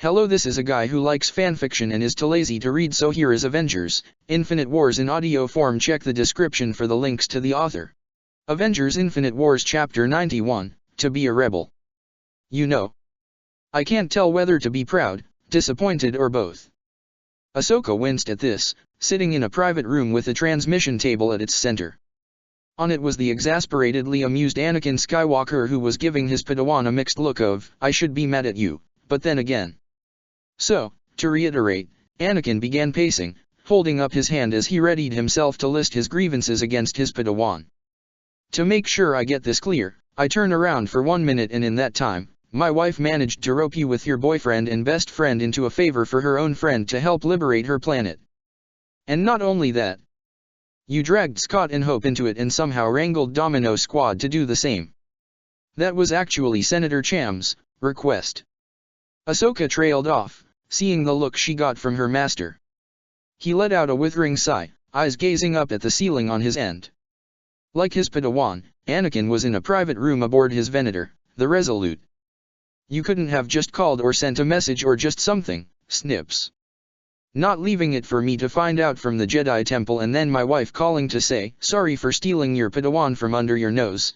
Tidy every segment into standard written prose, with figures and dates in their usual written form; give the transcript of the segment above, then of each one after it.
Hello, this is a guy who likes fanfiction and is too lazy to read, so here is Avengers, Infinite Wars in audio form. Check the description for the links to the author. Avengers Infinite Wars Chapter 91, To Be a Rebel. You know, I can't tell whether to be proud, disappointed or both. Ahsoka winced at this, sitting in a private room with a transmission table at its center. On it was the exasperatedly amused Anakin Skywalker, who was giving his Padawan a mixed look of, I should be mad at you, but then again. So, to reiterate, Anakin began pacing, holding up his hand as he readied himself to list his grievances against his Padawan. To make sure I get this clear, I turn around for 1 minute, and in that time, my wife managed to rope you with your boyfriend and best friend into a favor for her own friend to help liberate her planet. And not only that, you dragged Scott and Hope into it and somehow wrangled Domino Squad to do the same. That was actually Senator Cham's request. Ahsoka trailed off, seeing the look she got from her master. He let out a withering sigh, eyes gazing up at the ceiling on his end. Like his Padawan, Anakin was in a private room aboard his Venator, the Resolute. You couldn't have just called or sent a message or just something, snips. Not leaving it for me to find out from the Jedi Temple and then my wife calling to say, sorry for stealing your Padawan from under your nose, ...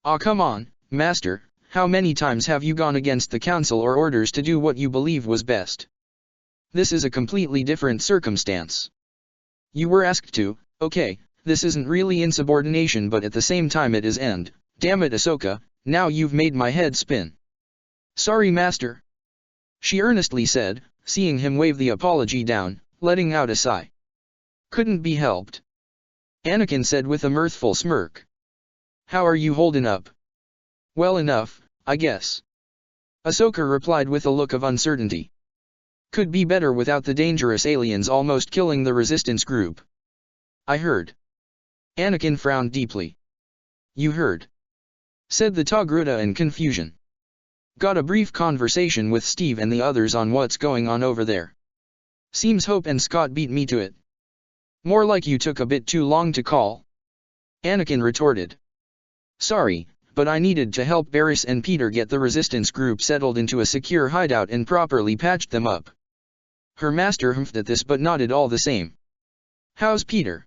Aw, come on, Master, how many times have you gone against the Council or orders to do what you believe was best? This is a completely different circumstance. You were asked to, okay, this isn't really insubordination, but at the same time it is, and, damn it Ahsoka, now you've made my head spin. Sorry Master, she earnestly said, seeing him wave the apology down, letting out a sigh. Couldn't be helped, Anakin said with a mirthful smirk. How are you holding up? Well enough, I guess, Ahsoka replied with a look of uncertainty. Could be better without the dangerous aliens almost killing the resistance group. I heard. Anakin frowned deeply. You heard? Said the Togruta in confusion. Got a brief conversation with Steve and the others on what's going on over there. Seems Hope and Scott beat me to it. More like you took a bit too long to call, Anakin retorted. Sorry, but I needed to help Barriss and Peter get the resistance group settled into a secure hideout and properly patched them up. Her master humphed at this but nodded all the same. How's Peter?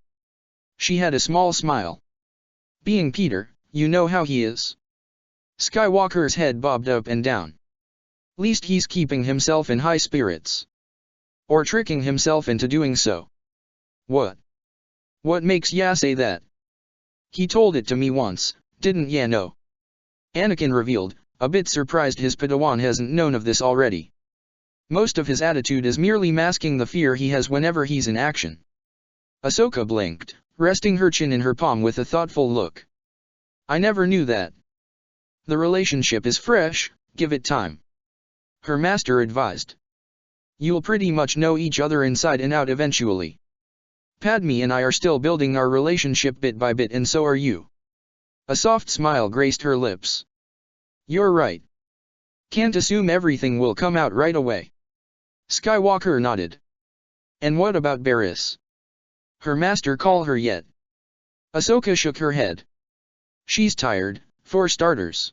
She had a small smile. Being Peter, you know how he is. Skywalker's head bobbed up and down. Least he's keeping himself in high spirits. Or tricking himself into doing so. What? What makes ya say that? He told it to me once, didn't ya know? Anakin revealed, a bit surprised his Padawan hasn't known of this already. Most of his attitude is merely masking the fear he has whenever he's in action. Ahsoka blinked, resting her chin in her palm with a thoughtful look. I never knew that. The relationship is fresh, give it time, her master advised. You'll pretty much know each other inside and out eventually. Padme and I are still building our relationship bit by bit, and so are you. A soft smile graced her lips. You're right. Can't assume everything will come out right away. Skywalker nodded. And what about Barriss? Her master call her yet? Ahsoka shook her head. She's tired, for starters.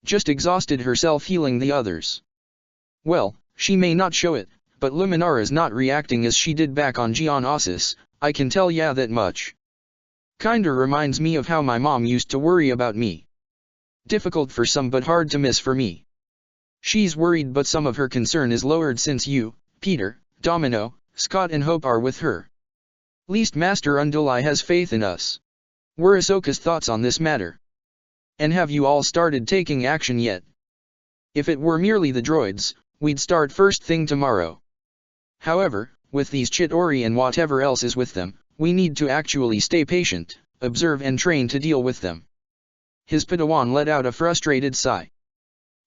Just exhausted herself healing the others. Well, she may not show it, but Luminara's not reacting as she did back on Geonosis, I can tell ya that much. Kinda reminds me of how my mom used to worry about me. Difficult for some but hard to miss for me. She's worried, but some of her concern is lowered since you, Peter, Domino, Scott and Hope are with her. Least Master Unduli has faith in us. Were Ahsoka's thoughts on this matter. And have you all started taking action yet? If it were merely the droids, we'd start first thing tomorrow. However, with these Chitauri and whatever else is with them, we need to actually stay patient, observe and train to deal with them. His Padawan let out a frustrated sigh.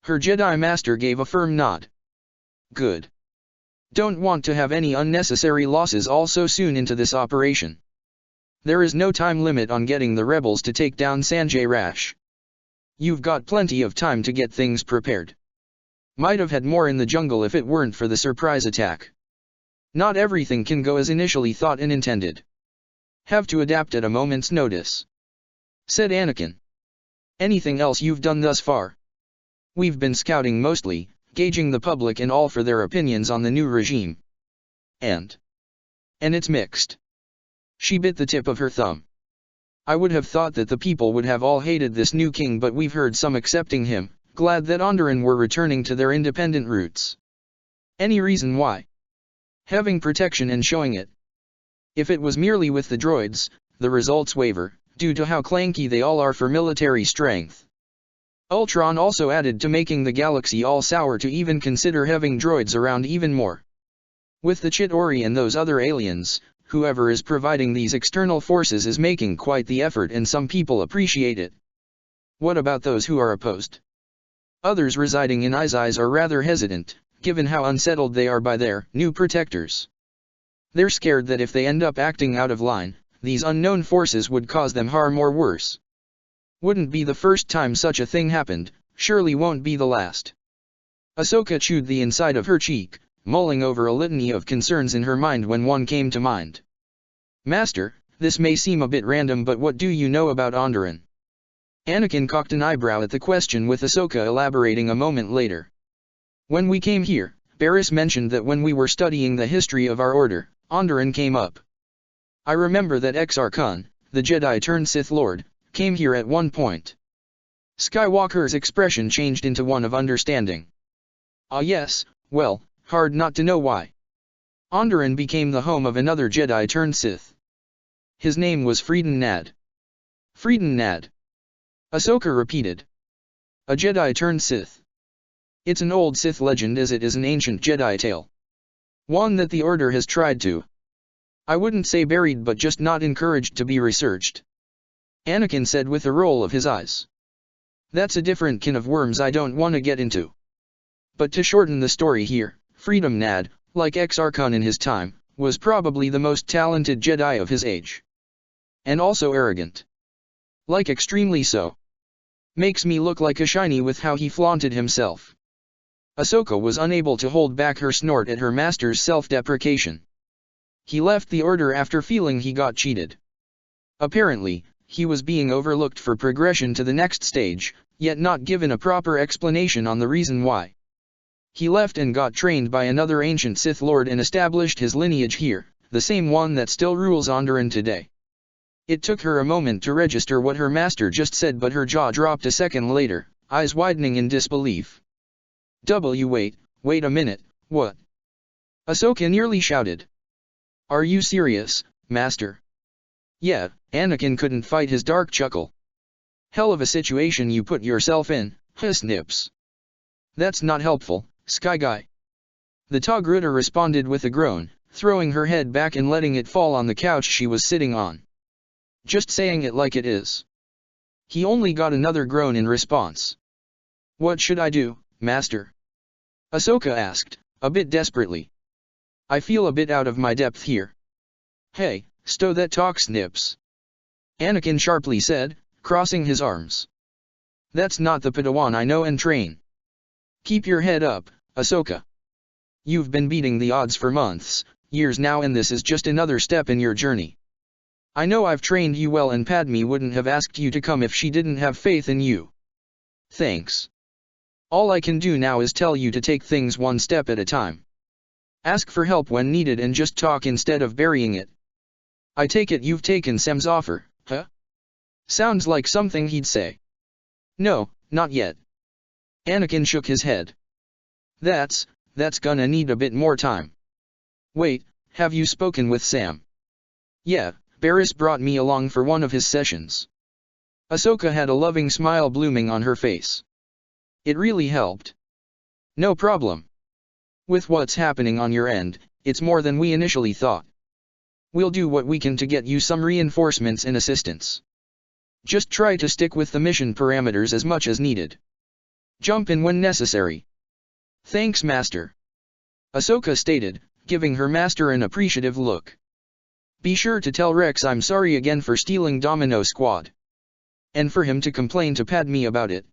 Her Jedi Master gave a firm nod. Good. Don't want to have any unnecessary losses all so soon into this operation. There is no time limit on getting the rebels to take down Sanjay Rash. You've got plenty of time to get things prepared. Might have had more in the jungle if it weren't for the surprise attack. Not everything can go as initially thought and intended. Have to adapt at a moment's notice, said Anakin. Anything else you've done thus far? We've been scouting mostly, gauging the public and all for their opinions on the new regime. And it's mixed. She bit the tip of her thumb. I would have thought that the people would have all hated this new king, but we've heard some accepting him, glad that Onderon were returning to their independent roots. Any reason why? Having protection and showing it. If it was merely with the droids, the results waver, due to how clanky they all are for military strength. Ultron also added to making the galaxy all sour to even consider having droids around even more. With the Chitauri and those other aliens, whoever is providing these external forces is making quite the effort, and some people appreciate it. What about those who are opposed? Others residing in Izis are rather hesitant, given how unsettled they are by their new protectors. They're scared that if they end up acting out of line, these unknown forces would cause them harm or worse. Wouldn't be the first time such a thing happened, surely won't be the last. Ahsoka chewed the inside of her cheek, mulling over a litany of concerns in her mind when one came to mind. Master, this may seem a bit random, but what do you know about Onderon? Anakin cocked an eyebrow at the question, with Ahsoka elaborating a moment later. When we came here, Barriss mentioned that when we were studying the history of our order, Onderon came up. I remember that Exar-Kun, the Jedi-turned-Sith Lord, came here at one point. Skywalker's expression changed into one of understanding. Ah yes, well, hard not to know why. Onderon became the home of another Jedi-turned-Sith. His name was Freedon Nad. Freedon Nad. Ahsoka repeated. A Jedi-turned-Sith. It's an old Sith legend as it is an ancient Jedi tale. One that the Order has tried to, I wouldn't say buried, but just not encouraged to be researched. Anakin said with a roll of his eyes. That's a different can of worms I don't want to get into. But to shorten the story here, Freedom Nad, like Exar-Kun in his time, was probably the most talented Jedi of his age. And also arrogant. Like extremely so. Makes me look like a shiny with how he flaunted himself. Ahsoka was unable to hold back her snort at her master's self-deprecation. He left the Order after feeling he got cheated. Apparently, he was being overlooked for progression to the next stage, yet not given a proper explanation on the reason why. He left and got trained by another ancient Sith Lord and established his lineage here, the same one that still rules Onderon today. It took her a moment to register what her master just said, but her jaw dropped a second later, eyes widening in disbelief. Wait a minute, what? Ahsoka nearly shouted. Are you serious, Master? Yeah, Anakin couldn't fight his dark chuckle. Hell of a situation you put yourself in, snips. That's not helpful, Sky Guy. The Togruta responded with a groan, throwing her head back and letting it fall on the couch she was sitting on. Just saying it like it is. He only got another groan in response. What should I do, Master? Ahsoka asked, a bit desperately. I feel a bit out of my depth here. Hey, stow that talk, Snips. Anakin sharply said, crossing his arms. That's not the Padawan I know and train. Keep your head up, Ahsoka. You've been beating the odds for months, years now, and this is just another step in your journey. I know I've trained you well, and Padme wouldn't have asked you to come if she didn't have faith in you. Thanks. All I can do now is tell you to take things one step at a time. Ask for help when needed and just talk instead of burying it. I take it you've taken Sam's offer, huh? Sounds like something he'd say. No, not yet. Anakin shook his head. That's gonna need a bit more time. Wait, have you spoken with Sam? Yeah, Barriss brought me along for one of his sessions. Ahsoka had a loving smile blooming on her face. It really helped. No problem. With what's happening on your end, it's more than we initially thought. We'll do what we can to get you some reinforcements and assistance. Just try to stick with the mission parameters as much as needed. Jump in when necessary. Thanks, Master. Ahsoka stated, giving her master an appreciative look. Be sure to tell Rex I'm sorry again for stealing Domino Squad. And for him to complain to Padme about it.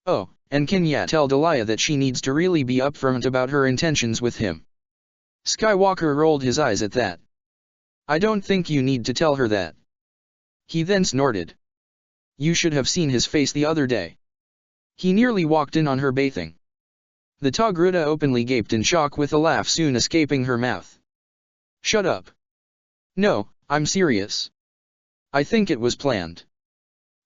Oh, and can ya tell Delia that she needs to really be upfront about her intentions with him? Skywalker rolled his eyes at that. I don't think you need to tell her that. He then snorted. You should have seen his face the other day. He nearly walked in on her bathing. The Togruta openly gaped in shock with a laugh soon escaping her mouth. Shut up. No, I'm serious. I think it was planned.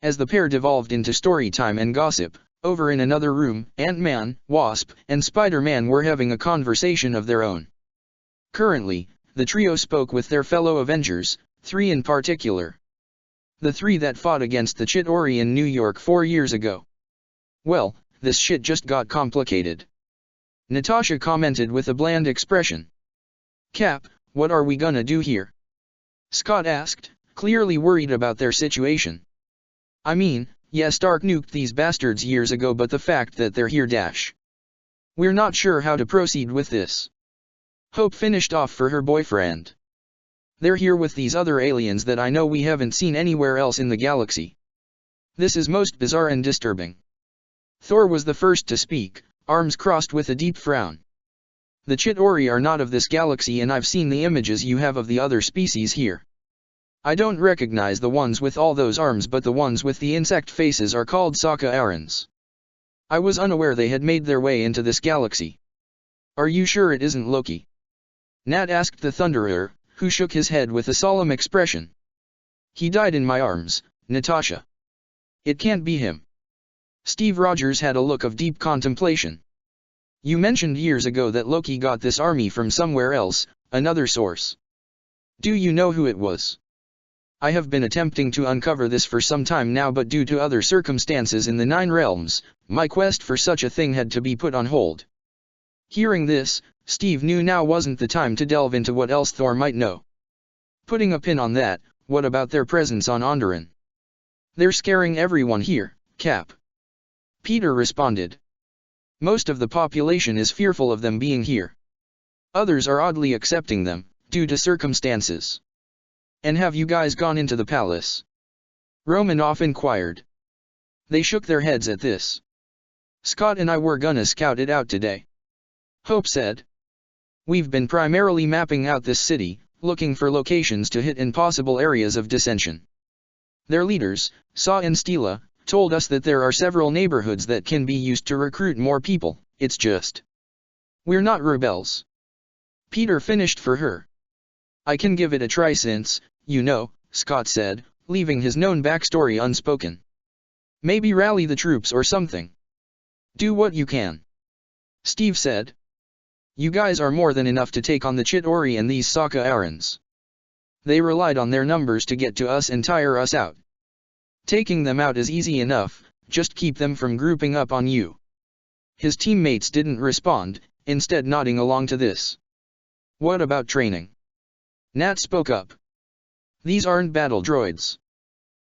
As the pair devolved into story time and gossip, over in another room, Ant-Man, Wasp, and Spider-Man were having a conversation of their own. Currently, the trio spoke with their fellow Avengers, 3 in particular. The 3 that fought against the Chitauri in New York 4 years ago. Well, this shit just got complicated. Natasha commented with a bland expression. Cap, what are we gonna do here? Scott asked, clearly worried about their situation. I mean, yeah, Stark nuked these bastards years ago, but the fact that they're here We're not sure how to proceed with this. Hope finished off for her boyfriend. They're here with these other aliens that I know we haven't seen anywhere else in the galaxy. This is most bizarre and disturbing. Thor was the first to speak, arms crossed with a deep frown. The Chitauri are not of this galaxy, and I've seen the images you have of the other species here. I don't recognize the ones with all those arms, but the ones with the insect faces are called Saka-Arans. I was unaware they had made their way into this galaxy. Are you sure it isn't Loki? Nat asked the Thunderer, who shook his head with a solemn expression. He died in my arms, Natasha. It can't be him. Steve Rogers had a look of deep contemplation. You mentioned years ago that Loki got this army from somewhere else, another source. Do you know who it was? I have been attempting to uncover this for some time now, but due to other circumstances in the 9 realms, my quest for such a thing had to be put on hold. Hearing this, Steve knew now wasn't the time to delve into what else Thor might know. Putting a pin on that, what about their presence on Onderon? They're scaring everyone here, Cap. Peter responded. Most of the population is fearful of them being here. Others are oddly accepting them, due to circumstances. And have you guys gone into the palace? Romanoff inquired. They shook their heads at this. Scott and I were gonna scout it out today. Hope said. We've been primarily mapping out this city, looking for locations to hit in possible areas of dissension. Their leaders, Saw and Stila, told us that there are several neighborhoods that can be used to recruit more people. It's just we're not rebels. Peter finished for her. I can give it a try since, you know, Scott said, leaving his known backstory unspoken. Maybe rally the troops or something. Do what you can. Steve said. You guys are more than enough to take on the Chitauri and these Saka-Arans. They relied on their numbers to get to us and tire us out. Taking them out is easy enough, just keep them from grouping up on you. His teammates didn't respond, instead nodding along to this. What about training? Nat spoke up. These aren't battle droids.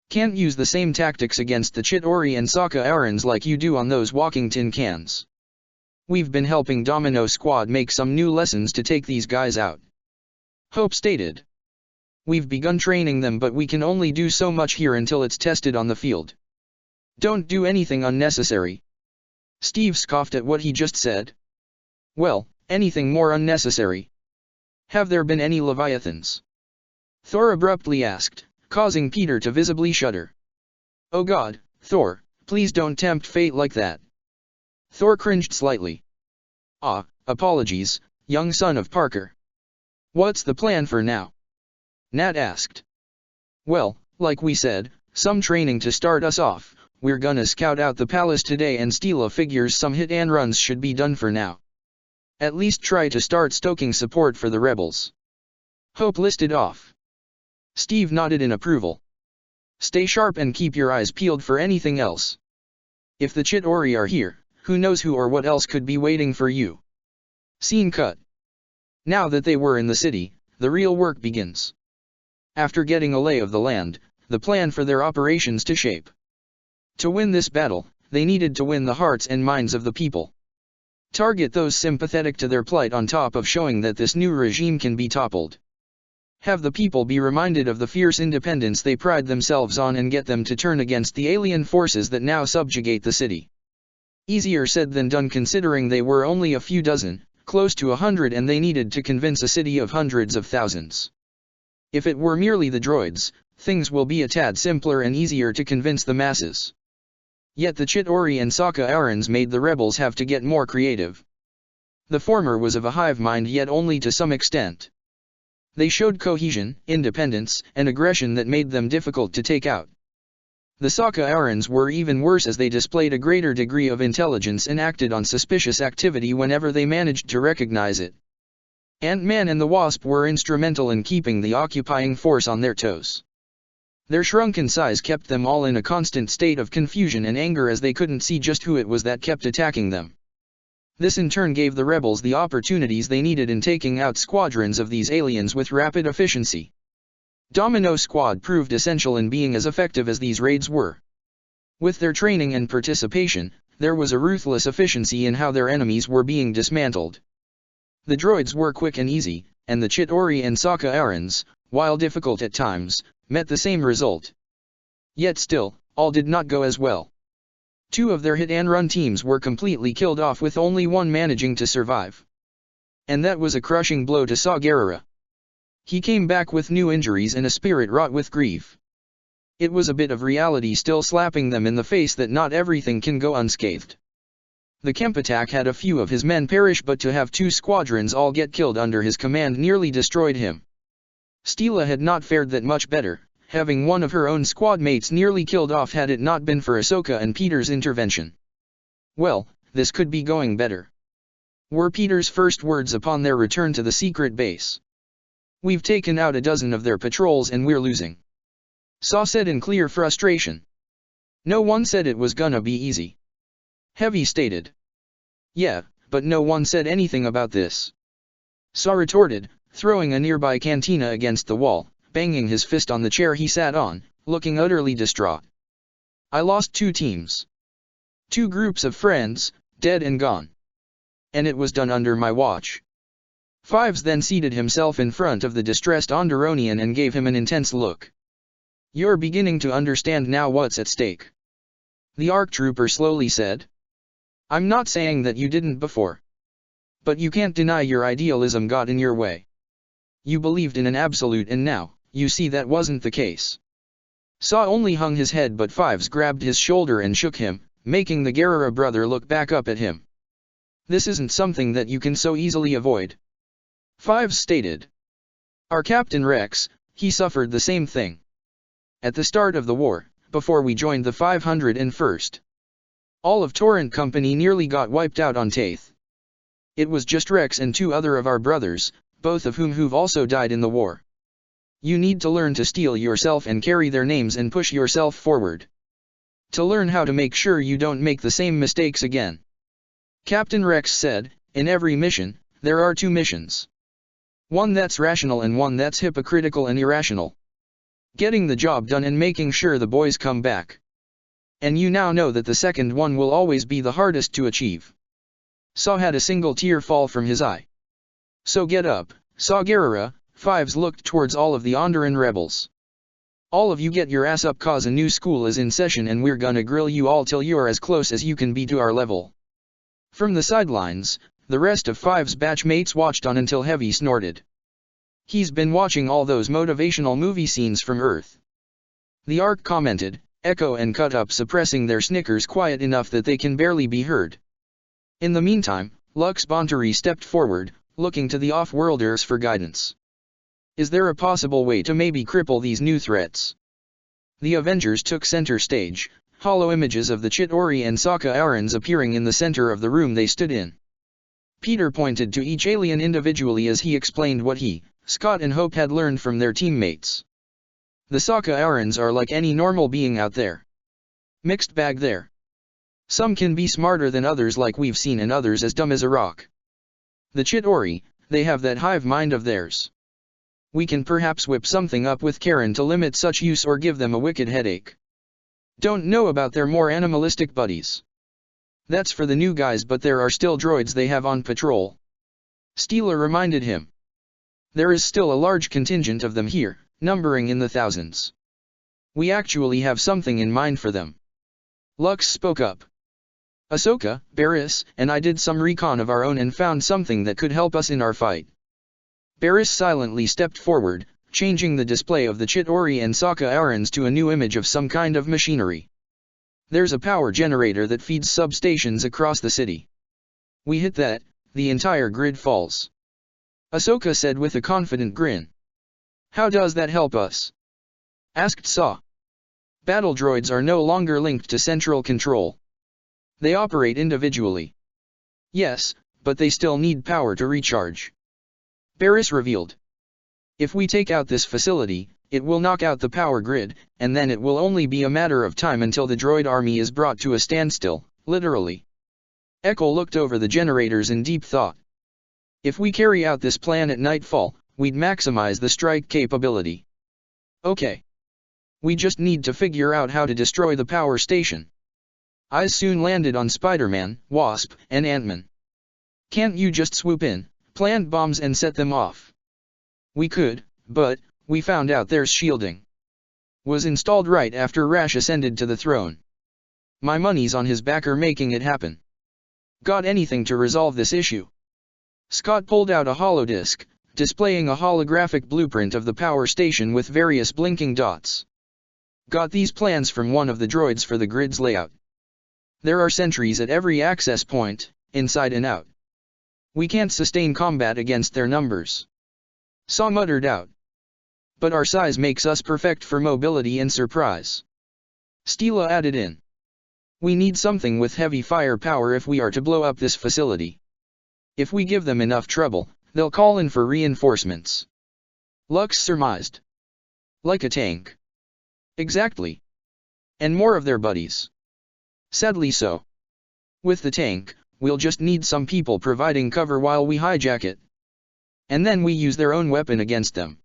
Can't use the same tactics against the Chitauri and Saka-Arans like you do on those walking tin cans. We've been helping Domino Squad make some new lessons to take these guys out. Hope stated. We've begun training them, but we can only do so much here until it's tested on the field. Don't do anything unnecessary. Steve scoffed at what he just said. Well, anything more unnecessary? Have there been any Leviathans? Thor abruptly asked, causing Peter to visibly shudder. Oh God, Thor, please don't tempt fate like that. Thor cringed slightly. Ah, apologies, young son of Parker. What's the plan for now? Nat asked. Well, like we said, some training to start us off. We're gonna scout out the palace today, and Stila figures some hit and runs should be done for now. At least try to start stoking support for the rebels. Hope listed off. Steve nodded in approval. Stay sharp and keep your eyes peeled for anything else. If the Chitauri are here, who knows who or what else could be waiting for you. Scene cut. Now that they were in the city, the real work begins. After getting a lay of the land, the plan for their operations to shape. To win this battle, they needed to win the hearts and minds of the people. Target those sympathetic to their plight on top of showing that this new regime can be toppled. Have the people be reminded of the fierce independence they pride themselves on and get them to turn against the alien forces that now subjugate the city. Easier said than done, considering they were only a few dozen, close to 100, and they needed to convince a city of hundreds of thousands. If it were merely the droids, things will be a tad simpler and easier to convince the masses. Yet the Chitauri and Saka-Arans made the rebels have to get more creative. The former was of a hive mind, yet only to some extent. They showed cohesion, independence, and aggression that made them difficult to take out. The Sokka Arans were even worse, as they displayed a greater degree of intelligence and acted on suspicious activity whenever they managed to recognize it. Ant-Man and the Wasp were instrumental in keeping the occupying force on their toes. Their shrunken size kept them all in a constant state of confusion and anger, as they couldn't see just who it was that kept attacking them. This in turn gave the rebels the opportunities they needed in taking out squadrons of these aliens with rapid efficiency. Domino Squad proved essential in being as effective as these raids were. With their training and participation, there was a ruthless efficiency in how their enemies were being dismantled. The droids were quick and easy, and the Chitauri and Sokka Arans, while difficult at times, met the same result. Yet still, all did not go as well. 2 of their hit-and-run teams were completely killed off, with only one managing to survive. And that was a crushing blow to Saw Gerrera. He came back with new injuries and a spirit wrought with grief. It was a bit of reality still slapping them in the face that not everything can go unscathed. The Kemp attack had a few of his men perish, but to have 2 squadrons all get killed under his command nearly destroyed him. Steela had not fared that much better, having one of her own squad mates nearly killed off had it not been for Ahsoka and Peter's intervention. Well, this could be going better, were Peter's first words upon their return to the secret base. We've taken out a dozen of their patrols and we're losing, Saw said in clear frustration. No one said it was gonna be easy, Heavy stated. Yeah, but no one said anything about this, Saw retorted, throwing a nearby cantina against the wall, banging his fist on the chair he sat on, looking utterly distraught. I lost 2 teams. 2 groups of friends, dead and gone. And it was done under my watch. Fives then seated himself in front of the distressed Onderonian and gave him an intense look. You're beginning to understand now what's at stake, the ARC trooper slowly said. I'm not saying that you didn't before, but you can't deny your idealism got in your way. You believed in an absolute, and now, you see that wasn't the case. Saw only hung his head, but Fives grabbed his shoulder and shook him, making the Gerrera brother look back up at him. This isn't something that you can so easily avoid, Fives stated. Our Captain Rex, he suffered the same thing. At the start of the war, before we joined the 501st. All of Torrent Company nearly got wiped out on Taith. It was just Rex and 2 other of our brothers, both of who've also died in the war. You need to learn to steel yourself and carry their names and push yourself forward. To learn how to make sure you don't make the same mistakes again. Captain Rex said, in every mission, there are 2 missions. One that's rational and one that's hypocritical and irrational. Getting the job done and making sure the boys come back. And you now know that the second one will always be the hardest to achieve. Saw had a single tear fall from his eye. So get up, Saw Gerrera. Fives looked towards all of the Onderan rebels. All of you get your ass up, cause a new school is in session and we're gonna grill you all till you're as close as you can be to our level. From the sidelines, the rest of Fives' batchmates watched on until Heavy snorted. He's been watching all those motivational movie scenes from Earth, the ARC commented, Echo and Cut Up suppressing their snickers quiet enough that they can barely be heard. In the meantime, Lux Bonteri stepped forward, looking to the off-worlders for guidance. Is there a possible way to maybe cripple these new threats? The Avengers took center stage, hollow images of the Chitauri and Sokka Arans appearing in the center of the room they stood in. Peter pointed to each alien individually as he explained what he, Scott and Hope had learned from their teammates. The Sokka Arans are like any normal being out there. Mixed bag there. Some can be smarter than others like we've seen, and others as dumb as a rock. The Chitauri, they have that hive mind of theirs. We can perhaps whip something up with Karen to limit such use or give them a wicked headache. Don't know about their more animalistic buddies. That's for the new guys, but there are still droids they have on patrol. Steela reminded him. There is still a large contingent of them here, numbering in the thousands. We actually have something in mind for them. Lux spoke up. Ahsoka, Barriss, and I did some recon of our own and found something that could help us in our fight. Barriss silently stepped forward, changing the display of the Chitauri and Sokka Arans to a new image of some kind of machinery. There's a power generator that feeds substations across the city. We hit that, the entire grid falls. Ahsoka said with a confident grin. How does that help us? Asked Saw. Battle droids are no longer linked to central control. They operate individually. Yes, but they still need power to recharge. Barriss revealed. If we take out this facility, it will knock out the power grid, and then it will only be a matter of time until the droid army is brought to a standstill, literally. Echo looked over the generators in deep thought. If we carry out this plan at nightfall, we'd maximize the strike capability. Okay. We just need to figure out how to destroy the power station. Eyes soon landed on Spider-Man, Wasp, and Ant-Man. Can't you just swoop in, plant bombs and set them off? We could, but we found out there's shielding. Was installed right after Rash ascended to the throne. My money's on his backer making it happen. Got anything to resolve this issue? Scott pulled out a holodisk, displaying a holographic blueprint of the power station with various blinking dots. Got these plans from one of the droids for the grid's layout. There are sentries at every access point, inside and out. We can't sustain combat against their numbers. Saw muttered out. But our size makes us perfect for mobility and surprise. Steela added in. We need something with heavy firepower if we are to blow up this facility. If we give them enough trouble, they'll call in for reinforcements. Lux surmised. Like a tank. Exactly. And more of their buddies. Sadly so. With the tank, we'll just need some people providing cover while we hijack it. And then we use their own weapon against them.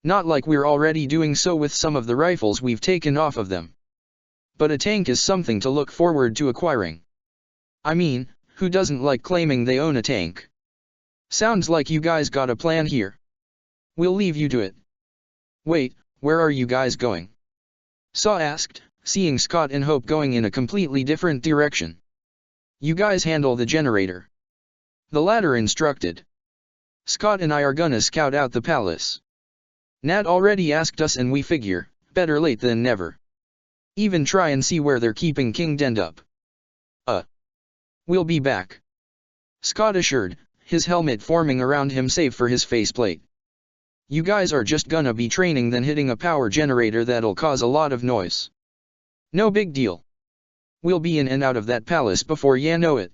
Not like we're already doing so with some of the rifles we've taken off of them. But a tank is something to look forward to acquiring. I mean, who doesn't like claiming they own a tank? Sounds like you guys got a plan here. We'll leave you to it. Wait, where are you guys going? Saw asked, seeing Scott and Hope going in a completely different direction. You guys handle the generator. The latter instructed. Scott and I are gonna scout out the palace. Nat already asked us and we figure, better late than never. Even try and see where they're keeping King Dend. We'll be back. Scott assured, his helmet forming around him save for his faceplate. You guys are just gonna be training then hitting a power generator that'll cause a lot of noise. No big deal. We'll be in and out of that palace before ya know it.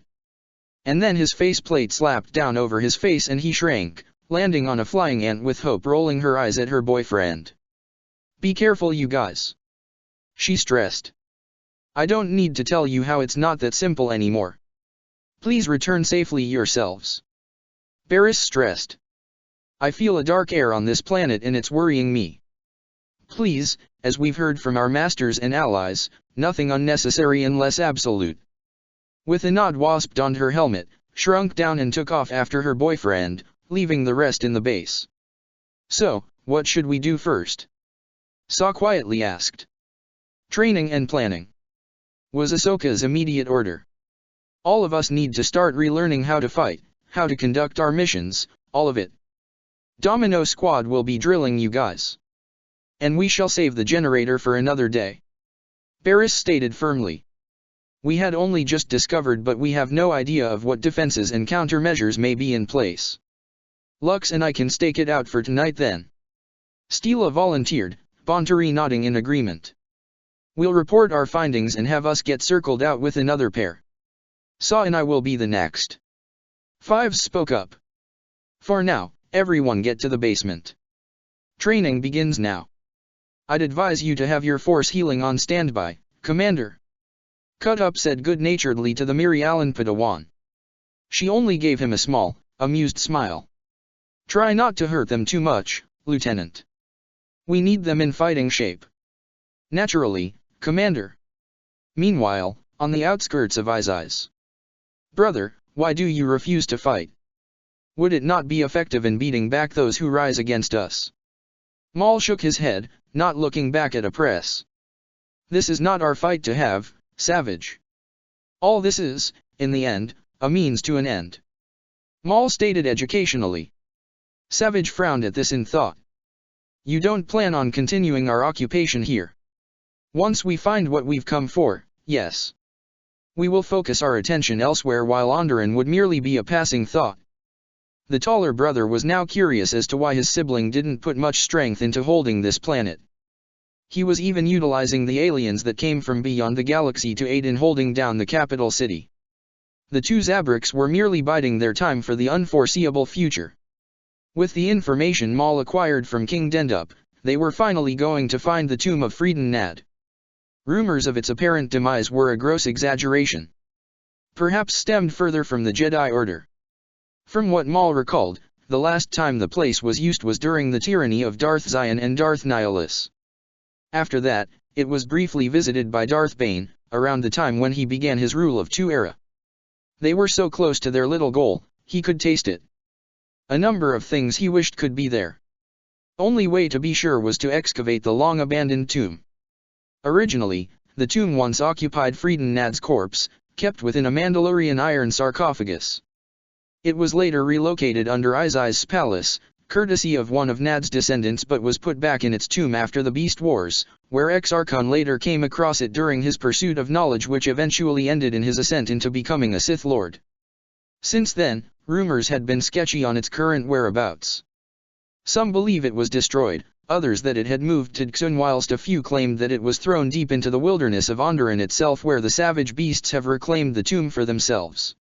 And then his faceplate slapped down over his face and he shrank, landing on a flying ant with Hope rolling her eyes at her boyfriend. Be careful you guys. She stressed. I don't need to tell you how it's not that simple anymore. Please return safely yourselves. Barriss stressed. I feel a dark air on this planet and it's worrying me. Please, as we've heard from our masters and allies, nothing unnecessary unless absolute. With a nod Wasp donned her helmet, shrunk down and took off after her boyfriend, leaving the rest in the base. So, what should we do first? Saw quietly asked. Training and planning. Was Ahsoka's immediate order. All of us need to start relearning how to fight, how to conduct our missions, all of it. Domino Squad will be drilling you guys. And we shall save the generator for another day. Barriss stated firmly. We had only just discovered but we have no idea of what defenses and countermeasures may be in place. Lux and I can stake it out for tonight then. Steela volunteered, Bonteri nodding in agreement. We'll report our findings and have us get circled out with another pair. Saw and I will be the next. Fives spoke up. For now, everyone get to the basement. Training begins now. I'd advise you to have your force healing on standby, Commander. Cut Up said good-naturedly to the Mirialan Padawan. She only gave him a small, amused smile. Try not to hurt them too much, Lieutenant. We need them in fighting shape. Naturally, Commander. Meanwhile, on the outskirts of Izais. Brother, why do you refuse to fight? Would it not be effective in beating back those who rise against us? Maul shook his head, not looking back at a press. This is not our fight to have, Savage. All this is, in the end, a means to an end. Maul stated educationally. Savage frowned at this in thought. You don't plan on continuing our occupation here. Once we find what we've come for, yes. We will focus our attention elsewhere while Onderon would merely be a passing thought. The taller brother was now curious as to why his sibling didn't put much strength into holding this planet. He was even utilizing the aliens that came from beyond the galaxy to aid in holding down the capital city. The two Zabraks were merely biding their time for the unforeseeable future. With the information Maul acquired from King Dendup, they were finally going to find the tomb of Frieden Nad. Rumors of its apparent demise were a gross exaggeration. Perhaps stemmed further from the Jedi Order. From what Maul recalled, the last time the place was used was during the tyranny of Darth Xion and Darth Nihilus. After that, it was briefly visited by Darth Bane, around the time when he began his rule of Two era. They were so close to their little goal, he could taste it. A number of things he wished could be there. Only way to be sure was to excavate the long-abandoned tomb. Originally, the tomb once occupied Frieden Nad's corpse, kept within a Mandalorian iron sarcophagus. It was later relocated under Izai's palace, courtesy of one of Nad's descendants, but was put back in its tomb after the Beast Wars, where Exarchon later came across it during his pursuit of knowledge, which eventually ended in his ascent into becoming a Sith Lord. Since then, rumors had been sketchy on its current whereabouts. Some believe it was destroyed, others that it had moved to Xun, whilst a few claimed that it was thrown deep into the wilderness of Onderon itself, where the savage beasts have reclaimed the tomb for themselves.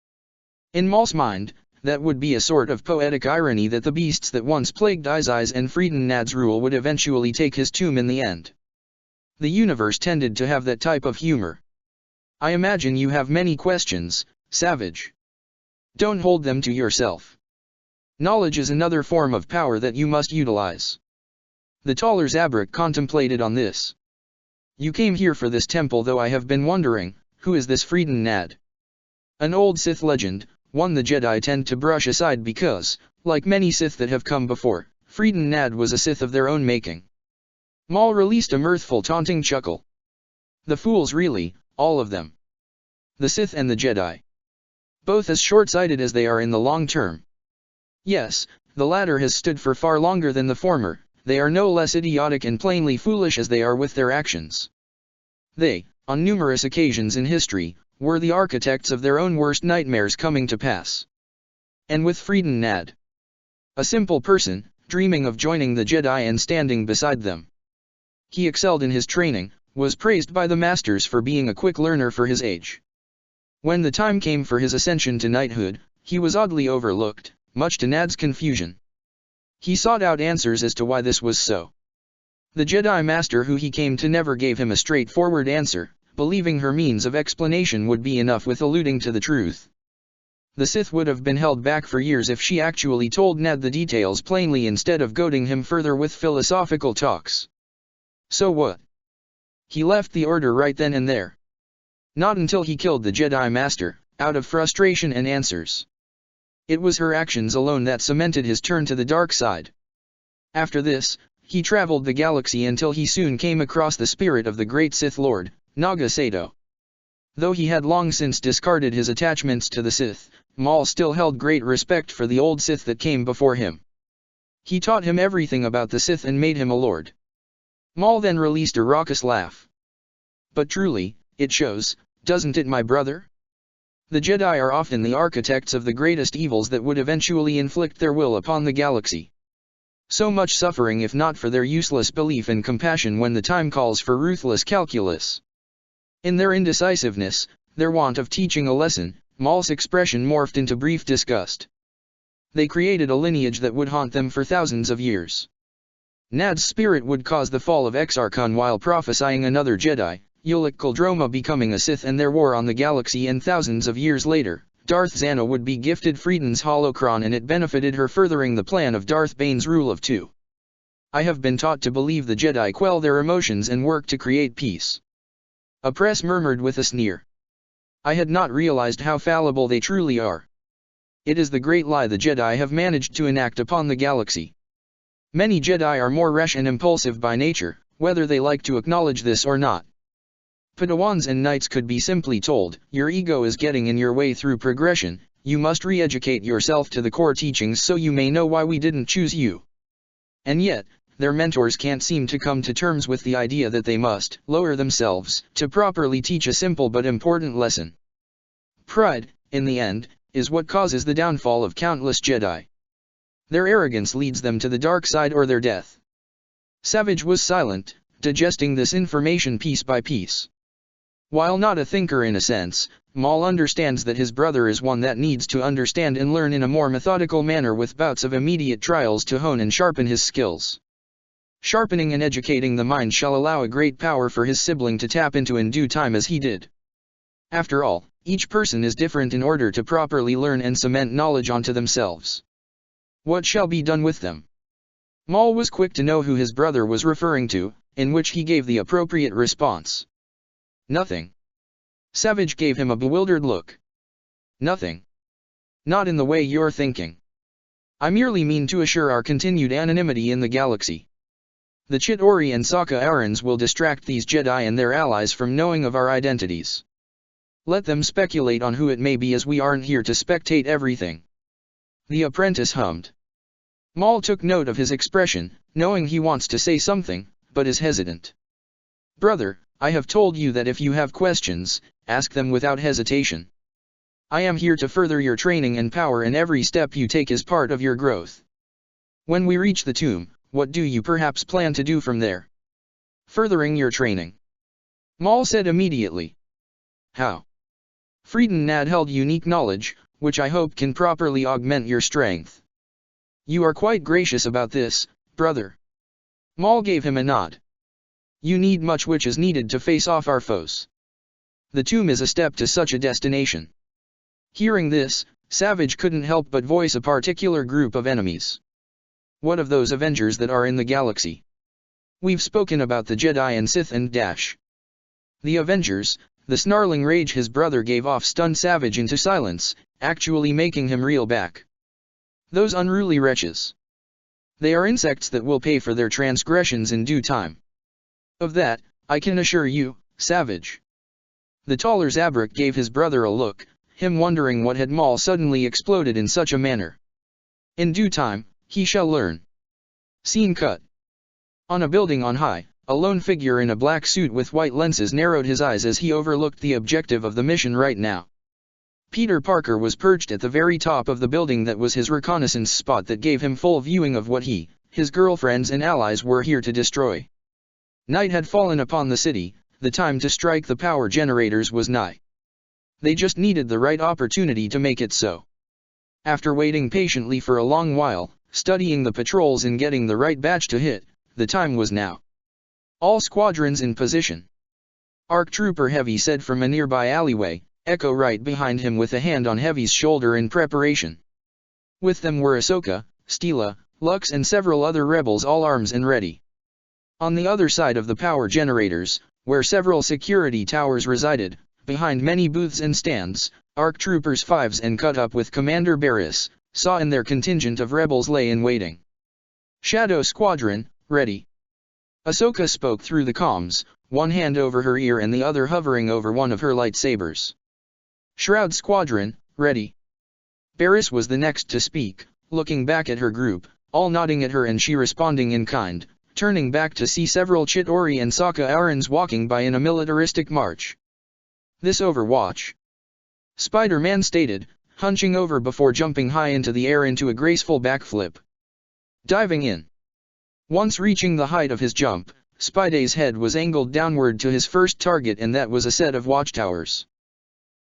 In Maul's mind, that would be a sort of poetic irony that the beasts that once plagued Izai's and Frieden Nad's rule would eventually take his tomb in the end. The universe tended to have that type of humor. I imagine you have many questions, Savage. Don't hold them to yourself. Knowledge is another form of power that you must utilize. The taller Zabrak contemplated on this. You came here for this temple, though I have been wondering, who is this Frieden Nad? An old Sith legend, one the Jedi tend to brush aside because, like many Sith that have come before, Frieden Nad was a Sith of their own making. Maul released a mirthful taunting chuckle. The fools really, all of them. The Sith and the Jedi. Both as short-sighted as they are in the long term. Yes, the latter has stood for far longer than the former. They are no less idiotic and plainly foolish as they are with their actions. They, on numerous occasions in history, were the architects of their own worst nightmares coming to pass. And with Frieden Nad, a simple person, dreaming of joining the Jedi and standing beside them. He excelled in his training, was praised by the masters for being a quick learner for his age. When the time came for his ascension to knighthood, he was oddly overlooked, much to Nad's confusion. He sought out answers as to why this was so. The Jedi Master who he came to never gave him a straightforward answer, believing her means of explanation would be enough with alluding to the truth. The Sith would have been held back for years if she actually told Nad the details plainly instead of goading him further with philosophical talks. So what? He left the Order right then and there. Not until he killed the Jedi Master, out of frustration and answers. It was her actions alone that cemented his turn to the dark side. After this, he traveled the galaxy until he soon came across the spirit of the great Sith Lord, Naga Sato. Though he had long since discarded his attachments to the Sith, Maul still held great respect for the old Sith that came before him. He taught him everything about the Sith and made him a lord. Maul then released a raucous laugh. But truly, it shows, doesn't it, my brother? The Jedi are often the architects of the greatest evils that would eventually inflict their will upon the galaxy. So much suffering if not for their useless belief and compassion when the time calls for ruthless calculus. In their indecisiveness, their want of teaching a lesson, Maul's expression morphed into brief disgust. They created a lineage that would haunt them for thousands of years. Nad's spirit would cause the fall of Exarchon while prophesying another Jedi, Ulic Qel-Droma, becoming a Sith and their war on the galaxy, and thousands of years later, Darth Xana would be gifted Frieden's holocron and it benefited her, furthering the plan of Darth Bane's rule of two. I have been taught to believe the Jedi quell their emotions and work to create peace. A press murmured with a sneer. I had not realized how fallible they truly are. It is the great lie the Jedi have managed to enact upon the galaxy. Many Jedi are more rash and impulsive by nature, whether they like to acknowledge this or not. Padawans and knights could be simply told, your ego is getting in your way through progression, you must re-educate yourself to the core teachings so you may know why we didn't choose you. And yet, their mentors can't seem to come to terms with the idea that they must lower themselves to properly teach a simple but important lesson. Pride, in the end, is what causes the downfall of countless Jedi. Their arrogance leads them to the dark side or their death. Savage was silent, digesting this information piece by piece. While not a thinker in a sense, Maul understands that his brother is one that needs to understand and learn in a more methodical manner with bouts of immediate trials to hone and sharpen his skills. Sharpening and educating the mind shall allow a great power for his sibling to tap into in due time as he did. After all, each person is different in order to properly learn and cement knowledge onto themselves. What shall be done with them? Maul was quick to know who his brother was referring to, in which he gave the appropriate response. Nothing. Savage gave him a bewildered look. Nothing. Not in the way you're thinking. I merely mean to assure our continued anonymity in the galaxy. The Chitauri and Sokka Arans will distract these Jedi and their allies from knowing of our identities. Let them speculate on who it may be, as we aren't here to spectate everything. The apprentice hummed. Maul took note of his expression, knowing he wants to say something, but is hesitant. Brother, I have told you that if you have questions, ask them without hesitation. I am here to further your training and power, and every step you take is part of your growth. When we reach the tomb, what do you perhaps plan to do from there? Furthering your training. Maul said immediately. How? Frieden Nad held unique knowledge, which I hope can properly augment your strength. You are quite gracious about this, brother. Maul gave him a nod. You need much which is needed to face off our foes. The tomb is a step to such a destination. Hearing this, Savage couldn't help but voice a particular group of enemies. What of those Avengers that are in the galaxy? We've spoken about the Jedi and Sith and Dash. The Avengers, the snarling rage his brother gave off stunned Savage into silence, actually making him reel back. Those unruly wretches. They are insects that will pay for their transgressions in due time. Of that, I can assure you, Savage. The taller Zabrak gave his brother a look, him wondering what had Maul suddenly exploded in such a manner. In due time, he shall learn. Scene cut. On a building on high, a lone figure in a black suit with white lenses narrowed his eyes as he overlooked the objective of the mission right now. Peter Parker was perched at the very top of the building that was his reconnaissance spot that gave him full viewing of what he, his girlfriends and allies were here to destroy. Night had fallen upon the city, the time to strike the power generators was nigh. They just needed the right opportunity to make it so. After waiting patiently for a long while, studying the patrols and getting the right batch to hit, the time was now. All squadrons in position. ARC Trooper Heavy said from a nearby alleyway, Echo right behind him with a hand on Heavy's shoulder in preparation. With them were Ahsoka, Steela, Lux and several other rebels, all arms and ready. On the other side of the power generators, where several security towers resided, behind many booths and stands, ARC Troopers 5s and cut up with Commander Barris, saw in their contingent of rebels lay in waiting. Shadow Squadron, ready. Ahsoka spoke through the comms, one hand over her ear and the other hovering over one of her lightsabers. Shroud Squadron, ready. Barris was the next to speak, looking back at her group, all nodding at her and she responding in kind, turning back to see several Chitauri and Sokka Arans walking by in a militaristic march. This Overwatch. Spider-Man stated, hunching over before jumping high into the air into a graceful backflip. Diving in. Once reaching the height of his jump, Spidey's head was angled downward to his first target, and that was a set of watchtowers.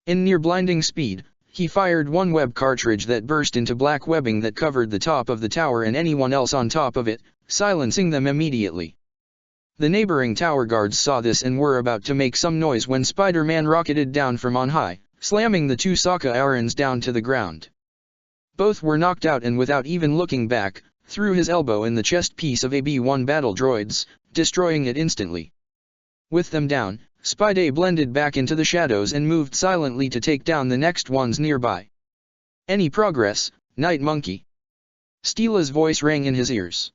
In near blinding speed, he fired one web cartridge that burst into black webbing that covered the top of the tower and anyone else on top of it, silencing them immediately. The neighboring tower guards saw this and were about to make some noise when Spider-Man rocketed down from on high, slamming the two Sokka Arans down to the ground. Both were knocked out, and without even looking back, threw his elbow in the chest piece of AB-1 battle droids, destroying it instantly. With them down, Spidey blended back into the shadows and moved silently to take down the next ones nearby. Any progress, Night Monkey? Steela's voice rang in his ears.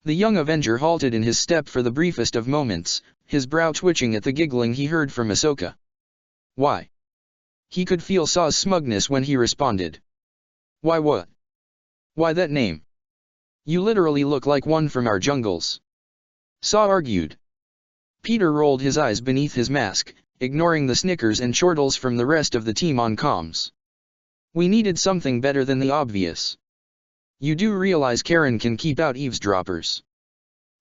The young Avenger halted in his step for the briefest of moments, his brow twitching at the giggling he heard from Ahsoka. Why? He could feel Saw's smugness when he responded. Why what? Why that name? You literally look like one from our jungles. Saw argued. Peter rolled his eyes beneath his mask, ignoring the snickers and chortles from the rest of the team on comms. We needed something better than the obvious. You do realize Karen can keep out eavesdroppers.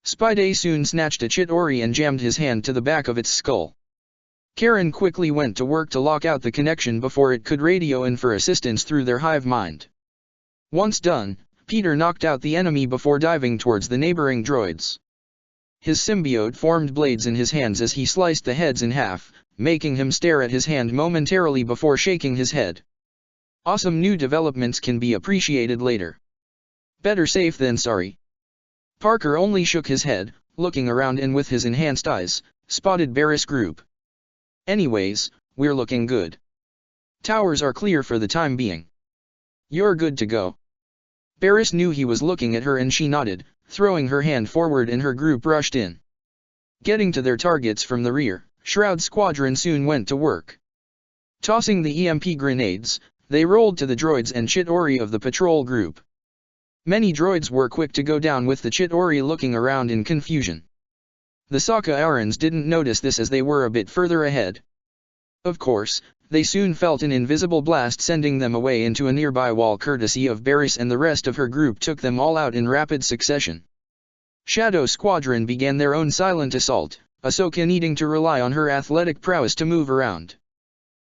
Spidey soon snatched a Chitauri and jammed his hand to the back of its skull. Karen quickly went to work to lock out the connection before it could radio in for assistance through their hive mind. Once done, Peter knocked out the enemy before diving towards the neighboring droids. His symbiote formed blades in his hands as he sliced the heads in half, making him stare at his hand momentarily before shaking his head. Awesome new developments can be appreciated later. Better safe than sorry. Parker only shook his head, looking around and with his enhanced eyes, spotted Barris group. Anyways, we're looking good. Towers are clear for the time being. You're good to go. Barris knew he was looking at her and she nodded, throwing her hand forward and her group rushed in. Getting to their targets from the rear, Shroud Squadron soon went to work. Tossing the EMP grenades, they rolled to the droids and Chitauri of the patrol group. Many droids were quick to go down with the Chitauri looking around in confusion. The Sokka Arans didn't notice this as they were a bit further ahead. Of course, they soon felt an invisible blast sending them away into a nearby wall courtesy of Barris, and the rest of her group took them all out in rapid succession. Shadow Squadron began their own silent assault, Ahsoka needing to rely on her athletic prowess to move around.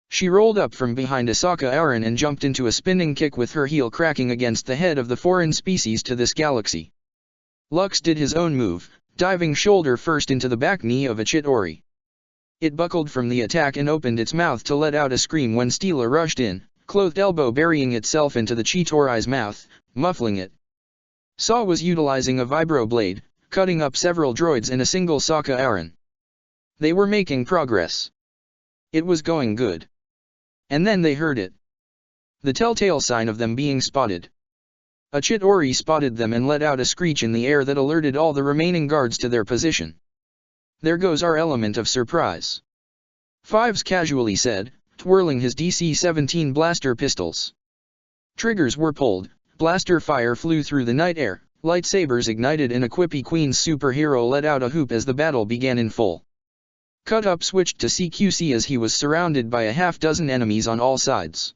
She rolled up from behind Ahsoka Aran and jumped into a spinning kick with her heel cracking against the head of the foreign species to this galaxy. Lux did his own move, diving shoulder first into the back knee of a Chitauri. It buckled from the attack and opened its mouth to let out a scream when Steela rushed in, clothed elbow burying itself into the Chitauri's mouth, muffling it. Saw was utilizing a vibroblade, cutting up several droids and a single Sokka Aran. They were making progress. It was going good. And then they heard it. The telltale sign of them being spotted. A Chitauri spotted them and let out a screech in the air that alerted all the remaining guards to their position. There goes our element of surprise. Fives casually said, twirling his DC-17 blaster pistols. Triggers were pulled, blaster fire flew through the night air, lightsabers ignited and a quippy Queen's superhero let out a whoop as the battle began in full. Cut Up switched to CQC as he was surrounded by a half-dozen enemies on all sides.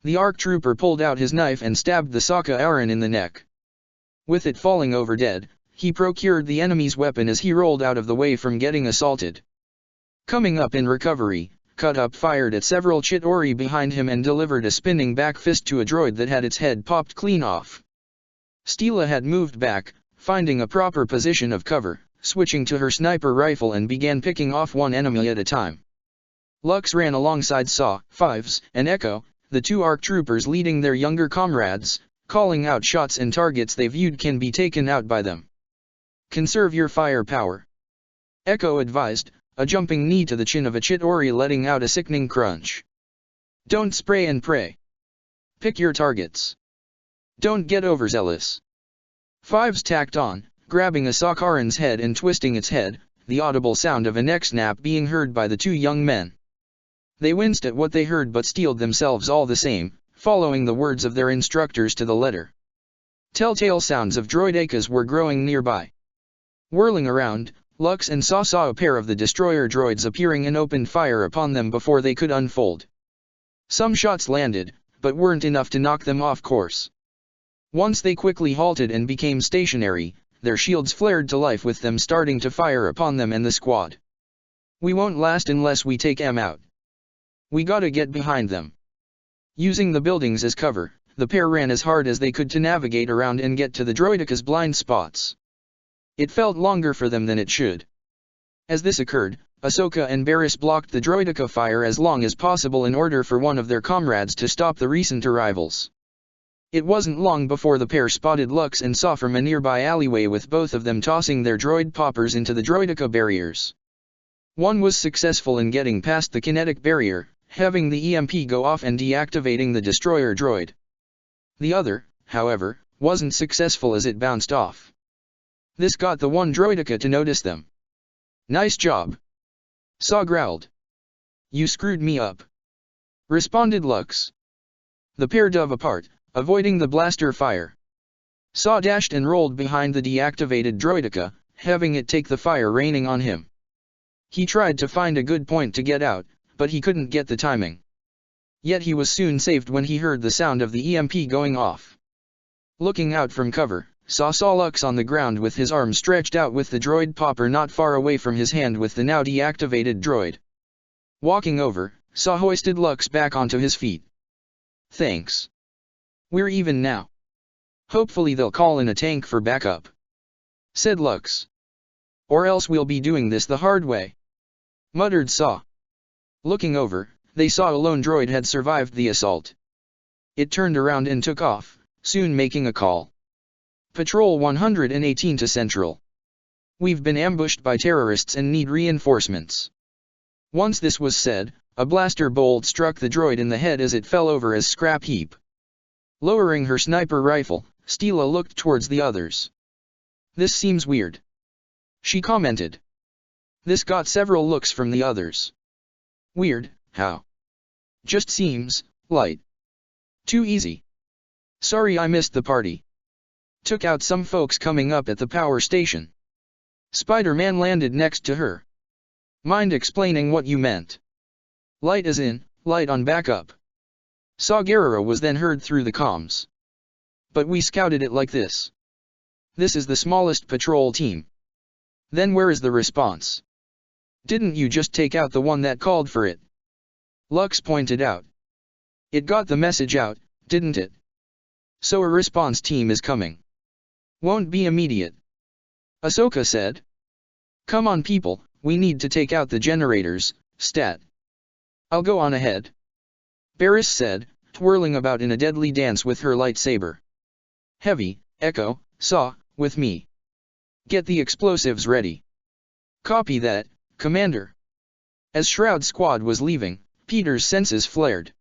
The ARC trooper pulled out his knife and stabbed the Sokka Aran in the neck. With it falling over dead, he procured the enemy's weapon as he rolled out of the way from getting assaulted. Coming up in recovery, Cut Up fired at several Chitauri behind him and delivered a spinning back fist to a droid that had its head popped clean off. Steela had moved back, finding a proper position of cover, switching to her sniper rifle and began picking off one enemy at a time. Lux ran alongside Saw, Fives, and Echo, the two ARC troopers leading their younger comrades, calling out shots and targets they viewed can be taken out by them. Conserve your firepower. Echo advised, a jumping knee to the chin of a Chitauri letting out a sickening crunch. Don't spray and pray. Pick your targets. Don't get overzealous. Fives tacked on, grabbing a Sokkaran's head and twisting its head, the audible sound of a neck snap being heard by the two young men. They winced at what they heard but steeled themselves all the same, following the words of their instructors to the letter. Telltale sounds of droidekas were growing nearby. Whirling around, Lux and saw a pair of the destroyer droids appearing and opened fire upon them before they could unfold. Some shots landed, but weren't enough to knock them off course. Once they quickly halted and became stationary, their shields flared to life with them starting to fire upon them and the squad. We won't last unless we take them out. We gotta get behind them. Using the buildings as cover, the pair ran as hard as they could to navigate around and get to the droideka's blind spots. It felt longer for them than it should. As this occurred, Ahsoka and Barris blocked the droideka fire as long as possible in order for one of their comrades to stop the recent arrivals. It wasn't long before the pair spotted Lux and Saw from a nearby alleyway with both of them tossing their droid poppers into the droideka barriers. One was successful in getting past the kinetic barrier, having the EMP go off and deactivating the destroyer droid. The other, however, wasn't successful as it bounced off. This got the one droideka to notice them. Nice job. Saw growled. You screwed me up. Responded Lux. The pair dove apart, avoiding the blaster fire. Saw dashed and rolled behind the deactivated droideka, having it take the fire raining on him. He tried to find a good point to get out, but he couldn't get the timing. Yet he was soon saved when he heard the sound of the EMP going off. Looking out from cover, saw Lux on the ground with his arm stretched out with the droid popper not far away from his hand with the now deactivated droid. Walking over, saw hoisted Lux back onto his feet. "Thanks. We're even now. Hopefully they'll call in a tank for backup," said Lux. "Or else we'll be doing this the hard way," muttered Saw. Looking over, they saw a lone droid had survived the assault. It turned around and took off, soon making a call. "Patrol 118 to Central. We've been ambushed by terrorists and need reinforcements." Once this was said, a blaster bolt struck the droid in the head as it fell over as scrap heap. Lowering her sniper rifle, Steela looked towards the others. "This seems weird," she commented. This got several looks from the others. "Weird, how?" "Just seems light. Too easy. Sorry I missed the party. Took out some folks coming up at the power station." Spider-Man landed next to her. "Mind explaining what you meant?" "Light as in, light on backup." Saw Gerrera was then heard through the comms. "But we scouted it like this. This is the smallest patrol team." "Then where is the response? Didn't you just take out the one that called for it?" Lux pointed out. "It got the message out, didn't it? So a response team is coming. Won't be immediate." Ahsoka said. "Come on people, we need to take out the generators, stat." "I'll go on ahead," Barriss said, twirling about in a deadly dance with her lightsaber. "Heavy, Echo, Saw, with me. Get the explosives ready." "Copy that, Commander." As Shroud Squad was leaving, Peter's senses flared.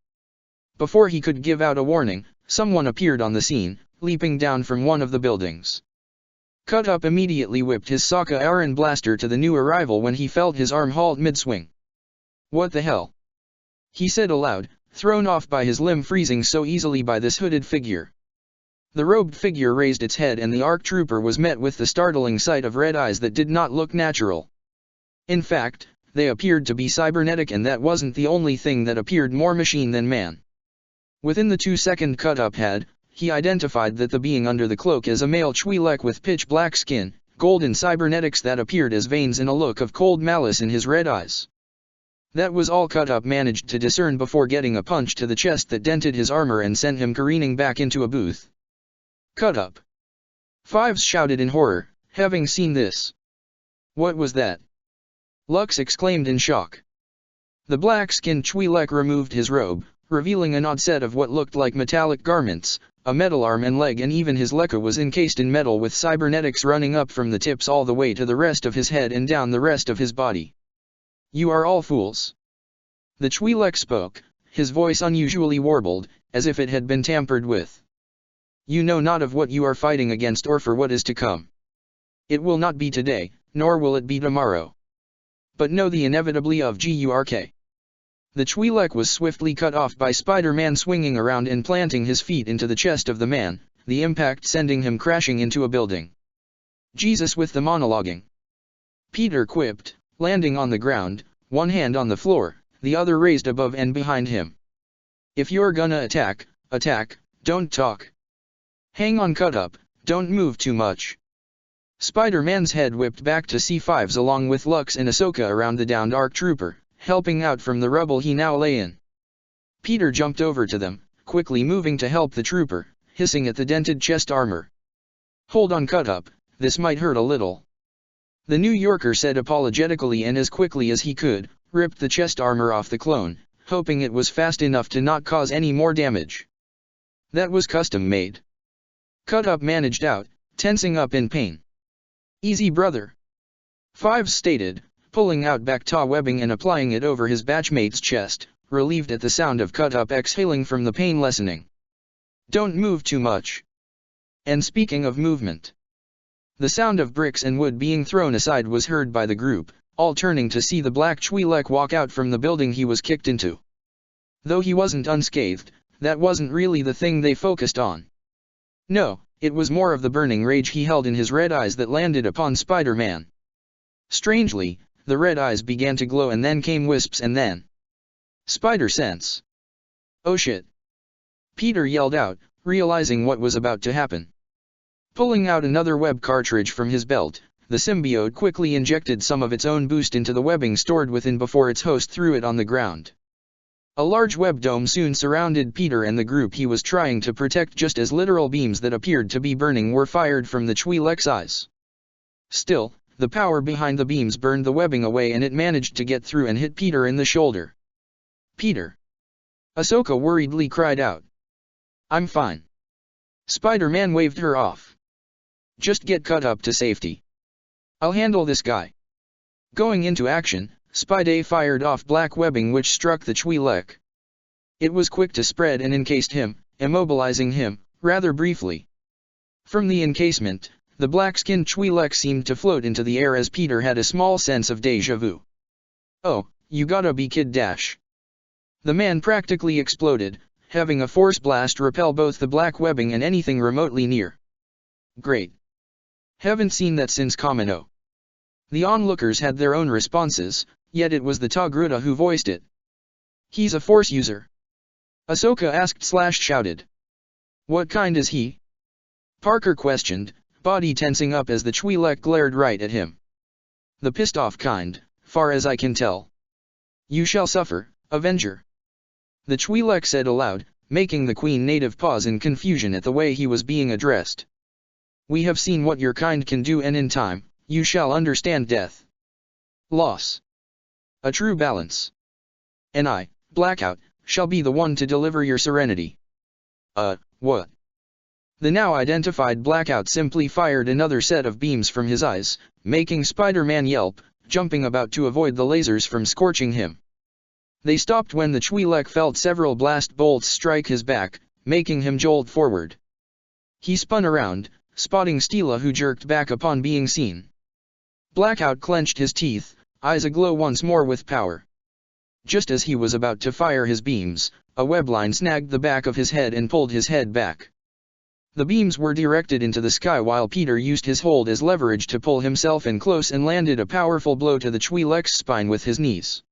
Before he could give out a warning, someone appeared on the scene, leaping down from one of the buildings. Cut Up immediately whipped his Sokka Aaron blaster to the new arrival when he felt his arm halt mid-swing. "What the hell?" he said aloud, thrown off by his limb freezing so easily by this hooded figure. The robed figure raised its head and the ARC trooper was met with the startling sight of red eyes that did not look natural. In fact, they appeared to be cybernetic, and that wasn't the only thing that appeared more machine than man. Within the 2-second Cut Up had, he identified that the being under the cloak as a male Twi'lek with pitch black skin, golden cybernetics that appeared as veins and a look of cold malice in his red eyes. That was all Cut Up managed to discern before getting a punch to the chest that dented his armor and sent him careening back into a booth. "Cut Up!" Fives shouted in horror, having seen this. "What was that?" Lux exclaimed in shock. The black-skinned Twi'lek removed his robe, revealing an odd set of what looked like metallic garments. A metal arm and leg, and even his lekka was encased in metal with cybernetics running up from the tips all the way to the rest of his head and down the rest of his body. "You are all fools." The Twi'lek spoke, his voice unusually warbled, as if it had been tampered with. "You know not of what you are fighting against or for what is to come. It will not be today, nor will it be tomorrow. But know the inevitably of Gurk." The Twi'lek was swiftly cut off by Spider-Man swinging around and planting his feet into the chest of the man, the impact sending him crashing into a building. "Jesus with the monologuing," Peter quipped, landing on the ground, one hand on the floor, the other raised above and behind him. "If you're gonna attack, attack, don't talk. Hang on, Cut Up, don't move too much." Spider-Man's head whipped back to C5s along with Lux and Ahsoka around the downed ARC trooper, helping out from the rubble he now lay in. Peter jumped over to them, quickly moving to help the trooper, hissing at the dented chest armor. "Hold on, Cut Up, this might hurt a little," the New Yorker said apologetically, and as quickly as he could, ripped the chest armor off the clone, hoping it was fast enough to not cause any more damage. That was custom made. Cut Up managed out, tensing up in pain. "Easy, brother," Fives stated, pulling out Bacta webbing and applying it over his batchmate's chest, relieved at the sound of Cut Up exhaling from the pain lessening. "Don't move too much. And speaking of movement." The sound of bricks and wood being thrown aside was heard by the group, all turning to see the black Twi'lek walk out from the building he was kicked into. Though he wasn't unscathed, that wasn't really the thing they focused on. No, it was more of the burning rage he held in his red eyes that landed upon Spider-Man. Strangely, the red eyes began to glow and then came wisps and then spider sense. Oh shit! Peter yelled out, realizing what was about to happen. Pulling out another web cartridge from his belt, the symbiote quickly injected some of its own boost into the webbing stored within before its host threw it on the ground. A large web dome soon surrounded Peter and the group he was trying to protect, just as literal beams that appeared to be burning were fired from the Twi'lek's eyes. Still, the power behind the beams burned the webbing away and it managed to get through and hit Peter in the shoulder. "Peter!" Ahsoka worriedly cried out. "I'm fine." Spider-Man waved her off. "Just get cut up to safety. I'll handle this guy." Going into action, Spidey fired off black webbing which struck the Twi'lek. It was quick to spread and encased him, immobilizing him, rather briefly. From the encasement, the black-skinned Twi'lek seemed to float into the air as Peter had a small sense of déjà vu. "Oh, you gotta be kid dash." The man practically exploded, having a force blast repel both the black webbing and anything remotely near. "Great. Haven't seen that since Kamino." The onlookers had their own responses, yet it was the Togruta who voiced it. "He's a force user?" Ahsoka asked/shouted. "What kind is he?" Parker questioned, body tensing up as the Twi'lek glared right at him. "The pissed-off kind, far as I can tell." "You shall suffer, Avenger." The Twi'lek said aloud, making the Queen native pause in confusion at the way he was being addressed. "We have seen what your kind can do, and in time, you shall understand death. Loss. A true balance. And I, Blackout, shall be the one to deliver your serenity." What? The now identified Blackout simply fired another set of beams from his eyes, making Spider-Man yelp, jumping about to avoid the lasers from scorching him. They stopped when the Twi'lek felt several blast bolts strike his back, making him jolt forward. He spun around, spotting Steela, who jerked back upon being seen. Blackout clenched his teeth, eyes aglow once more with power. Just as he was about to fire his beams, a webline snagged the back of his head and pulled his head back. The beams were directed into the sky while Peter used his hold as leverage to pull himself in close and landed a powerful blow to the Twi'lek's spine with his knees.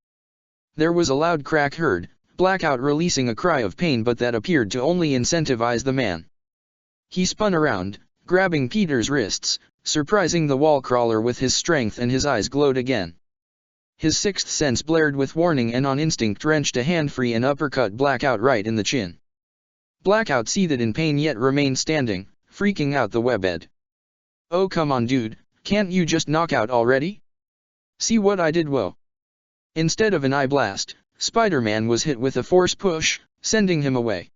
There was a loud crack heard, Blackout releasing a cry of pain, but that appeared to only incentivize the man. He spun around, grabbing Peter's wrists, surprising the wall crawler with his strength, and his eyes glowed again. His sixth sense blared with warning and on instinct wrenched a hand free and uppercut Blackout right in the chin. Blackout seethed in pain yet remained standing, freaking out the webhead. "Oh come on dude, can't you just knock out already? See what I did?" Whoa. Instead of an eye blast, Spider-Man was hit with a force push, sending him away.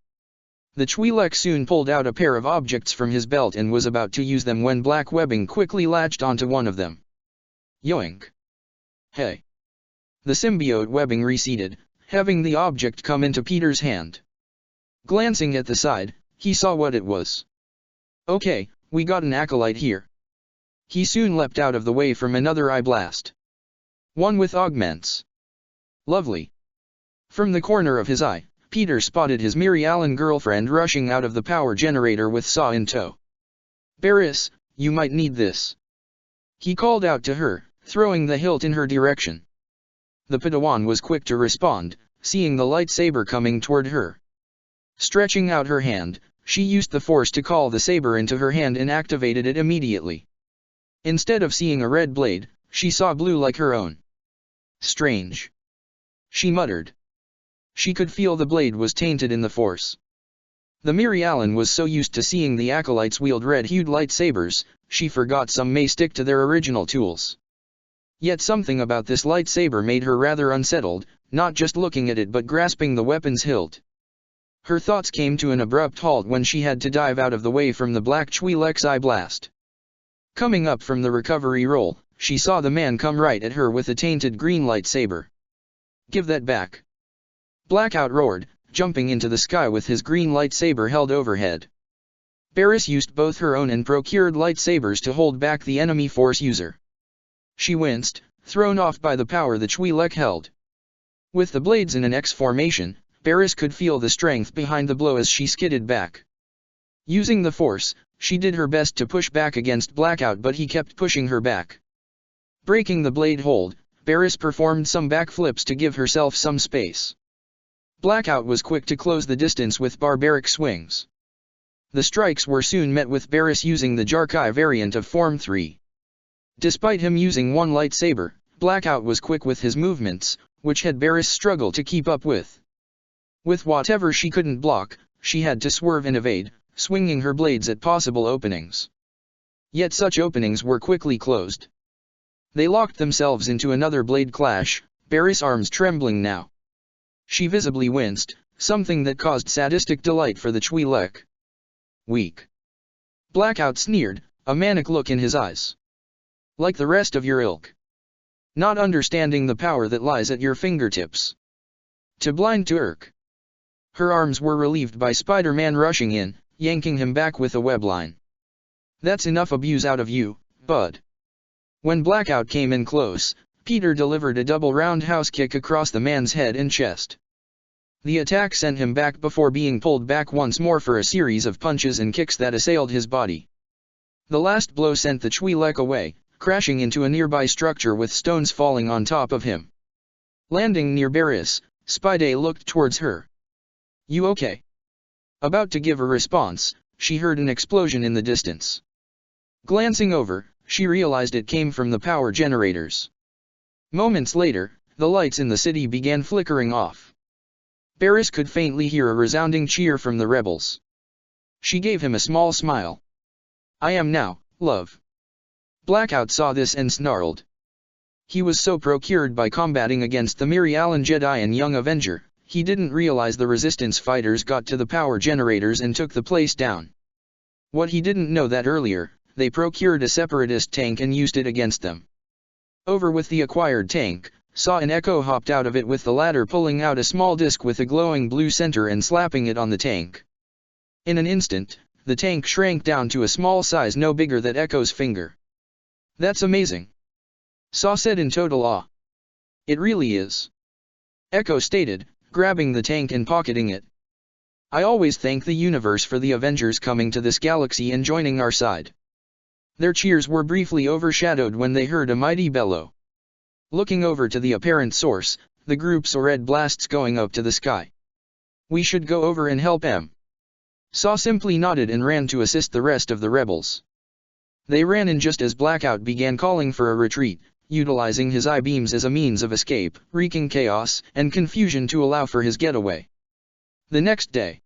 The Twi'lek soon pulled out a pair of objects from his belt and was about to use them when black webbing quickly latched onto one of them. Yoink. Hey. The symbiote webbing receded, having the object come into Peter's hand. Glancing at the side, he saw what it was. "Okay, we got an acolyte here." He soon leapt out of the way from another eye blast. "One with augments. Lovely." From the corner of his eye, Peter spotted his Mary Allen girlfriend rushing out of the power generator with saw in tow. "Barris, you might need this." He called out to her, throwing the hilt in her direction. The Padawan was quick to respond, seeing the lightsaber coming toward her. Stretching out her hand, she used the force to call the saber into her hand and activated it immediately. Instead of seeing a red blade, she saw blue like her own. "Strange," she muttered. She could feel the blade was tainted in the force. The Mary Allen was so used to seeing the acolytes wield red-hued lightsabers, she forgot some may stick to their original tools. Yet something about this lightsaber made her rather unsettled, not just looking at it but grasping the weapon's hilt. Her thoughts came to an abrupt halt when she had to dive out of the way from the black Twi'lek's eye blast. Coming up from the recovery roll, she saw the man come right at her with a tainted green lightsaber. "Give that back!" Blackout roared, jumping into the sky with his green lightsaber held overhead. Barris used both her own and procured lightsabers to hold back the enemy force user. She winced, thrown off by the power the Twi'lek held. With the blades in an X formation, Barris could feel the strength behind the blow as she skidded back. Using the force, she did her best to push back against Blackout, but he kept pushing her back. Breaking the blade hold, Barris performed some backflips to give herself some space. Blackout was quick to close the distance with barbaric swings. The strikes were soon met with Barris using the Jarkai variant of Form 3. Despite him using one lightsaber, Blackout was quick with his movements, which had Barris struggle to keep up with. With whatever she couldn't block, she had to swerve and evade, swinging her blades at possible openings. Yet such openings were quickly closed. They locked themselves into another blade clash, Barris' arms trembling now. She visibly winced, something that caused sadistic delight for the Twi'lek. Weak. Blackout sneered, a manic look in his eyes. Like the rest of your ilk. Not understanding the power that lies at your fingertips. To blind to irk. Her arms were relieved by Spider-Man rushing in, yanking him back with a web line. That's enough abuse out of you, bud. When Blackout came in close, Peter delivered a double roundhouse kick across the man's head and chest. The attack sent him back before being pulled back once more for a series of punches and kicks that assailed his body. The last blow sent the Twi'lek away, crashing into a nearby structure with stones falling on top of him. Landing near Barris, Spidey looked towards her. You okay? About to give a response, she heard an explosion in the distance. Glancing over, she realized it came from the power generators. Moments later, the lights in the city began flickering off. Barris could faintly hear a resounding cheer from the rebels. She gave him a small smile. I am now, love. Blackout saw this and snarled. He was so procured by combating against the Miri-Alan Jedi and Young Avenger, he didn't realize the resistance fighters got to the power generators and took the place down. What he didn't know that earlier, they procured a separatist tank and used it against them. Over with the acquired tank, Saw and Echo hopped out of it with the latter pulling out a small disc with a glowing blue center and slapping it on the tank. In an instant, the tank shrank down to a small size no bigger than Echo's finger. That's amazing. Saw said in total awe. It really is. Echo stated, grabbing the tank and pocketing it. I always thank the universe for the Avengers coming to this galaxy and joining our side. Their cheers were briefly overshadowed when they heard a mighty bellow. Looking over to the apparent source, the group saw red blasts going up to the sky. We should go over and help em. Saw simply nodded and ran to assist the rest of the rebels. They ran in just as Blackout began calling for a retreat, utilizing his I-beams as a means of escape, wreaking chaos and confusion to allow for his getaway. The next day,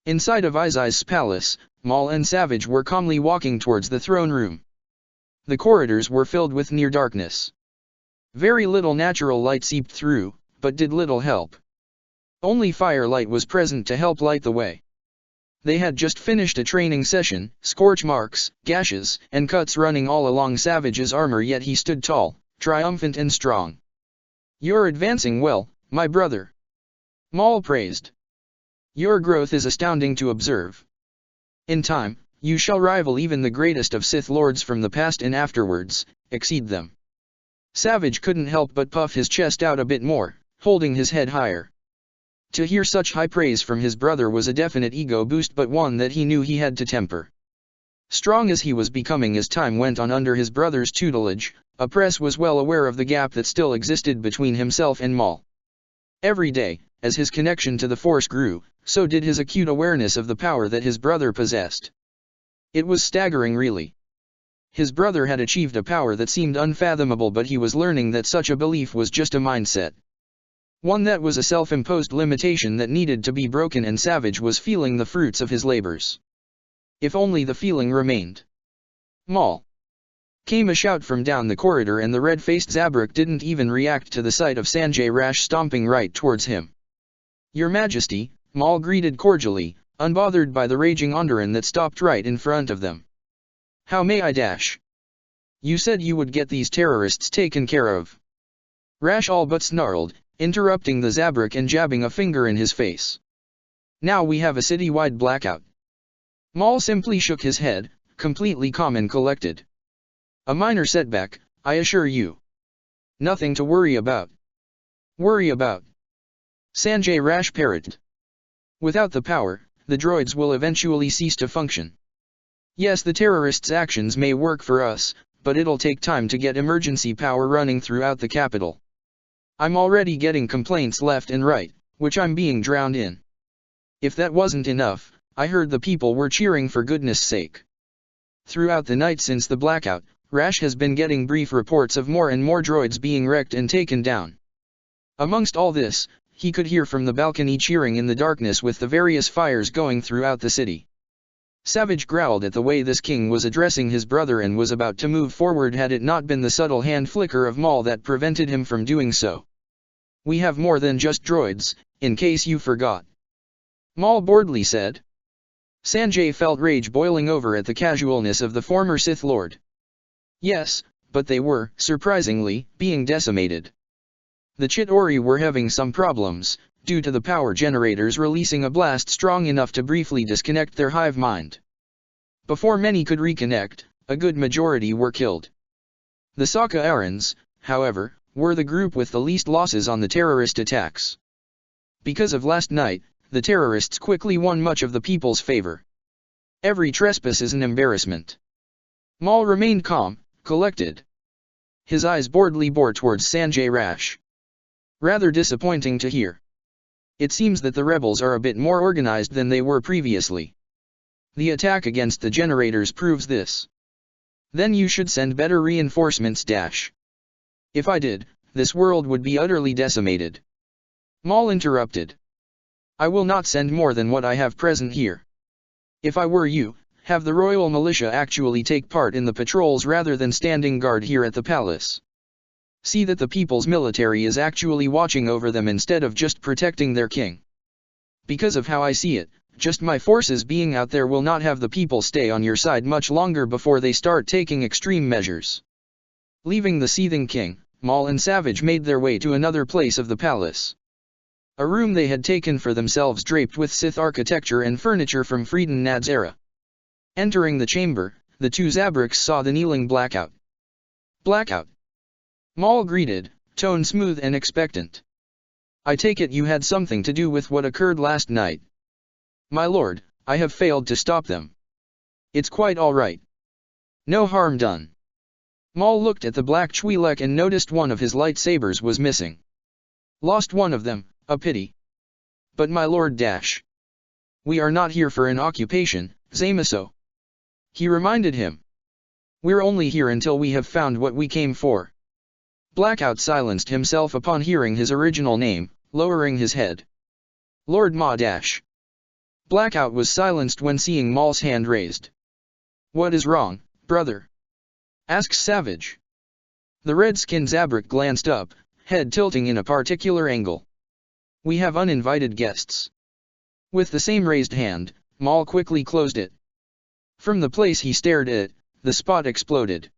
inside of Izai's palace, Maul and Savage were calmly walking towards the throne room. The corridors were filled with near darkness. Very little natural light seeped through, but did little help. Only firelight was present to help light the way. They had just finished a training session, scorch marks, gashes, and cuts running all along Savage's armor, yet he stood tall, triumphant and strong. You're advancing well, my brother. Maul praised. Your growth is astounding to observe. In time, you shall rival even the greatest of Sith Lords from the past and afterwards, exceed them. Savage couldn't help but puff his chest out a bit more, holding his head higher. To hear such high praise from his brother was a definite ego boost, but one that he knew he had to temper. Strong as he was becoming as time went on under his brother's tutelage, Appress was well aware of the gap that still existed between himself and Maul. Every day, as his connection to the Force grew, so did his acute awareness of the power that his brother possessed. It was staggering, really. His brother had achieved a power that seemed unfathomable, but he was learning that such a belief was just a mindset. One that was a self-imposed limitation that needed to be broken, and Savage was feeling the fruits of his labors. If only the feeling remained. Maul! Came a shout from down the corridor, and the red-faced Zabrak didn't even react to the sight of Sanjay Rash stomping right towards him. Your Majesty, Maul greeted cordially, unbothered by the raging Onderan that stopped right in front of them. How may I dash? You said you would get these terrorists taken care of. Rash all but snarled, interrupting the Zabrak and jabbing a finger in his face. Now we have a city-wide blackout. Maul simply shook his head, completely calm and collected. A minor setback, I assure you. Nothing to worry about. Worry about? Sanjay Rash parroted. Without the power, the droids will eventually cease to function. Yes, the terrorists' actions may work for us, but it'll take time to get emergency power running throughout the capital. I'm already getting complaints left and right, which I'm being drowned in. If that wasn't enough, I heard the people were cheering for goodness sake. Throughout the night since the blackout, Rash has been getting brief reports of more and more droids being wrecked and taken down. Amongst all this, he could hear from the balcony cheering in the darkness with the various fires going throughout the city. Savage growled at the way this king was addressing his brother and was about to move forward had it not been the subtle hand flicker of Maul that prevented him from doing so. We have more than just droids, in case you forgot. Maul boredly said. Sanjay felt rage boiling over at the casualness of the former Sith Lord. Yes, but they were, surprisingly, being decimated. The Chitauri were having some problems, due to the power generators releasing a blast strong enough to briefly disconnect their hive mind. Before many could reconnect, a good majority were killed. The Sokka Arans, however, were the group with the least losses on the terrorist attacks. Because of last night, the terrorists quickly won much of the people's favor. Every trespass is an embarrassment. Maul remained calm, collected. His eyes boredly bore towards Sanjay Rash. Rather disappointing to hear. It seems that the rebels are a bit more organized than they were previously. The attack against the generators proves this. Then you should send better reinforcements. If I did, this world would be utterly decimated. Maul interrupted. I will not send more than what I have present here. If I were you, have the royal militia actually take part in the patrols rather than standing guard here at the palace. See that the people's military is actually watching over them instead of just protecting their king. Because of how I see it, just my forces being out there will not have the people stay on your side much longer before they start taking extreme measures. Leaving the seething king, Maul and Savage made their way to another place of the palace. A room they had taken for themselves draped with Sith architecture and furniture from Freedon Nad's era. Entering the chamber, the two Zabraks saw the kneeling Blackout. Blackout. Maul greeted, tone smooth and expectant. I take it you had something to do with what occurred last night. My lord, I have failed to stop them. It's quite all right. No harm done. Maul looked at the black Twi'lek and noticed one of his lightsabers was missing. Lost one of them, a pity. But my lord we are not here for an occupation, Zamaso. He reminded him. We're only here until we have found what we came for. Blackout silenced himself upon hearing his original name, lowering his head. Lord Ma Blackout was silenced when seeing Maul's hand raised. What is wrong, brother? Asks Savage. The red-skinned Zabrak glanced up, head tilting in a particular angle. We have uninvited guests. With the same raised hand, Maul quickly closed it. From the place he stared at, the spot exploded.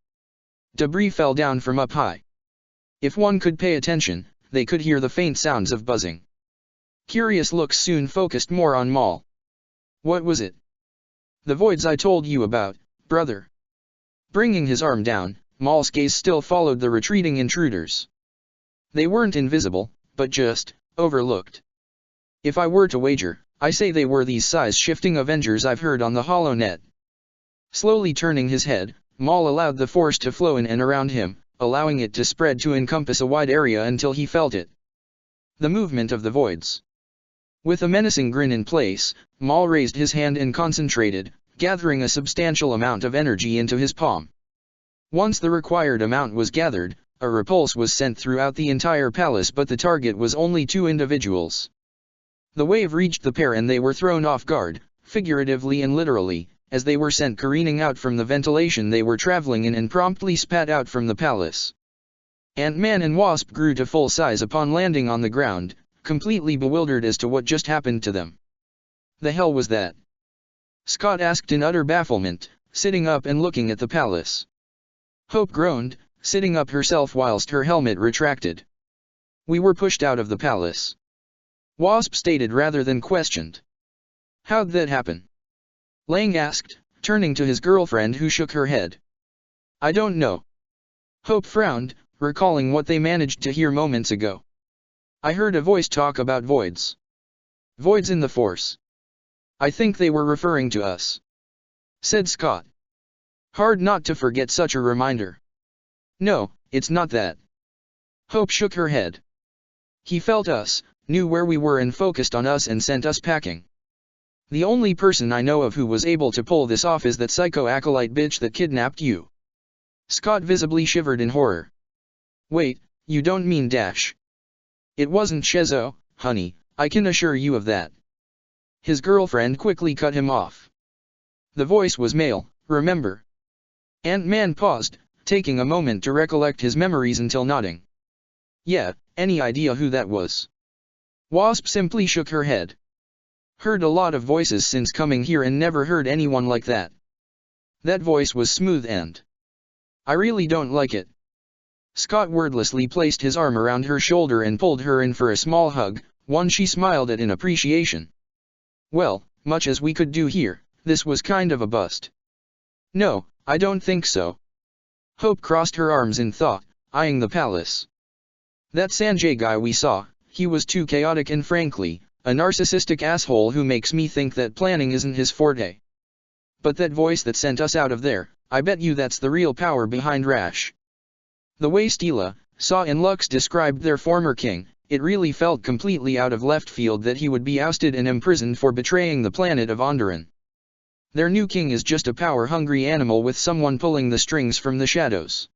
Debris fell down from up high. If one could pay attention, they could hear the faint sounds of buzzing. Curious looks soon focused more on Maul. What was it? The voids I told you about, brother. Bringing his arm down, Maul's gaze still followed the retreating intruders. They weren't invisible, but just overlooked. If I were to wager, I say they were these size-shifting Avengers I've heard on the HoloNet. Slowly turning his head, Maul allowed the force to flow in and around him, allowing it to spread to encompass a wide area until he felt it. The movement of the voids. With a menacing grin in place, Maul raised his hand and concentrated, gathering a substantial amount of energy into his palm. Once the required amount was gathered, a repulse was sent throughout the entire palace, but the target was only 2 individuals. The wave reached the pair and they were thrown off guard, figuratively and literally, as they were sent careening out from the ventilation they were traveling in and promptly spat out from the palace. Ant-Man and Wasp grew to full size upon landing on the ground, completely bewildered as to what just happened to them. The hell was that? Scott asked in utter bafflement, sitting up and looking at the palace. Hope groaned, sitting up herself whilst her helmet retracted. We were pushed out of the palace. Wasp stated rather than questioned. How'd that happen? Lang asked, turning to his girlfriend who shook her head. I don't know. Hope frowned, recalling what they managed to hear moments ago. I heard a voice talk about voids. Voids in the Force. I think they were referring to us. Said Scott. Hard not to forget such a reminder. No, it's not that. Hope shook her head. He felt us, knew where we were and focused on us and sent us packing. The only person I know of who was able to pull this off is that psycho acolyte bitch that kidnapped you. Scott visibly shivered in horror. Wait, you don't mean Dash? It wasn't Shezo, honey, I can assure you of that. His girlfriend quickly cut him off. The voice was male, remember? Ant-Man paused, taking a moment to recollect his memories until nodding. Yeah, any idea who that was? Wasp simply shook her head. Heard a lot of voices since coming here and never heard anyone like that. That voice was smooth and I really don't like it. Scott wordlessly placed his arm around her shoulder and pulled her in for a small hug, one she smiled at in appreciation. Well, much as we could do here, this was kind of a bust. No, I don't think so. Hope crossed her arms in thought, eyeing the palace. That Sanjay guy we saw, he was too chaotic and frankly, a narcissistic asshole who makes me think that planning isn't his forte. But that voice that sent us out of there, I bet you that's the real power behind Rash. The way Stila, Saw and Lux described their former king, it really felt completely out of left field that he would be ousted and imprisoned for betraying the planet of Onderon. Their new king is just a power-hungry animal with someone pulling the strings from the shadows.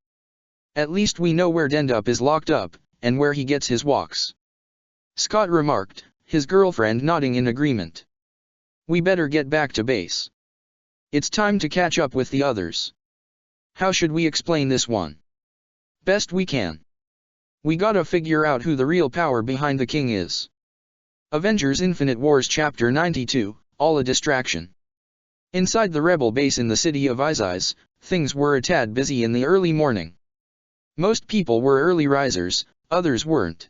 At least we know where Dendup is locked up, and where he gets his walks. Scott remarked, his girlfriend nodding in agreement. We better get back to base. It's time to catch up with the others. How should we explain this one? Best we can. We gotta figure out who the real power behind the king is. Avengers Infinite Wars Chapter 92, All a Distraction. Inside the rebel base in the city of Izis, things were a tad busy in the early morning. Most people were early risers, others weren't.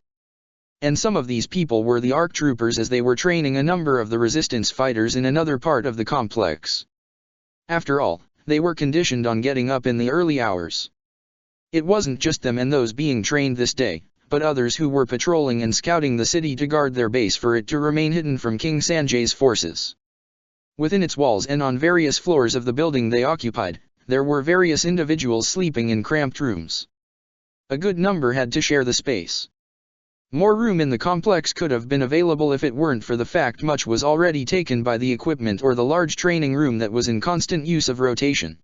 And some of these people were the ARC troopers as they were training a number of the resistance fighters in another part of the complex. After all, they were conditioned on getting up in the early hours. It wasn't just them and those being trained this day, but others who were patrolling and scouting the city to guard their base for it to remain hidden from King Sanjay's forces. Within its walls and on various floors of the building they occupied, there were various individuals sleeping in cramped rooms. A good number had to share the space. More room in the complex could have been available if it weren't for the fact much was already taken by the equipment or the large training room that was in constant use of rotation.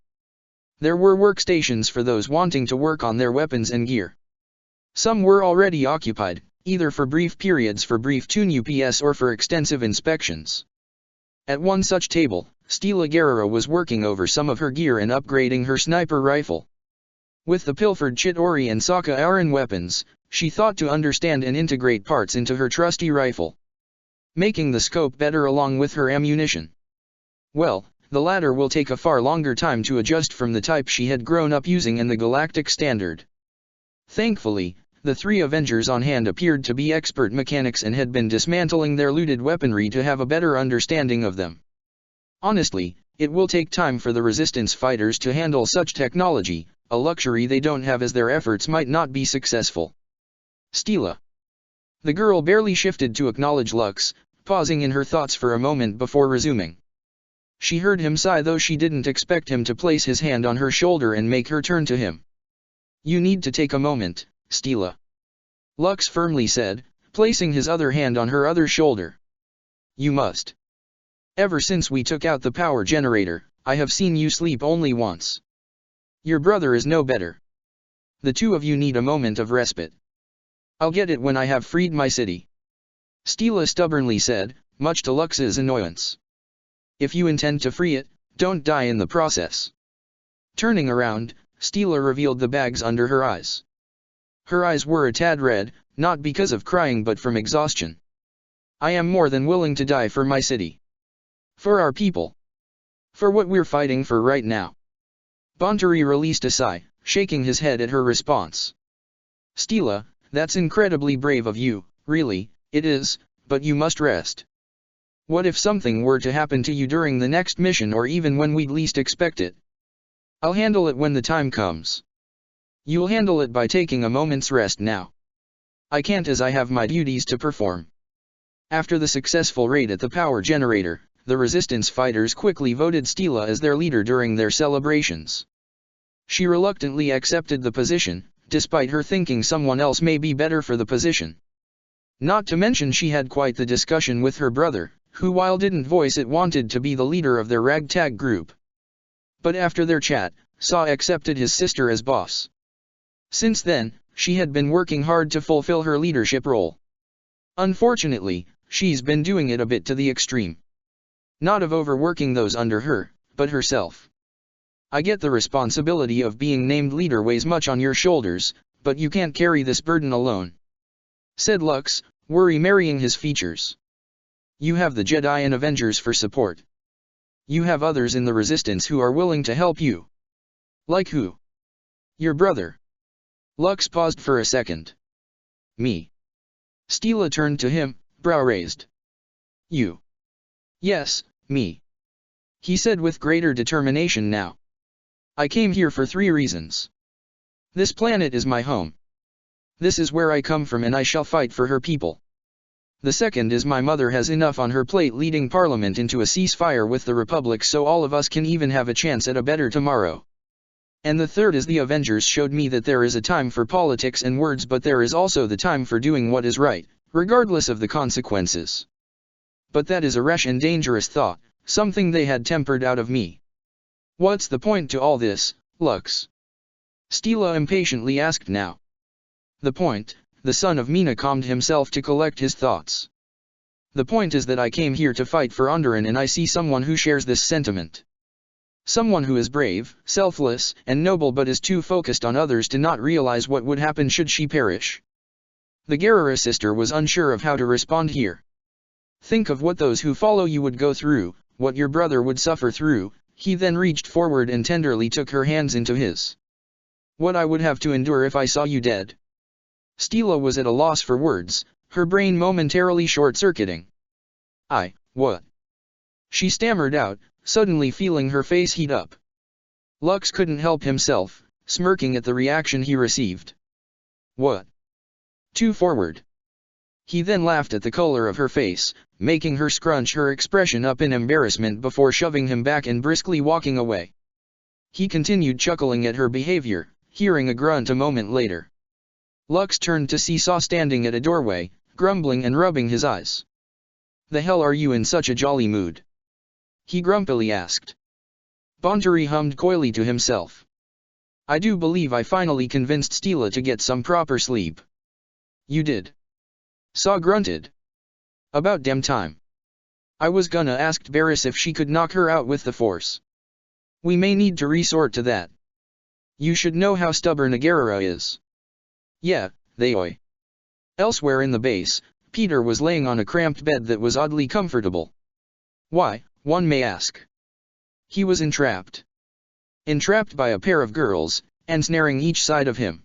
There were workstations for those wanting to work on their weapons and gear. Some were already occupied, either for brief periods for brief tune UPS or for extensive inspections. At one such table, Stila Guerrero was working over some of her gear and upgrading her sniper rifle. With the pilfered Chitauri and Sokka Aran weapons, she thought to understand and integrate parts into her trusty rifle, making the scope better along with her ammunition. Well, the latter will take a far longer time to adjust from the type she had grown up using in the Galactic Standard. Thankfully, the three Avengers on hand appeared to be expert mechanics and had been dismantling their looted weaponry to have a better understanding of them. Honestly, it will take time for the resistance fighters to handle such technology, a luxury they don't have as their efforts might not be successful. Stila. The girl barely shifted to acknowledge Lux, pausing in her thoughts for a moment before resuming. She heard him sigh though she didn't expect him to place his hand on her shoulder and make her turn to him. You need to take a moment, Stila. Lux firmly said, placing his other hand on her other shoulder. You must. Ever since we took out the power generator, I have seen you sleep only once. Your brother is no better. The two of you need a moment of respite. I'll get it when I have freed my city. Stila stubbornly said, much to Lux's annoyance. If you intend to free it, don't die in the process. Turning around, Stila revealed the bags under her eyes. Her eyes were a tad red, not because of crying but from exhaustion. I am more than willing to die for my city. For our people. For what we're fighting for right now. Bontari released a sigh, shaking his head at her response. Stila, that's incredibly brave of you, really, it is, but you must rest. What if something were to happen to you during the next mission or even when we'd least expect it? I'll handle it when the time comes. You'll handle it by taking a moment's rest now. I can't as I have my duties to perform. After the successful raid at the power generator, the resistance fighters quickly voted Stila as their leader during their celebrations. She reluctantly accepted the position, despite her thinking someone else may be better for the position. Not to mention she had quite the discussion with her brother, who while didn't voice it wanted to be the leader of their ragtag group. But after their chat, Saw accepted his sister as boss. Since then, she had been working hard to fulfill her leadership role. Unfortunately, she's been doing it a bit to the extreme. Not of overworking those under her, but herself. I get the responsibility of being named leader weighs much on your shoulders, but you can't carry this burden alone, said Lux, worry marrying his features. You have the Jedi and Avengers for support. You have others in the Resistance who are willing to help you. Like who? Your brother. Lux paused for a second. Me. Steela turned to him, brow raised. You. Yes, me. He said with greater determination now. I came here for 3 reasons. This planet is my home. This is where I come from and I shall fight for her people. The second is my mother has enough on her plate leading Parliament into a ceasefire with the Republic so all of us can even have a chance at a better tomorrow. And the third is the Avengers showed me that there is a time for politics and words but there is also the time for doing what is right, regardless of the consequences. But that is a rash and dangerous thought, something they had tempered out of me. What's the point to all this, Lux? Steela impatiently asked now. The point, the son of Mina calmed himself to collect his thoughts. The point is that I came here to fight for Onderon and I see someone who shares this sentiment. Someone who is brave, selfless, and noble but is too focused on others to not realize what would happen should she perish. The Guerrera sister was unsure of how to respond here. Think of what those who follow you would go through, what your brother would suffer through. He then reached forward and tenderly took her hands into his. What I would have to endure if I saw you dead. Steela was at a loss for words, her brain momentarily short-circuiting. What? She stammered out, suddenly feeling her face heat up. Lux couldn't help himself, smirking at the reaction he received. What? Too forward. He then laughed at the color of her face, making her scrunch her expression up in embarrassment before shoving him back and briskly walking away. He continued chuckling at her behavior, hearing a grunt a moment later. Lux turned to see Saw standing at a doorway, grumbling and rubbing his eyes. The hell are you in such a jolly mood? He grumpily asked. Bonteri hummed coyly to himself. I do believe I finally convinced Steela to get some proper sleep. You did? Saw grunted. About damn time. I was gonna ask Barriss if she could knock her out with the Force. We may need to resort to that. You should know how stubborn a Guerrera is. Yeah, they oi. Elsewhere in the base, Peter was laying on a cramped bed that was oddly comfortable. Why, one may ask. He was entrapped. Entrapped by a pair of girls, ensnaring each side of him.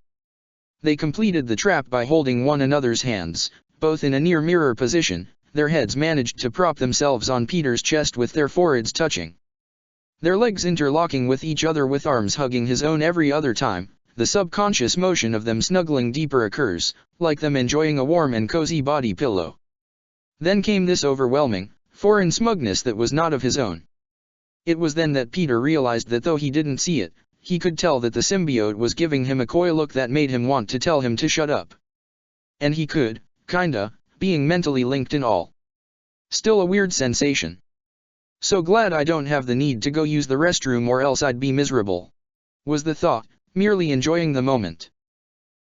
They completed the trap by holding one another's hands, both in a near-mirror position, their heads managed to prop themselves on Peter's chest with their foreheads touching. Their legs interlocking with each other with arms hugging his own every other time, the subconscious motion of them snuggling deeper occurs, like them enjoying a warm and cozy body pillow. Then came this overwhelming, foreign smugness that was not of his own. It was then that Peter realized that though he didn't see it, he could tell that the symbiote was giving him a coy look that made him want to tell him to shut up. And he could, kinda, being mentally linked in all. Still a weird sensation. So glad I don't have the need to go use the restroom or else I'd be miserable, was the thought, merely enjoying the moment.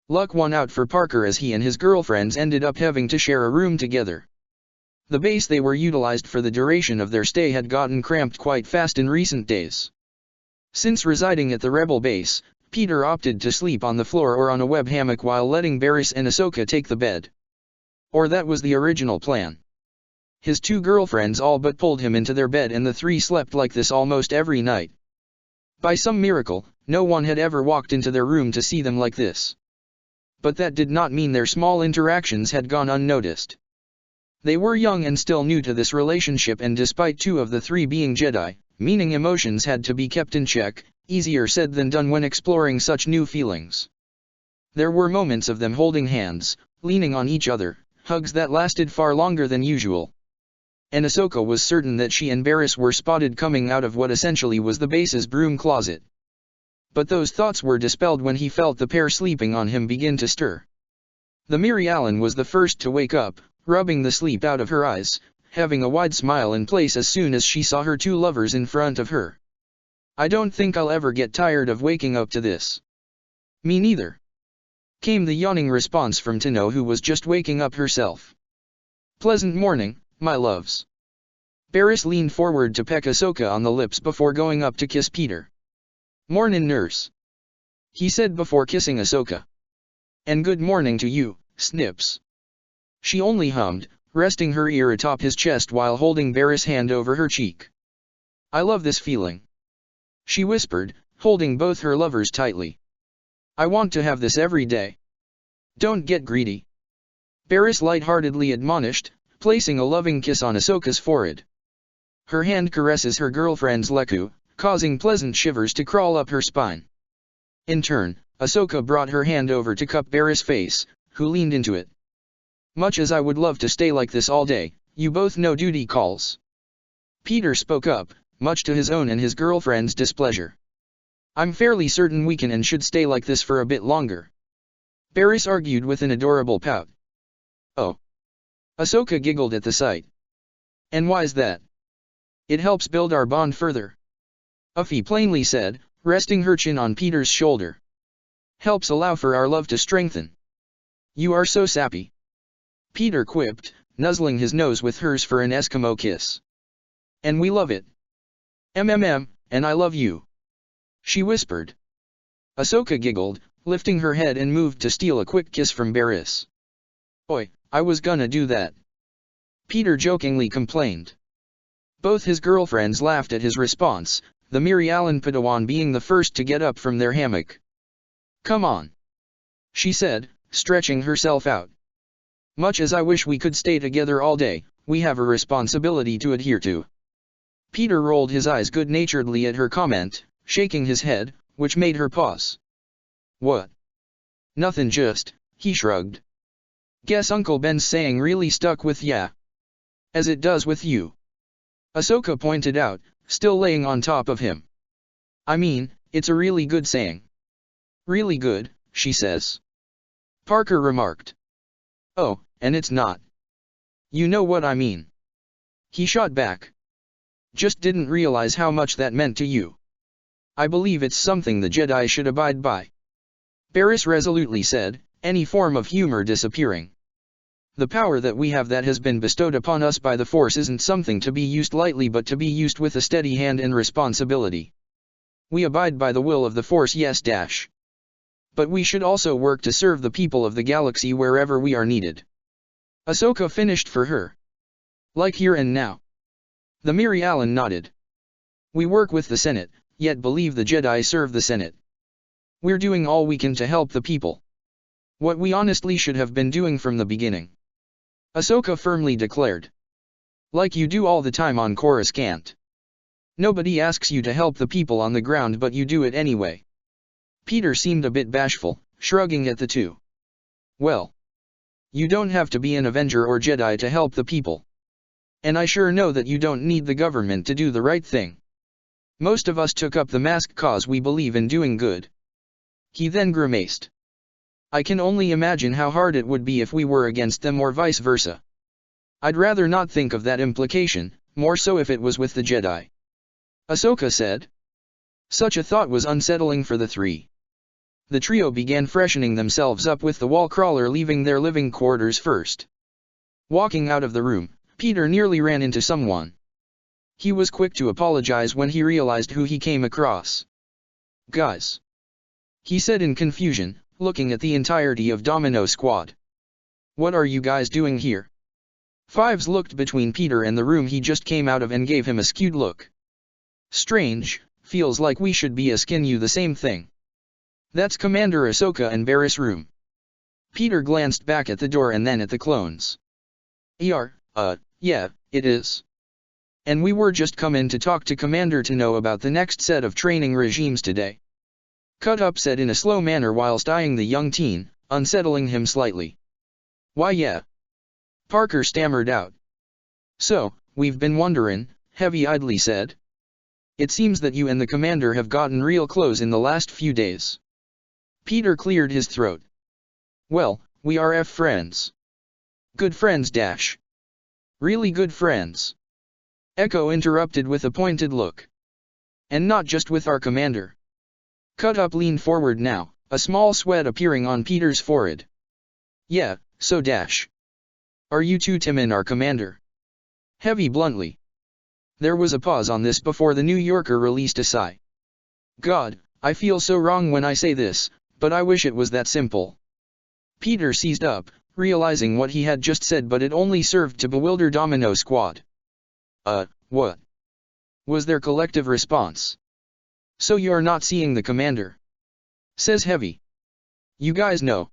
Luck won out for Parker as he and his girlfriends ended up having to share a room together. The base they were utilized for the duration of their stay had gotten cramped quite fast in recent days. Since residing at the Rebel base, Peter opted to sleep on the floor or on a web hammock while letting Barriss and Ahsoka take the bed. Or that was the original plan. His 2 girlfriends all but pulled him into their bed and the 3 slept like this almost every night. By some miracle, no one had ever walked into their room to see them like this. But that did not mean their small interactions had gone unnoticed. They were young and still new to this relationship and despite 2 of the 3 being Jedi, meaning emotions had to be kept in check, easier said than done when exploring such new feelings. There were moments of them holding hands, leaning on each other, hugs that lasted far longer than usual. And Ahsoka was certain that she and Barriss were spotted coming out of what essentially was the base's broom closet. But those thoughts were dispelled when he felt the pair sleeping on him begin to stir. The Mary Ellen was the first to wake up, rubbing the sleep out of her eyes, having a wide smile in place as soon as she saw her two lovers in front of her. "I don't think I'll ever get tired of waking up to this." "Me neither," came the yawning response from Tino, who was just waking up herself. "Pleasant morning, my loves." Barris leaned forward to peck Ahsoka on the lips before going up to kiss Peter. "Mornin', nurse," he said before kissing Ahsoka. "And good morning to you, Snips." She only hummed, resting her ear atop his chest while holding Barris' hand over her cheek. "I love this feeling," she whispered, holding both her lovers tightly. "I want to have this every day." "Don't get greedy," Barris lightheartedly admonished, placing a loving kiss on Ahsoka's forehead. Her hand caresses her girlfriend's leku, causing pleasant shivers to crawl up her spine. In turn, Ahsoka brought her hand over to cup Barris' face, who leaned into it. "Much as I would love to stay like this all day, you both know duty calls." Peter spoke up, much to his own and his girlfriend's displeasure. "I'm fairly certain we can and should stay like this for a bit longer," Barris argued with an adorable pout. "Oh." Ahsoka giggled at the sight. "And why's that?" "It helps build our bond further," Uffie plainly said, resting her chin on Peter's shoulder. "Helps allow for our love to strengthen." "You are so sappy," Peter quipped, nuzzling his nose with hers for an Eskimo kiss. "And we love it." And I love you," she whispered. Ahsoka giggled, lifting her head and moved to steal a quick kiss from Barris. "Oi, I was gonna do that," Peter jokingly complained. Both his girlfriends laughed at his response, the Mary Ellen Padawan being the first to get up from their hammock. "Come on," she said, stretching herself out. "Much as I wish we could stay together all day, we have a responsibility to adhere to." Peter rolled his eyes good-naturedly at her comment, shaking his head, which made her pause. "What?" "Nothin', just," he shrugged. "Guess Uncle Ben's saying really stuck with ya." "As it does with you," Ahsoka pointed out, still laying on top of him. "I mean, it's a really good saying." "Really good, she says," Parker remarked. "Oh, and it's not." "You know what I mean," he shot back. "Just didn't realize how much that meant to you." "I believe it's something the Jedi should abide by," Barris resolutely said, any form of humor disappearing. "The power that we have that has been bestowed upon us by the Force isn't something to be used lightly but to be used with a steady hand and responsibility. We abide by the will of the Force, yes dash. But we should also work to serve the people of the galaxy wherever we are needed." Ahsoka finished for her. "Like here and now." The Mary Ellen nodded. "We work with the Senate, yet believe the Jedi serve the Senate. We're doing all we can to help the people. What we honestly should have been doing from the beginning," Ahsoka firmly declared. "Like you do all the time on Coruscant. Nobody asks you to help the people on the ground but you do it anyway." Peter seemed a bit bashful, shrugging at the two. "Well, you don't have to be an Avenger or Jedi to help the people. And I sure know that you don't need the government to do the right thing. Most of us took up the mask cause we believe in doing good." He then grimaced. "I can only imagine how hard it would be if we were against them or vice versa. I'd rather not think of that implication, more so if it was with the Jedi," Ahsoka said. Such a thought was unsettling for the three. The trio began freshening themselves up with the wall crawler leaving their living quarters first. Walking out of the room, Peter nearly ran into someone. He was quick to apologize when he realized who he came across. "Guys," he said in confusion, looking at the entirety of Domino Squad. "What are you guys doing here?" Fives looked between Peter and the room he just came out of and gave him a skewed look. "Strange, feels like we should be asking you the same thing." "That's Commander Ahsoka and Barris' room." Peter glanced back at the door and then at the clones. Yeah, it is. And we were just come in to talk to Commander to know about the next set of training regimes today." Cut Up said in a slow manner whilst eyeing the young teen, unsettling him slightly. "Why yeah," Parker stammered out. "So, we've been wonderin'," Heavy-eyedly said. It seems that you and the commander have gotten real close in the last few days. Peter cleared his throat. Well, we are friends. Good friends dash. Really good friends. Echo interrupted with a pointed look. And not just with our commander. Cut Up leaned forward now, a small sweat appearing on Peter's forehead. Yeah, so dash. Are you too Timon our commander? Heavy bluntly. There was a pause on this before the New Yorker released a sigh. God, I feel so wrong when I say this, but I wish it was that simple. Peter seized up, realizing what he had just said, but it only served to bewilder Domino Squad. What? Was their collective response. So you're not seeing the commander? Says Heavy. You guys know.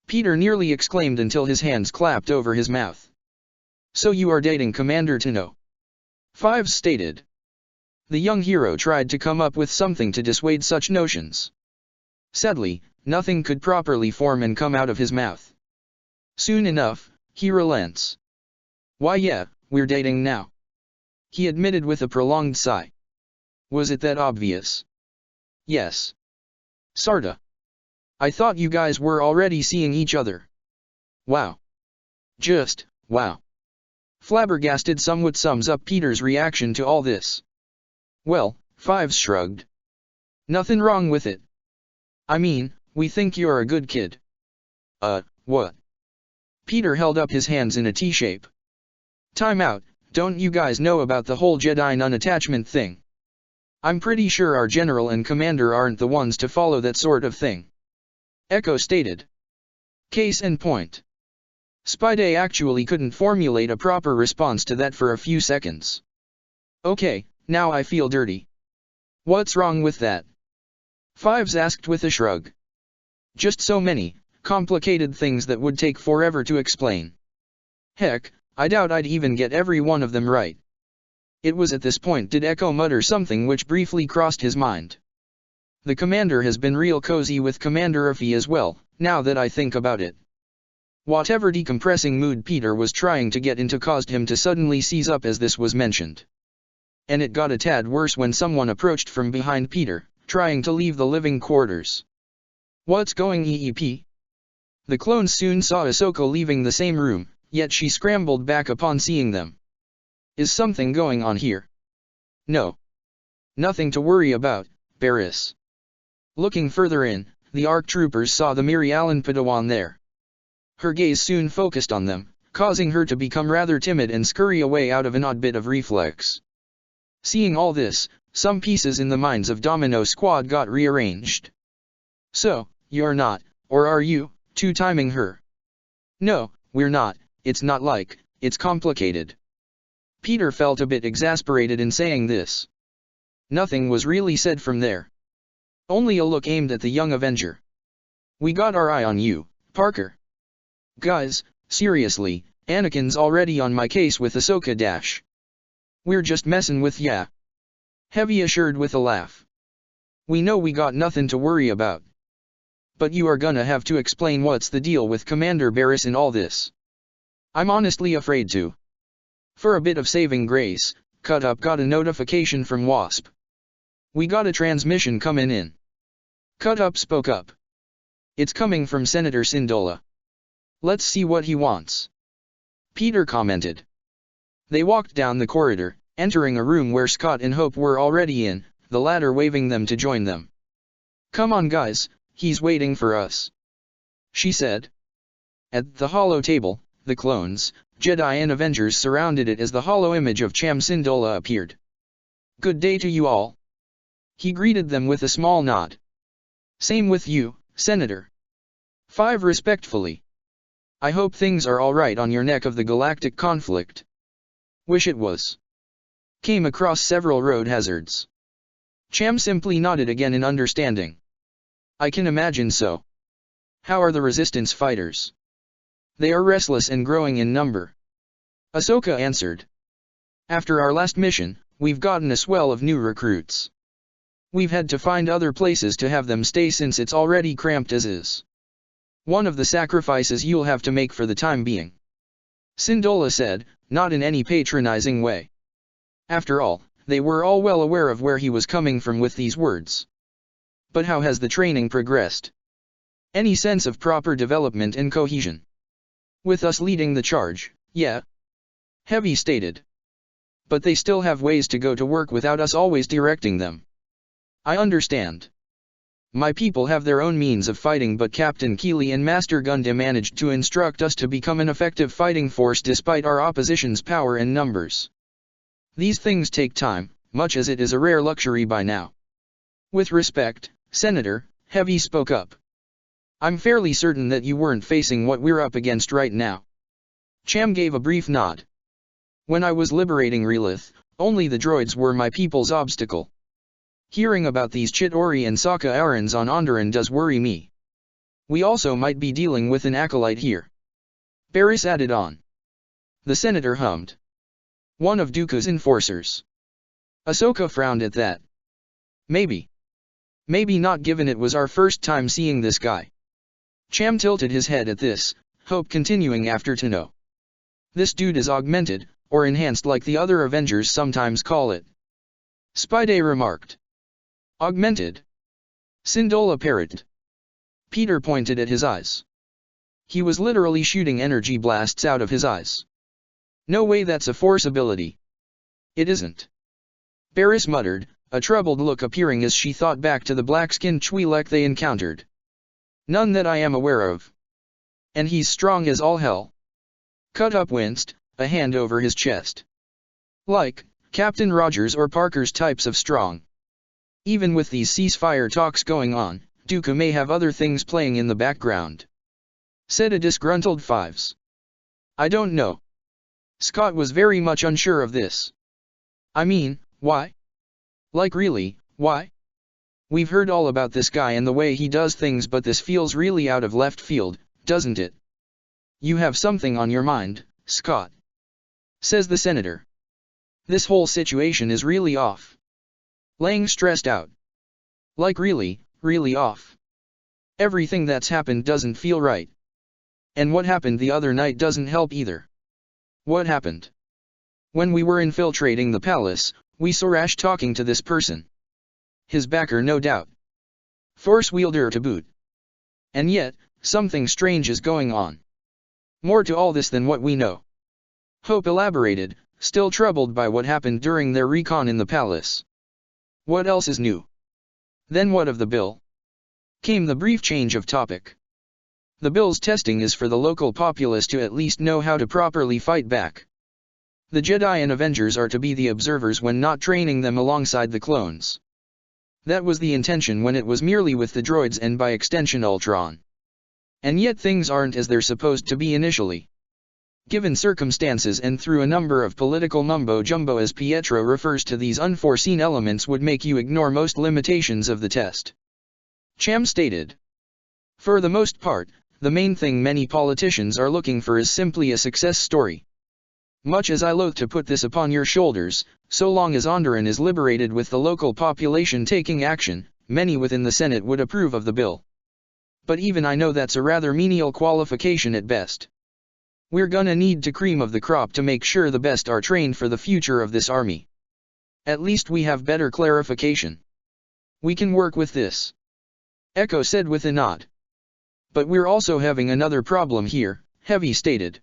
Peter nearly exclaimed until his hands clapped over his mouth. So you are dating Commander Tino? Fives stated. The young hero tried to come up with something to dissuade such notions. Sadly, nothing could properly form and come out of his mouth. Soon enough, he relents. Why yeah, we're dating now. He admitted with a prolonged sigh. Was it that obvious? Yes. Sorta. I thought you guys were already seeing each other. Wow. Just, wow. Flabbergasted somewhat sums up Peter's reaction to all this. Well, Fives shrugged. Nothing wrong with it. I mean, we think you're a good kid. What? Peter held up his hands in a T-shape. Time out, don't you guys know about the whole Jedi non-attachment thing? I'm pretty sure our general and commander aren't the ones to follow that sort of thing. Echo stated. Case in point. Spidey actually couldn't formulate a proper response to that for a few seconds. Okay, now I feel dirty. What's wrong with that? Fives asked with a shrug. Just so many, complicated things that would take forever to explain. Heck, I doubt I'd even get every one of them right. It was at this point did Echo mutter something which briefly crossed his mind. The commander has been real cozy with Commander Effie as well, now that I think about it. Whatever decompressing mood Peter was trying to get into caused him to suddenly seize up as this was mentioned. And it got a tad worse when someone approached from behind Peter, trying to leave the living quarters. What's going EEP? The clones soon saw Ahsoka leaving the same room, yet she scrambled back upon seeing them. Is something going on here? No. Nothing to worry about, Barriss. Looking further in, the ARC troopers saw the Miri Allen Padawan there. Her gaze soon focused on them, causing her to become rather timid and scurry away out of an odd bit of reflex. Seeing all this, some pieces in the minds of Domino Squad got rearranged. So, you're not, or are you, two-timing her? No, we're not, it's not like, it's complicated. Peter felt a bit exasperated in saying this. Nothing was really said from there. Only a look aimed at the young Avenger. We got our eye on you, Parker. Guys, seriously, Anakin's already on my case with Ahsoka dash. We're just messing with ya. Heavy assured with a laugh. We know we got nothing to worry about. But you are gonna have to explain what's the deal with Commander Barriss in all this. I'm honestly afraid to. For a bit of saving grace, Cut Up got a notification from Wasp. We got a transmission coming in. Cut Up spoke up. It's coming from Senator Syndulla. Let's see what he wants. Peter commented. They walked down the corridor, entering a room where Scott and Hope were already in, the latter waving them to join them. Come on guys, he's waiting for us. She said. At the holo table, the clones, Jedi and Avengers surrounded it as the holo image of Cham Syndulla appeared. Good day to you all. He greeted them with a small nod. Same with you, Senator. 5 respectfully. I hope things are alright on your neck of the galactic conflict. Wish it was. Came across several road hazards. Cham simply nodded again in understanding. I can imagine so. How are the resistance fighters? They are restless and growing in number. Ahsoka answered. After our last mission, we've gotten a swell of new recruits. We've had to find other places to have them stay since it's already cramped as is. One of the sacrifices you'll have to make for the time being. Syndulla said, not in any patronizing way. After all, they were all well aware of where he was coming from with these words. But how has the training progressed? Any sense of proper development and cohesion? With us leading the charge, yeah. Heavy stated. But they still have ways to go to work without us always directing them. I understand. My people have their own means of fighting, but Captain Keeley and Master Gunda managed to instruct us to become an effective fighting force despite our opposition's power and numbers. These things take time, much as it is a rare luxury by now. With respect, Senator, Heavy spoke up. I'm fairly certain that you weren't facing what we're up against right now. Cham gave a brief nod. When I was liberating Relith, only the droids were my people's obstacle. Hearing about these Chitauri and Sokka errands on Onderon does worry me. We also might be dealing with an acolyte here. Barris added on. The senator hummed. One of Dooku's enforcers. Ahsoka frowned at that. Maybe. Maybe not, given it was our first time seeing this guy. Cham tilted his head at this, Hope continuing after Tano. This dude is augmented, or enhanced like the other Avengers sometimes call it. Spidey remarked. Augmented. Syndulla parroted. Peter pointed at his eyes. He was literally shooting energy blasts out of his eyes. No way that's a force ability. It isn't. Barris muttered, a troubled look appearing as she thought back to the black-skinned Twi'lek they encountered. None that I am aware of. And he's strong as all hell. Cut Up winced, a hand over his chest. Like Captain Rogers or Parker's types of strong. Even with these ceasefire talks going on, Dooku may have other things playing in the background. Said a disgruntled Fives. I don't know. Scott was very much unsure of this. I mean, why? Like really, why? We've heard all about this guy and the way he does things, but this feels really out of left field, doesn't it? You have something on your mind, Scott. Says the senator. This whole situation is really off. Lang stressed out. Like really, really off. Everything that's happened doesn't feel right. And what happened the other night doesn't help either. What happened? When we were infiltrating the palace, we saw Ash talking to this person. His backer, no doubt. Force wielder to boot. And yet, something strange is going on. More to all this than what we know. Hope elaborated, still troubled by what happened during their recon in the palace. What else is new? Then what of the bill? Came the brief change of topic. The bill's testing is for the local populace to at least know how to properly fight back. The Jedi and Avengers are to be the observers when not training them alongside the clones. That was the intention when it was merely with the droids and by extension Ultron. And yet things aren't as they're supposed to be initially. Given circumstances and through a number of political mumbo-jumbo, as Pietro refers to these unforeseen elements, would make you ignore most limitations of the test. Cham stated. For the most part, the main thing many politicians are looking for is simply a success story. Much as I loathe to put this upon your shoulders, so long as Onderon is liberated with the local population taking action, many within the Senate would approve of the bill. But even I know that's a rather menial qualification at best. We're gonna need to cream of the crop to make sure the best are trained for the future of this army. At least we have better clarification. We can work with this. Echo said with a nod. But we're also having another problem here, Heavy stated.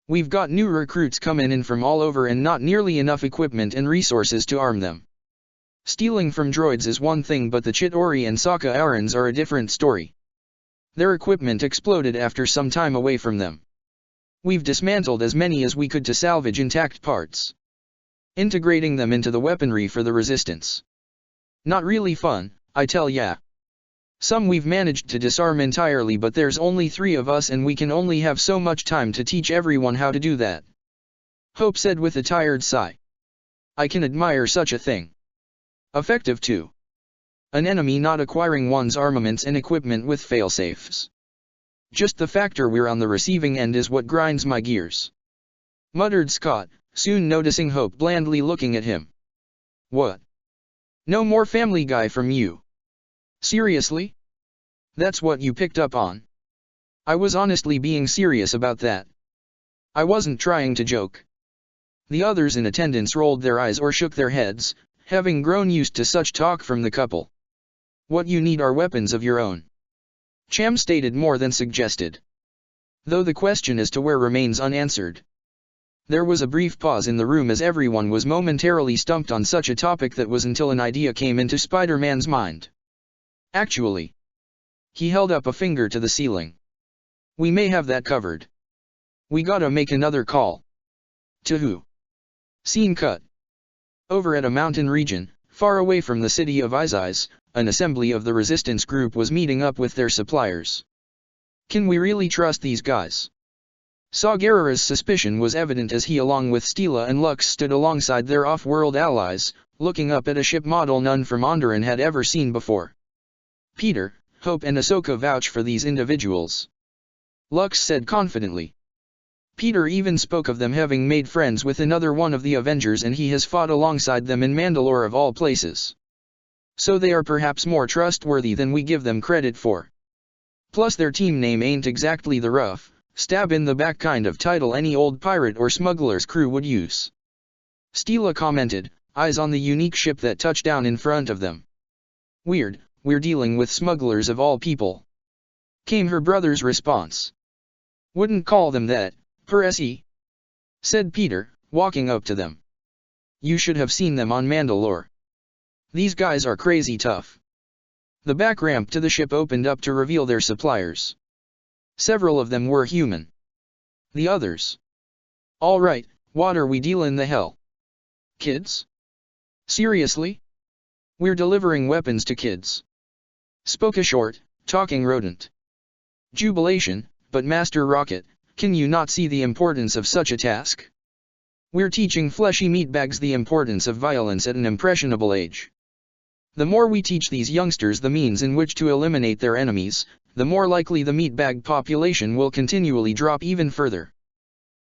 We've got new recruits coming in from all over and not nearly enough equipment and resources to arm them. Stealing from droids is one thing, but the Chitauri and Sokka errands are a different story. Their equipment exploded after some time away from them. We've dismantled as many as we could to salvage intact parts. Integrating them into the weaponry for the resistance. Not really fun, I tell ya. Some we've managed to disarm entirely, but there's only 3 of us and we can only have so much time to teach everyone how to do that. Hope said with a tired sigh. I can admire such a thing. Effective too. An enemy not acquiring one's armaments and equipment with failsafes. Just the factor we're on the receiving end is what grinds my gears. Muttered Scott, soon noticing Hope blandly looking at him. What? No more Family Guy from you? Seriously? That's what you picked up on? I was honestly being serious about that. I wasn't trying to joke. The others in attendance rolled their eyes or shook their heads, having grown used to such talk from the couple. What you need are weapons of your own. Cham stated more than suggested. Though the question as to where remains unanswered. There was a brief pause in the room as everyone was momentarily stumped on such a topic that was until an idea came into Spider-Man's mind. Actually. He held up a finger to the ceiling. We may have that covered. We gotta make another call. To who? Scene cut. Over at a mountain region, far away from the city of Izis, an assembly of the resistance group was meeting up with their suppliers. Can we really trust these guys? Saw Gerrera's suspicion was evident as he along with Stila and Lux stood alongside their off-world allies, looking up at a ship model none from Onderon had ever seen before. Peter, Hope and Ahsoka vouch for these individuals. Lux said confidently. Peter even spoke of them having made friends with another one of the Avengers and he has fought alongside them in Mandalore of all places. So they are perhaps more trustworthy than we give them credit for. Plus their team name ain't exactly the rough, stab-in-the-back kind of title any old pirate or smuggler's crew would use. Stila commented, eyes on the unique ship that touched down in front of them. Weird, we're dealing with smugglers of all people. Came her brother's response. Wouldn't call them that, per se, said Peter, walking up to them. You should have seen them on Mandalore. These guys are crazy tough. The back ramp to the ship opened up to reveal their suppliers. Several of them were human. The others. All right, what are we dealing the hell? Kids? Seriously? We're delivering weapons to kids. Spoke a short, talking rodent. Jubilation, but Master Rocket, can you not see the importance of such a task? We're teaching fleshy meatbags the importance of violence at an impressionable age. The more we teach these youngsters the means in which to eliminate their enemies, the more likely the meatbag population will continually drop even further.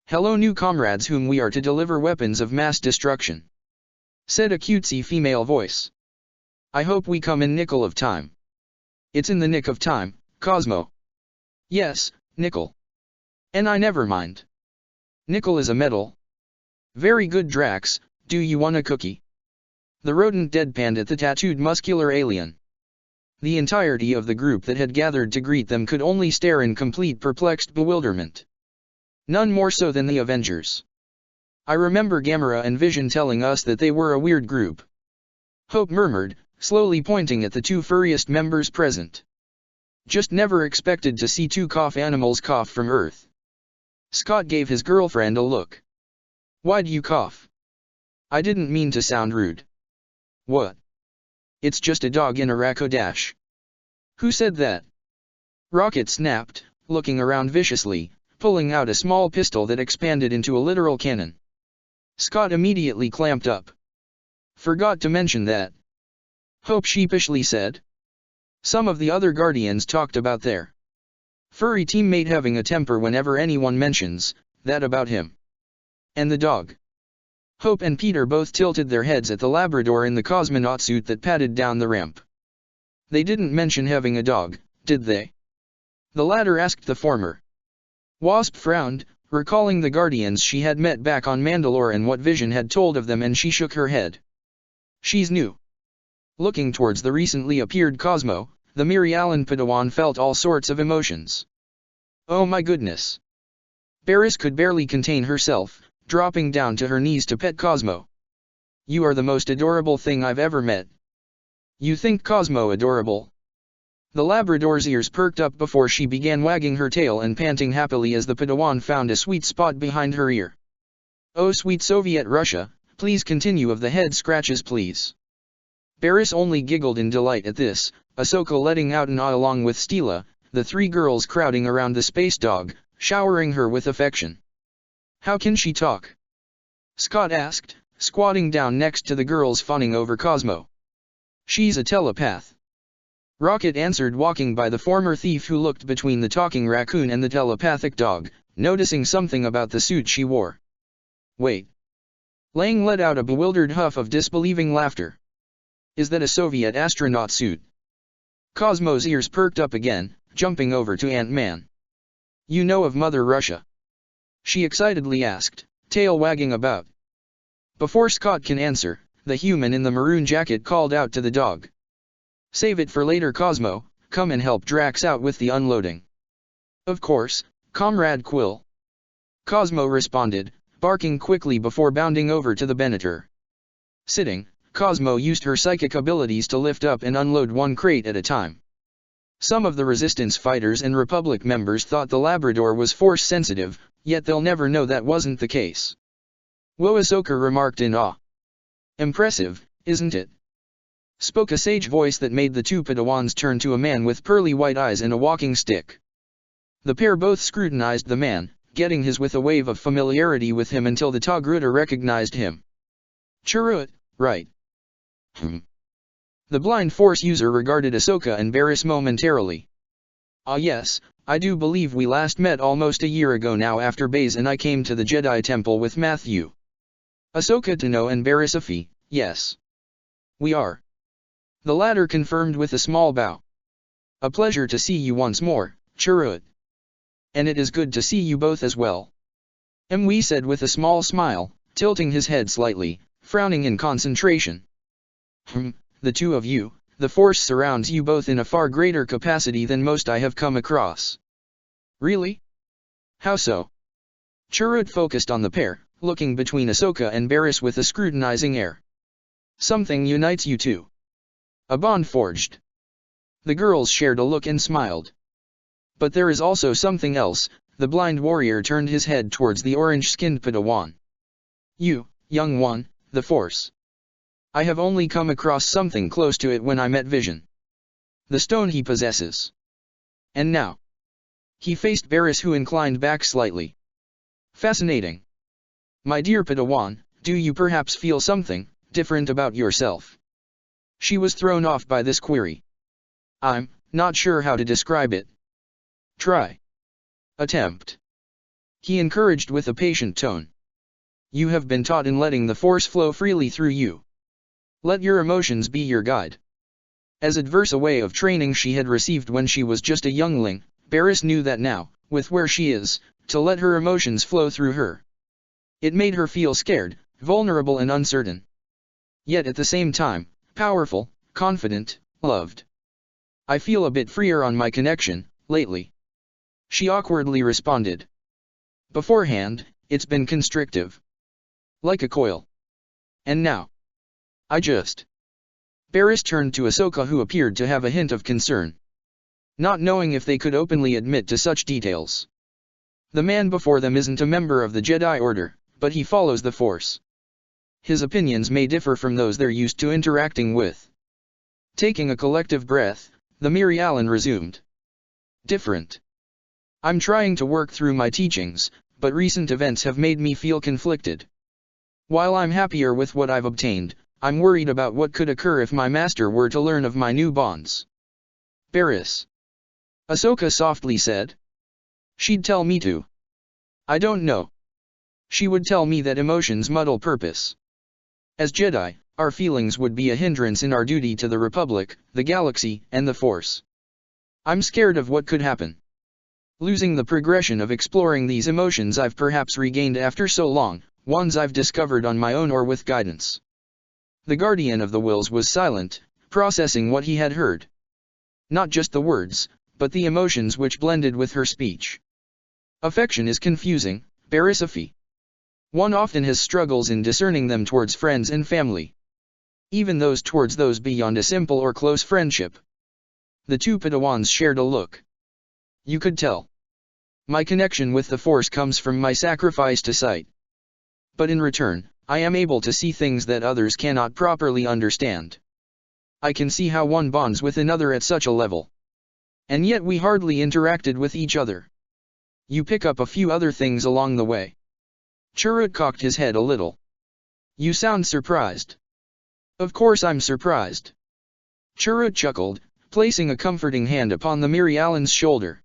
Hello new comrades whom we are to deliver weapons of mass destruction. Said a cutesy female voice. I hope we come in nickel of time. It's in the nick of time, Cosmo. Yes, nickel. And I never mind. Nickel is a metal. Very good Drax, do you want a cookie? The rodent deadpanned at the tattooed muscular alien. The entirety of the group that had gathered to greet them could only stare in complete perplexed bewilderment. None more so than the Avengers. I remember Gamera and Vision telling us that they were a weird group. Hope murmured, slowly pointing at the two furriest members present. Just never expected to see two cough animals cough from Earth. Scott gave his girlfriend a look. Why'd you cough? I didn't mean to sound rude. What? It's just a dog in a Rakodash. Who said that? Rocket snapped, looking around viciously, pulling out a small pistol that expanded into a literal cannon. Scott immediately clamped up. Forgot to mention that. Hope sheepishly said. Some of the other Guardians talked about their furry teammate having a temper whenever anyone mentions that about him. And the dog. Hope and Peter both tilted their heads at the Labrador in the cosmonaut suit that padded down the ramp. They didn't mention having a dog, did they? The latter asked the former. Wasp frowned, recalling the Guardians she had met back on Mandalore and what Vision had told of them, and she shook her head. She's new. Looking towards the recently appeared Cosmo, the Mirialan Padawan felt all sorts of emotions. Oh my goodness. Barris could barely contain herself, dropping down to her knees to pet Cosmo. You are the most adorable thing I've ever met. You think Cosmo adorable? The Labrador's ears perked up before she began wagging her tail and panting happily as the Padawan found a sweet spot behind her ear. Oh sweet Soviet Russia, please continue of the head scratches please. Barris only giggled in delight at this, Ahsoka letting out an ah along with Stila, the three girls crowding around the space dog, showering her with affection. How can she talk? Scott asked, squatting down next to the girls fawning over Cosmo. She's a telepath. Rocket answered, walking by the former thief who looked between the talking raccoon and the telepathic dog, noticing something about the suit she wore. Wait. Lang let out a bewildered huff of disbelieving laughter. Is that a Soviet astronaut suit? Cosmo's ears perked up again, jumping over to Ant-Man. You know of Mother Russia? She excitedly asked, tail wagging about. Before Scott can answer, the human in the maroon jacket called out to the dog. "Save it for later, Cosmo, come and help Drax out with the unloading." "Of course, Comrade Quill," Cosmo responded, barking quickly before bounding over to the Benator. Sitting, Cosmo used her psychic abilities to lift up and unload one crate at a time. Some of the Resistance fighters and Republic members thought the Labrador was force-sensitive, yet they'll never know that wasn't the case. "Whoa," Ahsoka remarked in awe. "Impressive, isn't it?" spoke a sage voice that made the two Padawans turn to a man with pearly white eyes and a walking stick. The pair both scrutinized the man, getting his with a wave of familiarity with him until the Togruta recognized him. "Chirrut, right." The blind Force user regarded Ahsoka and Barriss momentarily. "Ah yes, I do believe we last met almost a year ago now after Baze and I came to the Jedi Temple with Matthew." Ahsoka Tano and Barriss Afi, "Yes. We are." The latter confirmed with a small bow. "A pleasure to see you once more, Chirrut. And it is good to see you both as well," Mwe said with a small smile, tilting his head slightly, frowning in concentration. "The two of you, the Force surrounds you both in a far greater capacity than most I have come across." "Really? How so?" Chirrut focused on the pair, looking between Ahsoka and Barriss with a scrutinizing air. "Something unites you two. A bond forged." The girls shared a look and smiled. "But there is also something else." The blind warrior turned his head towards the orange-skinned Padawan. "You, young one, the Force. I have only come across something close to it when I met Vision. The stone he possesses. And now." He faced Barriss, who inclined back slightly. "Fascinating. My dear Padawan, do you perhaps feel something different about yourself?" She was thrown off by this query. "I'm not sure how to describe it." "Try. Attempt," he encouraged with a patient tone. "You have been taught in letting the Force flow freely through you. Let your emotions be your guide." As adverse a way of training she had received when she was just a youngling, Barriss knew that now, with where she is, to let her emotions flow through her. It made her feel scared, vulnerable and uncertain. Yet at the same time, powerful, confident, loved. "I feel a bit freer on my connection, lately," she awkwardly responded. "Beforehand, it's been constrictive. Like a coil. And now, I just..." Barriss turned to Ahsoka, who appeared to have a hint of concern. Not knowing if they could openly admit to such details. "The man before them isn't a member of the Jedi Order, but he follows the Force. His opinions may differ from those they're used to interacting with." Taking a collective breath, the Miri Allen resumed. "Different. I'm trying to work through my teachings, but recent events have made me feel conflicted. While I'm happier with what I've obtained, I'm worried about what could occur if my master were to learn of my new bonds." "Barriss," Ahsoka softly said. "She'd tell me to." "I don't know. She would tell me that emotions muddle purpose. As Jedi, our feelings would be a hindrance in our duty to the Republic, the galaxy, and the Force. I'm scared of what could happen. Losing the progression of exploring these emotions I've perhaps regained after so long, ones I've discovered on my own or with guidance." The Guardian of the Wills was silent, processing what he had heard. Not just the words, but the emotions which blended with her speech. Affection is confusing, Barriss Afi. One often has struggles in discerning them towards friends and family. Even those towards those beyond a simple or close friendship. The two Padawans shared a look. "You could tell. My connection with the Force comes from my sacrifice to sight. But in return, I am able to see things that others cannot properly understand. I can see how one bonds with another at such a level. And yet we hardly interacted with each other. You pick up a few other things along the way." Chirrut cocked his head a little. "You sound surprised." "Of course I'm surprised." Chirrut chuckled, placing a comforting hand upon the Miri Allen's shoulder.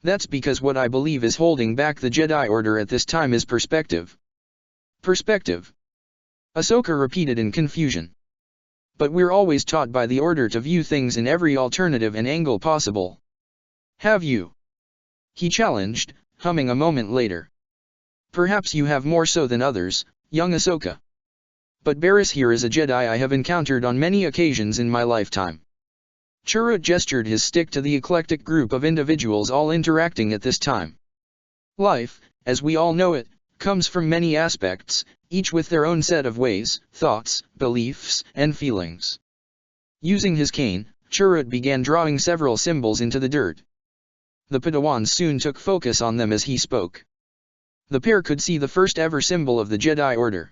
"That's because what I believe is holding back the Jedi Order at this time is perspective." "Perspective?" Ahsoka repeated in confusion. "But we're always taught by the Order to view things in every alternative and angle possible." "Have you?" he challenged, humming a moment later. "Perhaps you have more so than others, young Ahsoka." but Barris here is a Jedi I have encountered on many occasions in my lifetime. Chirrut gestured his stick to the eclectic group of individuals all interacting at this time. Life, as we all know it, comes from many aspects, each with their own set of ways, thoughts, beliefs, and feelings. Using his cane, Chirrut began drawing several symbols into the dirt. The Padawans soon took focus on them as he spoke. The pair could see the first ever symbol of the Jedi Order.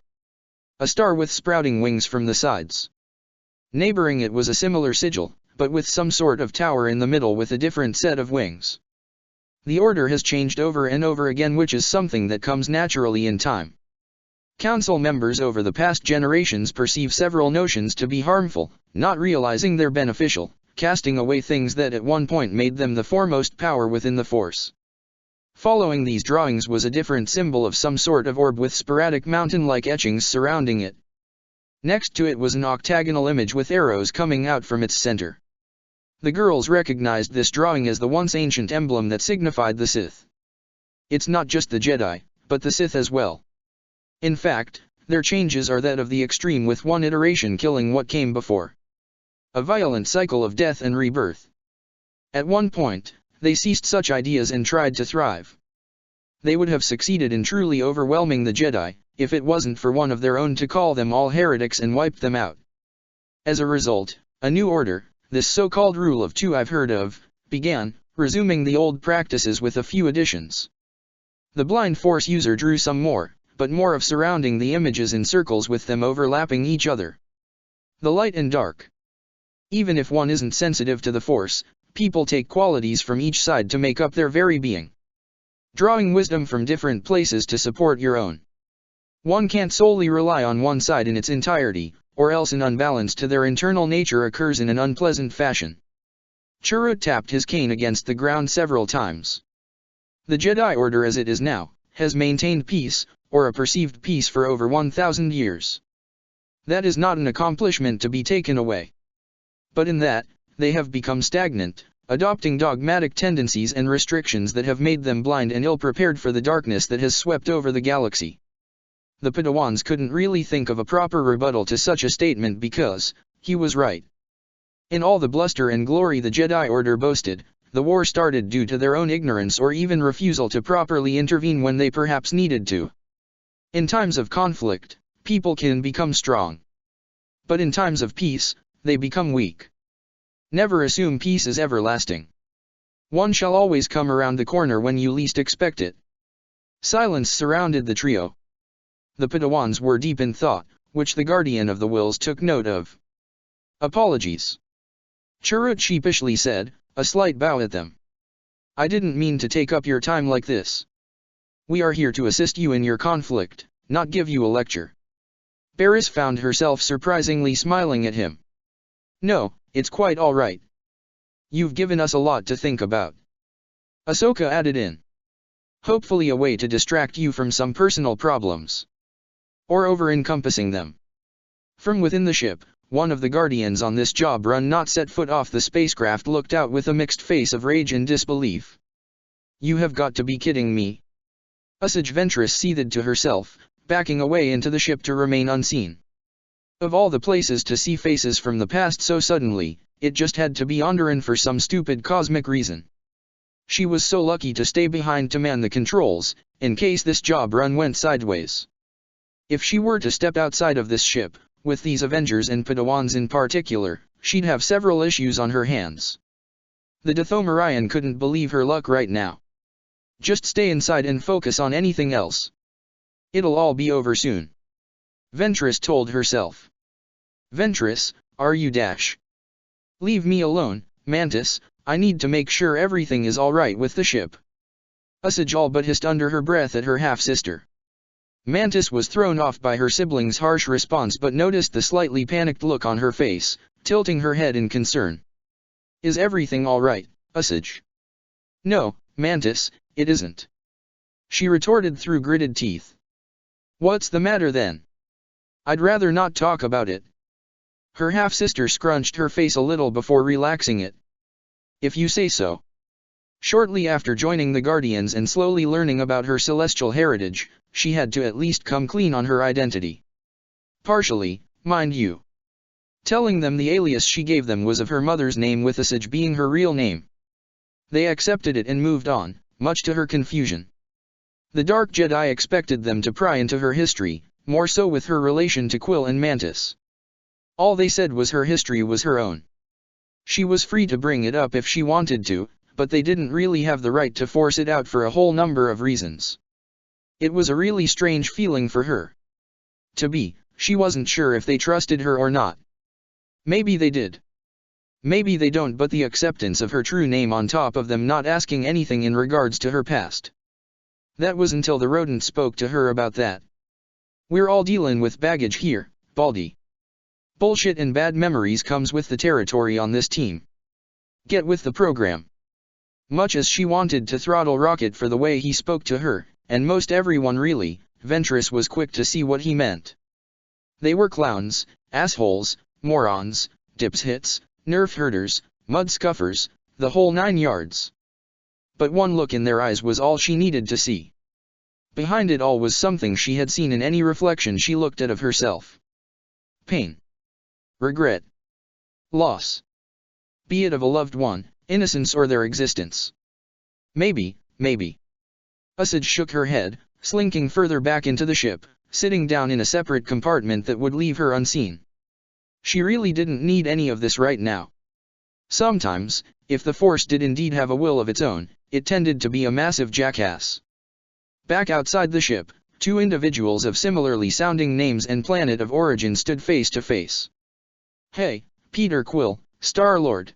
A star with sprouting wings from the sides. Neighboring it was a similar sigil, but with some sort of tower in the middle with a different set of wings. The order has changed over and over again, which is something that comes naturally in time. Council members over the past generations perceive several notions to be harmful, not realizing they're beneficial, casting away things that at one point made them the foremost power within the Force. Following these drawings was a different symbol of some sort of orb with sporadic mountain-like etchings surrounding it. Next to it was an octagonal image with arrows coming out from its center. The girls recognized this drawing as the once ancient emblem that signified the Sith. It's not just the Jedi, but the Sith as well. In fact, their changes are that of the extreme, with one iteration killing what came before. A violent cycle of death and rebirth. At one point, they ceased such ideas and tried to thrive. They would have succeeded in truly overwhelming the Jedi, if it wasn't for one of their own to call them all heretics and wipe them out. As a result, a new order, this so-called rule of two I've heard of, began, resuming the old practices with a few additions. The blind Force user drew some more, but more of surrounding the images in circles with them overlapping each other. The light and dark. Even if one isn't sensitive to the Force, people take qualities from each side to make up their very being. Drawing wisdom from different places to support your own. One can't solely rely on one side in its entirety, or else an unbalance to their internal nature occurs in an unpleasant fashion. Chirrut tapped his cane against the ground several times. The Jedi Order as it is now, has maintained peace, or a perceived peace, for over 1,000 years. That is not an accomplishment to be taken away. But in that, they have become stagnant, adopting dogmatic tendencies and restrictions that have made them blind and ill-prepared for the darkness that has swept over the galaxy. The Padawans couldn't really think of a proper rebuttal to such a statement because, he was right. In all the bluster and glory the Jedi Order boasted, the war started due to their own ignorance or even refusal to properly intervene when they perhaps needed to. In times of conflict, people can become strong. But in times of peace, they become weak. Never assume peace is everlasting. One shall always come around the corner when you least expect it. Silence surrounded the trio. The Padawans were deep in thought, which the Guardian of the Wills took note of. Apologies. Chirrut sheepishly said, a slight bow at them. I didn't mean to take up your time like this. We are here to assist you in your conflict, not give you a lecture. Barris found herself surprisingly smiling at him. No, it's quite all right. You've given us a lot to think about. Ahsoka added in. Hopefully a way to distract you from some personal problems. Or over-encompassing them. From within the ship, one of the Guardians on this job run not set foot off the spacecraft looked out with a mixed face of rage and disbelief. You have got to be kidding me. Asajj Ventress seethed to herself, backing away into the ship to remain unseen. Of all the places to see faces from the past so suddenly, it just had to be Onderon for some stupid cosmic reason. She was so lucky to stay behind to man the controls, in case this job run went sideways. If she were to step outside of this ship, with these Avengers and Padawans in particular, she'd have several issues on her hands. The Dathomirian couldn't believe her luck right now. Just stay inside and focus on anything else. It'll all be over soon. Ventress told herself. Ventress, are you dash? Leave me alone, Mantis, I need to make sure everything is alright with the ship. Asajj all but hissed under her breath at her half-sister. Mantis was thrown off by her sibling's harsh response but noticed the slightly panicked look on her face, tilting her head in concern. Is everything alright, Asajj? No, Mantis, it isn't. She retorted through gritted teeth. What's the matter then? I'd rather not talk about it. Her half-sister scrunched her face a little before relaxing it. If you say so. Shortly after joining the Guardians and slowly learning about her celestial heritage, she had to at least come clean on her identity. Partially, mind you. Telling them the alias she gave them was of her mother's name with Asajj being her real name. They accepted it and moved on, much to her confusion. The Dark Jedi expected them to pry into her history, more so with her relation to Quill and Mantis. All they said was her history was her own. She was free to bring it up if she wanted to, but they didn't really have the right to force it out for a whole number of reasons. It was a really strange feeling for her. She wasn't sure if they trusted her or not. Maybe they did. Maybe they don't, but the acceptance of her true name on top of them not asking anything in regards to her past. That was until the rodent spoke to her about that. We're all dealing with baggage here, Baldy. Bullshit and bad memories comes with the territory on this team. Get with the program. Much as she wanted to throttle Rocket for the way he spoke to her, and most everyone really, Ventress was quick to see what he meant. They were clowns, assholes, morons, dipshits, nerf herders, mud scuffers, the whole 9 yards. But one look in their eyes was all she needed to see. Behind it all was something she had seen in any reflection she looked at of herself. Pain. Regret. Loss. Be it of a loved one, innocence or their existence. Maybe. Asajj shook her head, slinking further back into the ship, sitting down in a separate compartment that would leave her unseen. She really didn't need any of this right now. Sometimes, if the Force did indeed have a will of its own, it tended to be a massive jackass. Back outside the ship, 2 individuals of similarly sounding names and planet of origin stood face to face. Hey, Peter Quill, Star-Lord.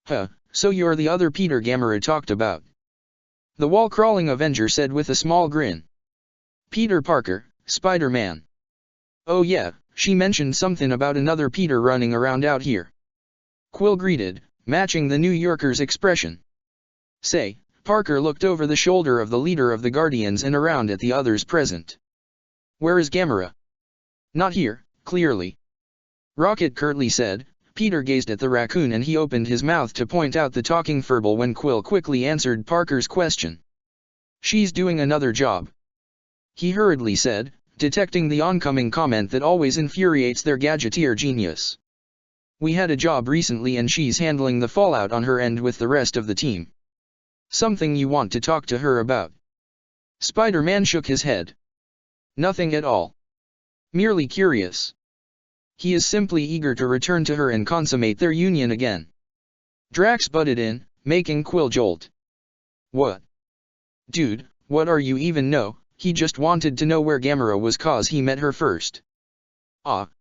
Huh, so you're the other Peter Gamera talked about. The wall-crawling Avenger said with a small grin. Peter Parker, Spider-Man. Oh yeah, she mentioned something about another Peter running around out here. Quill greeted, matching the New Yorker's expression. Say, Parker looked over the shoulder of the leader of the Guardians and around at the others present. Where is Gamera? Not here, clearly. Rocket curtly said. Peter gazed at the raccoon and he opened his mouth to point out the talking furball when Quill quickly answered Parker's question. She's doing another job. He hurriedly said, detecting the oncoming comment that always infuriates their gadgeteer genius. We had a job recently and she's handling the fallout on her end with the rest of the team. Something you want to talk to her about? Spider-Man shook his head. Nothing at all. Merely curious. He is simply eager to return to her and consummate their union again. Drax butted in, making Quill jolt. What? Dude, what are you even know? He just wanted to know where Gamera was cause he met her first.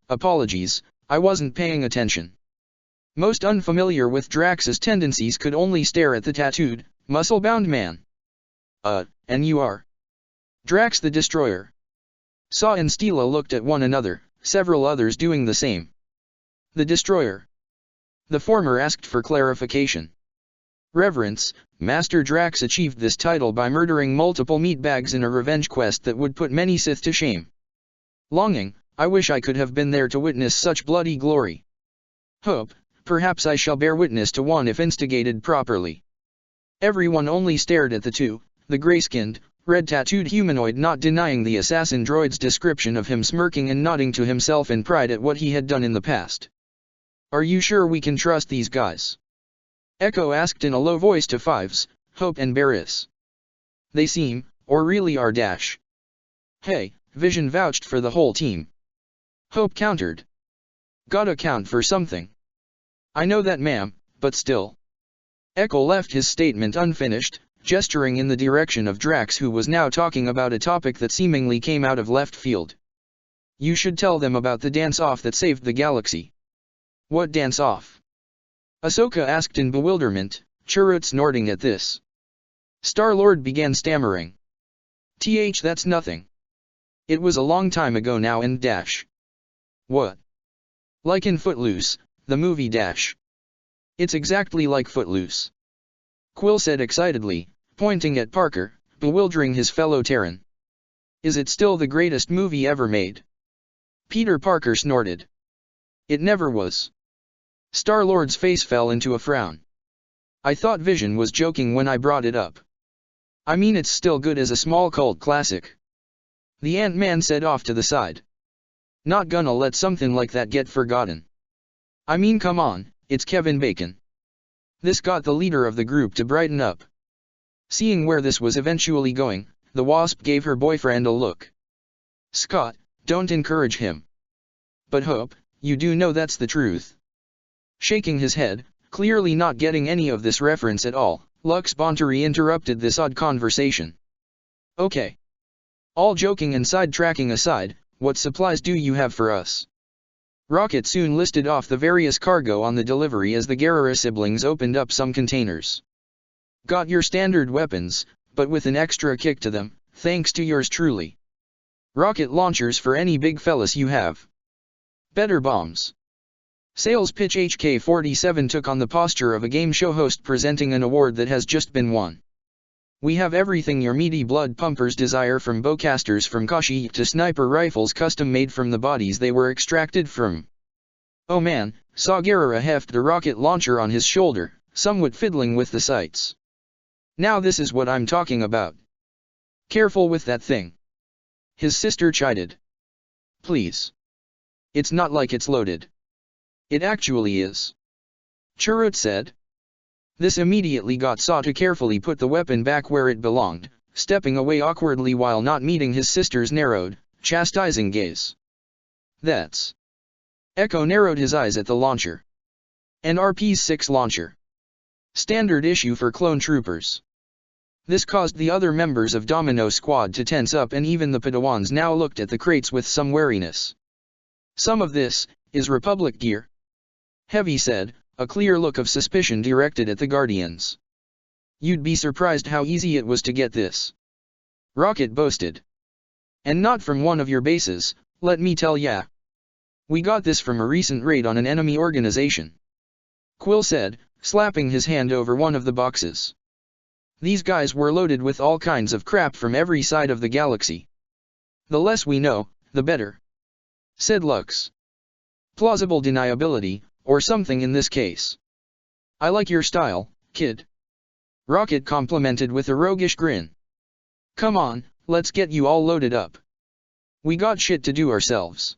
Apologies, I wasn't paying attention. Most unfamiliar with Drax's tendencies could only stare at the tattooed, muscle-bound man. And you are? Drax the Destroyer. Saw and Stila looked at one another, several others doing the same. The Destroyer. The former asked for clarification. Reverence, Master Drax achieved this title by murdering multiple meatbags in a revenge quest that would put many Sith to shame. Longing, I wish I could have been there to witness such bloody glory. Hope, perhaps I shall bear witness to one if instigated properly. Everyone only stared at the gray-skinned, red-tattooed humanoid, not denying the assassin droid's description of him, smirking and nodding to himself in pride at what he had done in the past. Are you sure we can trust these guys? Echo asked in a low voice to Fives, Hope and Barriss. They seem, or really are dash. Hey, Vision vouched for the whole team. Hope countered. Gotta count for something. I know that, ma'am, but still. Echo left his statement unfinished, gesturing in the direction of Drax, who was now talking about a topic that seemingly came out of left field. You should tell them about the dance-off that saved the galaxy. What dance-off? Ahsoka asked in bewilderment, Chirrut snorting at this. Star-Lord began stammering. That's nothing. It was a long time ago now and dash. What? Like in Footloose, the movie dash. It's exactly like Footloose. Quill said excitedly, pointing at Parker, bewildering his fellow Terran. Is it still the greatest movie ever made? Peter Parker snorted. It never was. Star-Lord's face fell into a frown. I thought Vision was joking when I brought it up. I mean, it's still good as a small cult classic. The Ant-Man said off to the side. Not gonna let something like that get forgotten. I mean, come on, it's Kevin Bacon. This got the leader of the group to brighten up. Seeing where this was eventually going, the Wasp gave her boyfriend a look. Scott, don't encourage him. But Hope, you do know that's the truth. Shaking his head, clearly not getting any of this reference at all, Lux Bonteri interrupted this odd conversation. Okay. All joking and sidetracking aside, what supplies do you have for us? Rocket soon listed off the various cargo on the delivery as the Guerrera siblings opened up some containers. Got your standard weapons, but with an extra kick to them, thanks to yours truly. Rocket launchers for any big fellas you have. Better bombs. Sales pitch HK-47 took on the posture of a game show host presenting an award that has just been won. We have everything your meaty blood pumpers desire, from bowcasters from Kashi to sniper rifles custom made from the bodies they were extracted from. Oh man, saw Guerrera heft the rocket launcher on his shoulder, somewhat fiddling with the sights. Now this is what I'm talking about. Careful with that thing. His sister chided. Please. It's not like it's loaded. It actually is. Chirrut said. This immediately got Saw to carefully put the weapon back where it belonged, stepping away awkwardly while not meeting his sister's narrowed, chastising gaze. That's. Echo narrowed his eyes at the launcher. An RP-6 launcher. Standard issue for clone troopers. This caused the other members of Domino Squad to tense up, and even the Padawans now looked at the crates with some wariness. Some of this is Republic gear. Heavy said, a clear look of suspicion directed at the Guardians. You'd be surprised how easy it was to get this. Rocket boasted. And not from one of your bases, let me tell ya. We got this from a recent raid on an enemy organization. Quill said, slapping his hand over one of the boxes. These guys were loaded with all kinds of crap from every side of the galaxy. The less we know, the better. Said Lux. Plausible deniability, or something in this case. I like your style, kid. Rocket complimented with a roguish grin. Come on, let's get you all loaded up. We got shit to do ourselves.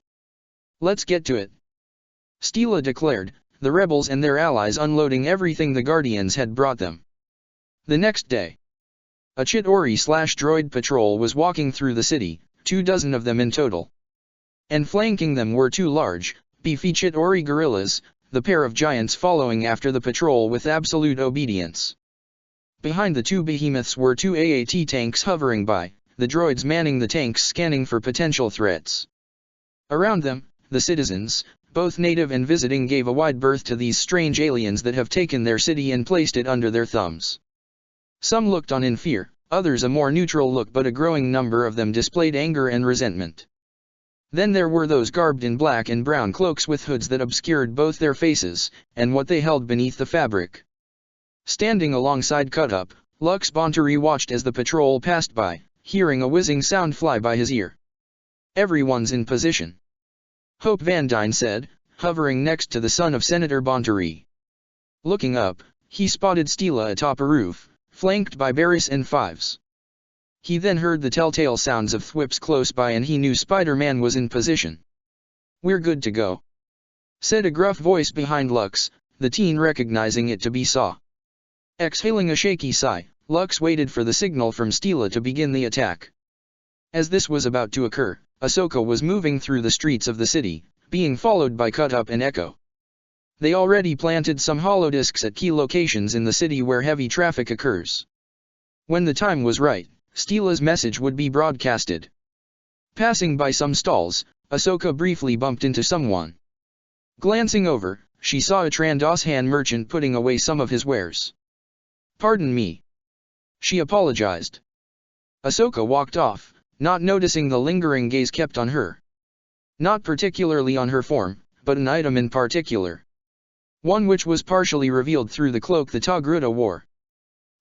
Let's get to it. Steela declared, the rebels and their allies unloading everything the Guardians had brought them. The next day, a Chitauri/droid patrol was walking through the city, 24 of them in total. And flanking them were two large, beefy Chitauri guerrillas, the pair of giants following after the patrol with absolute obedience. Behind the two behemoths were two AAT tanks hovering by, the droids manning the tanks scanning for potential threats. Around them, the citizens, both native and visiting, gave a wide berth to these strange aliens that have taken their city and placed it under their thumbs. Some looked on in fear, others a more neutral look, but a growing number of them displayed anger and resentment. Then there were those garbed in black and brown cloaks with hoods that obscured both their faces, and what they held beneath the fabric. Standing alongside Cut-Up, Lux Bonteri watched as the patrol passed by, hearing a whizzing sound fly by his ear. Everyone's in position. Hope Van Dyne said, hovering next to the son of Senator Bonteri. Looking up, he spotted Steela atop a roof, flanked by Barris and Fives. He then heard the telltale sounds of thwips close by, and he knew Spider-Man was in position. We're good to go, said a gruff voice behind Lux, the teen recognizing it to be Saw. Exhaling a shaky sigh, Lux waited for the signal from Steela to begin the attack. As this was about to occur, Ahsoka was moving through the streets of the city, being followed by Cut-Up and Echo. They already planted some holodiscs at key locations in the city where heavy traffic occurs. When the time was right, Steela's message would be broadcasted. Passing by some stalls, Ahsoka briefly bumped into someone. Glancing over, she saw a Trandoshan merchant putting away some of his wares. Pardon me. She apologized. Ahsoka walked off, not noticing the lingering gaze kept on her. Not particularly on her form, but an item in particular. One which was partially revealed through the cloak the Togruta wore.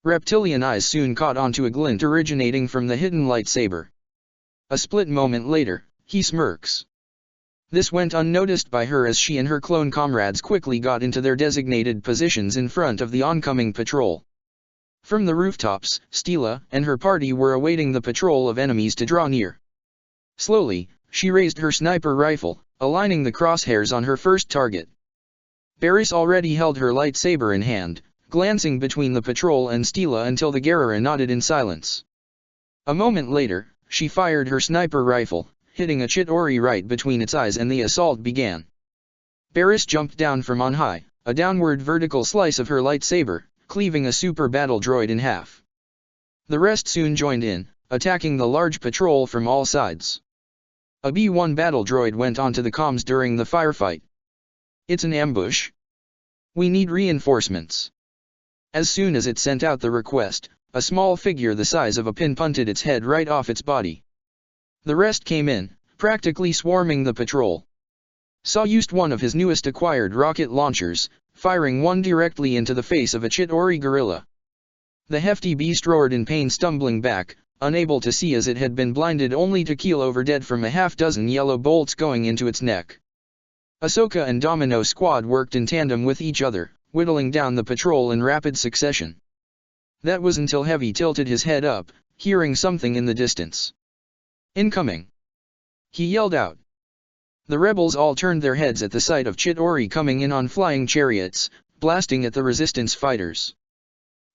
Reptilian eyes soon caught onto a glint originating from the hidden lightsaber. A split moment later, he smirks. This went unnoticed by her as she and her clone comrades quickly got into their designated positions in front of the oncoming patrol. From the rooftops, Steela and her party were awaiting the patrol of enemies to draw near. Slowly, She raised her sniper rifle, aligning the crosshairs on her first target. Barris already held her lightsaber in hand, glancing between the patrol and Stila until the Guerrera nodded in silence. A moment later, she fired her sniper rifle, hitting a Chitauri right between its eyes, and the assault began. Barris jumped down from on high, a downward vertical slice of her lightsaber, cleaving a super battle droid in half. The rest soon joined in, attacking the large patrol from all sides. A B-1 battle droid went onto the comms during the firefight. "It's an ambush. We need reinforcements." As soon as it sent out the request, a small figure the size of a pin punted its head right off its body. The rest came in, practically swarming the patrol. Saw used one of his newest acquired rocket launchers, firing one directly into the face of a Chitauri guerrilla. The hefty beast roared in pain, stumbling back, unable to see as it had been blinded, only to keel over dead from a half-dozen yellow bolts going into its neck. Ahsoka and Domino Squad worked in tandem with each other, whittling down the patrol in rapid succession. That was until Heavy tilted his head up, hearing something in the distance. "Incoming!" he yelled out. The rebels all turned their heads at the sight of Chitauri coming in on flying chariots, blasting at the resistance fighters.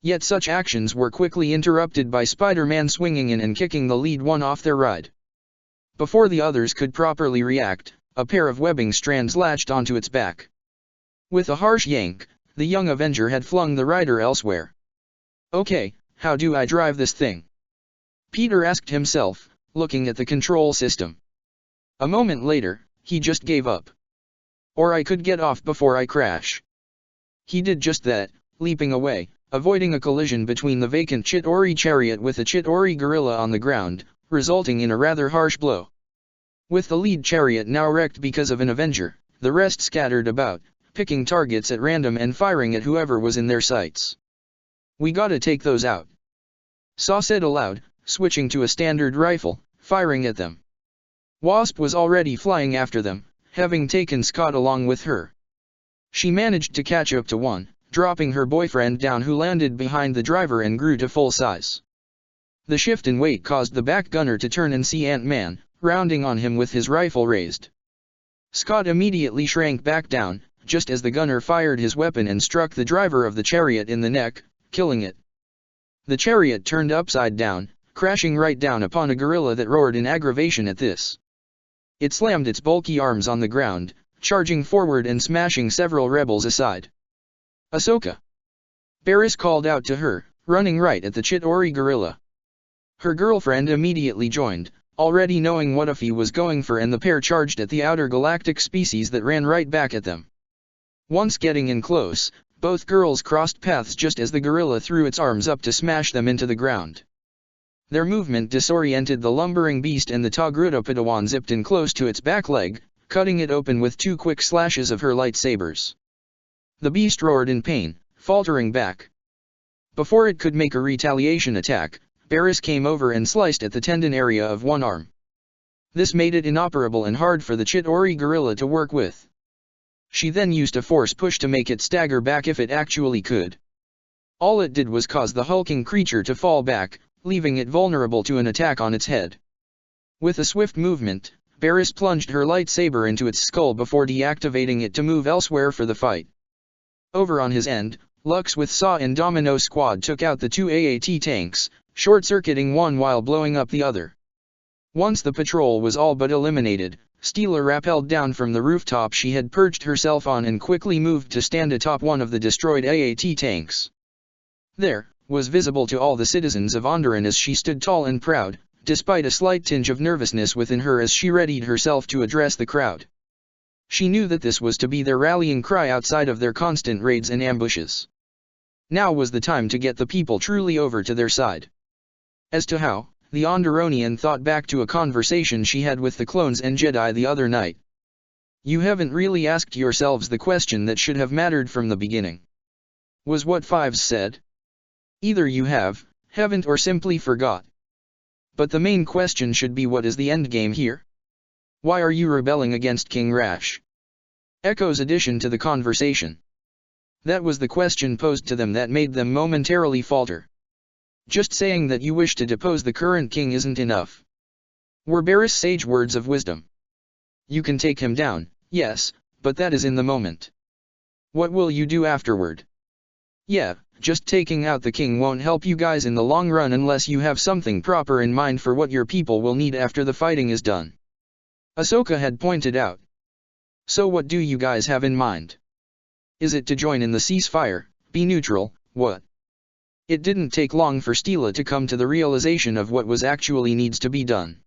Yet such actions were quickly interrupted by Spider-Man swinging in and kicking the lead one off their ride. Before the others could properly react, a pair of webbing strands latched onto its back. With a harsh yank, the young Avenger had flung the rider elsewhere. "Okay, how do I drive this thing?" Peter asked himself, looking at the control system. A moment later, he just gave up. "Or I could get off before I crash." He did just that, leaping away, avoiding a collision between the vacant Chitauri chariot with a Chitauri guerrilla on the ground, resulting in a rather harsh blow. With the lead chariot now wrecked because of an Avenger, the rest scattered about, picking targets at random and firing at whoever was in their sights. "We gotta take those out," Saw said aloud, switching to a standard rifle, firing at them. Wasp was already flying after them, having taken Scott along with her. She managed to catch up to one, dropping her boyfriend down, who landed behind the driver and grew to full size. The shift in weight caused the back gunner to turn and see Ant-Man, rounding on him with his rifle raised. Scott immediately shrank back down, just as the gunner fired his weapon and struck the driver of the chariot in the neck, killing it. The chariot turned upside down, crashing right down upon a gorilla that roared in aggravation at this. It slammed its bulky arms on the ground, charging forward and smashing several rebels aside. "Ahsoka!" Barris called out to her, running right at the Chitauri gorilla. Her girlfriend immediately joined, already knowing what Uffy was going for, and the pair charged at the outer galactic species that ran right back at them. Once getting in close, both girls crossed paths just as the gorilla threw its arms up to smash them into the ground. Their movement disoriented the lumbering beast, and the Togruta Padawan zipped in close to its back leg, cutting it open with two quick slashes of her lightsabers. The beast roared in pain, faltering back. Before it could make a retaliation attack, Barris came over and sliced at the tendon area of one arm. This made it inoperable and hard for the Chitauri gorilla to work with. She then used a force push to make it stagger back if it actually could. All it did was cause the hulking creature to fall back, leaving it vulnerable to an attack on its head. With a swift movement, Barris plunged her lightsaber into its skull before deactivating it to move elsewhere for the fight. Over on his end, Lux with Saw and Domino Squad took out the two AAT tanks, short-circuiting one while blowing up the other. Once the patrol was all but eliminated, Stila rappelled down from the rooftop she had perched herself on and quickly moved to stand atop one of the destroyed AAT tanks. There, was visible to all the citizens of Onderon as she stood tall and proud, despite a slight tinge of nervousness within her as she readied herself to address the crowd. She knew that this was to be their rallying cry outside of their constant raids and ambushes. Now was the time to get the people truly over to their side. As to how, the Onderonian thought back to a conversation she had with the clones and Jedi the other night. "You haven't really asked yourselves the question that should have mattered from the beginning," was what Fives said. "Either you have, haven't, or simply forgot. But the main question should be, what is the endgame here? Why are you rebelling against King Rash?" Echo's addition to the conversation. That was the question posed to them that made them momentarily falter. Just saying that you wish to depose the current king isn't enough. were Barris' sage words of wisdom. You can take him down, yes, but that is in the moment. What will you do afterward? Yeah, just taking out the king won't help you guys in the long run unless you have something proper in mind for what your people will need after the fighting is done. Ahsoka had pointed out. So what do you guys have in mind? Is it to join in the ceasefire, be neutral, what? It didn't take long for Steela to come to the realization of what was actually needs to be done.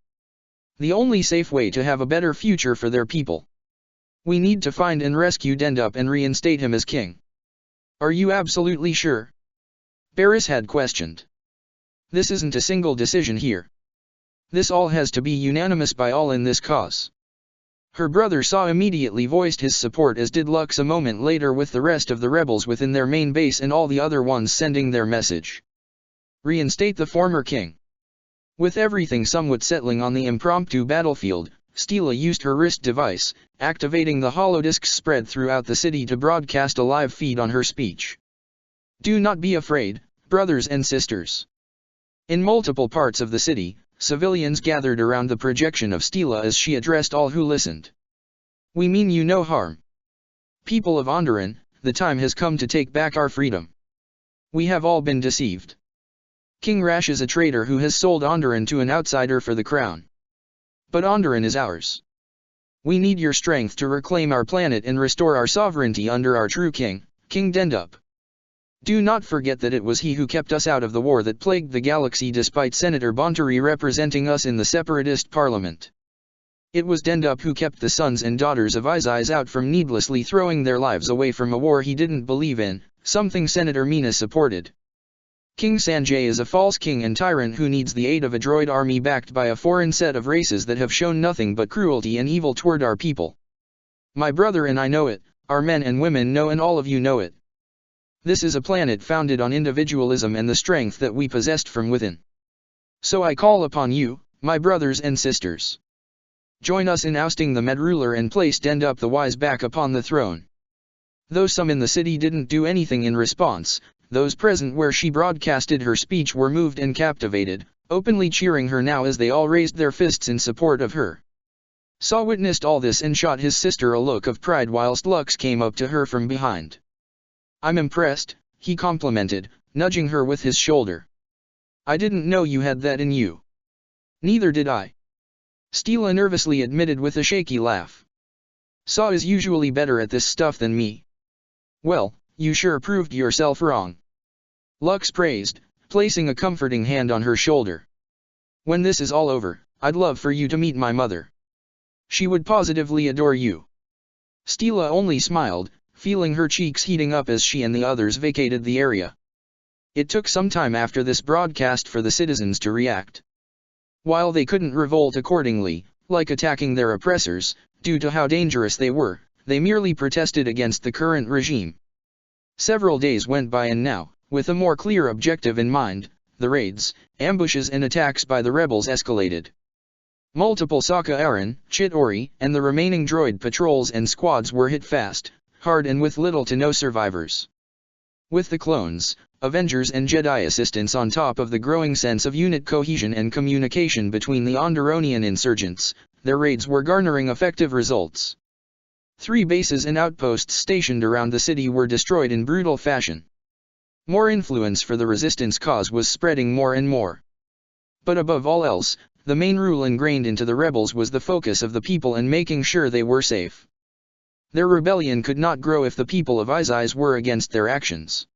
The only safe way to have a better future for their people. We need to find and rescue Dendup and reinstate him as king. Are you absolutely sure? Barris had questioned. This isn't a single decision here. This all has to be unanimous by all in this cause. Her brother Saw immediately voiced his support, as did Lux a moment later, with the rest of the rebels within their main base and all the other ones sending their message. Reinstate the former king. With everything somewhat settling on the impromptu battlefield, Steela used her wrist device, activating the holodiscs spread throughout the city to broadcast a live feed on her speech. Do not be afraid, brothers and sisters. In multiple parts of the city, civilians gathered around the projection of Steela as she addressed all who listened. We mean you no harm. People of Onderon, the time has come to take back our freedom. We have all been deceived. King Rash is a traitor who has sold Onderon to an outsider for the crown. But Onderon is ours. We need your strength to reclaim our planet and restore our sovereignty under our true king, King Dendup. Do not forget that it was he who kept us out of the war that plagued the galaxy despite Senator Bonteri representing us in the separatist parliament. It was Dendup who kept the sons and daughters of Izis out from needlessly throwing their lives away from a war he didn't believe in, something Senator Mina supported. King Sanjay is a false king and tyrant who needs the aid of a droid army backed by a foreign set of races that have shown nothing but cruelty and evil toward our people. My brother and I know it, our men and women know, and all of you know it. This is a planet founded on individualism and the strength that we possessed from within. So I call upon you, my brothers and sisters. Join us in ousting the Med ruler and place Dendup the Wise back upon the throne. Though some in the city didn't do anything in response, those present where she broadcasted her speech were moved and captivated, openly cheering her now as they all raised their fists in support of her. Saw witnessed all this and shot his sister a look of pride whilst Lux came up to her from behind. I'm impressed, he complimented, nudging her with his shoulder. I didn't know you had that in you. Neither did I. Steela nervously admitted with a shaky laugh. Saw is usually better at this stuff than me. Well, you sure proved yourself wrong. Lux praised, placing a comforting hand on her shoulder. When this is all over, I'd love for you to meet my mother. She would positively adore you. Steela only smiled, feeling her cheeks heating up as she and the others vacated the area. It took some time after this broadcast for the citizens to react. While they couldn't revolt accordingly, like attacking their oppressors, due to how dangerous they were, they merely protested against the current regime. Several days went by and now, with a more clear objective in mind, the raids, ambushes and attacks by the rebels escalated. Multiple Sokka Aaron, Chit Ori, and the remaining droid patrols and squads were hit fast, hard and with little to no survivors. With the clones, Avengers and Jedi assistants on top of the growing sense of unit cohesion and communication between the Onderonian insurgents, their raids were garnering effective results. 3 bases and outposts stationed around the city were destroyed in brutal fashion. More influence for the resistance cause was spreading more and more. But above all else, the main rule ingrained into the rebels was the focus of the people and making sure they were safe. Their rebellion could not grow if the people of Izis were against their actions.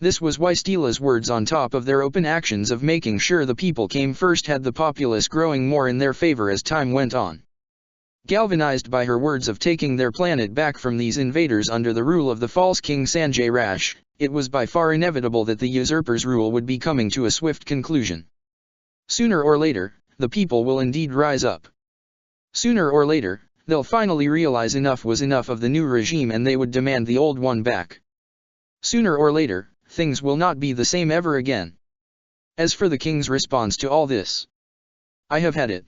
This was why Steela's words on top of their open actions of making sure the people came first had the populace growing more in their favor as time went on. Galvanized by her words of taking their planet back from these invaders under the rule of the false king Sanjay Rash, it was by far inevitable that the usurper's rule would be coming to a swift conclusion. Sooner or later, the people will indeed rise up. Sooner or later, they'll finally realize enough was enough of the new regime and they would demand the old one back. Sooner or later, things will not be the same ever again. As for the king's response to all this, I have had it.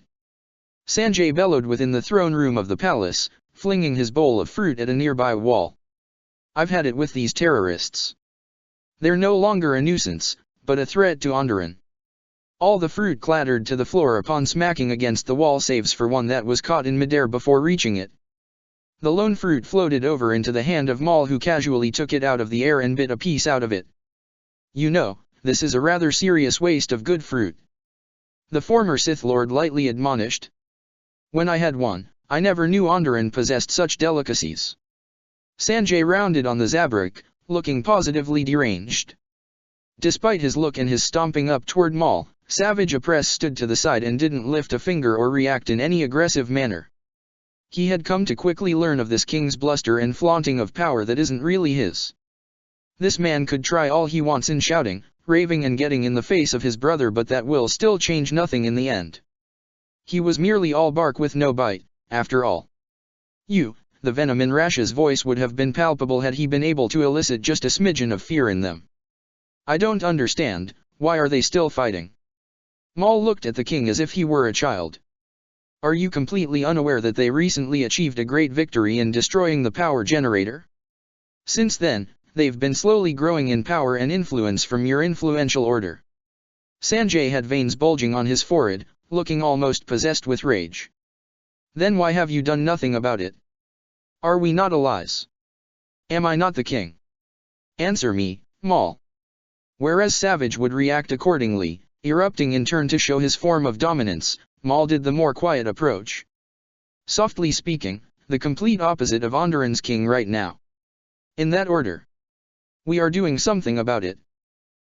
Sanjay bellowed within the throne room of the palace, flinging his bowl of fruit at a nearby wall. I've had it with these terrorists. They're no longer a nuisance, but a threat to Onderon. All the fruit clattered to the floor upon smacking against the wall saves for one that was caught in midair before reaching it. The lone fruit floated over into the hand of Maul, who casually took it out of the air and bit a piece out of it. You know, this is a rather serious waste of good fruit, the former Sith Lord lightly admonished. When I had one, I never knew Onderon possessed such delicacies. Sanjay rounded on the Zabrak, looking positively deranged. Despite his look and his stomping up toward Maul, Savage Opress stood to the side and didn't lift a finger or react in any aggressive manner. He had come to quickly learn of this king's bluster and flaunting of power that isn't really his. This man could try all he wants in shouting, raving and getting in the face of his brother, but that will still change nothing in the end. He was merely all bark with no bite, after all. The venom in Rash's voice would have been palpable had he been able to elicit just a smidgen of fear in them. I don't understand, why are they still fighting? Maul looked at the king as if he were a child. Are you completely unaware that they recently achieved a great victory in destroying the power generator? Since then, they've been slowly growing in power and influence from your influential order. Sanjay had veins bulging on his forehead, looking almost possessed with rage. Then why have you done nothing about it? Are we not allies? Am I not the king? Answer me, Maul. Whereas Savage would react accordingly, erupting in turn to show his form of dominance, Maul did the more quiet approach. Softly speaking, the complete opposite of Onderon's king right now. In that order. We are doing something about it.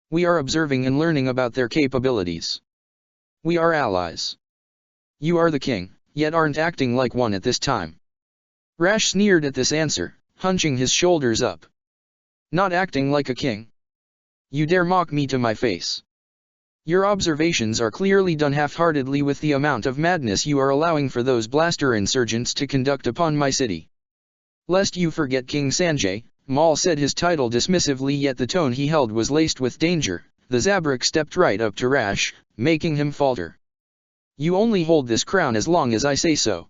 We are observing and learning about their capabilities. We are allies. You are the king, yet aren't acting like one at this time. Rash sneered at this answer, hunching his shoulders up. Not acting like a king? You dare mock me to my face? Your observations are clearly done half-heartedly with the amount of madness you are allowing for those blaster insurgents to conduct upon my city. Lest you forget King Sanjay, Maul said his title dismissively, yet the tone he held was laced with danger. The Zabrak stepped right up to Rash, making him falter. You only hold this crown as long as I say so.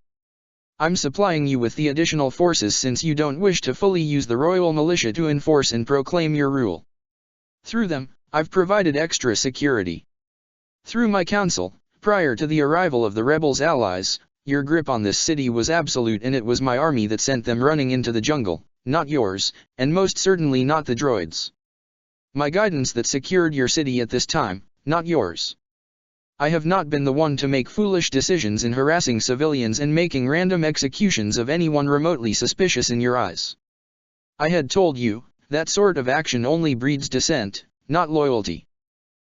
I'm supplying you with the additional forces since you don't wish to fully use the royal militia to enforce and proclaim your rule. Through them, I've provided extra security. Through my council, prior to the arrival of the rebels' allies, your grip on this city was absolute, and it was my army that sent them running into the jungle, not yours, and most certainly not the droids. My guidance that secured your city at this time, not yours. I have not been the one to make foolish decisions in harassing civilians and making random executions of anyone remotely suspicious in your eyes. I had told you, that sort of action only breeds dissent, not loyalty.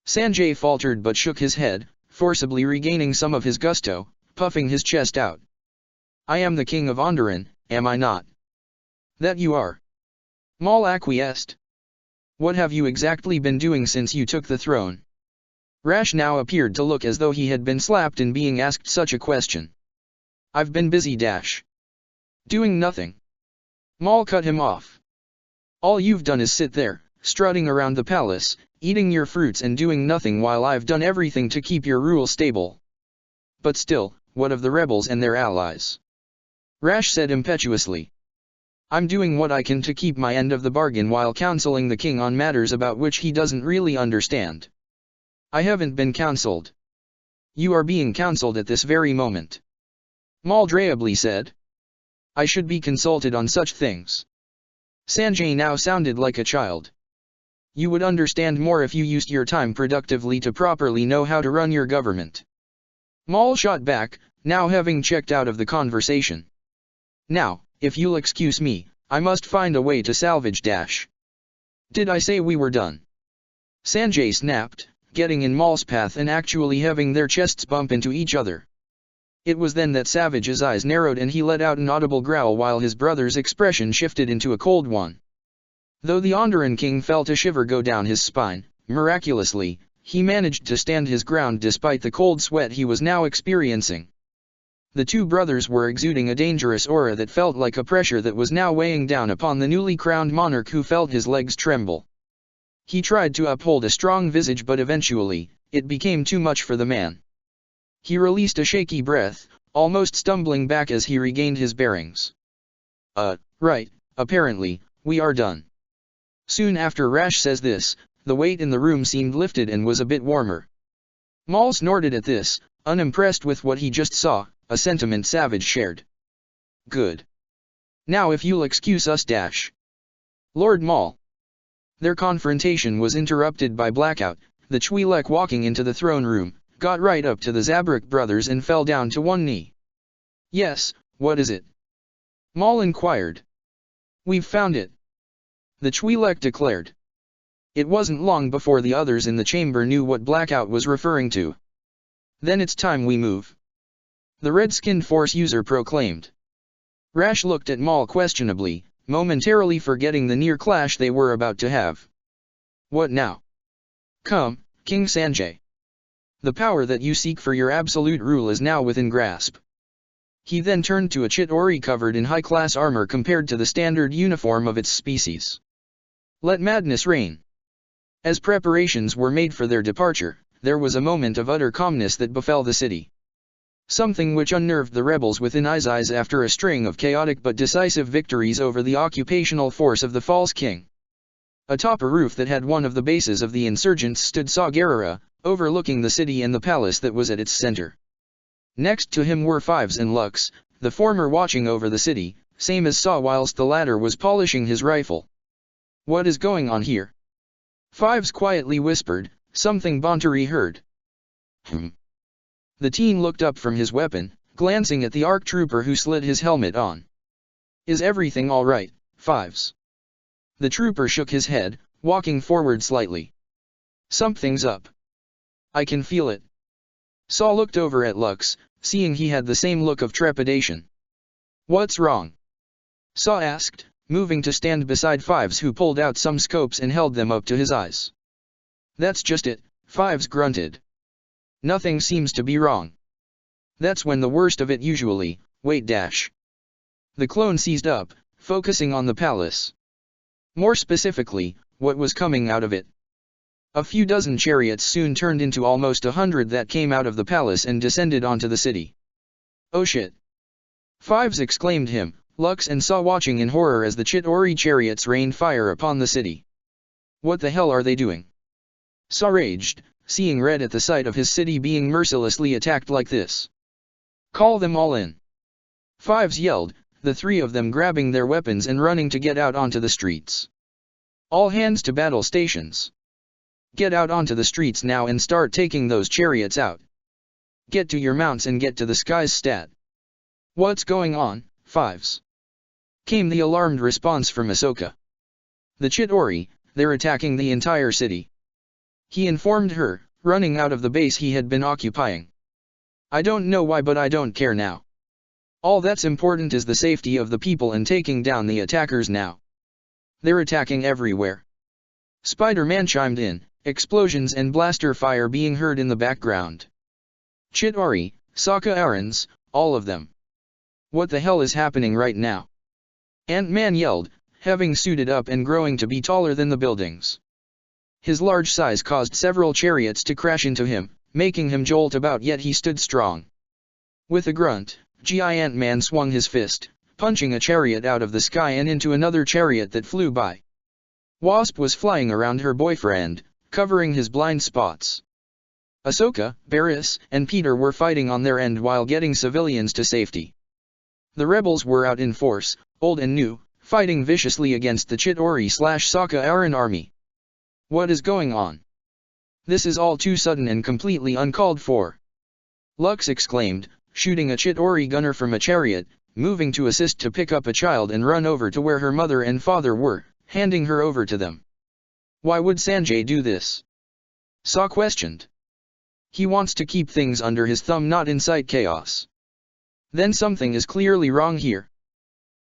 Sanjay faltered but shook his head, forcibly regaining some of his gusto, puffing his chest out. I am the king of Onderon, am I not? That you are. Maul acquiesced. What have you exactly been doing since you took the throne? Rash now appeared to look as though he had been slapped in being asked such a question. I've been busy doing nothing. Maul cut him off. All you've done is sit there, strutting around the palace, eating your fruits and doing nothing while I've done everything to keep your rule stable. But still, what of the rebels and their allies? Rash said impetuously. I'm doing what I can to keep my end of the bargain while counseling the king on matters about which he doesn't really understand. I haven't been counseled. You are being counseled at this very moment. Maul drably said. I should be consulted on such things. Sanjay now sounded like a child. You would understand more if you used your time productively to properly know how to run your government. Maul shot back, now having checked out of the conversation. Now, if you'll excuse me, I must find a way to salvage Did I say we were done? Sanjay snapped, getting in Maul's path and actually having their chests bump into each other. It was then that Savage's eyes narrowed and he let out an audible growl while his brother's expression shifted into a cold one. Though the Onderon king felt a shiver go down his spine, miraculously, he managed to stand his ground despite the cold sweat he was now experiencing. The two brothers were exuding a dangerous aura that felt like a pressure that was now weighing down upon the newly crowned monarch, who felt his legs tremble. He tried to uphold a strong visage, but eventually, it became too much for the man. He released a shaky breath, almost stumbling back as he regained his bearings. Right, apparently, we are done. Soon after Rash says this, the weight in the room seemed lifted and was a bit warmer. Maul snorted at this, unimpressed with what he just saw, a sentiment Savage shared. Good. Now if you'll excuse us dash. Lord Maul. Their confrontation was interrupted by Blackout, the Twi'lek walking into the throne room, got right up to the Zabrak brothers and fell down to one knee. Yes, what is it? Maul inquired. We've found it. The Twi'lek declared. It wasn't long before the others in the chamber knew what Blackout was referring to. Then it's time we move. The red-skinned Force user proclaimed. Rash looked at Maul questionably, momentarily forgetting the near clash they were about to have. What now? Come, King Sanjay. The power that you seek for your absolute rule is now within grasp. He then turned to a Chitauri covered in high-class armor compared to the standard uniform of its species. Let madness reign. As preparations were made for their departure, there was a moment of utter calmness that befell the city. Something which unnerved the rebels within eyes after a string of chaotic but decisive victories over the occupational force of the false king. Atop a roof that had one of the bases of the insurgents stood Saw Gerrera, overlooking the city and the palace that was at its center. Next to him were Fives and Lux, the former watching over the city, same as Saw whilst the latter was polishing his rifle. What is going on here? Fives quietly whispered, something Bontari heard. The teen looked up from his weapon, glancing at the ARC trooper who slid his helmet on. Is everything all right, Fives? The trooper shook his head, walking forward slightly. Something's up. I can feel it. Saw looked over at Lux, seeing he had the same look of trepidation. What's wrong? Saw asked, moving to stand beside Fives who pulled out some scopes and held them up to his eyes. That's just it, Fives grunted. Nothing seems to be wrong. That's when the worst of it usually, wait dash. The clone seized up, focusing on the palace. More specifically, what was coming out of it. A few dozen chariots soon turned into almost 100 that came out of the palace and descended onto the city. Oh shit! Fives exclaimed him, Lux and Saw watching in horror as the Chitauri chariots rained fire upon the city. What the hell are they doing? Saw raged, seeing red at the sight of his city being mercilessly attacked like this. Call them all in. Fives yelled, the three of them grabbing their weapons and running to get out onto the streets. All hands to battle stations. Get out onto the streets now and start taking those chariots out. Get to your mounts and get to the skies stat. What's going on, Fives? Came the alarmed response from Ahsoka. The Chitauri, they're attacking the entire city. He informed her, running out of the base he had been occupying. I don't know why, but I don't care now. All that's important is the safety of the people and taking down the attackers now. They're attacking everywhere. Spider-Man chimed in, explosions and blaster fire being heard in the background. Chitauri, Sokka Arans, all of them. What the hell is happening right now? Ant-Man yelled, having suited up and growing to be taller than the buildings. His large size caused several chariots to crash into him, making him jolt about, yet he stood strong. With a grunt, Ant-Man swung his fist, punching a chariot out of the sky and into another chariot that flew by. Wasp was flying around her boyfriend, covering his blind spots. Ahsoka, Barriss, and Peter were fighting on their end while getting civilians to safety. The rebels were out in force, old and new, fighting viciously against the Chitauri/Sokka Aran army. What is going on? This is all too sudden and completely uncalled for. Lux exclaimed, shooting a Chitauri gunner from a chariot, moving to assist to pick up a child and run over to where her mother and father were, handing her over to them. Why would Sanjay do this? Saw questioned. He wants to keep things under his thumb, not incite chaos. Then something is clearly wrong here.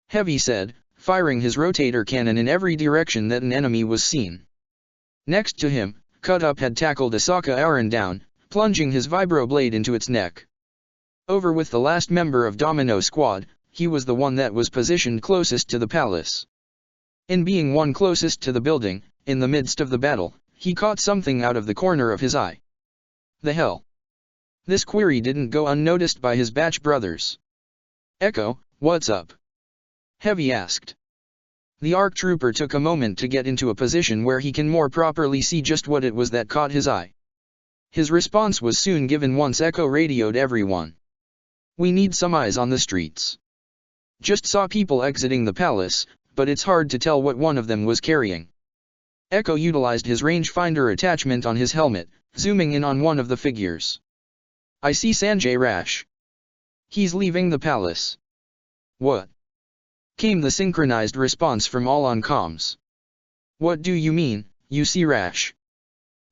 Heavy said, firing his rotator cannon in every direction that an enemy was seen. Next to him, Cut Up had tackled Sokka Aran down, plunging his vibroblade into its neck. Over with the last member of Domino Squad, he was the one that was positioned closest to the palace. In being one closest to the building, in the midst of the battle, he caught something out of the corner of his eye. The hell? This query didn't go unnoticed by his batch brothers. Echo, what's up? Heavy asked. The ARC trooper took a moment to get into a position where he can more properly see just what it was that caught his eye. His response was soon given once Echo radioed everyone. "We need some eyes on the streets. Just saw people exiting the palace, but it's hard to tell what one of them was carrying." Echo utilized his rangefinder attachment on his helmet, zooming in on one of the figures. "I see Sanjay Rash. He's leaving the palace." "What?" came the synchronized response from all on comms. "What do you mean, you see Rash?"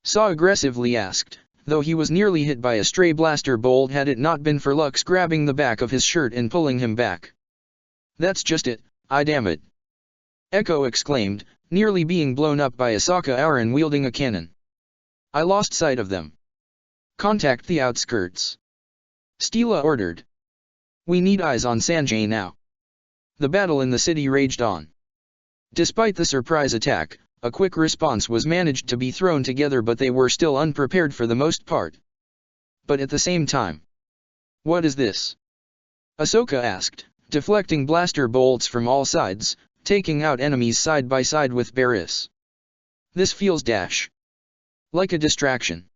Saw aggressively asked, though he was nearly hit by a stray blaster bolt had it not been for Lux grabbing the back of his shirt and pulling him back. "That's just it, damn it!" Echo exclaimed, nearly being blown up by Asaka Aaron wielding a cannon. "I lost sight of them. Contact the outskirts." Stila ordered. "We need eyes on Sanjay now." The battle in the city raged on. Despite the surprise attack, a quick response was managed to be thrown together, but they were still unprepared for the most part. But at the same time, "What is this?" Ahsoka asked, deflecting blaster bolts from all sides, taking out enemies side by side with Barriss. "This feels like a distraction,"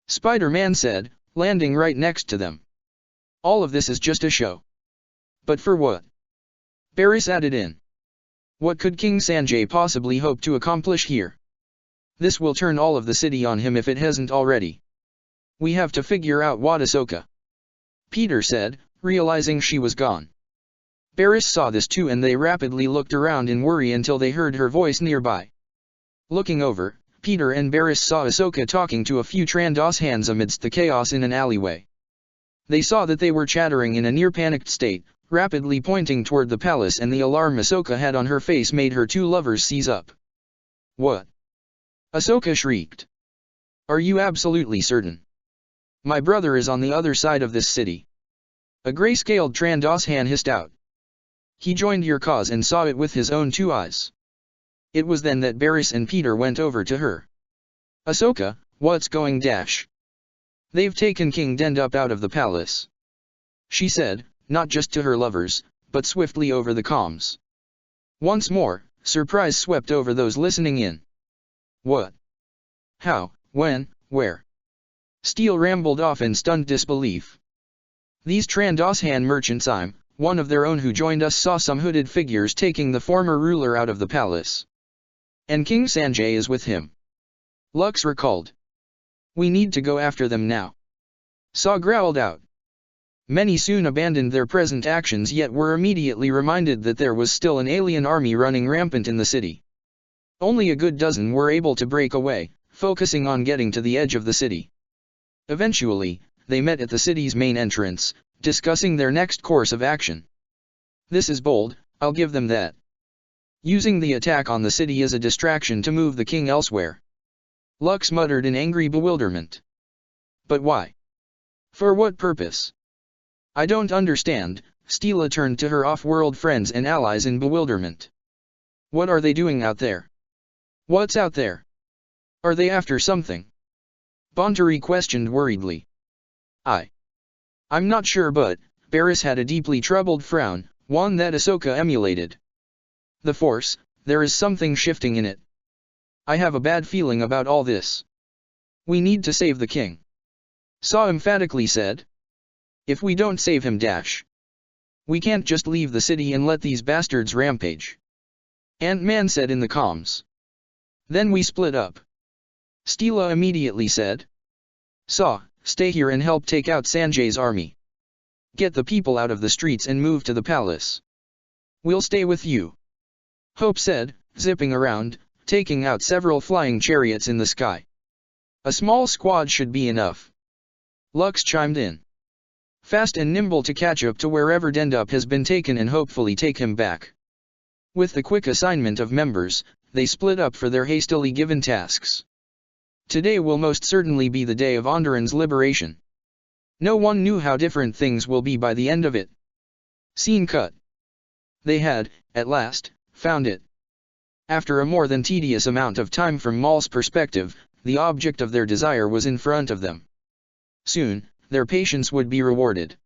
Spider-Man said, landing right next to them. "All of this is just a show." "But for what?" Barriss added in. "What could King Sanjay possibly hope to accomplish here? This will turn all of the city on him if it hasn't already. We have to figure out what." Ahsoka, Peter said, realizing she was gone. Barriss saw this too, and they rapidly looked around in worry until they heard her voice nearby. Looking over, Peter and Barriss saw Ahsoka talking to a few Trandos hands amidst the chaos in an alleyway. They saw that they were chattering in a near-panicked state, rapidly pointing toward the palace, and the alarm Ahsoka had on her face made her two lovers seize up. "What?" Ahsoka shrieked. "Are you absolutely certain? My brother is on the other side of this city." A gray-scaled Trandos Han hissed out. "He joined your cause and saw it with his own two eyes." It was then that Barriss and Peter went over to her. "Ahsoka, what's going dash?" "They've taken King Dendup out of the palace," she said, not just to her lovers, but swiftly over the comms. Once more, surprise swept over those listening in. "What? How, when, where?" Steele rambled off in stunned disbelief. "These Trandos Han merchants, I'm one of their own who joined us, saw some hooded figures taking the former ruler out of the palace. And King Sanjay is with him." Lux recalled. "We need to go after them now." Saw growled out. Many soon abandoned their present actions, yet were immediately reminded that there was still an alien army running rampant in the city. Only a good dozen were able to break away, focusing on getting to the edge of the city. Eventually, they met at the city's main entrance, discussing their next course of action. "This is bold, I'll give them that. Using the attack on the city as a distraction to move the king elsewhere." Lux muttered in angry bewilderment. "But why? For what purpose?" "I don't understand." Stila turned to her off-world friends and allies in bewilderment. "What are they doing out there?" "What's out there? Are they after something?" Bontari questioned worriedly. I'm not sure, but," Barriss had a deeply troubled frown, one that Ahsoka emulated. "The Force, there is something shifting in it. I have a bad feeling about all this. We need to save the king," Saw emphatically said. "If we don't save him we can't just leave the city and let these bastards rampage," Ant-Man said in the comms. "Then we split up," Stila immediately said. "Saw, stay here and help take out Sanjay's army. Get the people out of the streets and move to the palace." "We'll stay with you," Hope said, zipping around, taking out several flying chariots in the sky. "A small squad should be enough," Lux chimed in. "Fast and nimble to catch up to wherever Dendup has been taken and hopefully take him back." With the quick assignment of members, they split up for their hastily given tasks. Today will most certainly be the day of Onderon's liberation. No one knew how different things will be by the end of it. Scene cut. They had, at last, found it. After a more than tedious amount of time from Maul's perspective, the object of their desire was in front of them. Soon, their patience would be rewarded.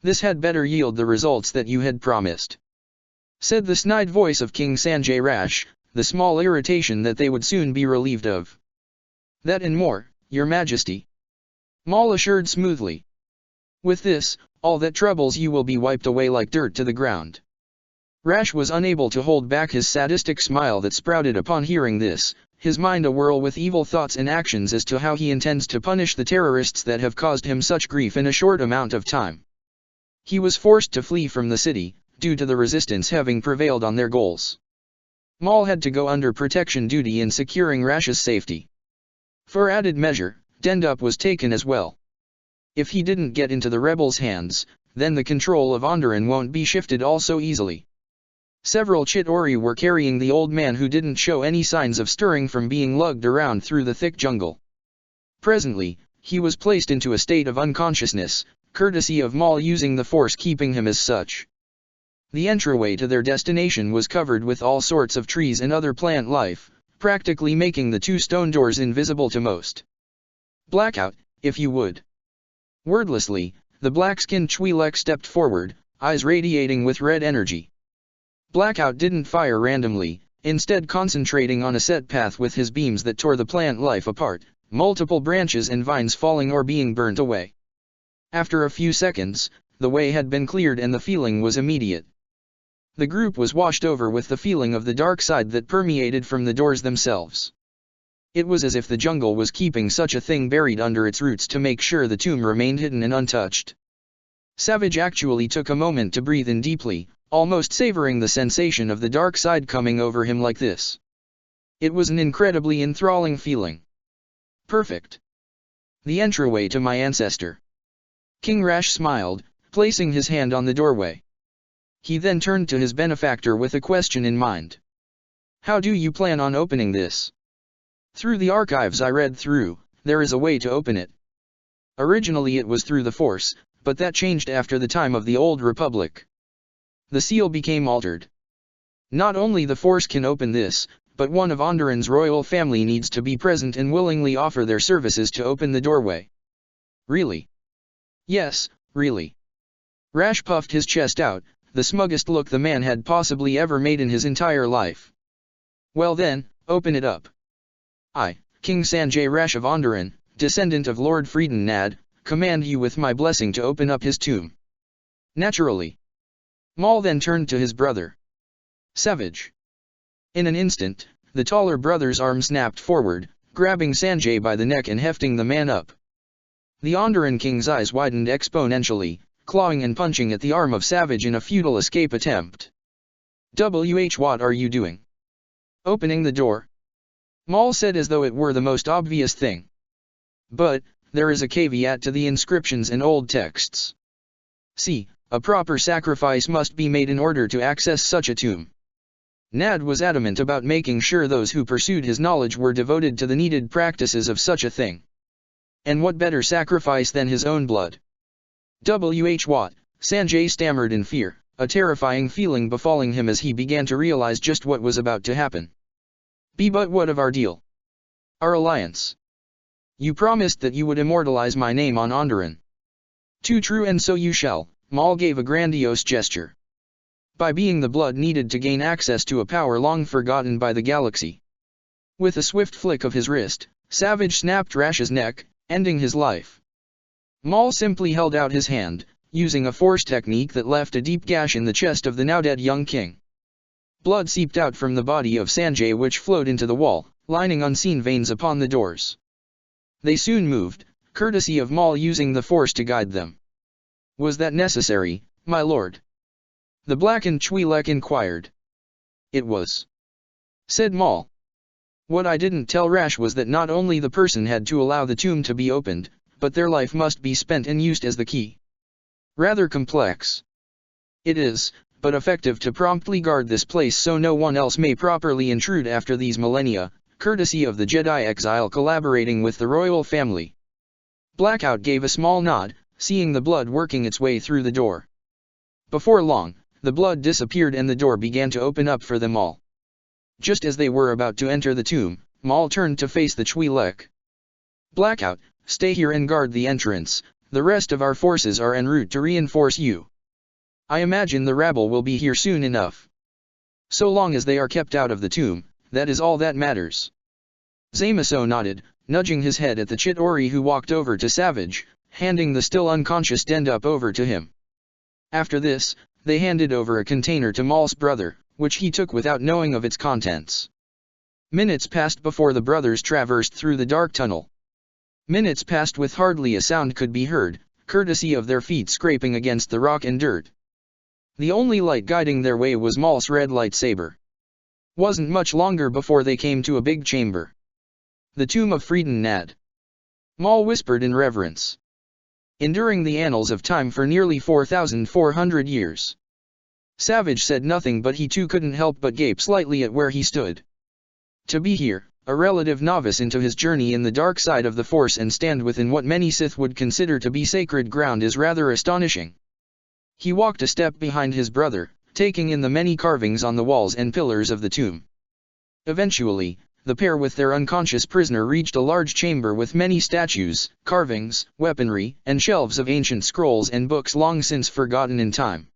"This had better yield the results that you had promised," said the snide voice of King Sanjay Rash, the small irritation that they would soon be relieved of. "That and more, Your Majesty," Maul assured smoothly. "With this, all that troubles you will be wiped away like dirt to the ground." Rash was unable to hold back his sadistic smile that sprouted upon hearing this, his mind awhirl with evil thoughts and actions as to how he intends to punish the terrorists that have caused him such grief in a short amount of time. He was forced to flee from the city, due to the resistance having prevailed on their goals. Maul had to go under protection duty in securing Rash's safety. For added measure, Dendup was taken as well. If he didn't get into the rebels' hands, then the control of Onderon won't be shifted all so easily. Several Chitauri were carrying the old man who didn't show any signs of stirring from being lugged around through the thick jungle. Presently, he was placed into a state of unconsciousness, courtesy of Maul using the force keeping him as such. The entryway to their destination was covered with all sorts of trees and other plant life, practically making the two stone doors invisible to most. "Blackout, if you would." Wordlessly, the black-skinned Twi'lek stepped forward, eyes radiating with red energy. Blackout didn't fire randomly, instead concentrating on a set path with his beams that tore the plant life apart, multiple branches and vines falling or being burnt away. After a few seconds, the way had been cleared and the feeling was immediate. The group was washed over with the feeling of the dark side that permeated from the doors themselves. It was as if the jungle was keeping such a thing buried under its roots to make sure the tomb remained hidden and untouched. Savage actually took a moment to breathe in deeply, almost savoring the sensation of the dark side coming over him like this. It was an incredibly enthralling feeling. Perfect. The entryway to my ancestor. King Rash smiled, placing his hand on the doorway. He then turned to his benefactor with a question in mind. "How do you plan on opening this?" "Through the archives I read through, there is a way to open it. Originally it was through the Force, but that changed after the time of the Old Republic. The seal became altered. Not only the Force can open this, but one of Onderon's royal family needs to be present and willingly offer their services to open the doorway." "Really?" "Yes, really." Rash puffed his chest out, the smuggest look the man had possibly ever made in his entire life. "Well then, open it up. I, King Sanjay Rash of Onderon, descendant of Lord Freeden Nad, command you with my blessing to open up his tomb." "Naturally." Maul then turned to his brother. "Savage." In an instant, the taller brother's arm snapped forward, grabbing Sanjay by the neck and hefting the man up. The Onderon King's eyes widened exponentially, clawing and punching at the arm of Savage in a futile escape attempt. What are you doing?" "Opening the door," Maul said as though it were the most obvious thing. "But, there is a caveat to the inscriptions and old texts. See, a proper sacrifice must be made in order to access such a tomb." Nad was adamant about making sure those who pursued his knowledge were devoted to the needed practices of such a thing. And what better sacrifice than his own blood? What? Sanjay stammered in fear, a terrifying feeling befalling him as he began to realize just what was about to happen. But what of our deal? Our alliance? You promised that you would immortalize my name on Onderon." "Too true, and so you shall," Maul gave a grandiose gesture. "By being the blood needed to gain access to a power long forgotten by the galaxy." With a swift flick of his wrist, Savage snapped Rash's neck, ending his life. Maul simply held out his hand, using a force technique that left a deep gash in the chest of the now-dead young king. Blood seeped out from the body of Sanjay, which flowed into the wall, lining unseen veins upon the doors. They soon moved, courtesy of Maul using the force to guide them. "Was that necessary, my lord?" the blackened Twi'lek inquired. "It was," said Maul. "What I didn't tell Rash was that not only the person had to allow the tomb to be opened, but their life must be spent and used as the key. Rather complex. It is, but effective to promptly guard this place so no one else may properly intrude after these millennia, courtesy of the Jedi exile collaborating with the royal family." Blackout gave a small nod, seeing the blood working its way through the door. Before long, the blood disappeared and the door began to open up for them all. Just as they were about to enter the tomb, Maul turned to face the Twi'lek. "Blackout, stay here and guard the entrance, the rest of our forces are en route to reinforce you. I imagine the rabble will be here soon enough. So long as they are kept out of the tomb, that is all that matters." Zamaso nodded, nudging his head at the Chitauri, who walked over to Savage, handing the still unconscious Dendup over to him. After this, they handed over a container to Maul's brother, which he took without knowing of its contents. Minutes passed before the brothers traversed through the dark tunnel. Minutes passed with hardly a sound could be heard, courtesy of their feet scraping against the rock and dirt. The only light guiding their way was Maul's red lightsaber. Wasn't much longer before they came to a big chamber. The tomb of Frieden Nad. Maul whispered in reverence. Enduring the annals of time for nearly 4,400 years. Savage said nothing, but he too couldn't help but gape slightly at where he stood. To be here, a relative novice into his journey in the dark side of the Force, and stand within what many Sith would consider to be sacred ground, is rather astonishing. He walked a step behind his brother, taking in the many carvings on the walls and pillars of the tomb. Eventually, the pair with their unconscious prisoner reached a large chamber with many statues, carvings, weaponry, and shelves of ancient scrolls and books long since forgotten in time.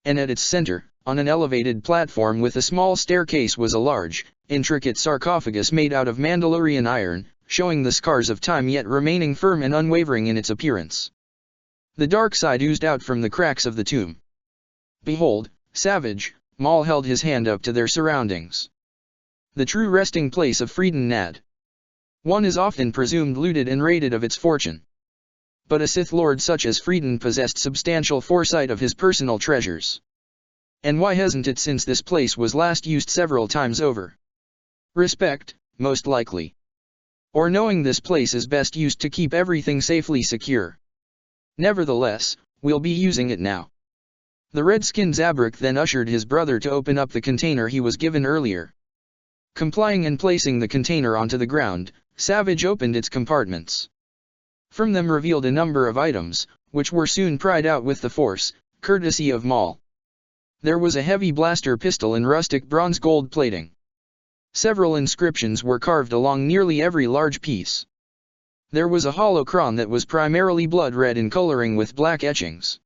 And at its center, on an elevated platform with a small staircase, was a large, intricate sarcophagus made out of Mandalorian iron, showing the scars of time yet remaining firm and unwavering in its appearance. The dark side oozed out from the cracks of the tomb. Behold, Savage, Maul held his hand up to their surroundings. The true resting place of Frieden Nad. One is often presumed looted and raided of its fortune. But a Sith Lord such as Frieden possessed substantial foresight of his personal treasures. And why hasn't it, since this place was last used several times over? Respect, most likely. Or knowing this place is best used to keep everything safely secure. Nevertheless, we'll be using it now. The red-skinned Zabrak then ushered his brother to open up the container he was given earlier. Complying and placing the container onto the ground, Savage opened its compartments. From them revealed a number of items, which were soon pried out with the Force, courtesy of Maul. There was a heavy blaster pistol in rustic bronze gold plating. Several inscriptions were carved along nearly every large piece. There was a holocron that was primarily blood red in coloring with black etchings.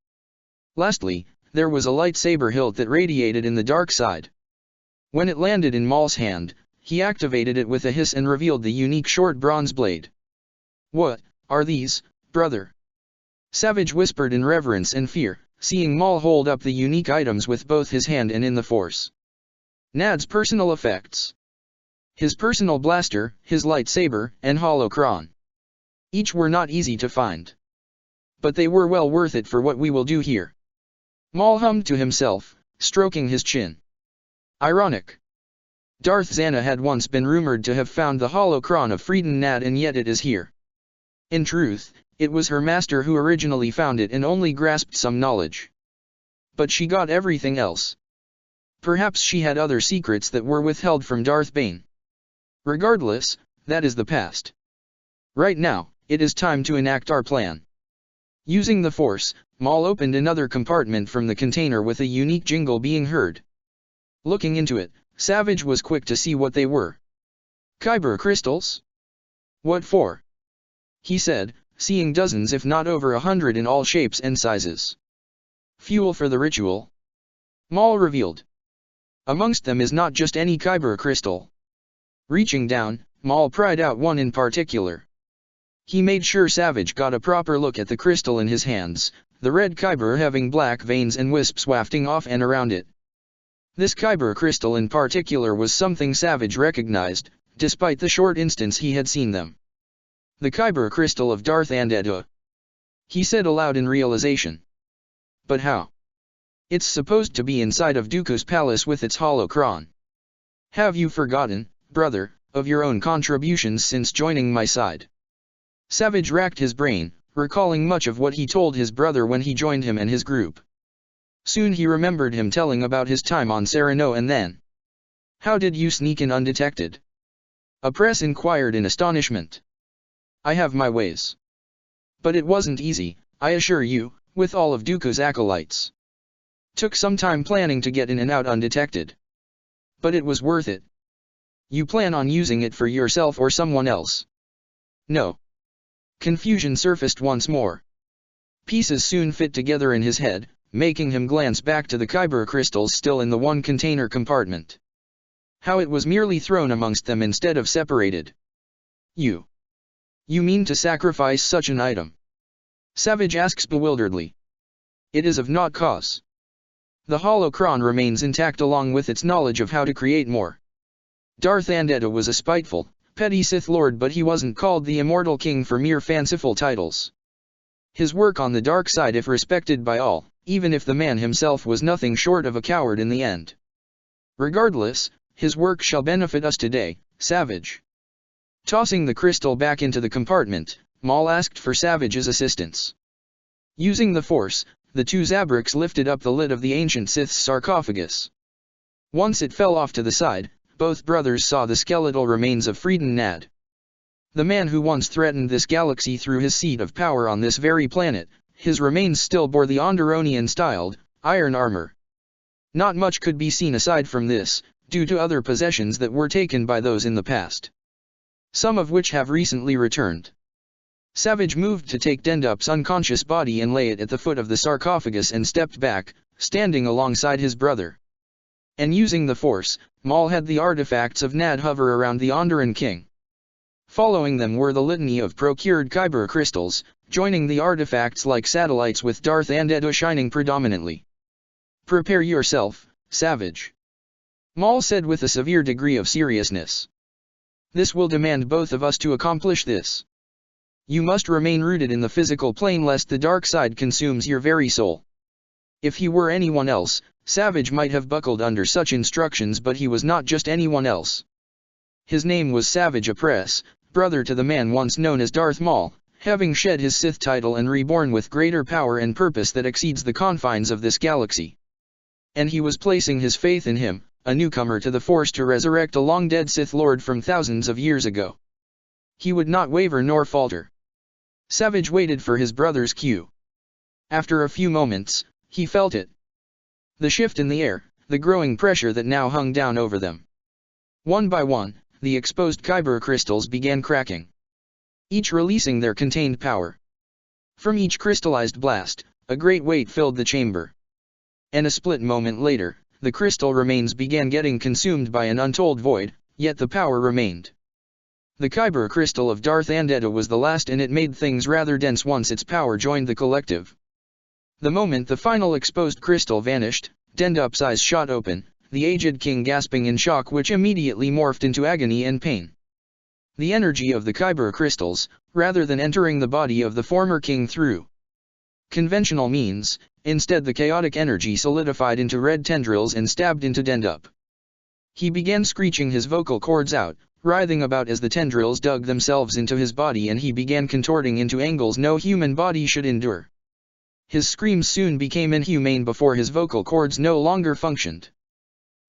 Lastly, there was a lightsaber hilt that radiated in the dark side. When it landed in Maul's hand, he activated it with a hiss and revealed the unique short bronze blade. "What are these, brother?" Savage whispered in reverence and fear, seeing Maul hold up the unique items with both his hand and in the Force. Nad's personal effects. His personal blaster, his lightsaber, and holocron. Each were not easy to find. But they were well worth it for what we will do here. Maul hummed to himself, stroking his chin. Ironic. Darth Zana had once been rumored to have found the holocron of Frieden Nad, and yet it is here. In truth, it was her master who originally found it and only grasped some knowledge. But she got everything else. Perhaps she had other secrets that were withheld from Darth Bane. Regardless, that is the past. Right now, it is time to enact our plan. Using the Force, Maul opened another compartment from the container with a unique jingle being heard. Looking into it, Savage was quick to see what they were. Kyber crystals? What for? He said, seeing dozens if not over 100 in all shapes and sizes. Fuel for the ritual? Maul revealed. Amongst them is not just any Kyber crystal. Reaching down, Maul pried out one in particular. He made sure Savage got a proper look at the crystal in his hands, the red Kyber having black veins and wisps wafting off and around it. This Kyber crystal in particular was something Savage recognized, despite the short instance he had seen them. The Kyber crystal of Darth Andedha. He said aloud in realization. But how? It's supposed to be inside of Dooku's palace with its holocron. Have you forgotten, brother, of your own contributions since joining my side? Savage racked his brain, recalling much of what he told his brother when he joined him and his group. Soon he remembered him telling about his time on Sereno, and then. How did you sneak in undetected? Appress inquired in astonishment. I have my ways. But it wasn't easy, I assure you, with all of Dooku's acolytes. Took some time planning to get in and out undetected. But it was worth it. You plan on using it for yourself or someone else? No. Confusion surfaced once more. Pieces soon fit together in his head, making him glance back to the Kyber crystals still in the one container compartment. How it was merely thrown amongst them instead of separated. You. You mean to sacrifice such an item? Savage asks bewilderedly. It is of naught cause. The holocron remains intact along with its knowledge of how to create more. Darth Andetta was a spiteful, petty Sith Lord, but he wasn't called the Immortal King for mere fanciful titles. His work on the dark side, if respected by all, even if the man himself was nothing short of a coward in the end. Regardless, his work shall benefit us today, Savage. Tossing the crystal back into the compartment, Maul asked for Savage's assistance. Using the Force, the two Zabraks lifted up the lid of the ancient Sith's sarcophagus. Once it fell off to the side, both brothers saw the skeletal remains of Freeden Nad. The man who once threatened this galaxy through his seat of power on this very planet, his remains still bore the Onderonian-styled, iron armor. Not much could be seen aside from this, due to other possessions that were taken by those in the past. Some of which have recently returned. Savage moved to take Dendup's unconscious body and lay it at the foot of the sarcophagus and stepped back, standing alongside his brother. And using the Force, Maul had the artifacts of Nad hover around the Onderan King. Following them were the litany of procured Kyber crystals, joining the artifacts like satellites with Darth Andetta shining predominantly. Prepare yourself, Savage. Maul said with a severe degree of seriousness. This will demand both of us to accomplish this. You must remain rooted in the physical plane lest the dark side consumes your very soul. If he were anyone else, Savage might have buckled under such instructions, but he was not just anyone else. His name was Savage Opress, brother to the man once known as Darth Maul, having shed his Sith title and reborn with greater power and purpose that exceeds the confines of this galaxy. And he was placing his faith in him, a newcomer to the Force, to resurrect a long-dead Sith Lord from thousands of years ago. He would not waver nor falter. Savage waited for his brother's cue. After a few moments, he felt it. The shift in the air, the growing pressure that now hung down over them. One by one, the exposed Kyber crystals began cracking. Each releasing their contained power. From each crystallized blast, a great weight filled the chamber. And a split moment later, the crystal remains began getting consumed by an untold void, yet the power remained. The Kyber crystal of Darth Andetta was the last, and it made things rather dense once its power joined the collective. The moment the final exposed crystal vanished, Dendup's eyes shot open, the aged king gasping in shock, which immediately morphed into agony and pain. The energy of the Kyber crystals, rather than entering the body of the former king through conventional means, instead the chaotic energy solidified into red tendrils and stabbed into Dendup. He began screeching his vocal cords out, writhing about as the tendrils dug themselves into his body, and he began contorting into angles no human body should endure. His screams soon became inhumane before his vocal cords no longer functioned.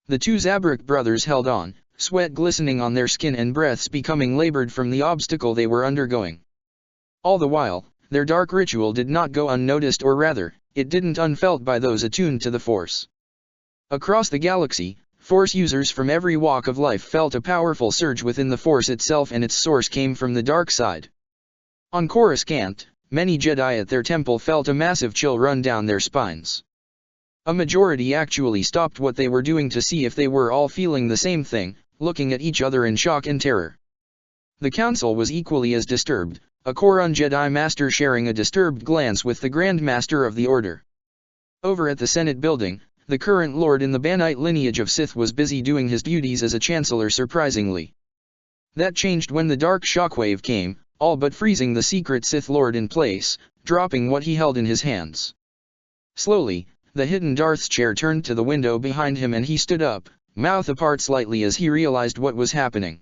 The two Zabrak brothers held on, sweat glistening on their skin and breaths becoming labored from the obstacle they were undergoing. All the while, their dark ritual did not go unnoticed, or rather, it didn't unfelt by those attuned to the Force. Across the galaxy, Force users from every walk of life felt a powerful surge within the Force itself, and its source came from the dark side. On Coruscant, many Jedi at their temple felt a massive chill run down their spines. A majority actually stopped what they were doing to see if they were all feeling the same thing, looking at each other in shock and terror. The council was equally as disturbed, a Korun Jedi Master sharing a disturbed glance with the Grand Master of the Order. Over at the Senate building, the current Lord in the Banite lineage of Sith was busy doing his duties as a Chancellor. Surprisingly, that changed when the dark shockwave came, all but freezing the secret Sith Lord in place, dropping what he held in his hands. Slowly, the hidden Darth's chair turned to the window behind him, and he stood up, mouth apart slightly as he realized what was happening.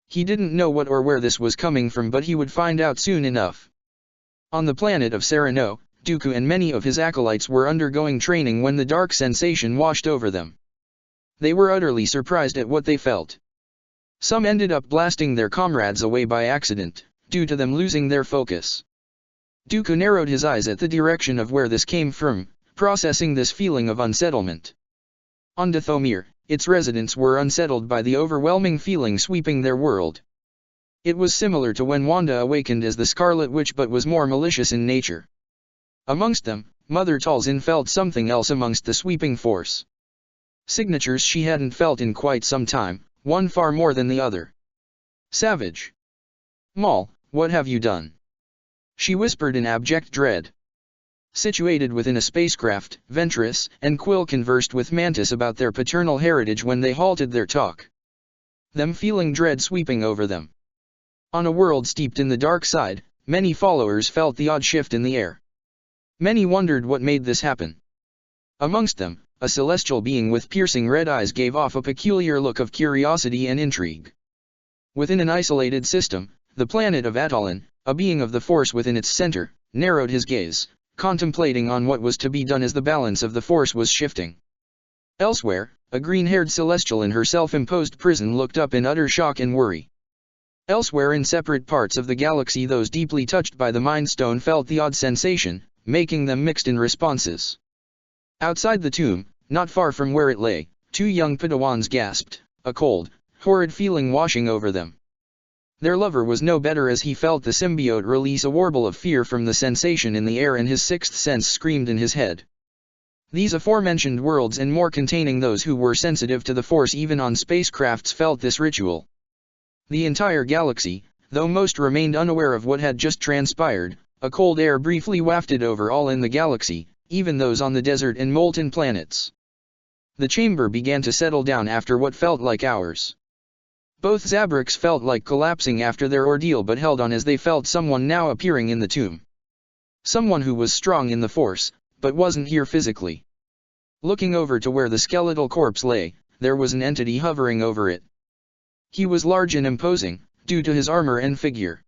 He didn't know what or where this was coming from, but he would find out soon enough. On the planet of Sereno, Dooku and many of his acolytes were undergoing training when the dark sensation washed over them. They were utterly surprised at what they felt. Some ended up blasting their comrades away by accident, due to them losing their focus. Dooku narrowed his eyes at the direction of where this came from, processing this feeling of unsettlement. On Dathomir, its residents were unsettled by the overwhelming feeling sweeping their world. It was similar to when Wanda awakened as the Scarlet Witch, but was more malicious in nature. Amongst them, Mother Talzin felt something else amongst the sweeping force. Signatures she hadn't felt in quite some time, one far more than the other. Savage. Maul, what have you done?" she whispered in abject dread. Situated within a spacecraft, Ventress and Quill conversed with Mantis about their paternal heritage when they halted their talk, them feeling dread sweeping over them. On a world steeped in the dark side, many followers felt the odd shift in the air. Many wondered what made this happen. Amongst them, a celestial being with piercing red eyes gave off a peculiar look of curiosity and intrigue. Within an isolated system, the planet of Atalon, a being of the Force within its center, narrowed his gaze, contemplating on what was to be done as the balance of the Force was shifting. Elsewhere, a green-haired celestial in her self-imposed prison looked up in utter shock and worry. Elsewhere in separate parts of the galaxy, those deeply touched by the Mind Stone felt the odd sensation, making them mixed in responses. Outside the tomb, not far from where it lay, two young Padawans gasped, a cold, horrid feeling washing over them. Their lover was no better as he felt the symbiote release a warble of fear from the sensation in the air, and his sixth sense screamed in his head. These aforementioned worlds and more containing those who were sensitive to the Force even on spacecrafts felt this ritual. The entire galaxy, though most remained unaware of what had just transpired, a cold air briefly wafted over all in the galaxy, even those on the desert and molten planets. The chamber began to settle down after what felt like hours. Both Zabraks felt like collapsing after their ordeal, but held on as they felt someone now appearing in the tomb. Someone who was strong in the Force, but wasn't here physically. Looking over to where the skeletal corpse lay, there was an entity hovering over it. He was large and imposing, due to his armor and figure.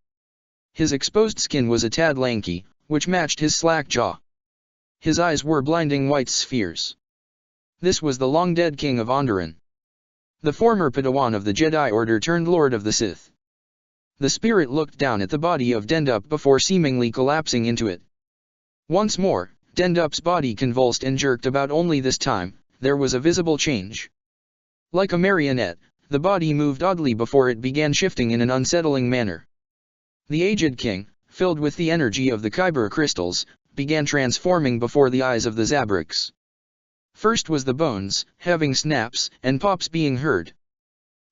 His exposed skin was a tad lanky, which matched his slack jaw. His eyes were blinding white spheres. This was the long-dead king of Onderon, the former Padawan of the Jedi Order turned Lord of the Sith. The spirit looked down at the body of Dendup before seemingly collapsing into it. Once more, Dendup's body convulsed and jerked about, only this time, there was a visible change. Like a marionette, the body moved oddly before it began shifting in an unsettling manner. The aged king, filled with the energy of the Kyber crystals, began transforming before the eyes of the Zabraks. First was the bones, having snaps and pops being heard.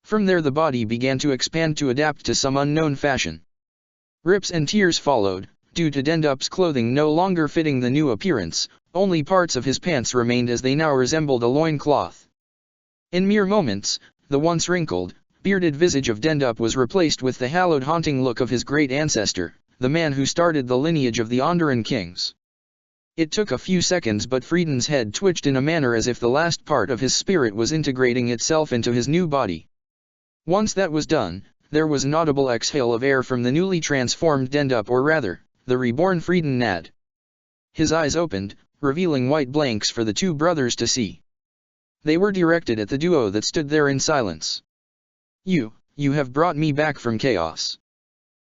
From there the body began to expand to adapt to some unknown fashion. Rips and tears followed, due to Dendup's clothing no longer fitting the new appearance, only parts of his pants remained as they now resembled a loincloth. In mere moments, the once wrinkled, bearded visage of Dendup was replaced with the hallowed haunting look of his great ancestor, the man who started the lineage of the Onderon kings. It took a few seconds, but Frieden's head twitched in a manner as if the last part of his spirit was integrating itself into his new body. Once that was done, there was an audible exhale of air from the newly transformed Dendup, or rather, the reborn Frieden Nad. His eyes opened, revealing white blanks for the two brothers to see. They were directed at the duo that stood there in silence. You have brought me back from chaos."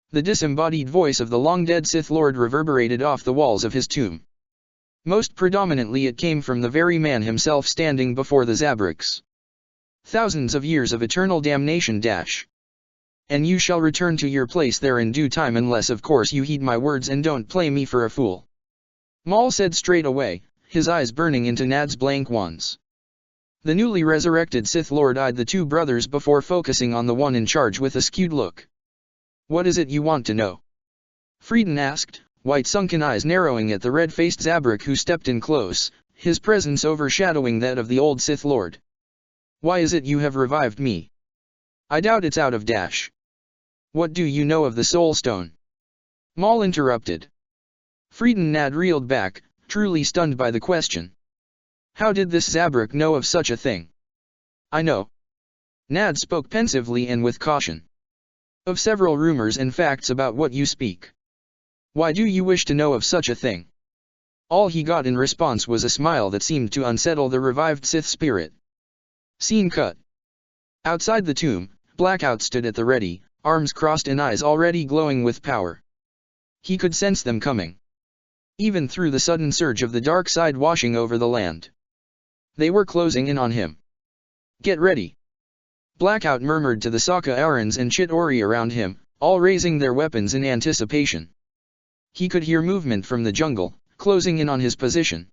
The disembodied voice of the long-dead Sith Lord reverberated off the walls of his tomb. Most predominantly it came from the very man himself standing before the Zabraks. "Thousands of years of eternal damnation and you shall return to your place there in due time, unless of course you heed my words and don't play me for a fool," Maul said straight away, his eyes burning into Nad's blank ones. The newly resurrected Sith Lord eyed the two brothers before focusing on the one in charge with a skewed look. "What is it you want to know?" Frieden asked, white sunken eyes narrowing at the red-faced Zabrak who stepped in close, his presence overshadowing that of the old Sith Lord. "Why is it you have revived me? I doubt it's out of What do you know of the Soul Stone?" Maul interrupted. Frieden Nad reeled back, truly stunned by the question. How did this Zabrak know of such a thing? "I know." Nad spoke pensively and with caution. "Of several rumors and facts about what you speak. Why do you wish to know of such a thing?" All he got in response was a smile that seemed to unsettle the revived Sith spirit. Scene cut. Outside the tomb, Blackout stood at the ready, arms crossed and eyes already glowing with power. He could sense them coming. Even through the sudden surge of the dark side washing over the land. They were closing in on him. "Get ready." Blackout murmured to the Sokka Arans and Chit Ori around him, all raising their weapons in anticipation. He could hear movement from the jungle, closing in on his position.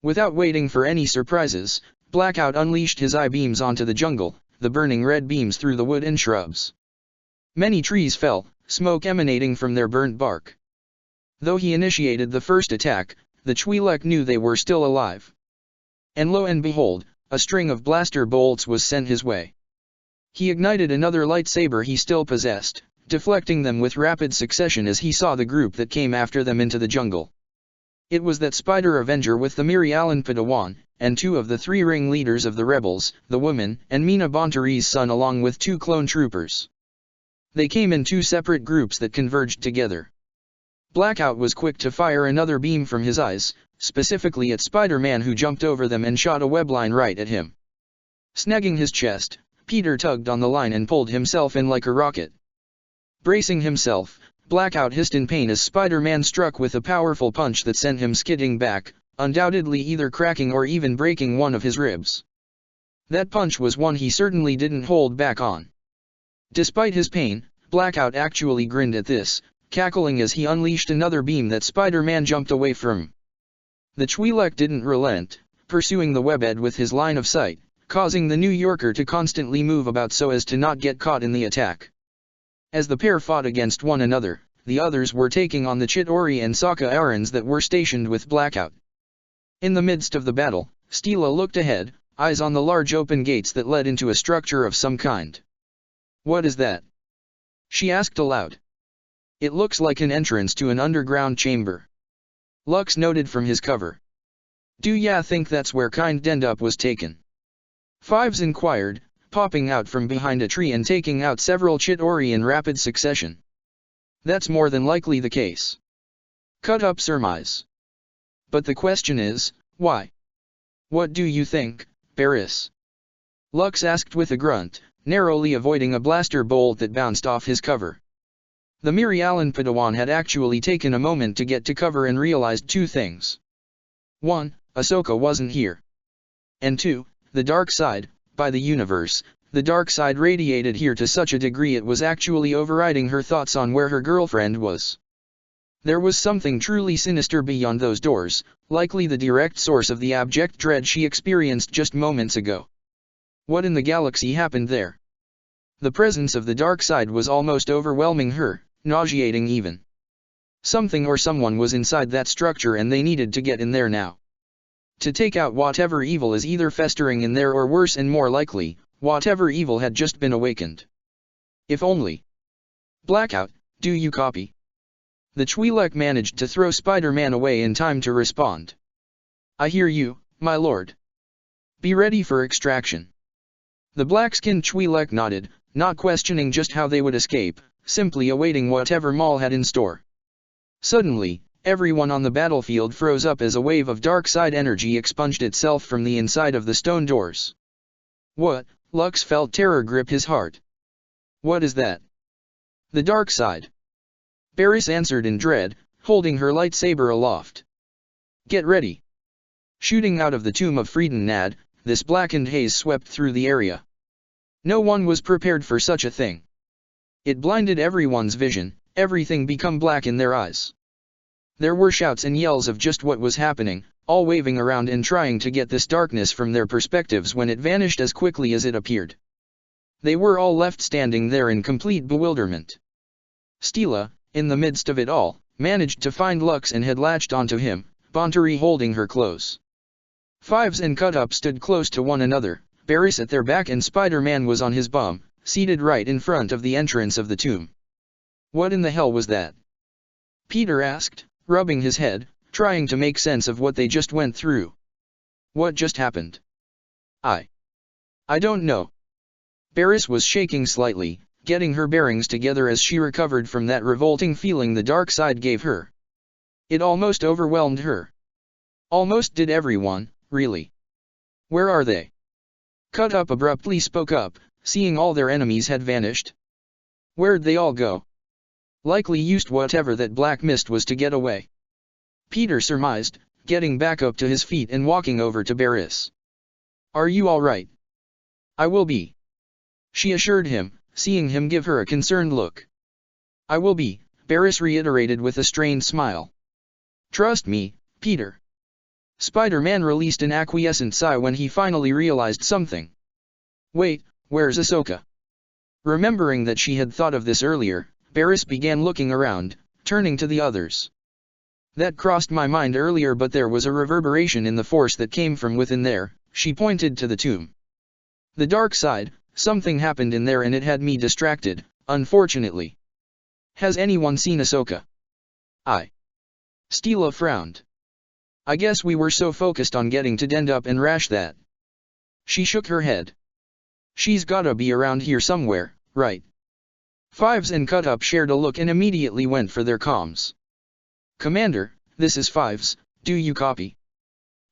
Without waiting for any surprises, Blackout unleashed his eye beams onto the jungle, the burning red beams through the wood and shrubs. Many trees fell, smoke emanating from their burnt bark. Though he initiated the first attack, the Twi'lek knew they were still alive. And lo and behold, a string of blaster bolts was sent his way. He ignited another lightsaber he still possessed, deflecting them with rapid succession as he saw the group that came after them into the jungle. It was that Spider Avenger with the Mirialan Padawan, and 2 of the 3 ringleaders of the rebels, the woman, and Mina Bontari's son along with 2 clone troopers. They came in 2 separate groups that converged together. Blackout was quick to fire another beam from his eyes, specifically at Spider-Man, who jumped over them and shot a webline right at him. Snagging his chest, Peter tugged on the line and pulled himself in like a rocket. Bracing himself, Blackout hissed in pain as Spider-Man struck with a powerful punch that sent him skidding back, undoubtedly either cracking or even breaking one of his ribs. That punch was one he certainly didn't hold back on. Despite his pain, Blackout actually grinned at this, cackling as he unleashed another beam that Spider-Man jumped away from. The Twi'lek didn't relent, pursuing the webhead with his line of sight, causing the New Yorker to constantly move about so as to not get caught in the attack. As the pair fought against one another, the others were taking on the Chitauri and Sokka Arans that were stationed with Blackout. In the midst of the battle, Steela looked ahead, eyes on the large open gates that led into a structure of some kind. "What is that?" she asked aloud. "It looks like an entrance to an underground chamber," Lux noted from his cover. "Do ya think that's where Kind Dendup was taken?" Fives inquired, popping out from behind a tree and taking out several Chitauri in rapid succession. "That's more than likely the case," Cut Up surmise. "But the question is, why?" "What do you think, Barris?" Lux asked with a grunt, narrowly avoiding a blaster bolt that bounced off his cover. The Mirialan Padawan had actually taken a moment to get to cover and realized 2 things. 1. Ahsoka wasn't here. And 2. The dark side, by the universe, the dark side radiated here to such a degree it was actually overriding her thoughts on where her girlfriend was. There was something truly sinister beyond those doors, likely the direct source of the abject dread she experienced just moments ago. What in the galaxy happened there? The presence of the dark side was almost overwhelming her, nauseating even. Something or someone was inside that structure and they needed to get in there now. To take out whatever evil is either festering in there or worse and more likely, whatever evil had just been awakened. If only. "Blackout, do you copy?" The Twi'lek managed to throw Spider-Man away in time to respond. "I hear you, my lord. Be ready for extraction." The black-skinned Twi'lek nodded, not questioning just how they would escape, simply awaiting whatever Maul had in store. Suddenly, everyone on the battlefield froze up as a wave of dark side energy expunged itself from the inside of the stone doors. "What?" Lux felt terror grip his heart. "What is that?" "The dark side," Barris answered in dread, holding her lightsaber aloft. "Get ready." Shooting out of the tomb of Frieden Nad, this blackened haze swept through the area. No one was prepared for such a thing. It blinded everyone's vision, everything became black in their eyes. There were shouts and yells of just what was happening, all waving around and trying to get this darkness from their perspectives when it vanished as quickly as it appeared. They were all left standing there in complete bewilderment. Steela, in the midst of it all, managed to find Lux and had latched onto him, Bontari holding her close. Fives and Cut Up stood close to one another, Barris at their back and Spider-Man was on his bum, seated right in front of the entrance of the tomb. "What in the hell was that?" Peter asked, rubbing his head, trying to make sense of what they just went through. "What just happened?" I don't know." Barris was shaking slightly, getting her bearings together as she recovered from that revolting feeling the dark side gave her. It almost overwhelmed her. Almost did everyone, really. "Where are they?" Cut Up abruptly spoke up, seeing all their enemies had vanished. "Where'd they all go?" "Likely used whatever that black mist was to get away," Peter surmised, getting back up to his feet and walking over to Barris. "Are you all right?" "I will be," she assured him, seeing him give her a concerned look. "I will be," Barris reiterated with a strained smile. "Trust me, Peter." Spider-Man released an acquiescent sigh when he finally realized something. "Wait, where's Ahsoka?" Remembering that she had thought of this earlier, Barris began looking around, turning to the others. That crossed my mind earlier, but there was a reverberation in the force that came from within there. She pointed to the tomb. The dark side, something happened in there and it had me distracted, unfortunately. Has anyone seen Ahsoka? Steela frowned. I guess we were so focused on getting to Dendup and Rash that. She shook her head. She's gotta be around here somewhere, right? Fives and Cut Up shared a look and immediately went for their comms. Commander, this is Fives, do you copy?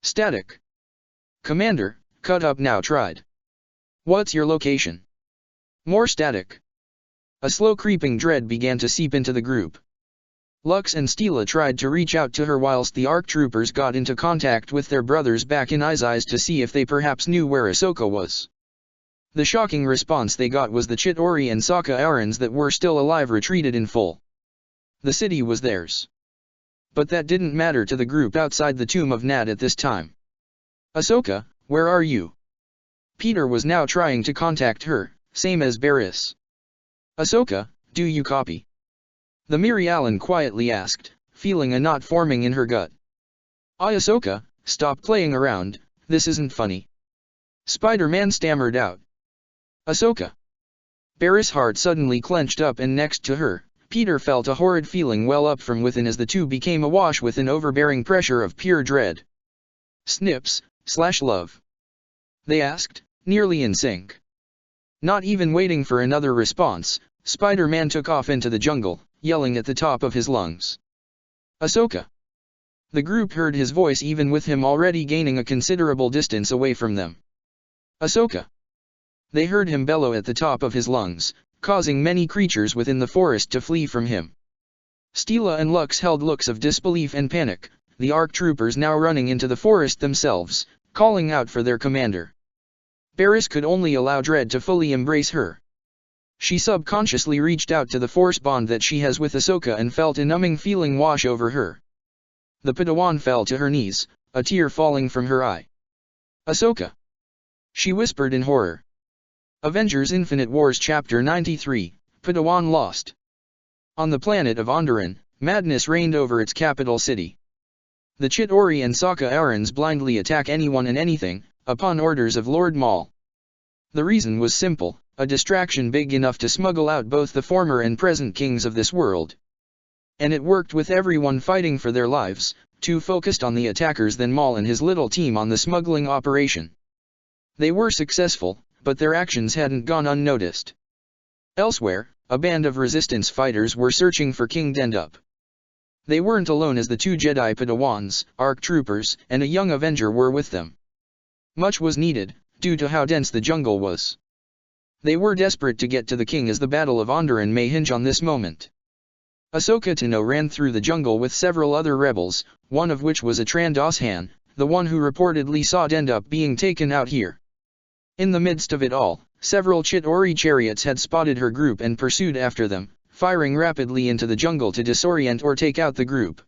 Static. Commander, Cut Up now tried. What's your location? More static. A slow creeping dread began to seep into the group. Lux and Steela tried to reach out to her whilst the ARC troopers got into contact with their brothers back in Izais to see if they perhaps knew where Ahsoka was. The shocking response they got was the Chitauri and Sokka Arans that were still alive retreated in full. The city was theirs. But that didn't matter to the group outside the tomb of Nad at this time. Ahsoka, where are you? Peter was now trying to contact her, same as Barris. Ahsoka, do you copy? The Miri Allen quietly asked, feeling a knot forming in her gut. Ahsoka, stop playing around, this isn't funny. Spider-Man stammered out. Ahsoka. Barris' heart suddenly clenched up and next to her, Peter felt a horrid feeling well up from within as the two became awash with an overbearing pressure of pure dread. Snips/love? They asked, nearly in sync. Not even waiting for another response, Spider-Man took off into the jungle, yelling at the top of his lungs. Ahsoka. The group heard his voice even with him already gaining a considerable distance away from them. Ahsoka. They heard him bellow at the top of his lungs, causing many creatures within the forest to flee from him. Steela and Lux held looks of disbelief and panic, the ARC troopers now running into the forest themselves, calling out for their commander. Barris could only allow dread to fully embrace her. She subconsciously reached out to the force bond that she has with Ahsoka and felt a numbing feeling wash over her. The Padawan fell to her knees, a tear falling from her eye. Ahsoka. She whispered in horror. Avengers Infinite Wars Chapter 93, Padawan Lost. On the planet of Onderon, madness reigned over its capital city. The Chitauri and Sokka Arans blindly attack anyone and anything, upon orders of Lord Maul. The reason was simple, a distraction big enough to smuggle out both the former and present kings of this world. And it worked with everyone fighting for their lives, too focused on the attackers than Maul and his little team on the smuggling operation. They were successful, but their actions hadn't gone unnoticed. Elsewhere, a band of resistance fighters were searching for King Dendup. They weren't alone as the two Jedi Padawans, ARC troopers, and a young Avenger were with them. Much was needed, due to how dense the jungle was. They were desperate to get to the king as the Battle of Onderon may hinge on this moment. Ahsoka Tano ran through the jungle with several other rebels, one of which was a Trandoshan, the one who reportedly saw Dendup being taken out here. In the midst of it all, several Chitauri chariots had spotted her group and pursued after them, firing rapidly into the jungle to disorient or take out the group.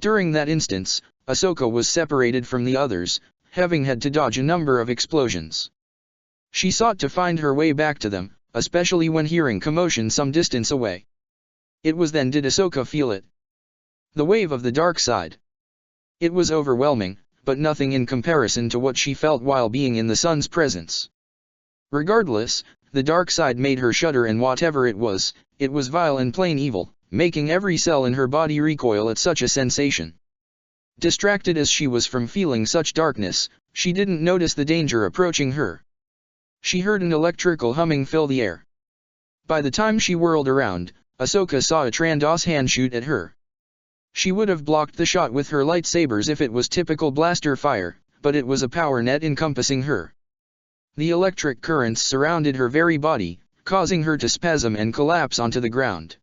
During that instance, Ahsoka was separated from the others, having had to dodge a number of explosions. She sought to find her way back to them, especially when hearing commotion some distance away. It was then did Ahsoka feel it. The wave of the dark side. It was overwhelming, but nothing in comparison to what she felt while being in the sun's presence. Regardless, the dark side made her shudder, and whatever it was vile and plain evil, making every cell in her body recoil at such a sensation. Distracted as she was from feeling such darkness, she didn't notice the danger approaching her. She heard an electrical humming fill the air. By the time she whirled around, Ahsoka saw a Trandoshan shoot at her. She would have blocked the shot with her lightsabers if it was typical blaster fire, but it was a power net encompassing her. The electric currents surrounded her very body, causing her to spasm and collapse onto the ground.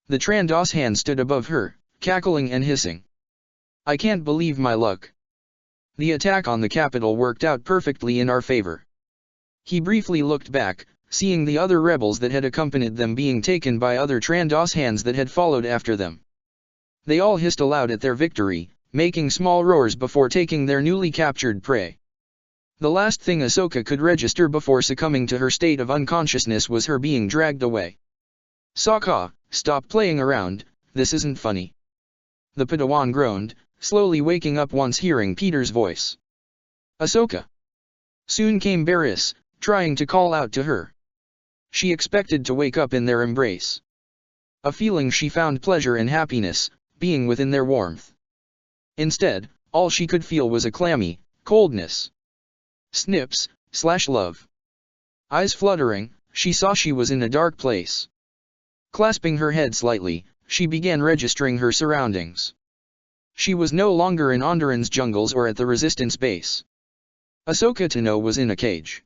The Trandoshan stood above her, cackling and hissing. I can't believe my luck. The attack on the capital worked out perfectly in our favor. He briefly looked back, seeing the other rebels that had accompanied them being taken by other Trandoshans that had followed after them. They all hissed aloud at their victory, making small roars before taking their newly captured prey. The last thing Ahsoka could register before succumbing to her state of unconsciousness was her being dragged away. Sokka, stop playing around, this isn't funny. The Padawan groaned, slowly waking up once hearing Peter's voice. Ahsoka. Soon came Barriss, trying to call out to her. She expected to wake up in their embrace. A feeling she found pleasure and happiness, being within their warmth. Instead, all she could feel was a clammy coldness. Snips/love. Eyes fluttering, she saw she was in a dark place. Clasping her head slightly, she began registering her surroundings. She was no longer in Onderon's jungles or at the Resistance base. Ahsoka Tano was in a cage.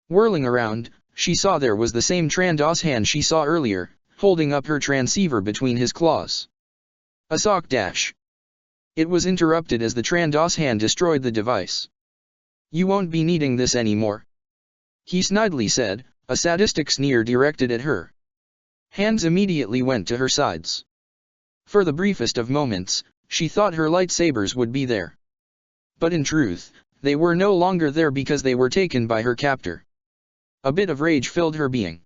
Whirling around, she saw there was the same Trandos hand she saw earlier, holding up her transceiver between his claws. Ahsoka. It was interrupted as the Trandos hand destroyed the device. You won't be needing this anymore. He snidely said, a sadistic sneer directed at her. Hands immediately went to her sides. For the briefest of moments, she thought her lightsabers would be there. But in truth, they were no longer there because they were taken by her captor. A bit of rage filled her being.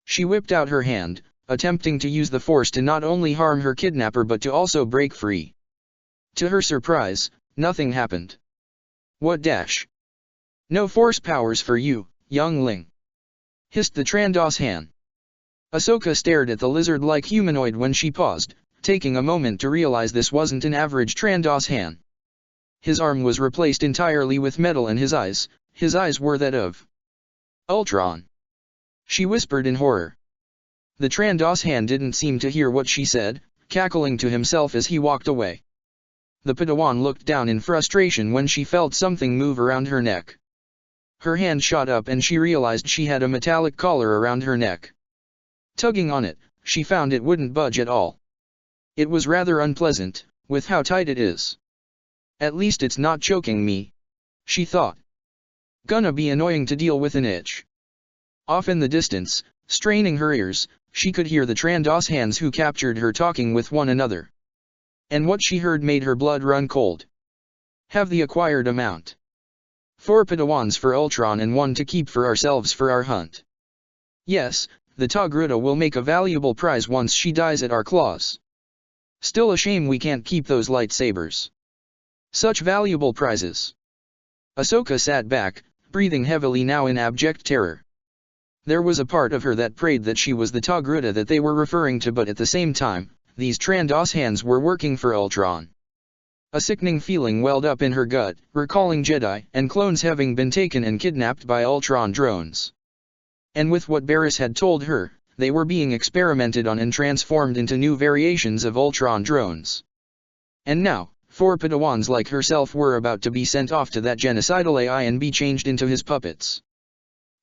She whipped out her hand, attempting to use the force to not only harm her kidnapper but to also break free. To her surprise, nothing happened. What dash? No force powers for you, youngling. Hissed the Trandos Han. Ahsoka stared at the lizard-like humanoid when she paused, taking a moment to realize this wasn't an average Trandos Han. His arm was replaced entirely with metal and his eyes were that of Ultron. She whispered in horror. The Trandos Han didn't seem to hear what she said, cackling to himself as he walked away. The Padawan looked down in frustration when she felt something move around her neck. Her hand shot up and she realized she had a metallic collar around her neck. Tugging on it, she found it wouldn't budge at all. It was rather unpleasant, with how tight it is. At least it's not choking me, she thought. Gonna be annoying to deal with an itch. Off in the distance, straining her ears, she could hear the Trandos hands who captured her talking with one another. And what she heard made her blood run cold. Have the acquired amount. 4 Padawans for Ultron and 1 to keep for ourselves for our hunt. Yes, the Togruta will make a valuable prize once she dies at our claws. Still a shame we can't keep those lightsabers. Such valuable prizes. Ahsoka sat back, breathing heavily now in abject terror. There was a part of her that prayed that she was the Togruta that they were referring to, but at the same time, these Trandos hands were working for Ultron. A sickening feeling welled up in her gut, recalling Jedi and clones having been taken and kidnapped by Ultron drones. And with what Barriss had told her, they were being experimented on and transformed into new variations of Ultron drones. And now, 4 Padawans like herself were about to be sent off to that genocidal AI and be changed into his puppets.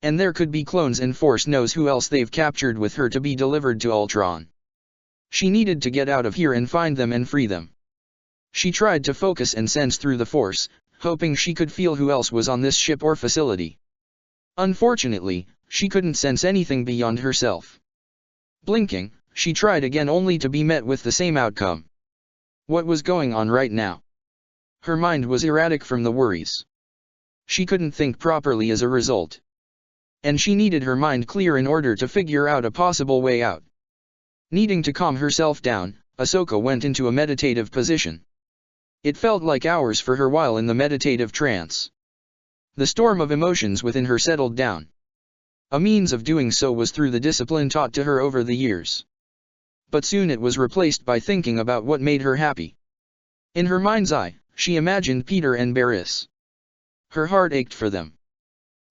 And there could be clones and Force knows who else they've captured with her to be delivered to Ultron. She needed to get out of here and find them and free them. She tried to focus and sense through the Force, hoping she could feel who else was on this ship or facility. Unfortunately, she couldn't sense anything beyond herself. Blinking, she tried again only to be met with the same outcome. What was going on right now? Her mind was erratic from the worries. She couldn't think properly as a result. And she needed her mind clear in order to figure out a possible way out. Needing to calm herself down, Ahsoka went into a meditative position. It felt like hours for her while in the meditative trance. The storm of emotions within her settled down. A means of doing so was through the discipline taught to her over the years. But soon it was replaced by thinking about what made her happy. In her mind's eye, she imagined Peter and Barriss. Her heart ached for them.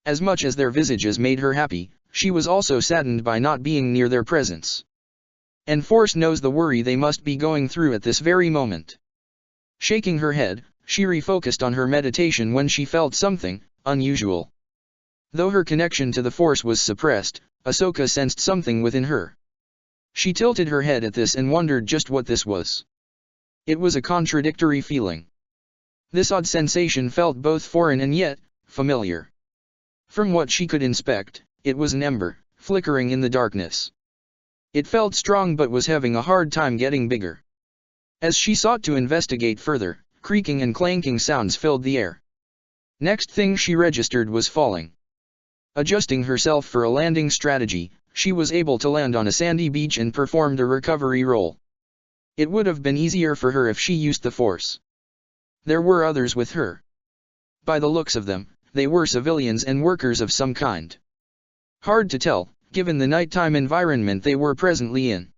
As much as their visages made her happy, she was also saddened by not being near their presence. And Force knows the worry they must be going through at this very moment. Shaking her head, she refocused on her meditation when she felt something unusual. Though her connection to the Force was suppressed, Ahsoka sensed something within her. She tilted her head at this and wondered just what this was. It was a contradictory feeling. This odd sensation felt both foreign and yet familiar. From what she could inspect, it was an ember, flickering in the darkness. It felt strong but was having a hard time getting bigger. As she sought to investigate further, creaking and clanking sounds filled the air. Next thing she registered was falling. Adjusting herself for a landing strategy, she was able to land on a sandy beach and performed a recovery roll. It would have been easier for her if she used the force. There were others with her. By the looks of them, they were civilians and workers of some kind. Hard to tell, given the nighttime environment they were presently in.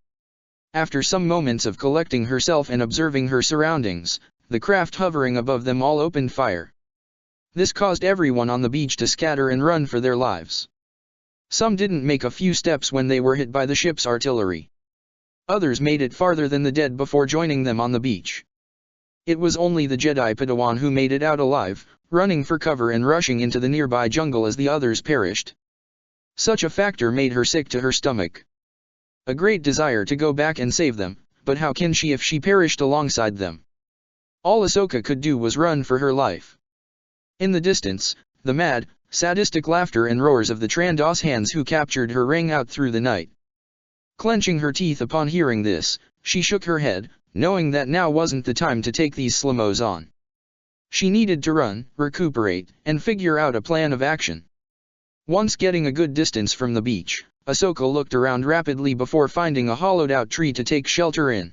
After some moments of collecting herself and observing her surroundings, the craft hovering above them all opened fire. This caused everyone on the beach to scatter and run for their lives. Some didn't make a few steps when they were hit by the ship's artillery. Others made it farther than the dead before joining them on the beach. It was only the Jedi Padawan who made it out alive, running for cover and rushing into the nearby jungle as the others perished. Such a factor made her sick to her stomach. A great desire to go back and save them, but how can she if she perished alongside them? All Ahsoka could do was run for her life. In the distance, the mad, sadistic laughter and roars of the Trandos hands who captured her rang out through the night. Clenching her teeth upon hearing this, she shook her head, knowing that now wasn't the time to take these slamos on. She needed to run, recuperate, and figure out a plan of action. Once getting a good distance from the beach, Ahsoka looked around rapidly before finding a hollowed-out tree to take shelter in.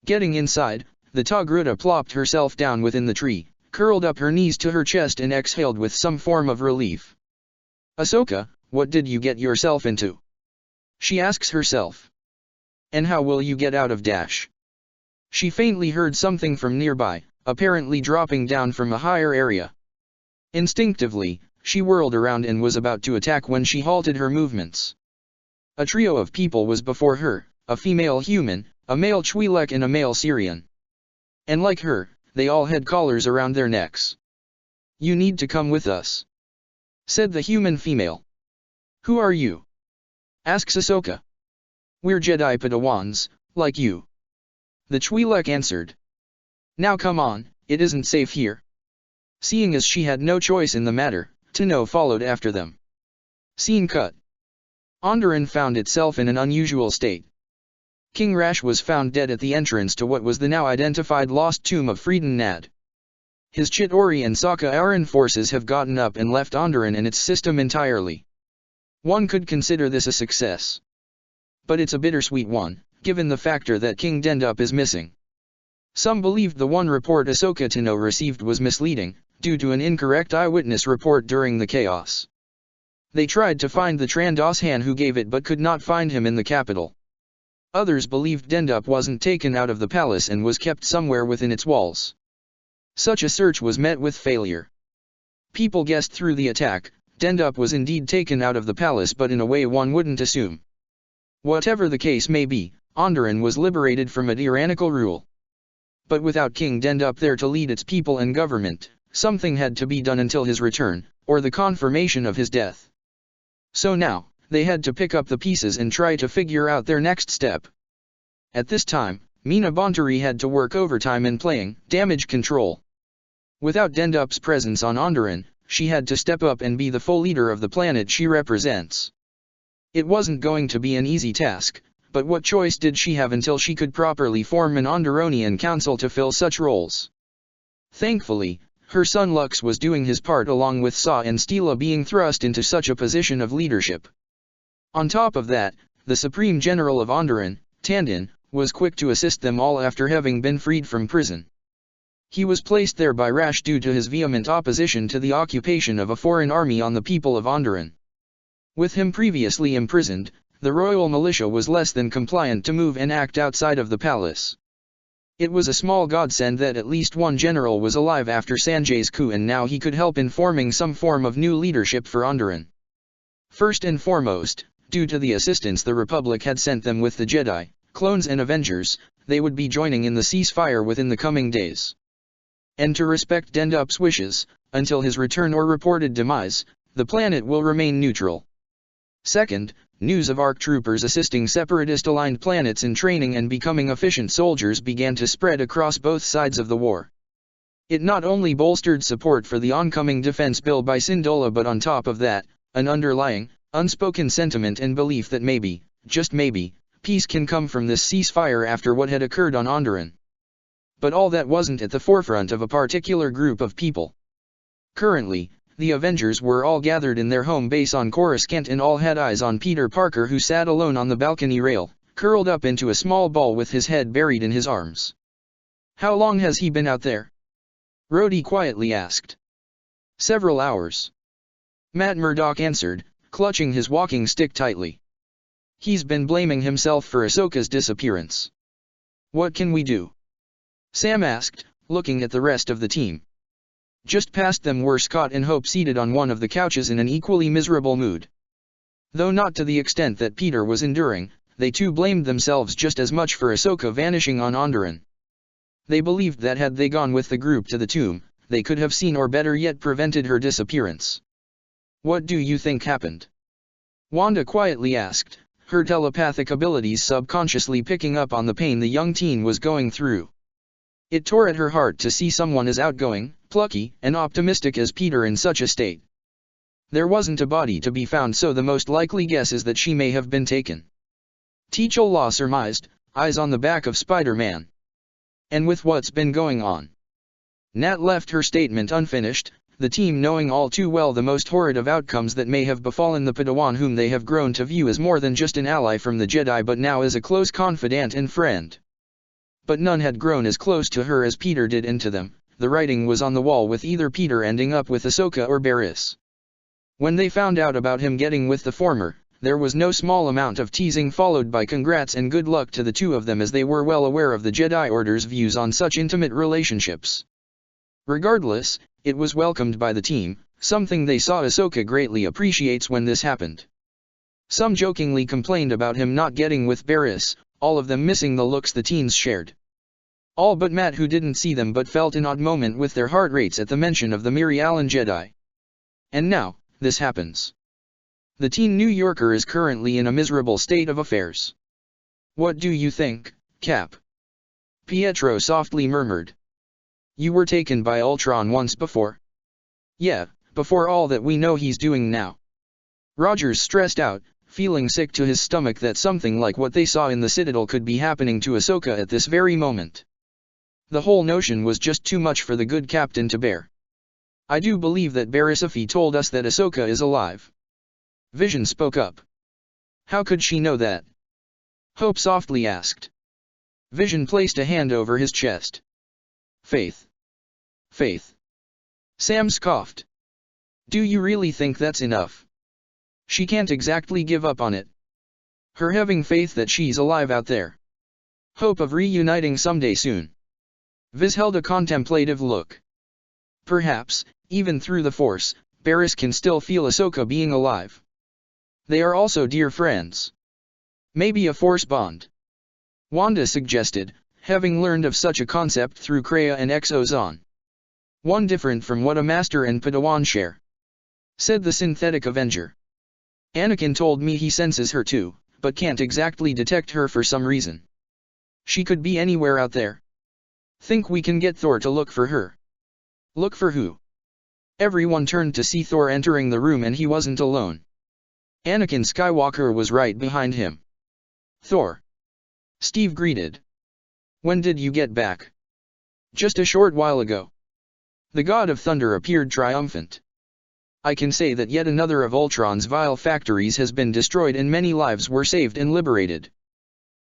Getting inside, the Togruta plopped herself down within the tree, curled up her knees to her chest and exhaled with some form of relief. Ahsoka, what did you get yourself into? She asks herself. And how will you get out of dash? She faintly heard something from nearby, apparently dropping down from a higher area. Instinctively, she whirled around and was about to attack when she halted her movements. A trio of people was before her, a female human, a male Twi'lek and a male Syrian. And like her, they all had collars around their necks. You need to come with us, said the human female. Who are you? Asks Ahsoka. We're Jedi Padawans, like you. The Twi'lek answered. Now come on, it isn't safe here. Seeing as she had no choice in the matter, Tano followed after them. Scene cut. Onderon found itself in an unusual state. King Rash was found dead at the entrance to what was the now identified lost tomb of Freeden Nad. His Chitauri and Sokka Aran forces have gotten up and left Onderon and its system entirely. One could consider this a success. But it's a bittersweet one, given the factor that King Dendup is missing. Some believed the one report Ahsoka Tano received was misleading, due to an incorrect eyewitness report during the chaos. They tried to find the Trandos Han who gave it but could not find him in the capital. Others believed Dendup wasn't taken out of the palace and was kept somewhere within its walls. Such a search was met with failure. People guessed through the attack, Dendup was indeed taken out of the palace, but in a way one wouldn't assume. Whatever the case may be, Onderon was liberated from a tyrannical rule. But without King Dendup there to lead its people and government, something had to be done until his return, or the confirmation of his death. So now, they had to pick up the pieces and try to figure out their next step. At this time, Mina Bontari had to work overtime in playing damage control. Without Dendup's presence on Onderon, she had to step up and be the full leader of the planet she represents. It wasn't going to be an easy task, but what choice did she have until she could properly form an Onderonian council to fill such roles? Thankfully, her son Lux was doing his part along with Saw and Stila being thrust into such a position of leadership. On top of that, the Supreme General of Onderon, Tandon, was quick to assist them all after having been freed from prison. He was placed there by Rash due to his vehement opposition to the occupation of a foreign army on the people of Onderon. With him previously imprisoned, the royal militia was less than compliant to move and act outside of the palace. It was a small godsend that at least one general was alive after Sanjay's coup, and now he could help in forming some form of new leadership for Onderon. First and foremost, due to the assistance the Republic had sent them with the Jedi, clones and Avengers, they would be joining in the ceasefire within the coming days. And to respect Dendup's wishes, until his return or reported demise, the planet will remain neutral. Second, news of ARC troopers assisting separatist-aligned planets in training and becoming efficient soldiers began to spread across both sides of the war. It not only bolstered support for the oncoming defense bill by Syndulla, but on top of that, an underlying, unspoken sentiment and belief that maybe, just maybe, peace can come from this ceasefire after what had occurred on Onderon. But all that wasn't at the forefront of a particular group of people. Currently, the Avengers were all gathered in their home base on Coruscant and all had eyes on Peter Parker, who sat alone on the balcony rail, curled up into a small ball with his head buried in his arms. "How long has he been out there?" Rhodey quietly asked. "Several hours," Matt Murdock answered, clutching his walking stick tightly. "He's been blaming himself for Ahsoka's disappearance." "What can we do?" Sam asked, looking at the rest of the team. Just past them were Scott and Hope seated on one of the couches in an equally miserable mood. Though not to the extent that Peter was enduring, they too blamed themselves just as much for Ahsoka vanishing on Onderon. They believed that had they gone with the group to the tomb, they could have seen, or better yet prevented, her disappearance. "What do you think happened?" Wanda quietly asked, her telepathic abilities subconsciously picking up on the pain the young teen was going through. It tore at her heart to see someone as outgoing, plucky, and optimistic as Peter in such a state. There wasn't a body to be found, so the most likely guess is that she may have been taken. T'Challa surmised, eyes on the back of Spider-Man. "And with what's been going on?" Nat left her statement unfinished, the team knowing all too well the most horrid of outcomes that may have befallen the Padawan whom they have grown to view as more than just an ally from the Jedi, but now as a close confidant and friend. But none had grown as close to her as Peter did, and to them, the writing was on the wall, with either Peter ending up with Ahsoka or Barriss. When they found out about him getting with the former, there was no small amount of teasing followed by congrats and good luck to the two of them, as they were well aware of the Jedi Order's views on such intimate relationships. Regardless, it was welcomed by the team, something they saw Ahsoka greatly appreciates when this happened. Some jokingly complained about him not getting with Barriss, all of them missing the looks the teens shared. All but Matt, who didn't see them but felt an odd moment with their heart rates at the mention of the Mary Allen Jedi. And now, this happens. The teen New Yorker is currently in a miserable state of affairs. "What do you think, Cap?" Pietro softly murmured. "You were taken by Ultron once before." "Yeah, before all that we know he's doing now." Rogers stressed out, feeling sick to his stomach that something like what they saw in the Citadel could be happening to Ahsoka at this very moment. The whole notion was just too much for the good captain to bear. "I do believe that Barriss Offee told us that Ahsoka is alive." Vision spoke up. "How could she know that?" Hope softly asked. Vision placed a hand over his chest. "Faith. Faith." Sam scoffed. "Do you really think that's enough? She can't exactly give up on it. Her having faith that she's alive out there. Hope of reuniting someday soon." Viz held a contemplative look. "Perhaps, even through the Force, Barriss can still feel Ahsoka being alive. They are also dear friends. Maybe a Force bond," Wanda suggested, having learned of such a concept through Kreia and Exozon. "One different from what a Master and Padawan share," said the synthetic Avenger. "Anakin told me he senses her too, but can't exactly detect her for some reason. She could be anywhere out there. Think we can get Thor to look for her?" "Look for who?" Everyone turned to see Thor entering the room, and he wasn't alone. Anakin Skywalker was right behind him. "Thor," Steve greeted. "When did you get back?" "Just a short while ago." The God of Thunder appeared triumphant. "I can say that yet another of Ultron's vile factories has been destroyed and many lives were saved and liberated."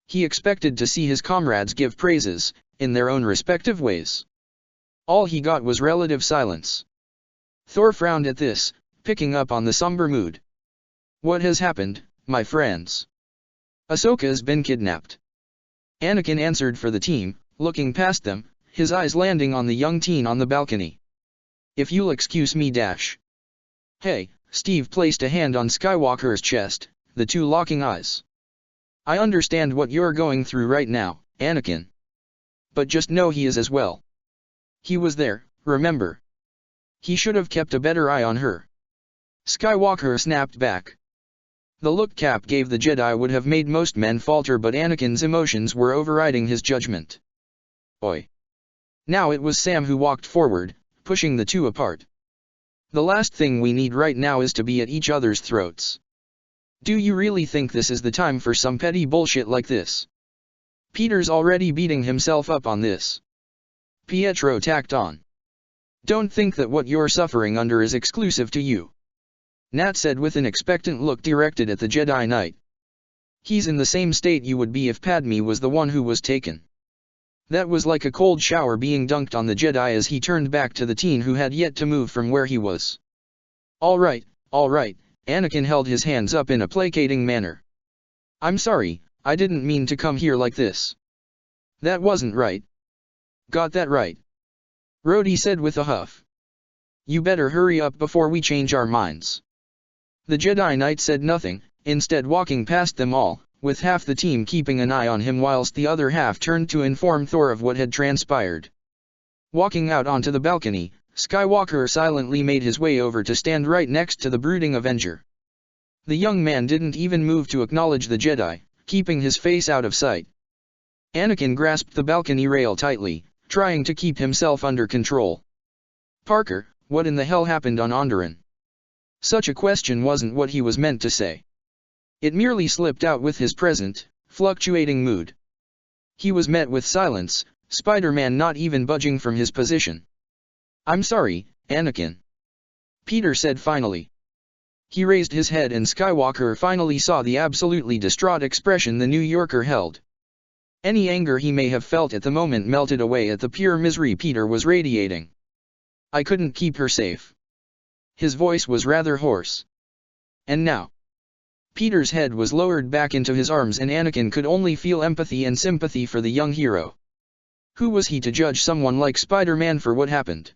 He expected to see his comrades give praises, in their own respective ways. All he got was relative silence. Thor frowned at this, picking up on the somber mood. "What has happened, my friends?" "Ahsoka's been kidnapped," Anakin answered for the team, looking past them, his eyes landing on the young teen on the balcony. "If you'll excuse me dash." "Hey," Steve placed a hand on Skywalker's chest, the two locking eyes. "I understand what you're going through right now, Anakin. But just know he is as well. He was there, remember? He should have kept a better eye on her." Skywalker snapped back. The look Cap gave the Jedi would have made most men falter, but Anakin's emotions were overriding his judgment. "Oi." Now it was Sam who walked forward, pushing the two apart. "The last thing we need right now is to be at each other's throats. Do you really think this is the time for some petty bullshit like this? Peter's already beating himself up on this." Pietro tacked on. Don't think that what you're suffering under is exclusive to you. Nat said with an expectant look directed at the Jedi Knight. He's in the same state you would be if Padme was the one who was taken. That was like a cold shower being dunked on the Jedi as he turned back to the teen who had yet to move from where he was. All right, Anakin held his hands up in a placating manner. I'm sorry, I didn't mean to come here like this. That wasn't right. Got that right. Rhodey said with a huff. You better hurry up before we change our minds. The Jedi Knight said nothing, instead walking past them all, with half the team keeping an eye on him whilst the other half turned to inform Thor of what had transpired. Walking out onto the balcony, Skywalker silently made his way over to stand right next to the brooding Avenger. The young man didn't even move to acknowledge the Jedi, keeping his face out of sight. Anakin grasped the balcony rail tightly, trying to keep himself under control. Parker, what in the hell happened on Onderon? Such a question wasn't what he was meant to say. It merely slipped out with his present, fluctuating mood. He was met with silence, Spider-Man not even budging from his position. I'm sorry, Anakin. Peter said finally. He raised his head and Skywalker finally saw the absolutely distraught expression the New Yorker held. Any anger he may have felt at the moment melted away at the pure misery Peter was radiating. I couldn't keep her safe. His voice was rather hoarse. And now? Peter's head was lowered back into his arms and Anakin could only feel empathy and sympathy for the young hero. Who was he to judge someone like Spider-Man for what happened?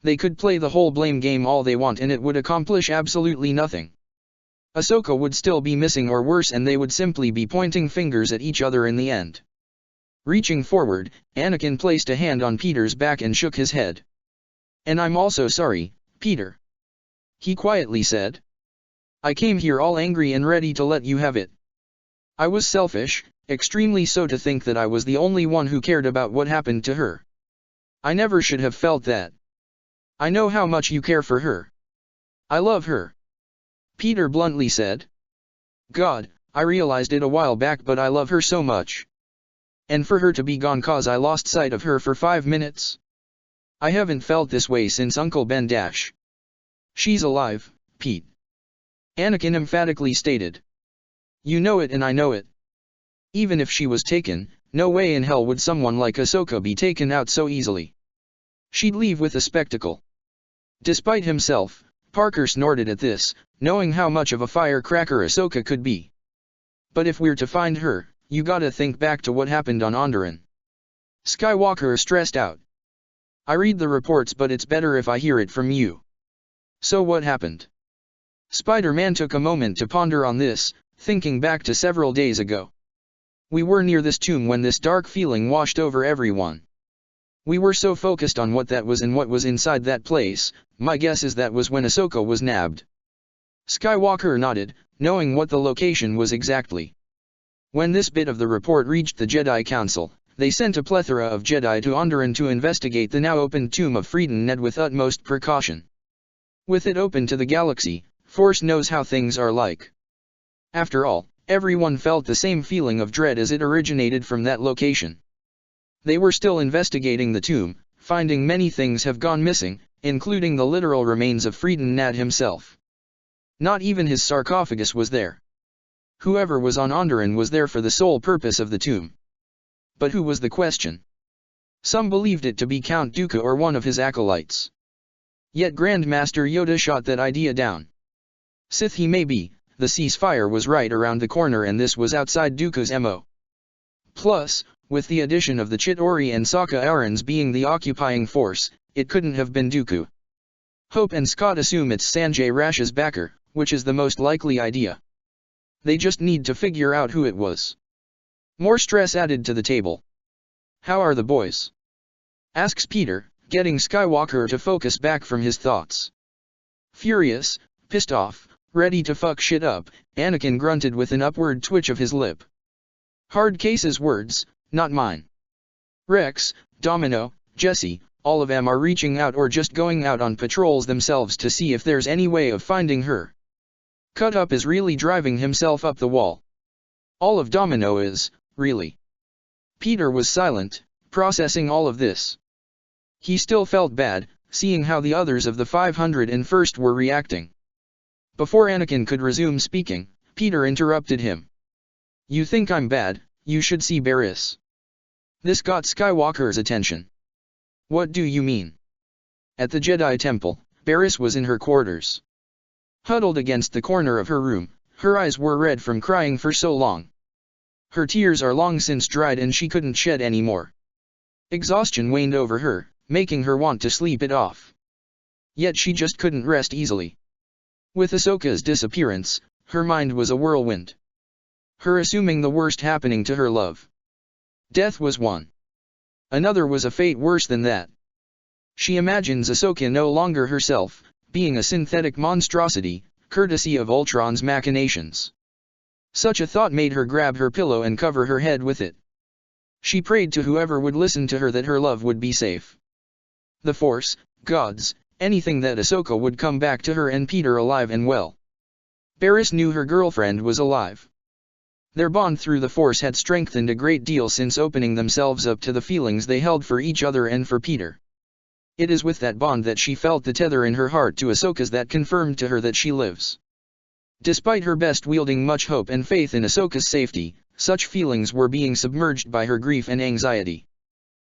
They could play the whole blame game all they want and it would accomplish absolutely nothing. Ahsoka would still be missing or worse and they would simply be pointing fingers at each other in the end. Reaching forward, Anakin placed a hand on Peter's back and shook his head. And I'm also sorry, Peter. He quietly said. I came here all angry and ready to let you have it. I was selfish, extremely so to think that I was the only one who cared about what happened to her. I never should have felt that. I know how much you care for her. I love her. Peter bluntly said. God, I realized it a while back but I love her so much. And for her to be gone cause I lost sight of her for 5 minutes? I haven't felt this way since Uncle Ben Dash. She's alive, Pete. Anakin emphatically stated. You know it and I know it. Even if she was taken, no way in hell would someone like Ahsoka be taken out so easily. She'd leave with a spectacle. Despite himself, Parker snorted at this, knowing how much of a firecracker Ahsoka could be. But if we're to find her, you gotta think back to what happened on Onderon. Skywalker stressed out. I read the reports but it's better if I hear it from you. So what happened? Spider-Man took a moment to ponder on this, thinking back to several days ago. We were near this tomb when this dark feeling washed over everyone. We were so focused on what that was and what was inside that place, my guess is that was when Ahsoka was nabbed. Skywalker nodded, knowing what the location was exactly. When this bit of the report reached the Jedi Council, they sent a plethora of Jedi to Onderon to investigate the now opened tomb of Frieden Ned with utmost precaution. With it open to the galaxy, Force knows how things are like. After all, everyone felt the same feeling of dread as it originated from that location. They were still investigating the tomb, finding many things have gone missing, including the literal remains of Frieden Nad himself. Not even his sarcophagus was there. Whoever was on Onderon was there for the sole purpose of the tomb. But who was the question? Some believed it to be Count Dooku or one of his acolytes. Yet Grandmaster Yoda shot that idea down. Sith he may be, the ceasefire was right around the corner and this was outside Dooku's MO. Plus, with the addition of the Chitauri and Sokka Arons being the occupying force, it couldn't have been Dooku. Hope and Scott assume it's Sanjay Rash's backer, which is the most likely idea. They just need to figure out who it was. More stress added to the table. How are the boys? Asks Peter, getting Skywalker to focus back from his thoughts. Furious, pissed off, ready to fuck shit up, Anakin grunted with an upward twitch of his lip. Hard Case's words, not mine. Rex, Domino, Jesse, all of them are reaching out or just going out on patrols themselves to see if there's any way of finding her. Cut Up is really driving himself up the wall. All of Domino is, really. Peter was silent, processing all of this. He still felt bad, seeing how the others of the 501st were reacting. Before Anakin could resume speaking, Peter interrupted him. "You think I'm bad, you should see Barriss." This got Skywalker's attention. "What do you mean?" At the Jedi Temple, Barriss was in her quarters. Huddled against the corner of her room, her eyes were red from crying for so long. Her tears are long since dried and she couldn't shed any more. Exhaustion waned over her, making her want to sleep it off. Yet she just couldn't rest easily. With Ahsoka's disappearance, her mind was a whirlwind. Her assuming the worst happening to her love. Death was one. Another was a fate worse than that. She imagines Ahsoka no longer herself, being a synthetic monstrosity, courtesy of Ultron's machinations. Such a thought made her grab her pillow and cover her head with it. She prayed to whoever would listen to her that her love would be safe. The Force, gods, anything that Ahsoka would come back to her and Peter alive and well. Barriss knew her girlfriend was alive. Their bond through the Force had strengthened a great deal since opening themselves up to the feelings they held for each other and for Peter. It is with that bond that she felt the tether in her heart to Ahsoka's that confirmed to her that she lives. Despite her best wielding much hope and faith in Ahsoka's safety, such feelings were being submerged by her grief and anxiety.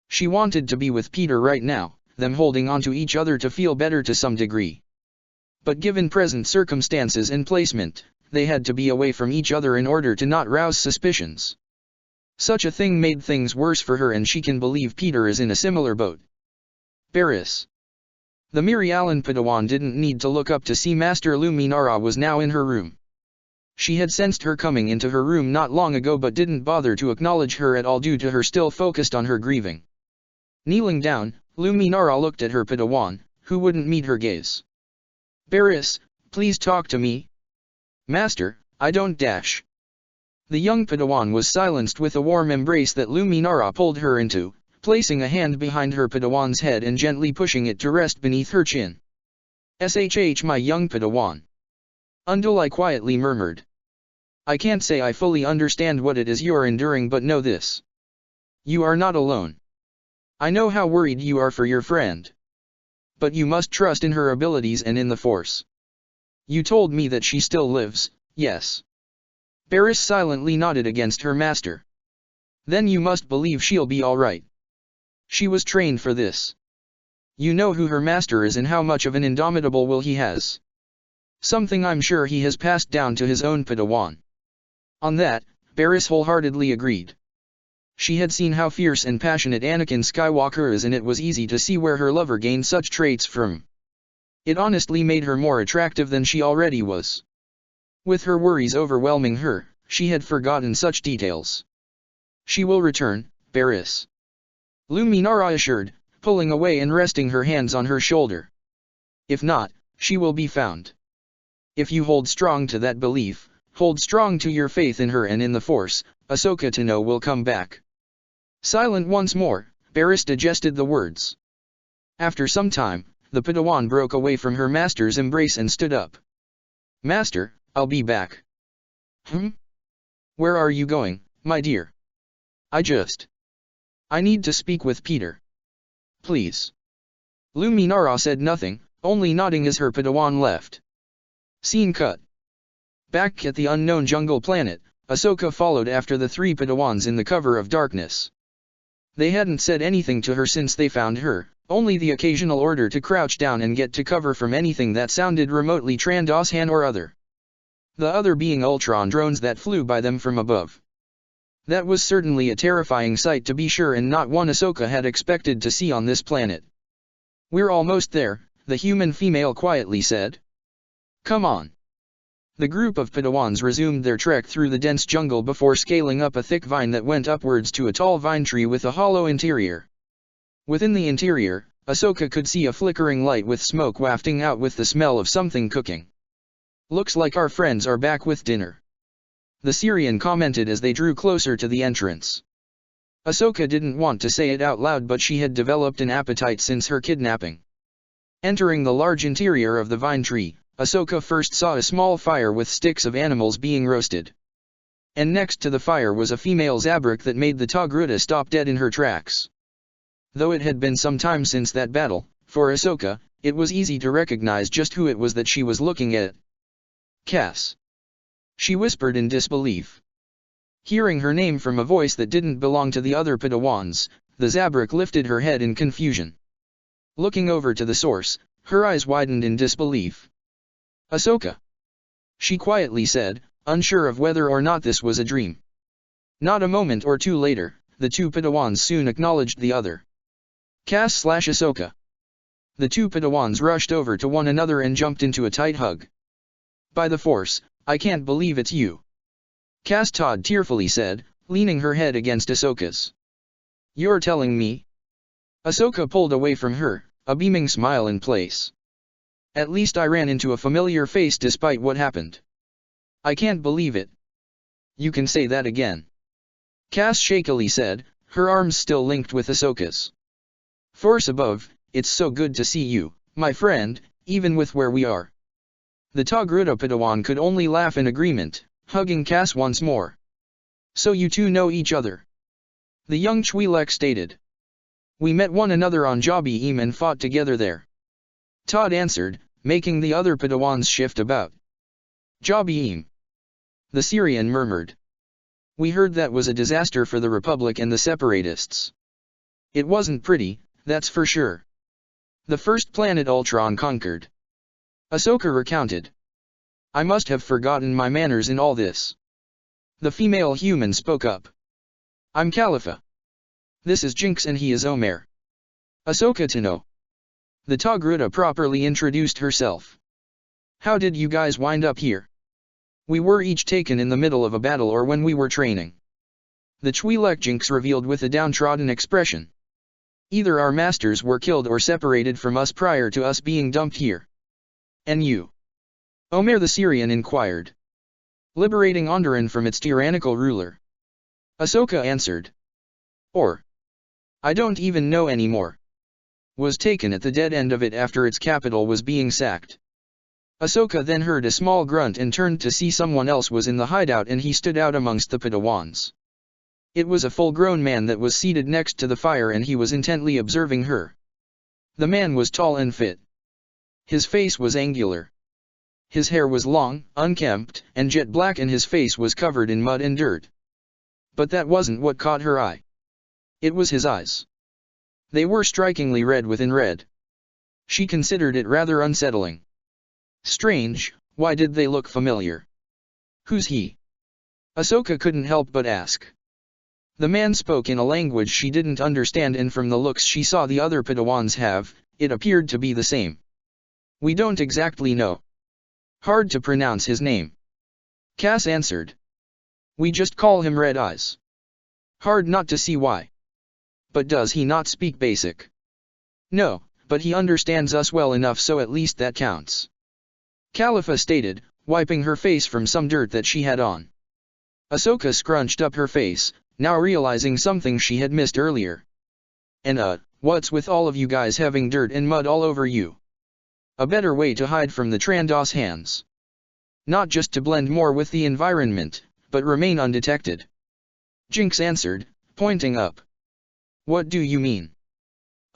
She wanted to be with Peter right now, them holding on to each other to feel better to some degree. But given present circumstances and placement, they had to be away from each other in order to not rouse suspicions. Such a thing made things worse for her, and she can believe Peter is in a similar boat. Barriss. The Mirialan Padawan didn't need to look up to see Master Luminara was now in her room. She had sensed her coming into her room not long ago but didn't bother to acknowledge her at all due to her still focused on her grieving. Kneeling down, Luminara looked at her Padawan, who wouldn't meet her gaze. "Barriss, please talk to me." "Master, I don't dash." The young Padawan was silenced with a warm embrace that Luminara pulled her into, placing a hand behind her Padawan's head and gently pushing it to rest beneath her chin. "Shh, my young Padawan." Unduli quietly murmured. "I can't say I fully understand what it is you're enduring, but know this. You are not alone. I know how worried you are for your friend. But you must trust in her abilities and in the Force. You told me that she still lives, yes?" Barriss silently nodded against her master. "Then you must believe she'll be all right. She was trained for this. You know who her master is and how much of an indomitable will he has. Something I'm sure he has passed down to his own Padawan." On that, Barriss wholeheartedly agreed. She had seen how fierce and passionate Anakin Skywalker is, and it was easy to see where her lover gained such traits from. It honestly made her more attractive than she already was. With her worries overwhelming her, she had forgotten such details. "She will return, Barriss," Luminara assured, pulling away and resting her hands on her shoulder. "If not, she will be found. If you hold strong to that belief, hold strong to your faith in her and in the Force, Ahsoka Tano will come back." Silent once more, Barriss digested the words. After some time, the Padawan broke away from her master's embrace and stood up. "Master, I'll be back." "Where are you going, my dear?" I need to speak with Peter." "Please." Luminara said nothing, only nodding as her Padawan left. Scene cut. Back at the unknown jungle planet, Ahsoka followed after the three Padawans in the cover of darkness. They hadn't said anything to her since they found her, only the occasional order to crouch down and get to cover from anything that sounded remotely Trandoshan or other. The other being Ultron drones that flew by them from above. That was certainly a terrifying sight to be sure, and not one Ahsoka had expected to see on this planet. "We're almost there," the human female quietly said. "Come on." The group of Padawans resumed their trek through the dense jungle before scaling up a thick vine that went upwards to a tall vine tree with a hollow interior. Within the interior, Ahsoka could see a flickering light with smoke wafting out with the smell of something cooking. "Looks like our friends are back with dinner," the Syrian commented as they drew closer to the entrance. Ahsoka didn't want to say it out loud, but she had developed an appetite since her kidnapping. Entering the large interior of the vine tree, Ahsoka first saw a small fire with sticks of animals being roasted. And next to the fire was a female Zabrak that made the Togruta stop dead in her tracks. Though it had been some time since that battle, For Ahsoka, it was easy to recognize just who it was that she was looking at. Cass. She whispered in disbelief. Hearing her name from a voice that didn't belong to the other Padawans, the Zabrak lifted her head in confusion. Looking over to the source, her eyes widened in disbelief. Ahsoka. She quietly said, unsure of whether or not this was a dream. Not a moment or two later, the two Padawans soon acknowledged the other. Cass/Ahsoka. The two Padawans rushed over to one another and jumped into a tight hug. By the Force, I can't believe it's you. Cass Todd tearfully said, leaning her head against Ahsoka's. You're telling me? Ahsoka pulled away from her, a beaming smile in place. At least I ran into a familiar face despite what happened. I can't believe it. You can say that again. Cass shakily said, her arms still linked with Ahsoka's. Force above, it's so good to see you, my friend, even with where we are. The Togruta Padawan could only laugh in agreement, hugging Cass once more. So you two know each other? The young Twi'lek stated. We met one another on Jabi'im and fought together there. Todd answered, making the other Padawans shift about. Jabi'im. The Syrian murmured. We heard that was a disaster for the Republic and the Separatists. It wasn't pretty, that's for sure. The first planet Ultron conquered. Ahsoka recounted. I must have forgotten my manners in all this. The female human spoke up. I'm Khalifa. This is Jinx and he is Omer. Ahsoka Tano. The Togruta properly introduced herself. How did you guys wind up here? We were each taken in the middle of a battle or when we were training. The Twi'lek Jinx revealed with a downtrodden expression. Either our masters were killed or separated from us prior to us being dumped here. And you? Omer the Syrian inquired. Liberating Onderon from its tyrannical ruler. Ahsoka answered. Or. I don't even know anymore. Was taken at the dead end of it after its capital was being sacked. Ahsoka then heard a small grunt and turned to see someone else was in the hideout and he stood out amongst the Padawans. It was a full-grown man that was seated next to the fire and he was intently observing her. The man was tall and fit. His face was angular. His hair was long, unkempt, and jet black and his face was covered in mud and dirt. But that wasn't what caught her eye. It was his eyes. They were strikingly red within red. She considered it rather unsettling. Strange, why did they look familiar? Who's he? Ahsoka couldn't help but ask. The man spoke in a language she didn't understand and from the looks she saw the other Padawans have, it appeared to be the same. We don't exactly know. Hard to pronounce his name. Cass answered. We just call him Red Eyes. Hard not to see why. But does he not speak basic? No, but he understands us well enough so at least that counts. Khalifa stated, wiping her face from some dirt that she had on. Ahsoka scrunched up her face, now realizing something she had missed earlier. And what's with all of you guys having dirt and mud all over you? A better way to hide from the Trandos hands. Not just to blend more with the environment, but remain undetected. Jinx answered, pointing up. What do you mean?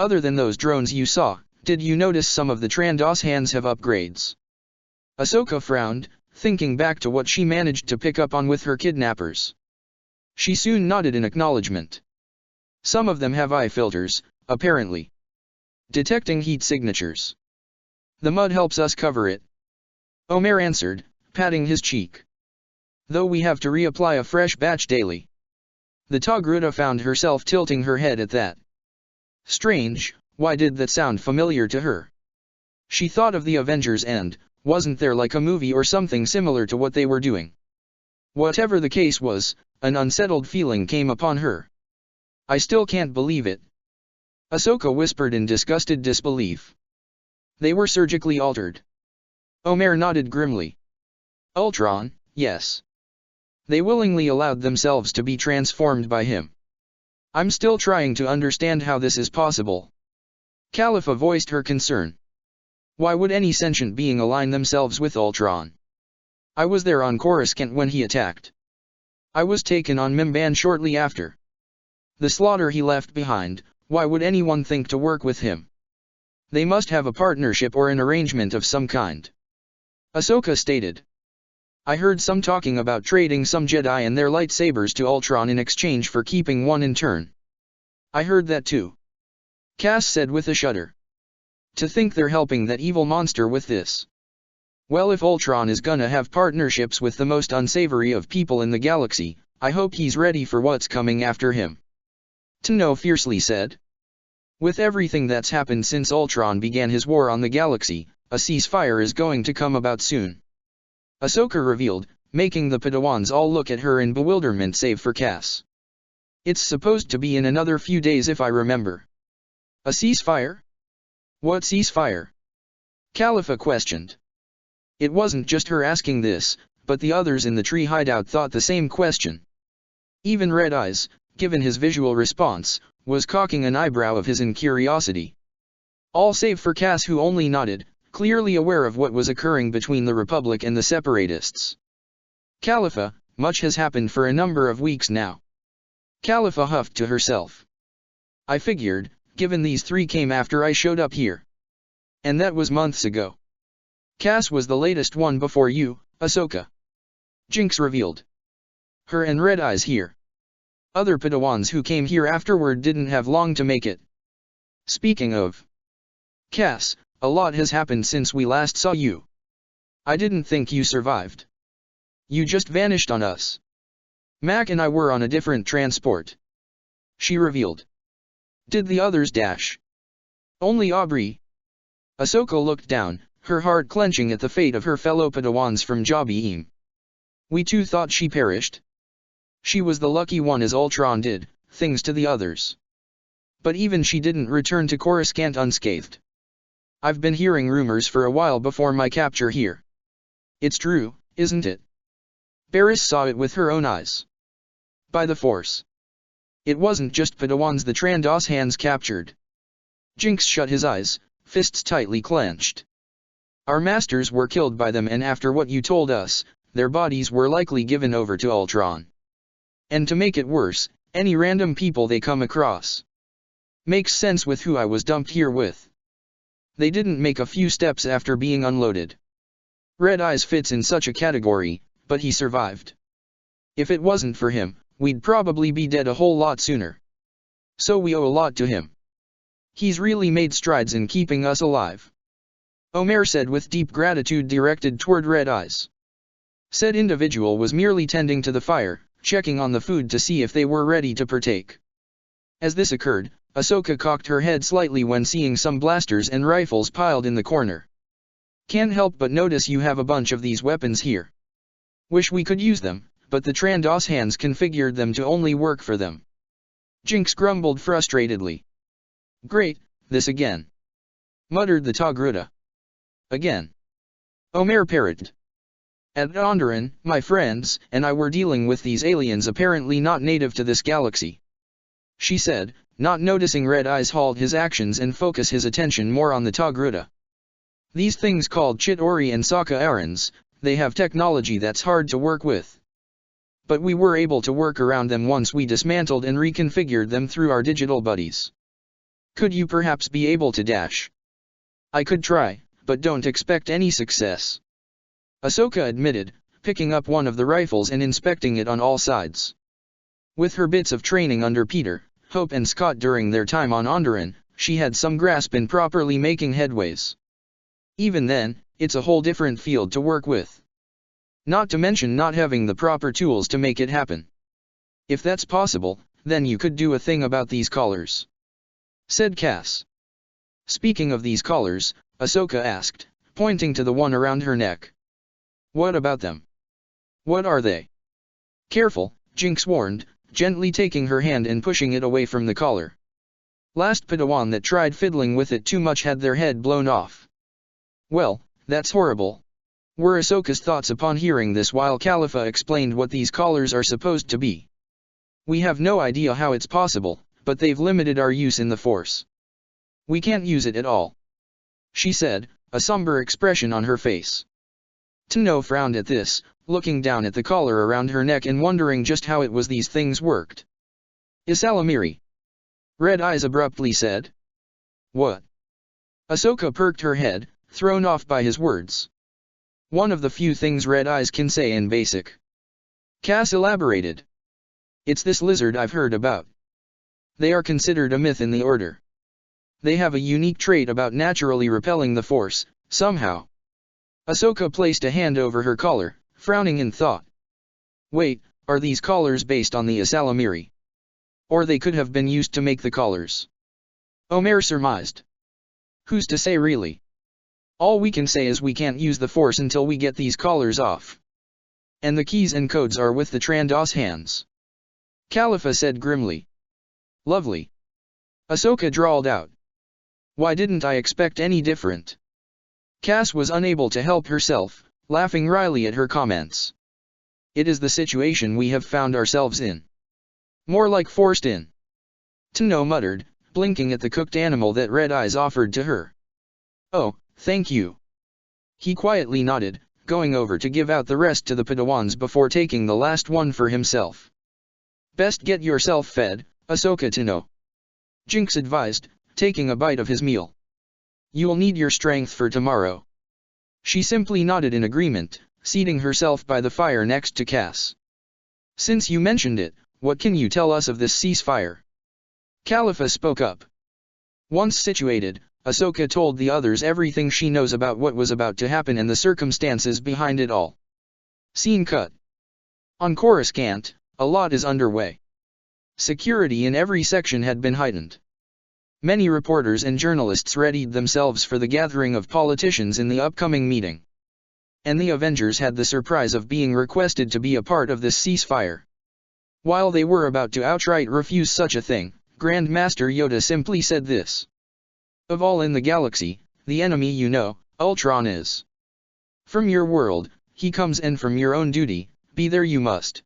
Other than those drones you saw, did you notice some of the Trandos hands have upgrades? Ahsoka frowned, thinking back to what she managed to pick up on with her kidnappers. She soon nodded in acknowledgement. Some of them have eye filters, apparently. Detecting heat signatures. The mud helps us cover it. Omer answered, patting his cheek. Though we have to reapply a fresh batch daily. The Togruta found herself tilting her head at that. Strange, why did that sound familiar to her? She thought of the Avengers and, wasn't there like a movie or something similar to what they were doing? Whatever the case was, an unsettled feeling came upon her. I still can't believe it. Ahsoka whispered in disgusted disbelief. They were surgically altered. Omer nodded grimly. Ultron, yes. They willingly allowed themselves to be transformed by him. I'm still trying to understand how this is possible. Khalifa voiced her concern. Why would any sentient being align themselves with Ultron? I was there on Coruscant when he attacked. I was taken on Mimban shortly after. The slaughter he left behind, why would anyone think to work with him? They must have a partnership or an arrangement of some kind. Ahsoka stated. I heard some talking about trading some Jedi and their lightsabers to Ultron in exchange for keeping one in turn. I heard that too. Cass said with a shudder. To think they're helping that evil monster with this. Well, if Ultron is gonna have partnerships with the most unsavory of people in the galaxy, I hope he's ready for what's coming after him. Tenno fiercely said. With everything that's happened since Ultron began his war on the galaxy, a ceasefire is going to come about soon. Ahsoka revealed, making the Padawans all look at her in bewilderment save for Cass. It's supposed to be in another few days if I remember. A ceasefire? What ceasefire? Khalifa questioned. It wasn't just her asking this, but the others in the tree hideout thought the same question. Even Red Eyes, given his visual response, was cocking an eyebrow of his in curiosity. All save for Cass, who only nodded, clearly aware of what was occurring between the Republic and the Separatists. Khalifa, much has happened for a number of weeks now. Khalifa huffed to herself. I figured, given these three came after I showed up here. And that was months ago. Cass was the latest one before you, Ahsoka. Jinx revealed. Her and Red Eyes here. Other Padawans who came here afterward didn't have long to make it. Speaking of Cass, a lot has happened since we last saw you. I didn't think you survived. You just vanished on us. Mac and I were on a different transport. She revealed. Did the others dash? Only Aubrey. Ahsoka looked down, her heart clenching at the fate of her fellow Padawans from Jabiim. We too thought she perished. She was the lucky one, as Ultron did, things to the others. But even she didn't return to Coruscant unscathed. I've been hearing rumors for a while before my capture here. It's true, isn't it? Barriss saw it with her own eyes. By the Force. It wasn't just Padawans the Trandos hands captured. Jinx shut his eyes, fists tightly clenched. Our masters were killed by them, and after what you told us, their bodies were likely given over to Ultron. And to make it worse, any random people they come across. Makes sense with who I was dumped here with. They didn't make a few steps after being unloaded. Red Eyes fits in such a category, but he survived. If it wasn't for him, we'd probably be dead a whole lot sooner. So we owe a lot to him. He's really made strides in keeping us alive. Omer said with deep gratitude directed toward Red Eyes. Said individual was merely tending to the fire, checking on the food to see if they were ready to partake. As this occurred, Ahsoka cocked her head slightly when seeing some blasters and rifles piled in the corner. Can't help but notice you have a bunch of these weapons here. Wish we could use them, but the Trandos hands configured them to only work for them. Jinx grumbled frustratedly. Great, this again. Muttered the Togruta. Again. Omer parroted. At Onderon, my friends and I were dealing with these aliens apparently not native to this galaxy. She said, not noticing Red Eyes halt his actions and focus his attention more on the Togruta. These things called Chitauri and Sokka Arans, they have technology that's hard to work with. But we were able to work around them once we dismantled and reconfigured them through our digital buddies. Could you perhaps be able to dash? I could try, but don't expect any success. Ahsoka admitted, picking up one of the rifles and inspecting it on all sides. With her bits of training under Peter, Hope and Scott during their time on Onderon, she had some grasp in properly making headways. Even then, it's a whole different field to work with. Not to mention not having the proper tools to make it happen. If that's possible, then you could do a thing about these collars. Said Cass. Speaking of these collars, Ahsoka asked, pointing to the one around her neck. What about them? What are they? Careful, Jinx warned, gently taking her hand and pushing it away from the collar. Last Padawan that tried fiddling with it too much had their head blown off. Well, that's horrible. Were Ahsoka's thoughts upon hearing this while Khalifa explained what these collars are supposed to be. We have no idea how it's possible, but they've limited our use in the Force. We can't use it at all. She said, a somber expression on her face. Tenno frowned at this, looking down at the collar around her neck and wondering just how it was these things worked. Isalamiri. Red Eyes abruptly said. What? Ahsoka perked her head, thrown off by his words. One of the few things Red Eyes can say in basic. Cass elaborated. It's this lizard I've heard about. They are considered a myth in the Order. They have a unique trait about naturally repelling the Force, somehow. Ahsoka placed a hand over her collar, frowning in thought. Wait, are these collars based on the Asalamiri? Or they could have been used to make the collars? Omer surmised. Who's to say really? All we can say is we can't use the Force until we get these collars off. And the keys and codes are with the Trandos hands. Khalifa said grimly. Lovely. Ahsoka drawled out. Why didn't I expect any different? Cass was unable to help herself, laughing wryly at her comments. It is the situation we have found ourselves in. More like forced in. Tano muttered, blinking at the cooked animal that Red Eyes offered to her. Oh, thank you. He quietly nodded, going over to give out the rest to the Padawans before taking the last one for himself. Best get yourself fed, Ahsoka Tano. Jinx advised, taking a bite of his meal. You'll need your strength for tomorrow. She simply nodded in agreement, seating herself by the fire next to Cass. Since you mentioned it, what can you tell us of this ceasefire? Khalifa spoke up. Once situated, Ahsoka told the others everything she knows about what was about to happen and the circumstances behind it all. Scene cut. On Coruscant, a lot is underway. Security in every section had been heightened. Many reporters and journalists readied themselves for the gathering of politicians in the upcoming meeting. And the Avengers had the surprise of being requested to be a part of this ceasefire. While they were about to outright refuse such a thing, Grand Master Yoda simply said this. Of all in the galaxy, the enemy you know, Ultron is. From your world, he comes, and from your own duty, be there you must.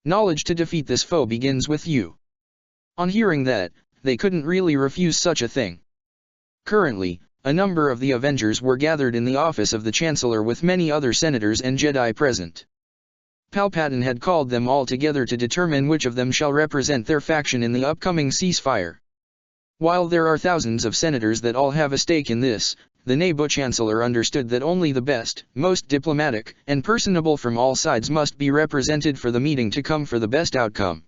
Knowledge to defeat this foe begins with you. On hearing that, they couldn't really refuse such a thing. Currently, a number of the Avengers were gathered in the office of the Chancellor with many other senators and Jedi present. Palpatine had called them all together to determine which of them shall represent their faction in the upcoming ceasefire. While there are thousands of senators that all have a stake in this, the Naboo Chancellor understood that only the best, most diplomatic, and personable from all sides must be represented for the meeting to come for the best outcome.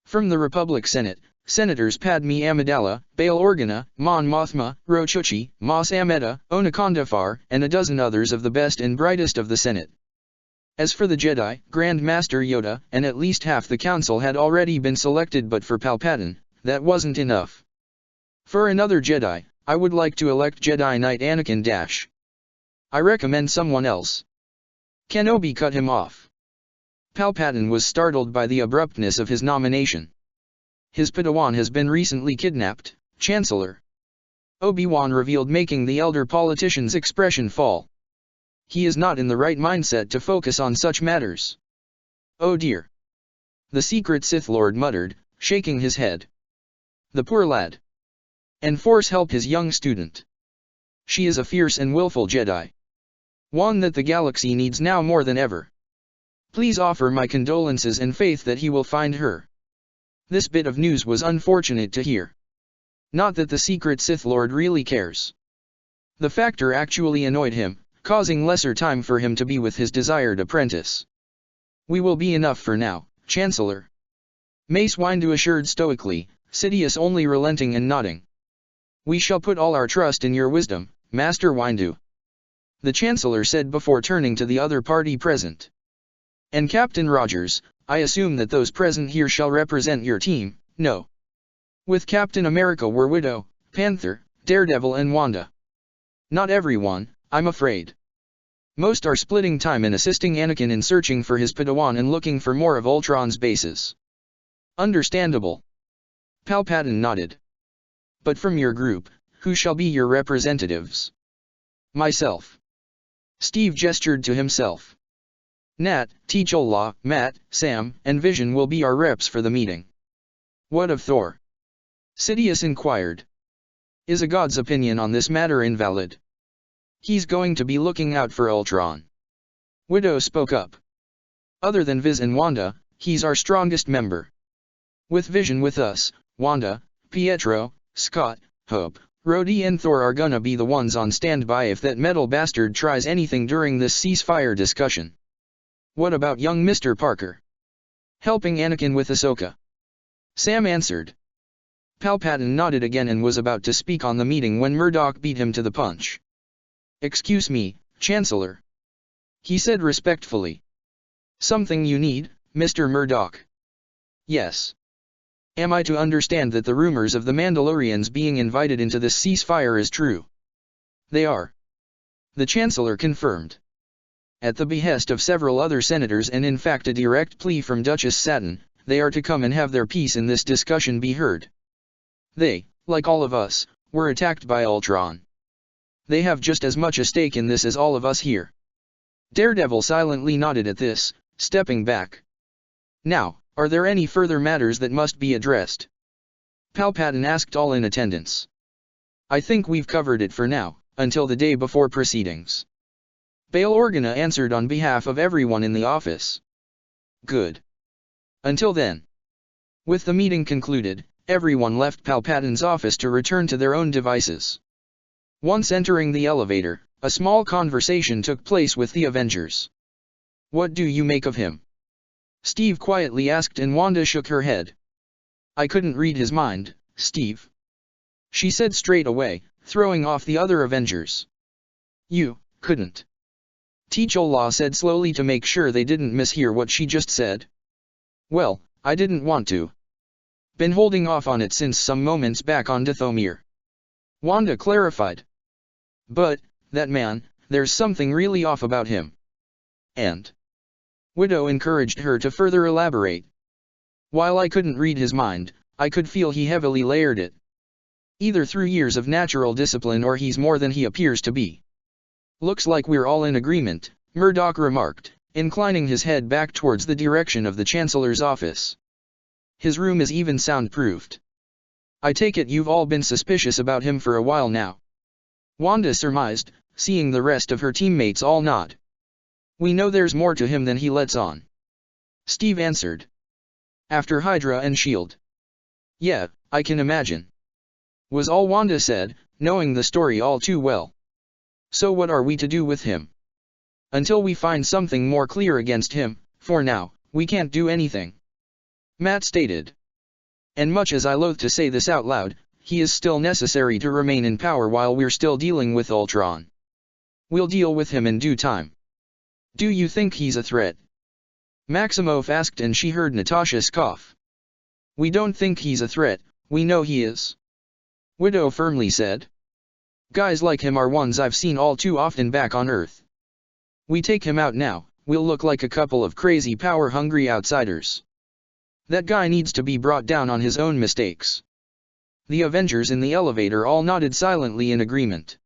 From the Republic Senate, Senators Padme Amidala, Bail Organa, Mon Mothma, Rochuchi, Mas Amedda, Onakondafar, and a dozen others of the best and brightest of the Senate. As for the Jedi, Grand Master Yoda, and at least half the council had already been selected, but for Palpatine, that wasn't enough. For another Jedi, I would like to elect Jedi Knight Anakin Dash. I recommend someone else. Kenobi cut him off. Palpatine was startled by the abruptness of his nomination. His Padawan has been recently kidnapped, Chancellor. Obi-Wan revealed, making the elder politician's expression fall. He is not in the right mindset to focus on such matters. Oh dear. The secret Sith Lord muttered, shaking his head. The poor lad. And Force help his young student. She is a fierce and willful Jedi. One that the galaxy needs now more than ever. Please offer my condolences and faith that he will find her. This bit of news was unfortunate to hear. Not that the secret Sith Lord really cares. The factor actually annoyed him, causing lesser time for him to be with his desired apprentice. We will be enough for now, Chancellor. Mace Windu assured stoically, Sidious only relenting and nodding. We shall put all our trust in your wisdom, Master Windu. The Chancellor said before turning to the other party present. And Captain Rogers, I assume that those present here shall represent your team, no? With Captain America were Widow, Panther, Daredevil and Wanda. Not everyone, I'm afraid. Most are splitting time in assisting Anakin in searching for his Padawan and looking for more of Ultron's bases. Understandable. Palpatine nodded. But from your group, who shall be your representatives? Myself. Steve gestured to himself. Nat, T'Challa, Matt, Sam, and Vision will be our reps for the meeting. What of Thor? Sidious inquired. Is a god's opinion on this matter invalid? He's going to be looking out for Ultron. Widow spoke up. Other than Viz and Wanda, he's our strongest member. With Vision with us, Wanda, Pietro, Scott, Hope, Rhodey and Thor are gonna be the ones on standby if that metal bastard tries anything during this ceasefire discussion. What about young Mr. Parker? Helping Anakin with Ahsoka? Sam answered. Palpatine nodded again and was about to speak on the meeting when Murdoch beat him to the punch. Excuse me, Chancellor. He said respectfully. Something you need, Mr. Murdoch? Yes. Am I to understand that the rumors of the Mandalorians being invited into this ceasefire is true? They are. The Chancellor confirmed. At the behest of several other senators and in fact a direct plea from Duchess Satin, they are to come and have their piece in this discussion be heard. They, like all of us, were attacked by Ultron. They have just as much a stake in this as all of us here. Daredevil silently nodded at this, stepping back. Now, are there any further matters that must be addressed? Palpatine asked all in attendance. I think we've covered it for now, until the day before proceedings. Bail Organa answered on behalf of everyone in the office. Good. Until then. With the meeting concluded, everyone left Palpatine's office to return to their own devices. Once entering the elevator, a small conversation took place with the Avengers. What do you make of him? Steve quietly asked and Wanda shook her head. I couldn't read his mind, Steve. She said straight away, throwing off the other Avengers. You couldn't. T'Challa said slowly to make sure they didn't mishear what she just said. Well, I didn't want to. Been holding off on it since some moments back on Dathomir. Wanda clarified. But, that man, there's something really off about him. And? Widow encouraged her to further elaborate. While I couldn't read his mind, I could feel he heavily layered it. Either through years of natural discipline or he's more than he appears to be. Looks like we're all in agreement, Murdoch remarked, inclining his head back towards the direction of the Chancellor's office. His room is even soundproofed. I take it you've all been suspicious about him for a while now. Wanda surmised, seeing the rest of her teammates all nod. We know there's more to him than he lets on. Steve answered. After Hydra and S.H.I.E.L.D. Yeah, I can imagine. Was all Wanda said, knowing the story all too well. So what are we to do with him? Until we find something more clear against him, for now, we can't do anything. Matt stated. And much as I loathe to say this out loud, he is still necessary to remain in power while we're still dealing with Ultron. We'll deal with him in due time. Do you think he's a threat? Maximoff asked and she heard Natasha cough. We don't think he's a threat, we know he is. Widow firmly said. Guys like him are ones I've seen all too often back on Earth. We take him out now, we'll look like a couple of crazy power-hungry outsiders. That guy needs to be brought down on his own mistakes. The Avengers in the elevator all nodded silently in agreement.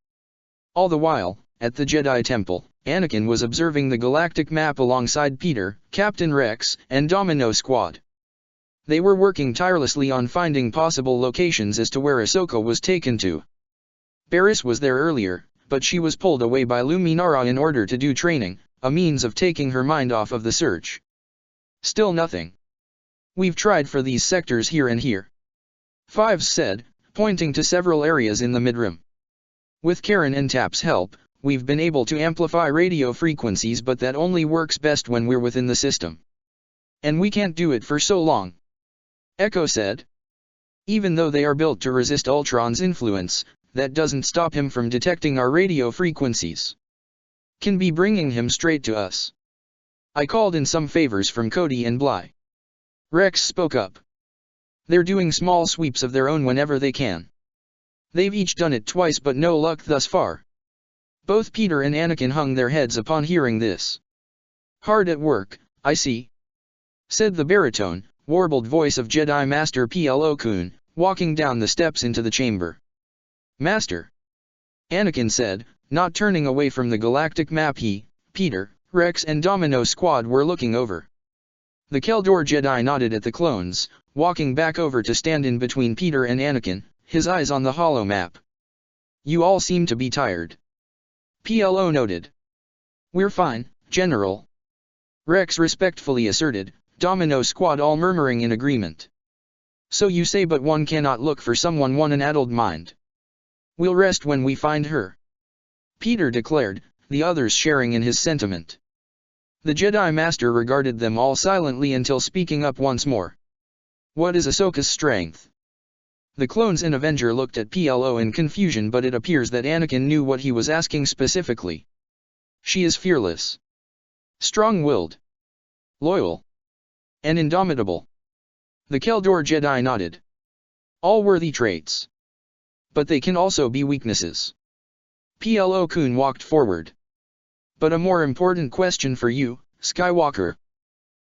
All the while, at the Jedi Temple, Anakin was observing the galactic map alongside Peter, Captain Rex, and Domino Squad. They were working tirelessly on finding possible locations as to where Ahsoka was taken to. Barriss was there earlier, but she was pulled away by Luminara in order to do training, a means of taking her mind off of the search. Still nothing. We've tried for these sectors here and here. Fives said, pointing to several areas in the midrim. With Karen and Tap's help, we've been able to amplify radio frequencies, but that only works best when we're within the system. And we can't do it for so long. Echo said. Even though they are built to resist Ultron's influence, that doesn't stop him from detecting our radio frequencies. Can be bringing him straight to us. I called in some favors from Cody and Bly. Rex spoke up. They're doing small sweeps of their own whenever they can. They've each done it twice but no luck thus far. Both Peter and Anakin hung their heads upon hearing this. Hard at work, I see. Said the baritone, warbled voice of Jedi Master Plo Koon, walking down the steps into the chamber. Master. Anakin said, not turning away from the galactic map he, Peter, Rex and Domino Squad were looking over. The Keldor Jedi nodded at the clones, walking back over to stand in between Peter and Anakin, his eyes on the holo map. You all seem to be tired. Plo noted. We're fine, General. Rex respectfully asserted, Domino Squad all murmuring in agreement. So you say, but one cannot look for someone one an addled mind. We'll rest when we find her," Peter declared, the others sharing in his sentiment. The Jedi Master regarded them all silently until speaking up once more. "What is Ahsoka's strength?" The clones and Avenger looked at PLO in confusion, but it appears that Anakin knew what he was asking specifically. "She is fearless, strong-willed, loyal, and indomitable." The Keldor Jedi nodded. "All worthy traits. But they can also be weaknesses." PLO Kun walked forward. "But a more important question for you, Skywalker.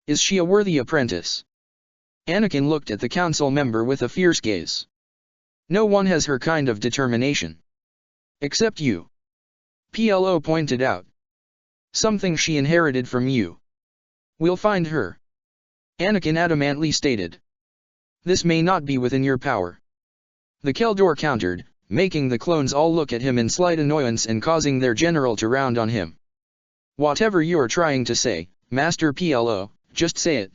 Is she a worthy apprentice?" Anakin looked at the council member with a fierce gaze. "No one has her kind of determination. Except you," PLO pointed out. "Something she inherited from you. We'll find her," Anakin adamantly stated. "This may not be within your power," the Keldor countered, making the clones all look at him in slight annoyance and causing their general to round on him. "Whatever you're trying to say, Master PLO, just say it,"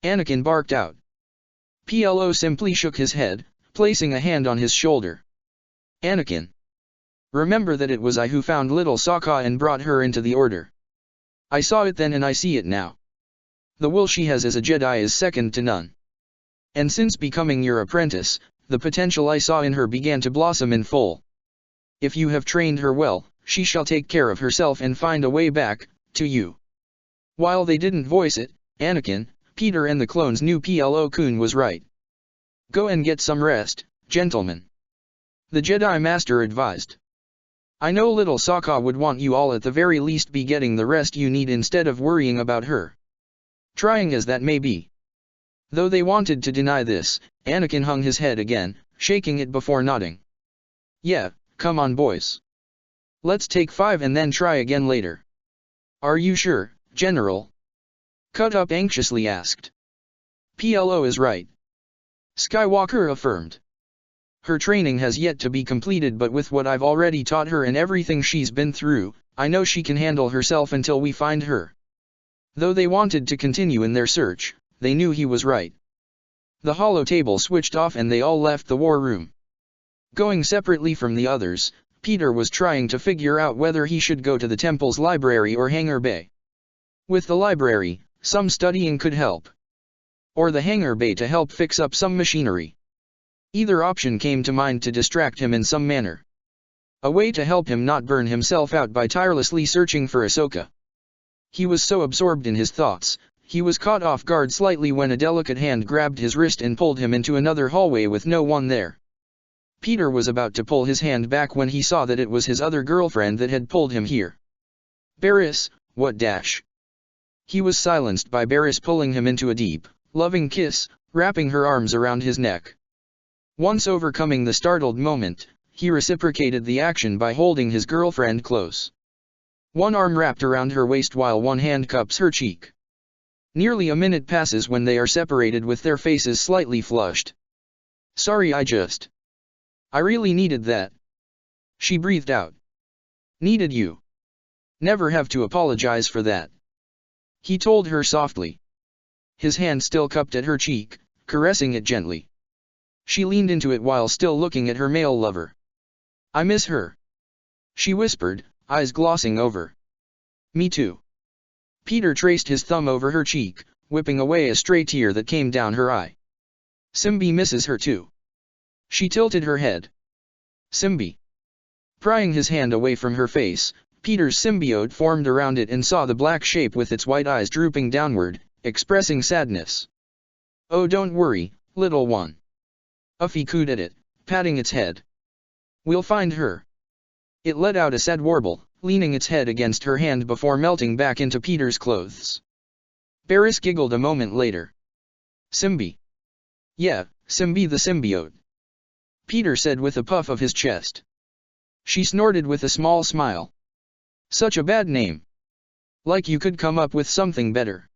Anakin barked out. PLO simply shook his head, placing a hand on his shoulder. "Anakin, remember that it was I who found little Sokka and brought her into the Order. I saw it then and I see it now. The will she has as a Jedi is second to none. And since becoming your apprentice, the potential I saw in her began to blossom in full. If you have trained her well, she shall take care of herself and find a way back to you." While they didn't voice it, Anakin, Peter and the clones knew PLO Kun was right. "Go and get some rest, gentlemen," the Jedi Master advised. "I know little Sokka would want you all at the very least be getting the rest you need instead of worrying about her. Trying as that may be." Though they wanted to deny this, Anakin hung his head again, shaking it before nodding. "Yeah, come on boys. Let's take 5 and then try again later." "Are you sure, General?" Cut Up anxiously asked. "PLO is right," Skywalker affirmed. "Her training has yet to be completed, but with what I've already taught her and everything she's been through, I know she can handle herself until we find her." Though they wanted to continue in their search, they knew he was right. The holotable switched off and they all left the war room. Going separately from the others, Peter was trying to figure out whether he should go to the temple's library or hangar bay. With the library, some studying could help. Or the hangar bay to help fix up some machinery. Either option came to mind to distract him in some manner. A way to help him not burn himself out by tirelessly searching for Ahsoka. He was so absorbed in his thoughts, he was caught off guard slightly when a delicate hand grabbed his wrist and pulled him into another hallway with no one there. Peter was about to pull his hand back when he saw that it was his other girlfriend that had pulled him here. "Barriss, what dash?" He was silenced by Barriss pulling him into a deep, loving kiss, wrapping her arms around his neck. Once overcoming the startled moment, he reciprocated the action by holding his girlfriend close. One arm wrapped around her waist while one hand cups her cheek. Nearly a minute passes when they are separated with their faces slightly flushed. "Sorry, I really needed that," she breathed out. "Needed you. Never have to apologize for that," he told her softly. His hand still cupped at her cheek, caressing it gently. She leaned into it while still looking at her male lover. "I miss her," she whispered, eyes glossing over. "Me too." Peter traced his thumb over her cheek, whipping away a stray tear that came down her eye. "Simbi misses her too." She tilted her head. "Simbi." Prying his hand away from her face, Peter's symbiote formed around it and saw the black shape with its white eyes drooping downward, expressing sadness. "Oh, don't worry, little one." Uffy cooed at it, patting its head. "We'll find her." It let out a sad warble, leaning its head against her hand before melting back into Peter's clothes. Barriss giggled a moment later. "Simbi." "Yeah, Simbi the symbiote," Peter said with a puff of his chest. She snorted with a small smile. "Such a bad name. Like you could come up with something better."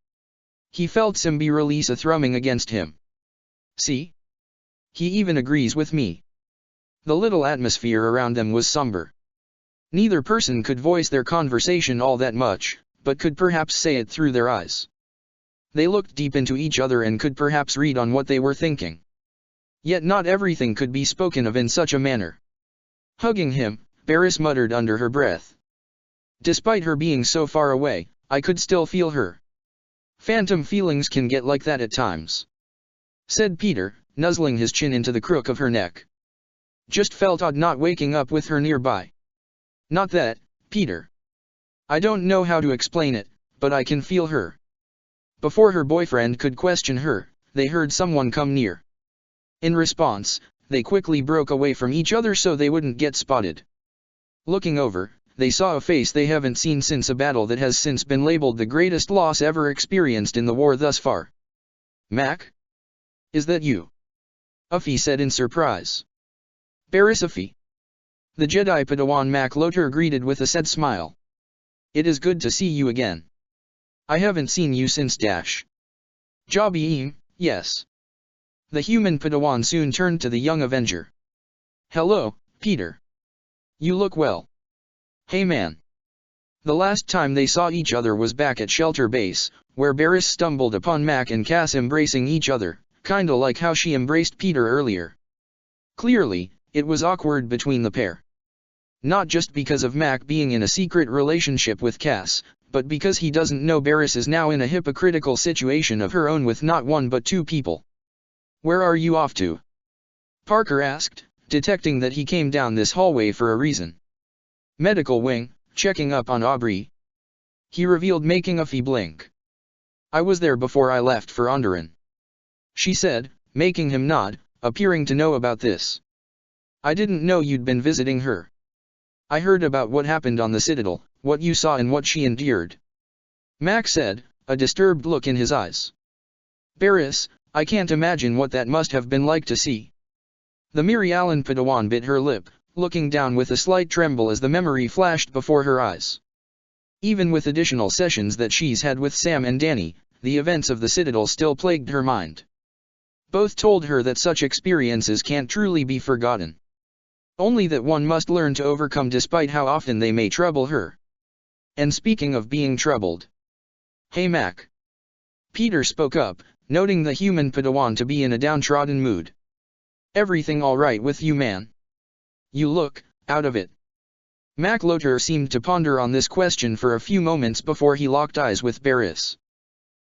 He felt Simbi release a thrumming against him. "See? He even agrees with me." The little atmosphere around them was somber. Neither person could voice their conversation all that much, but could perhaps say it through their eyes. They looked deep into each other and could perhaps read on what they were thinking. Yet not everything could be spoken of in such a manner. Hugging him, Barris muttered under her breath. Despite her being so far away, I could still feel her. Phantom feelings can get like that at times, said Peter, nuzzling his chin into the crook of her neck. Just felt odd not waking up with her nearby. Not that, Peter. I don't know how to explain it, but I can feel her. Before her boyfriend could question her, they heard someone come near. In response, they quickly broke away from each other so they wouldn't get spotted. Looking over, they saw a face they haven't seen since a battle that has since been labeled the greatest loss ever experienced in the war thus far. Mac? Is that you? Uffy said in surprise. Barris Uffy. The Jedi Padawan Mac Lotur greeted with a sad smile. It is good to see you again. I haven't seen you since Dash. Jobby, yes. The human Padawan soon turned to the young Avenger. Hello, Peter. You look well. Hey man. The last time they saw each other was back at Shelter Base, where Barris stumbled upon Mac and Cass embracing each other, kinda like how she embraced Peter earlier. Clearly, it was awkward between the pair. Not just because of Mac being in a secret relationship with Cass, but because he doesn't know Barris is now in a hypocritical situation of her own with not one but two people. Where are you off to? Parker asked, detecting that he came down this hallway for a reason. Medical wing, checking up on Aubrey. He revealed, making Uffy blink. I was there before I left for Onderon. She said, making him nod, appearing to know about this. I didn't know you'd been visiting her. I heard about what happened on the Citadel, what you saw and what she endured. Mac said, a disturbed look in his eyes. Barris, I can't imagine what that must have been like to see. The Mirialan Padawan bit her lip, looking down with a slight tremble as the memory flashed before her eyes. Even with additional sessions that she's had with Sam and Danny, the events of the Citadel still plagued her mind. Both told her that such experiences can't truly be forgotten. Only that one must learn to overcome despite how often they may trouble her. And speaking of being troubled. Hey Mac. Peter spoke up, noting the human Padawan to be in a downtrodden mood. Everything alright with you, man? You look out of it. Mac Lotur seemed to ponder on this question for a few moments before he locked eyes with Barris.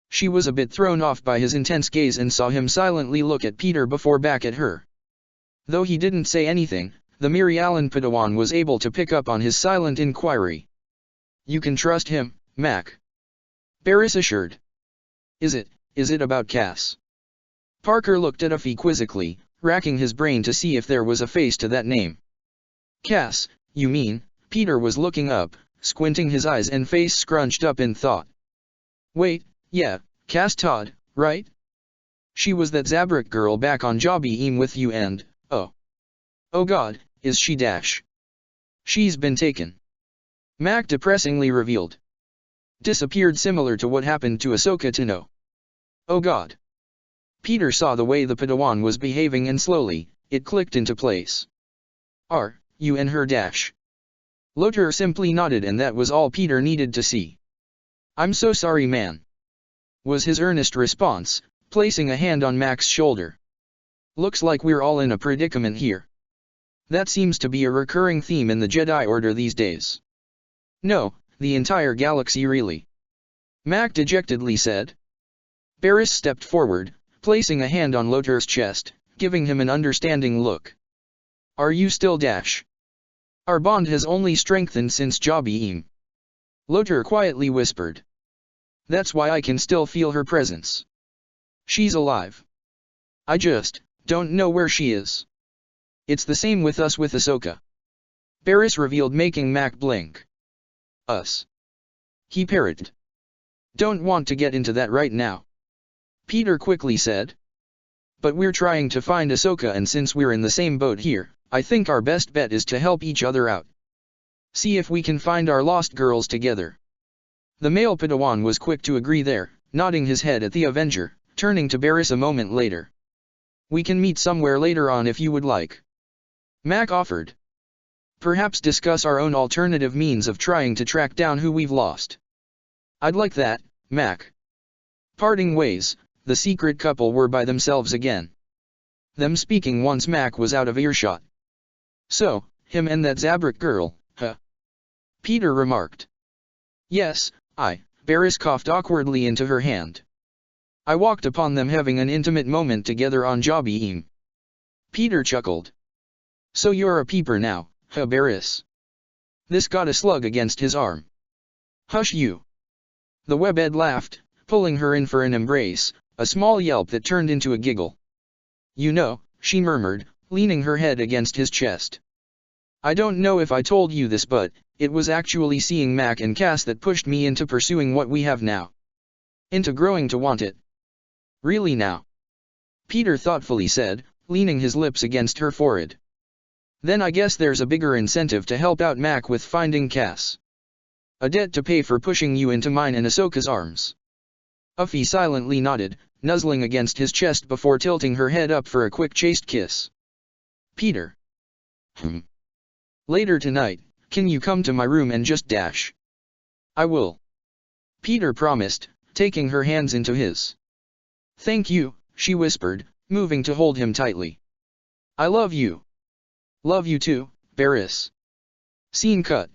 She was a bit thrown off by his intense gaze and saw him silently look at Peter before back at her. Though he didn't say anything, the Mirialan Padawan was able to pick up on his silent inquiry. You can trust him, Mac. Barris assured. Is it about Cass? Parker looked at Uffy quizzically, racking his brain to see if there was a face to that name. Cass, you mean? Peter was looking up, squinting his eyes and face scrunched up in thought. Wait, yeah, Cass Todd, right? She was that Zabrak girl back on Jobby with you and, oh god, is she Dash? She's been taken. Mac depressingly revealed. Disappeared, similar to what happened to Ahsoka Tano. Oh god. Peter saw the way the Padawan was behaving and slowly, it clicked into place. Are you and her Dash? Lotur simply nodded and that was all Peter needed to see. I'm so sorry, man. Was his earnest response, placing a hand on Mac's shoulder. Looks like we're all in a predicament here. That seems to be a recurring theme in the Jedi Order these days. No, the entire galaxy really. Mac dejectedly said. Barris stepped forward, placing a hand on Lotur's chest, giving him an understanding look. Are you still Dash? Our bond has only strengthened since Jobby. Lotur quietly whispered. That's why I can still feel her presence. She's alive. I just don't know where she is. It's the same with us with Ahsoka. Barris revealed, making Mac blink. Us. He parroted. Don't want to get into that right now. Peter quickly said. But we're trying to find Ahsoka, and since we're in the same boat here, I think our best bet is to help each other out. See if we can find our lost girls together. The male Padawan was quick to agree there, nodding his head at the Avenger, turning to Barris a moment later. We can meet somewhere later on if you would like. Mac offered. Perhaps discuss our own alternative means of trying to track down who we've lost. I'd like that, Mac. Parting ways, the secret couple were by themselves again. Them speaking once Mac was out of earshot. So, him and that Zabrak girl, huh? Peter remarked. Yes, Barris coughed awkwardly into her hand. I walked upon them having an intimate moment together on Jobim. Peter chuckled. So you're a peeper now, huh Barris? This got a slug against his arm. Hush you. The webhead laughed, pulling her in for an embrace, a small yelp that turned into a giggle. You know, she murmured, leaning her head against his chest. I don't know if I told you this, but it was actually seeing Mac and Cass that pushed me into pursuing what we have now. Into growing to want it. Really now? Peter thoughtfully said, leaning his lips against her forehead. Then I guess there's a bigger incentive to help out Mac with finding Cass. A debt to pay for pushing you into mine and Ahsoka's arms. Uffie silently nodded, nuzzling against his chest before tilting her head up for a quick chaste kiss. Peter. Later tonight, can you come to my room and just dash? I will. Peter promised, taking her hands into his. Thank you, she whispered, moving to hold him tightly. I love you. Love you too, Barris. Scene cut.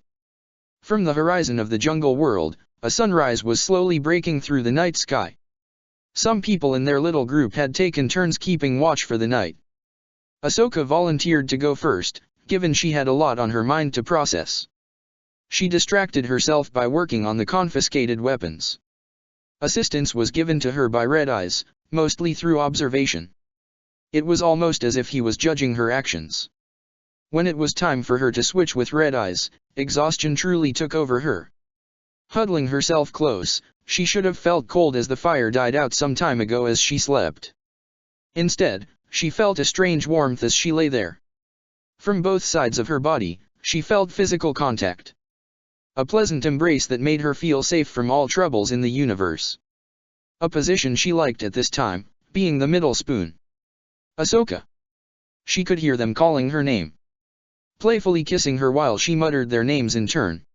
From the horizon of the jungle world, a sunrise was slowly breaking through the night sky. Some people in their little group had taken turns keeping watch for the night. Ahsoka volunteered to go first, given she had a lot on her mind to process. She distracted herself by working on the confiscated weapons. Assistance was given to her by Red Eyes, mostly through observation. It was almost as if he was judging her actions. When it was time for her to switch with Red Eyes, exhaustion truly took over her. Huddling herself close, she should have felt cold as the fire died out some time ago as she slept. Instead, she felt a strange warmth as she lay there. From both sides of her body, she felt physical contact. A pleasant embrace that made her feel safe from all troubles in the universe. A position she liked at this time, being the middle spoon. Ahsoka. She could hear them calling her name. Playfully kissing her while she muttered their names in turn.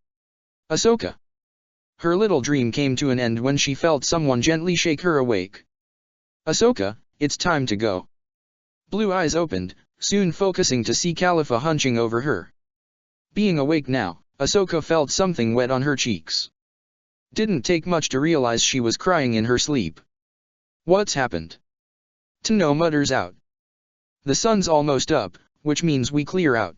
Ahsoka. Her little dream came to an end when she felt someone gently shake her awake. Ahsoka, it's time to go. Blue eyes opened, soon focusing to see Khalifa hunching over her. Being awake now, Ahsoka felt something wet on her cheeks. Didn't take much to realize she was crying in her sleep. What's happened? Tano mutters out. The sun's almost up, which means we clear out.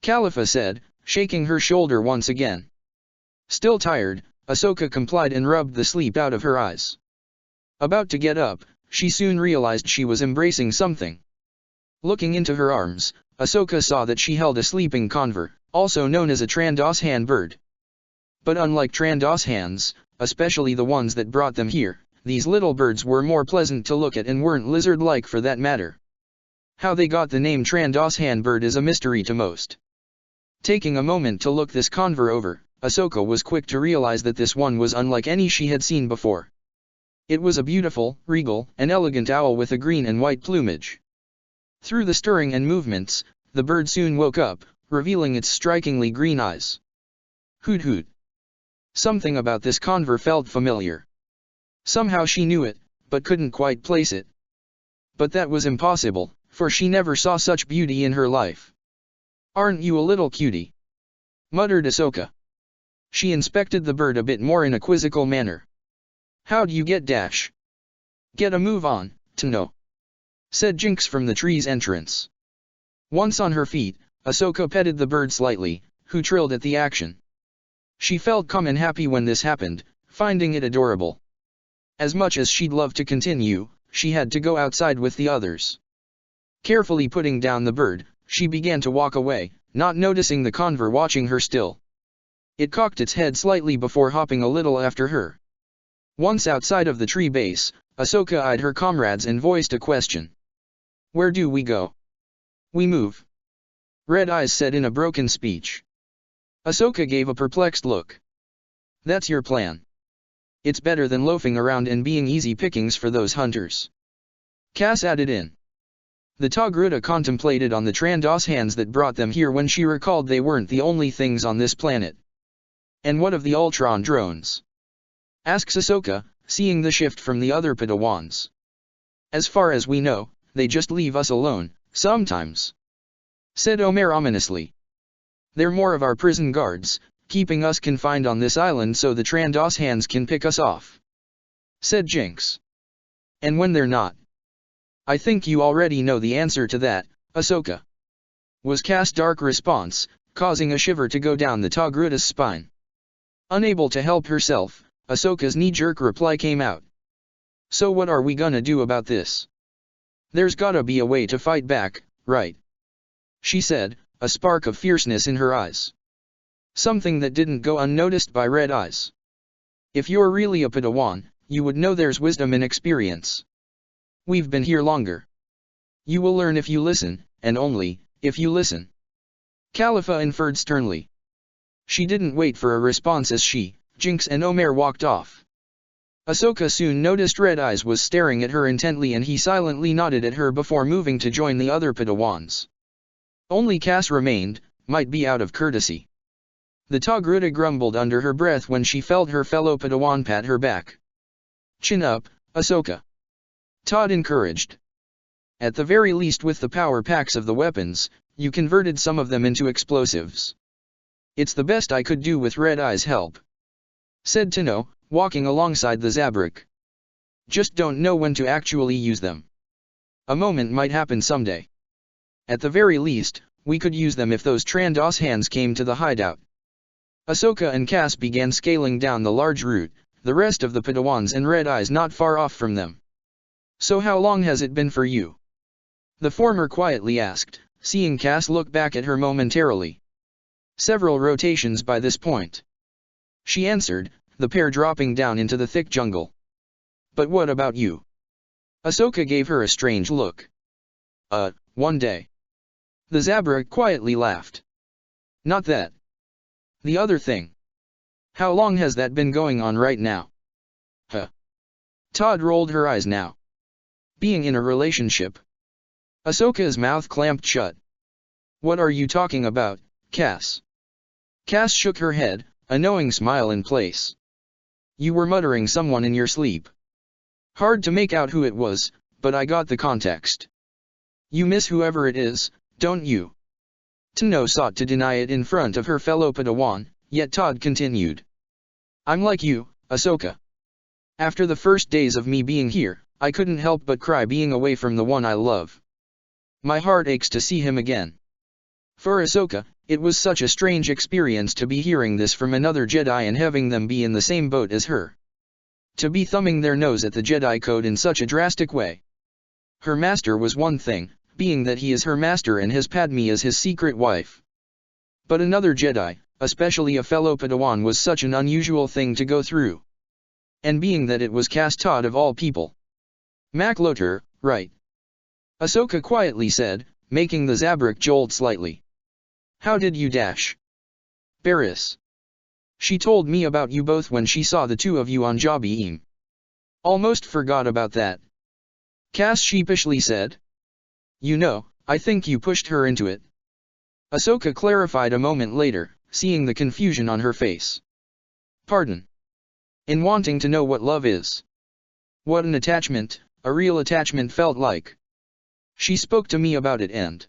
Khalifa said, shaking her shoulder once again. Still tired, Ahsoka complied and rubbed the sleep out of her eyes. About to get up, she soon realized she was embracing something. Looking into her arms, Ahsoka saw that she held a sleeping conver, also known as a Trandoshan bird. But unlike Trandoshans, especially the ones that brought them here, these little birds were more pleasant to look at and weren't lizard-like for that matter. How they got the name Trandoshan bird is a mystery to most. Taking a moment to look this conver over, Ahsoka was quick to realize that this one was unlike any she had seen before. It was a beautiful, regal, and elegant owl with a green and white plumage. Through the stirring and movements, the bird soon woke up, revealing its strikingly green eyes. Hoot hoot. Something about this conver felt familiar. Somehow she knew it, but couldn't quite place it. But that was impossible, for she never saw such beauty in her life. Aren't you a little cutie? Muttered Ahsoka. She inspected the bird a bit more in a quizzical manner. How'd you get dash? Get a move on, Tano, said Jinx from the tree's entrance. Once on her feet, Ahsoka petted the bird slightly, who trilled at the action. She felt calm and happy when this happened, finding it adorable. As much as she'd love to continue, she had to go outside with the others. Carefully putting down the bird, she began to walk away, not noticing the conver watching her still. It cocked its head slightly before hopping a little after her. Once outside of the tree base, Ahsoka eyed her comrades and voiced a question. Where do we go? We move. Red Eyes said in a broken speech. Ahsoka gave a perplexed look. That's your plan. It's better than loafing around and being easy pickings for those hunters. Cass added in. The Togruta contemplated on the Trandoshans that brought them here when she recalled they weren't the only things on this planet. And what of the Ultron drones? Asks Ahsoka, seeing the shift from the other Padawans. As far as we know, they just leave us alone, sometimes. Said Omer ominously. They're more of our prison guards, keeping us confined on this island so the Trandos hands can pick us off," said Jinx. "And when they're not?" "I think you already know the answer to that, Ahsoka," was Cass' dark response, causing a shiver to go down the Togruta's spine. Unable to help herself, Ahsoka's knee-jerk reply came out. "So what are we gonna do about this? There's gotta be a way to fight back, right?" she said, a spark of fierceness in her eyes. Something that didn't go unnoticed by Red Eyes. "If you're really a Padawan, you would know there's wisdom in experience. We've been here longer. You will learn if you listen, and only if you listen," Khalifa inferred sternly. She didn't wait for a response as she, Jinx and Omer walked off. Ahsoka soon noticed Red Eyes was staring at her intently and he silently nodded at her before moving to join the other Padawans. Only Cass remained, might be out of courtesy. The Togruta grumbled under her breath when she felt her fellow Padawan pat her back. "Chin up, Ahsoka," Todd encouraged. "At the very least with the power packs of the weapons, you converted some of them into explosives." "It's the best I could do with Red Eye's help," said Tino, walking alongside the Zabrak. "Just don't know when to actually use them. A moment might happen someday. At the very least, we could use them if those Trandos hands came to the hideout." Ahsoka and Cass began scaling down the large route, the rest of the Padawans and Red Eyes not far off from them. "So how long has it been for you?" the former quietly asked, seeing Cass look back at her momentarily. "Several rotations by this point," she answered, the pair dropping down into the thick jungle. "But what about you?" Ahsoka gave her a strange look. 1 day." The Zabrak quietly laughed. "Not that. The other thing. How long has that been going on right now?" "Huh." Todd rolled her eyes now. "Being in a relationship?" Ahsoka's mouth clamped shut. "What are you talking about, Cass?" Cass shook her head, a knowing smile in place. "You were muttering someone in your sleep. Hard to make out who it was, but I got the context. You miss whoever it is, don't you?" Tino sought to deny it in front of her fellow Padawan, yet Todd continued. "I'm like you, Ahsoka. After the first days of me being here, I couldn't help but cry being away from the one I love. My heart aches to see him again." For Ahsoka, it was such a strange experience to be hearing this from another Jedi and having them be in the same boat as her. To be thumbing their nose at the Jedi Code in such a drastic way. Her master was one thing, being that he is her master and has Padme as his secret wife. But another Jedi, especially a fellow Padawan, was such an unusual thing to go through. And being that it was Cass Todd of all people. "Mac Loter, right?" Ahsoka quietly said, making the Zabrak jolt slightly. "How did you dash?" "Barriss. She told me about you both when she saw the two of you on Jabiim. Almost forgot about that." Cass sheepishly said. "You know, I think you pushed her into it." Ahsoka clarified a moment later, seeing the confusion on her face. "Pardon? In wanting to know what love is. What an attachment, a real attachment felt like. She spoke to me about it and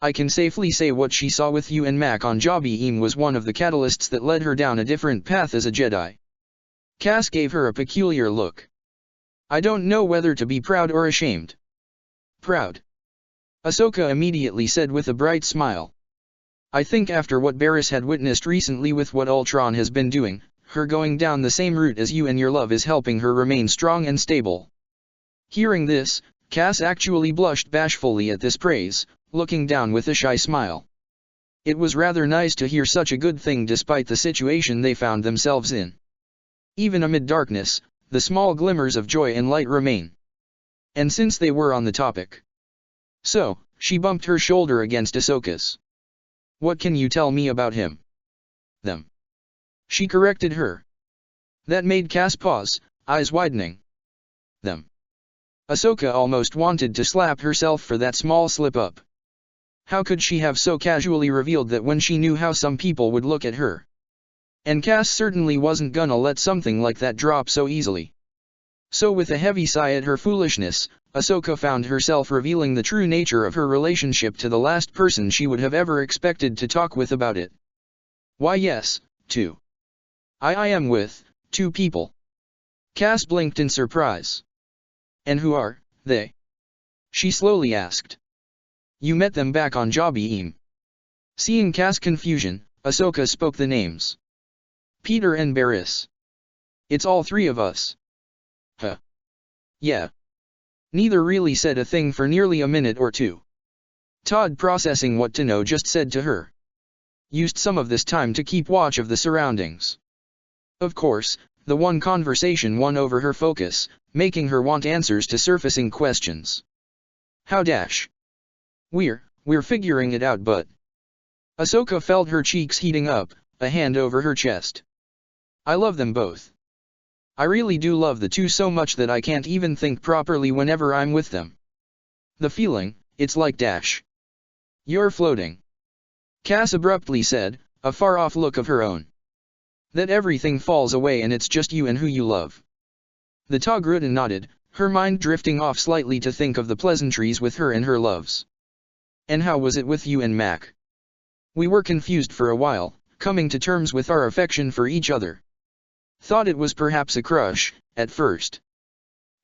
I can safely say what she saw with you and Mac on Jabiim was one of the catalysts that led her down a different path as a Jedi." Cass gave her a peculiar look. "I don't know whether to be proud or ashamed." "Proud," Ahsoka immediately said with a bright smile. "I think after what Barriss had witnessed recently with what Ultron has been doing, her going down the same route as you and your love is helping her remain strong and stable." Hearing this, Cass actually blushed bashfully at this praise, looking down with a shy smile. It was rather nice to hear such a good thing despite the situation they found themselves in. Even amid darkness, the small glimmers of joy and light remain. And since they were on the topic. "So," she bumped her shoulder against Ahsoka's. "What can you tell me about him?" "Them." She corrected her. That made Cass pause, eyes widening. "Them." Ahsoka almost wanted to slap herself for that small slip-up. How could she have so casually revealed that when she knew how some people would look at her? And Cass certainly wasn't gonna let something like that drop so easily. So with a heavy sigh at her foolishness, Ahsoka found herself revealing the true nature of her relationship to the last person she would have ever expected to talk with about it. Why yes, two. I am with, two people. Cass blinked in surprise. And who are they? She slowly asked. You met them back on Jabiim. Seeing Cass' confusion, Ahsoka spoke the names. Peter and Barriss. It's all three of us. Huh. Yeah. Neither really said a thing for nearly a minute or two. Todd, processing what to know, just said to her. Used some of this time to keep watch of the surroundings. Of course, the one conversation won over her focus, making her want answers to surfacing questions. How dash? We're figuring it out, but... Ahsoka felt her cheeks heating up, a hand over her chest. I love them both. I really do love the two so much that I can't even think properly whenever I'm with them. The feeling, it's like dash. You're floating. Cass abruptly said, a far-off look of her own. That everything falls away and it's just you and who you love. The Togrutan nodded, her mind drifting off slightly to think of the pleasantries with her and her loves. And how was it with you and Mac? We were confused for a while, coming to terms with our affection for each other. Thought it was perhaps a crush, at first.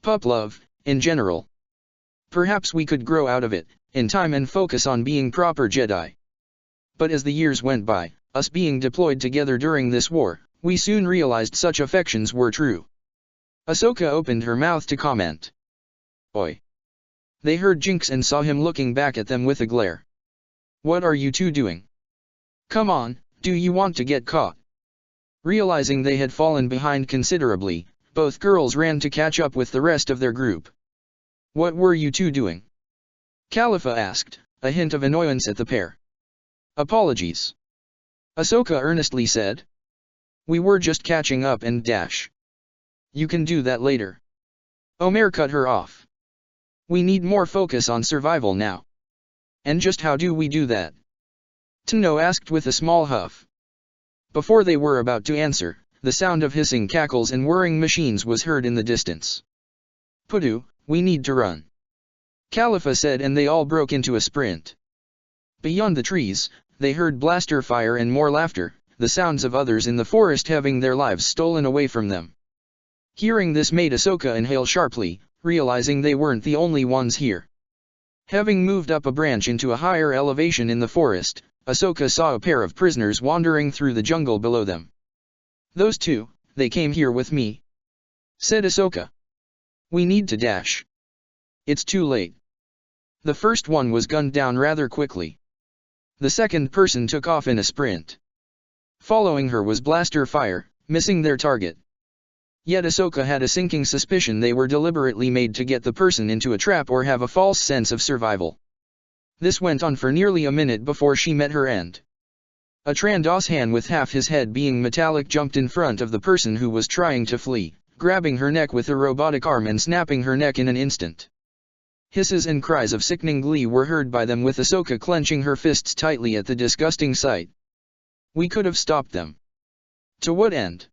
Pup love, in general. Perhaps we could grow out of it, in time, and focus on being proper Jedi. But as the years went by, us being deployed together during this war, we soon realized such affections were true. Ahsoka opened her mouth to comment. Oi. They heard Jinx and saw him looking back at them with a glare. What are you two doing? Come on, do you want to get caught? Realizing they had fallen behind considerably, both girls ran to catch up with the rest of their group. What were you two doing? Khalifa asked, a hint of annoyance at the pair. Apologies. Ahsoka earnestly said. We were just catching up and dash. You can do that later. Omer cut her off. We need more focus on survival now. And just how do we do that? Tano asked with a small huff. Before they were about to answer, the sound of hissing cackles and whirring machines was heard in the distance. Pudu, we need to run. Khalifa said, and they all broke into a sprint. Beyond the trees, they heard blaster fire and more laughter, the sounds of others in the forest having their lives stolen away from them. Hearing this made Ahsoka inhale sharply, realizing they weren't the only ones here. Having moved up a branch into a higher elevation in the forest, Ahsoka saw a pair of prisoners wandering through the jungle below them. Those two, they came here with me, said Ahsoka. We need to dash. It's too late. The first one was gunned down rather quickly. The second person took off in a sprint. Following her was blaster fire, missing their target. Yet Ahsoka had a sinking suspicion they were deliberately made to get the person into a trap or have a false sense of survival. This went on for nearly a minute before she met her end. A Trandoshan with half his head being metallic jumped in front of the person who was trying to flee, grabbing her neck with a robotic arm and snapping her neck in an instant. Hisses and cries of sickening glee were heard by them, with Ahsoka clenching her fists tightly at the disgusting sight. We could have stopped them. To what end?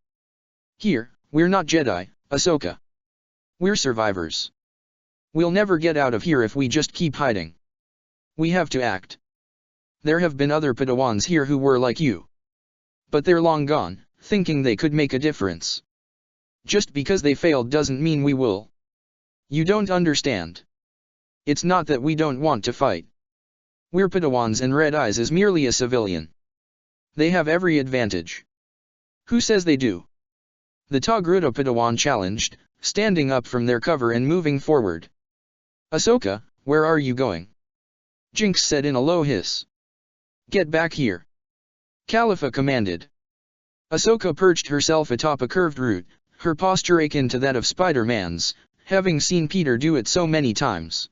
Here, we're not Jedi, Ahsoka. We're survivors. We'll never get out of here if we just keep hiding. We have to act. There have been other Padawans here who were like you. But they're long gone, thinking they could make a difference. Just because they failed doesn't mean we will. You don't understand. It's not that we don't want to fight. We're Padawans and Red Eyes is merely a civilian. They have every advantage. Who says they do? The Togruta Padawan challenged, standing up from their cover and moving forward. Ahsoka, where are you going? Jinx said in a low hiss. Get back here. Khalifa commanded. Ahsoka perched herself atop a curved root, her posture akin to that of Spider-Man's, having seen Peter do it so many times.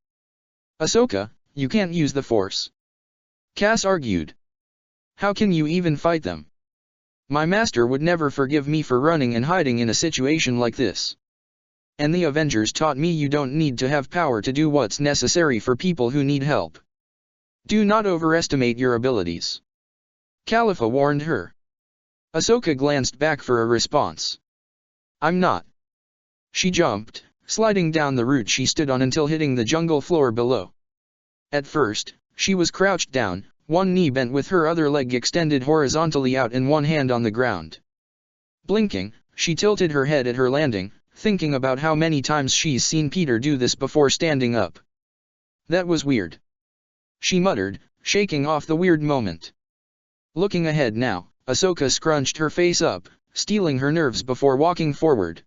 Ahsoka, you can't use the Force. Cass argued. How can you even fight them? My master would never forgive me for running and hiding in a situation like this. And the Avengers taught me you don't need to have power to do what's necessary for people who need help. Do not overestimate your abilities. Khalifa warned her. Ahsoka glanced back for a response. I'm not. She jumped, sliding down the route she stood on until hitting the jungle floor below. At first, she was crouched down, one knee bent with her other leg extended horizontally out and one hand on the ground. Blinking, she tilted her head at her landing, thinking about how many times she's seen Peter do this before standing up. That was weird, she muttered, shaking off the weird moment. Looking ahead now, Ahsoka scrunched her face up, steeling her nerves before walking forward.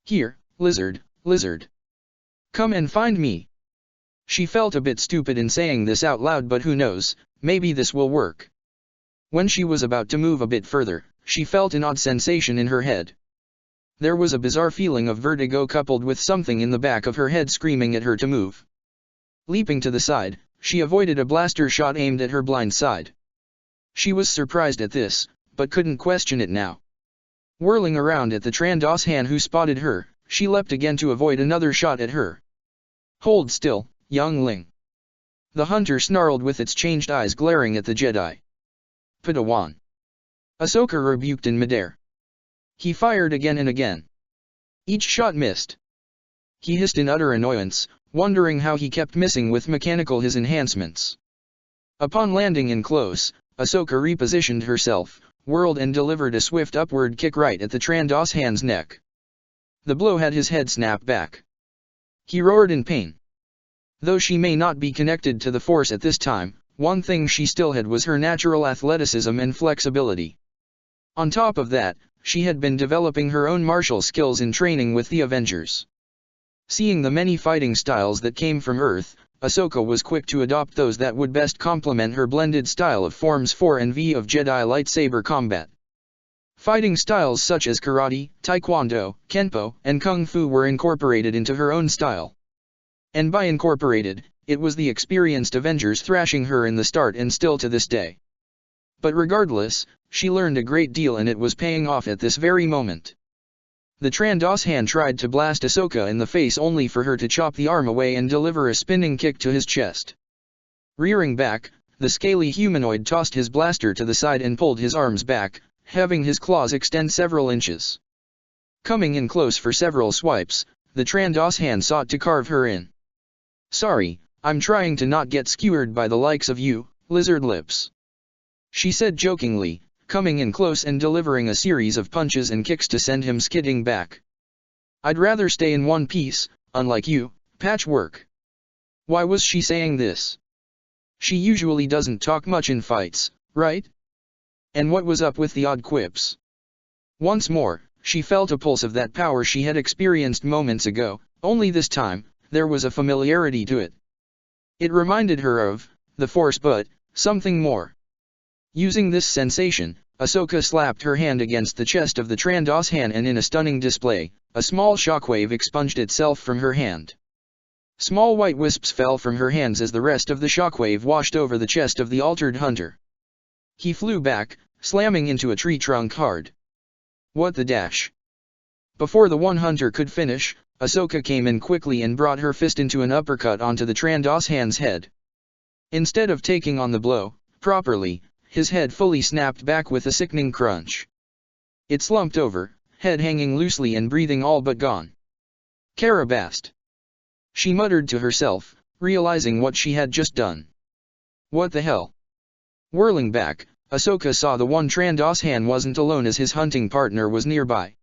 Here, lizard, lizard. Come and find me. She felt a bit stupid in saying this out loud, but who knows, maybe this will work. When she was about to move a bit further, she felt an odd sensation in her head. There was a bizarre feeling of vertigo coupled with something in the back of her head screaming at her to move. Leaping to the side, she avoided a blaster shot aimed at her blind side. She was surprised at this, but couldn't question it now. Whirling around at the Trandos Han who spotted her, she leapt again to avoid another shot at her. Hold still, youngling. The hunter snarled with its changed eyes glaring at the Jedi. Padawan. Ahsoka rebuked in midair. He fired again and again. Each shot missed. He hissed in utter annoyance, wondering how he kept missing with mechanical his enhancements. Upon landing in close, Ahsoka repositioned herself, whirled and delivered a swift upward kick right at the Trandos Han's neck. The blow had his head snap back. He roared in pain. Though she may not be connected to the Force at this time, one thing she still had was her natural athleticism and flexibility. On top of that, she had been developing her own martial skills in training with the Avengers. Seeing the many fighting styles that came from Earth, Ahsoka was quick to adopt those that would best complement her blended style of Forms 4 and V of Jedi lightsaber combat. Fighting styles such as karate, taekwondo, kenpo, and kung fu were incorporated into her own style. And by incorporated, it was the experienced Avengers thrashing her in the start and still to this day. But regardless, she learned a great deal and it was paying off at this very moment. The Trandos Han tried to blast Ahsoka in the face only for her to chop the arm away and deliver a spinning kick to his chest. Rearing back, the scaly humanoid tossed his blaster to the side and pulled his arms back, having his claws extend several inches. Coming in close for several swipes, the Trandos Han sought to carve her in. Sorry, I'm trying to not get skewered by the likes of you, lizard lips. She said jokingly, coming in close and delivering a series of punches and kicks to send him skidding back. I'd rather stay in one piece, unlike you, patchwork. Why was she saying this? She usually doesn't talk much in fights, right? And what was up with the odd quips? Once more, she felt a pulse of that power she had experienced moments ago, only this time, there was a familiarity to it. It reminded her of the Force, but something more. Using this sensation, Ahsoka slapped her hand against the chest of the Trandos Han and in a stunning display, a small shockwave expunged itself from her hand. Small white wisps fell from her hands as the rest of the shockwave washed over the chest of the altered hunter. He flew back, slamming into a tree trunk hard. What the dash? Before the one hunter could finish, Ahsoka came in quickly and brought her fist into an uppercut onto the Trandos Han's head. Instead of taking on the blow properly, his head fully snapped back with a sickening crunch. It slumped over, head hanging loosely and breathing all but gone. Carabast! She muttered to herself, realizing what she had just done. What the hell? Whirling back, Ahsoka saw the one Trandos Han wasn't alone as his hunting partner was nearby.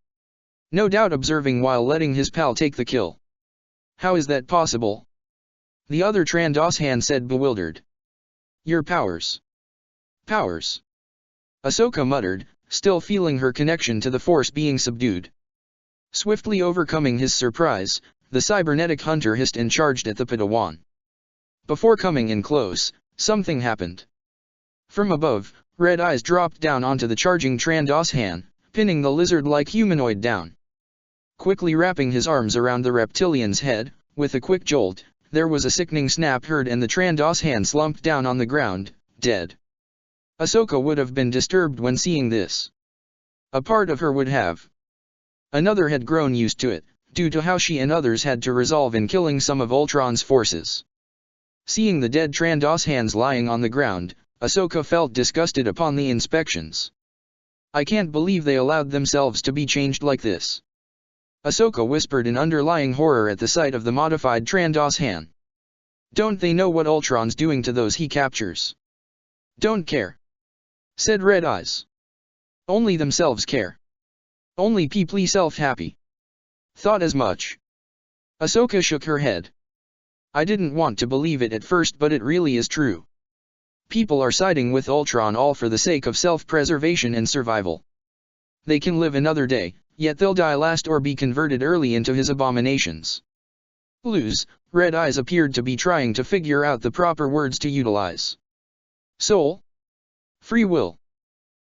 No doubt observing while letting his pal take the kill. How is that possible? The other Trandos Han said bewildered. Your powers. Powers. Ahsoka muttered, still feeling her connection to the Force being subdued. Swiftly overcoming his surprise, the cybernetic hunter hissed and charged at the Padawan. Before coming in close, something happened. From above, red eyes dropped down onto the charging Trandos Han, pinning the lizard-like humanoid down. Quickly wrapping his arms around the reptilian's head, with a quick jolt, there was a sickening snap heard and the Trandos Han slumped down on the ground, dead. Ahsoka would have been disturbed when seeing this. A part of her would have. Another had grown used to it, due to how she and others had to resolve in killing some of Ultron's forces. Seeing the dead Trandos Hans lying on the ground, Ahsoka felt disgusted upon the inspections. I can't believe they allowed themselves to be changed like this. Ahsoka whispered in underlying horror at the sight of the modified Trandos Han. Don't they know what Ultron's doing to those he captures? Don't care, said Red Eyes. Only themselves care. Only people self-happy. Thought as much. Ahsoka shook her head. I didn't want to believe it at first, but it really is true. People are siding with Ultron all for the sake of self-preservation and survival. They can live another day, yet they'll die last or be converted early into his abominations. Lose, Red Eyes appeared to be trying to figure out the proper words to utilize. Soul? Free will.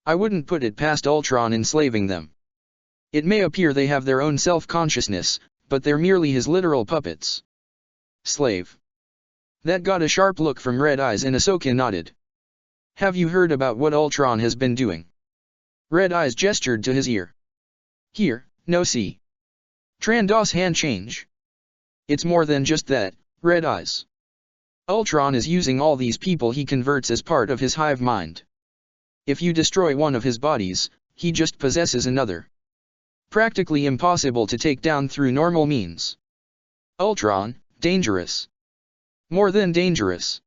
I wouldn't put it past Ultron enslaving them. It may appear they have their own self-consciousness, but they're merely his literal puppets. Slave. That got a sharp look from Red Eyes, and Ahsoka nodded. Have you heard about what Ultron has been doing? Red Eyes gestured to his ear. Here, no see. Trandos Han change. It's more than just that, Red Eyes. Ultron is using all these people he converts as part of his hive mind. If you destroy one of his bodies, he just possesses another. Practically impossible to take down through normal means. Ultron, dangerous. More than dangerous.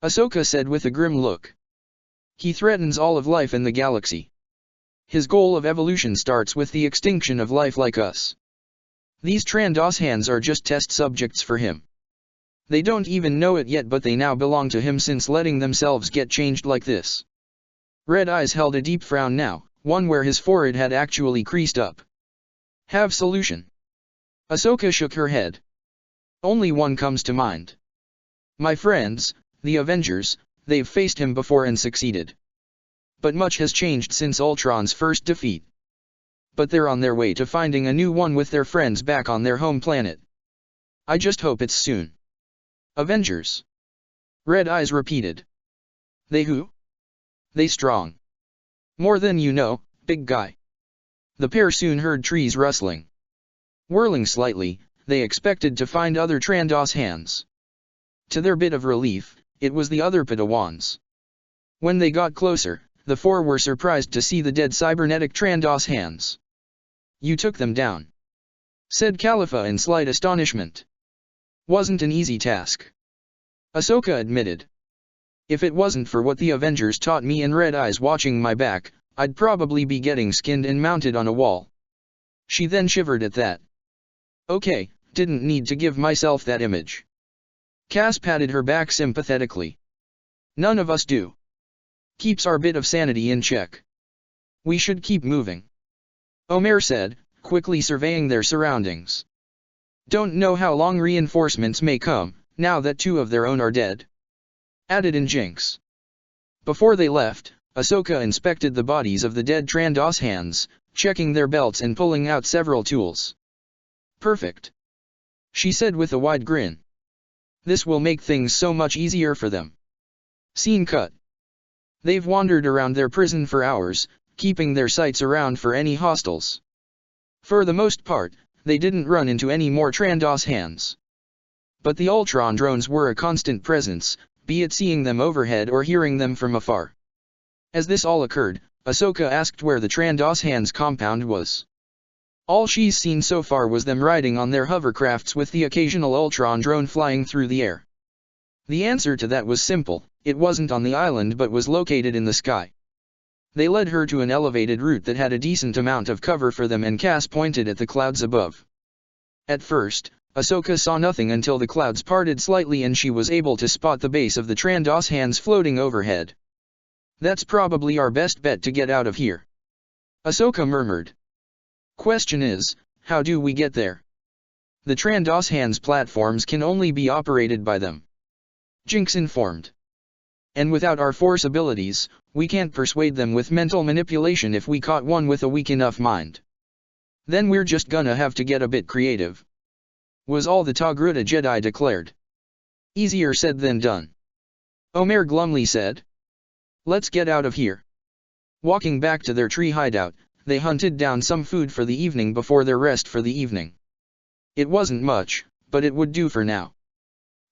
Ahsoka said with a grim look. He threatens all of life in the galaxy. His goal of evolution starts with the extinction of life like us. These Trandos Hands are just test subjects for him. They don't even know it yet, but they now belong to him since letting themselves get changed like this. Red Eyes held a deep frown now, one where his forehead had actually creased up. Have solution? Ahsoka shook her head. Only one comes to mind. My friends, the Avengers, they've faced him before and succeeded. But much has changed since Ultron's first defeat. But they're on their way to finding a new one with their friends back on their home planet. I just hope it's soon. Avengers. Red Eyes repeated. They who? They strong. More than you know, big guy. The pair soon heard trees rustling. Whirling slightly, they expected to find other Trandos Hands. To their bit of relief, it was the other Padawans. When they got closer, the four were surprised to see the dead cybernetic Trandos Hands. You took them down, said Khalifa in slight astonishment. Wasn't an easy task, Ahsoka admitted. If it wasn't for what the Avengers taught me and Red Eyes watching my back, I'd probably be getting skinned and mounted on a wall. She then shivered at that. Okay, didn't need to give myself that image. Cass patted her back sympathetically. None of us do. Keeps our bit of sanity in check. We should keep moving, Omer said, quickly surveying their surroundings. Don't know how long reinforcements may come, now that two of their own are dead, added in Jinx. Before they left, Ahsoka inspected the bodies of the dead Trandos Hands, checking their belts and pulling out several tools. Perfect, she said with a wide grin. This will make things so much easier for them. Scene cut. They've wandered around their prison for hours, keeping their sights around for any hostiles. For the most part, they didn't run into any more Trandos Hands. But the Ultron drones were a constant presence, be it seeing them overhead or hearing them from afar. As this all occurred, Ahsoka asked where the Trandos Hands compound was. All she's seen so far was them riding on their hovercrafts with the occasional Ultron drone flying through the air. The answer to that was simple, it wasn't on the island but was located in the sky. They led her to an elevated route that had a decent amount of cover for them, and Cass pointed at the clouds above. At first, Ahsoka saw nothing until the clouds parted slightly and she was able to spot the base of the Trandos Hands floating overhead. That's probably our best bet to get out of here, Ahsoka murmured. Question is, how do we get there? The Trandos Hands platforms can only be operated by them, Jinx informed. And without our force abilities, we can't persuade them with mental manipulation if we caught one with a weak enough mind. Then we're just gonna have to get a bit creative, was all the Togruta Jedi declared. Easier said than done, Omer glumly said. Let's get out of here. Walking back to their tree hideout, they hunted down some food for the evening before their rest for the evening. It wasn't much, but it would do for now.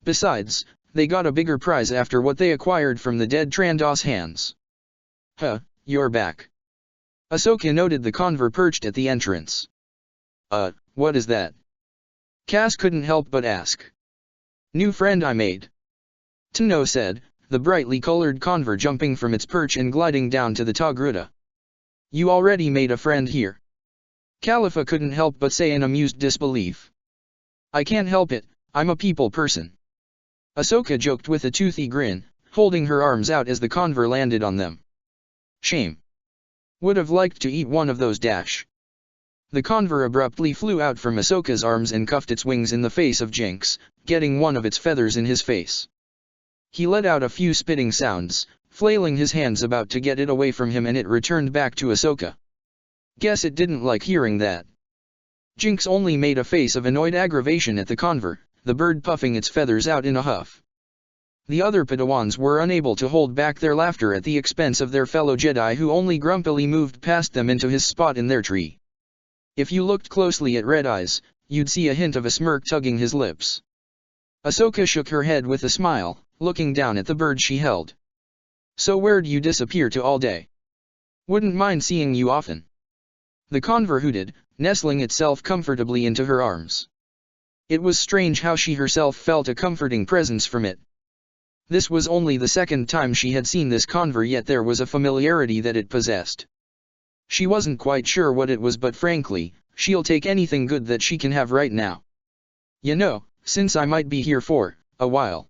Besides, they got a bigger prize after what they acquired from the dead Trandos Hands. Huh, you're back. Ahsoka noted the convor perched at the entrance. What is that? Cass couldn't help but ask. New friend I made. Tino said, the brightly colored conver jumping from its perch and gliding down to the Togruta. You already made a friend here. Khalifa couldn't help but say in amused disbelief. I can't help it, I'm a people person. Ahsoka joked with a toothy grin, holding her arms out as the conver landed on them. Shame. Would have liked to eat one of those dash. The conver abruptly flew out from Ahsoka's arms and cuffed its wings in the face of Jinx, getting one of its feathers in his face. He let out a few spitting sounds, flailing his hands about to get it away from him, and it returned back to Ahsoka. Guess it didn't like hearing that. Jinx only made a face of annoyed aggravation at the conver, the bird puffing its feathers out in a huff. The other Padawans were unable to hold back their laughter at the expense of their fellow Jedi, who only grumpily moved past them into his spot in their tree. If you looked closely at Red Eyes, you'd see a hint of a smirk tugging his lips. Ahsoka shook her head with a smile, looking down at the bird she held. So where'd you disappear to all day? Wouldn't mind seeing you often. The conver hooted, nestling itself comfortably into her arms. It was strange how she herself felt a comforting presence from it. This was only the second time she had seen this conver, yet there was a familiarity that it possessed. She wasn't quite sure what it was, but frankly, she'll take anything good that she can have right now. You know, since I might be here for a while,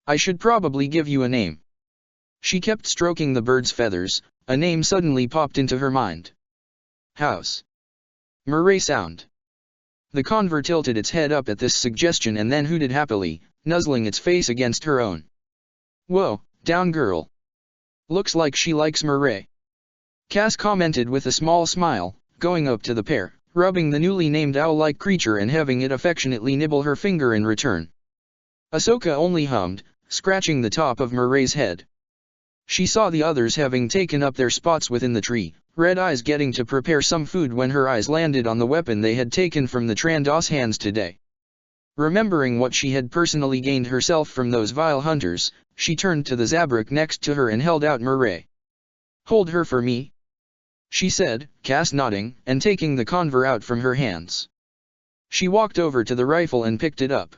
I should probably give you a name. She kept stroking the bird's feathers. A name suddenly popped into her mind. House. Murray sound. The conver tilted its head up at this suggestion and then hooted happily, nuzzling its face against her own. Whoa, down girl. Looks like she likes Murray. Cass commented with a small smile, going up to the pair, rubbing the newly named owl-like creature and having it affectionately nibble her finger in return. Ahsoka only hummed, scratching the top of Murray's head. She saw the others having taken up their spots within the tree, Red Eyes getting to prepare some food when her eyes landed on the weapon they had taken from the Trandos hands today. Remembering what she had personally gained herself from those vile hunters, she turned to the Zabrak next to her and held out Murray. Hold her for me, she said, Cass nodding, and taking the conver out from her hands. She walked over to the rifle and picked it up.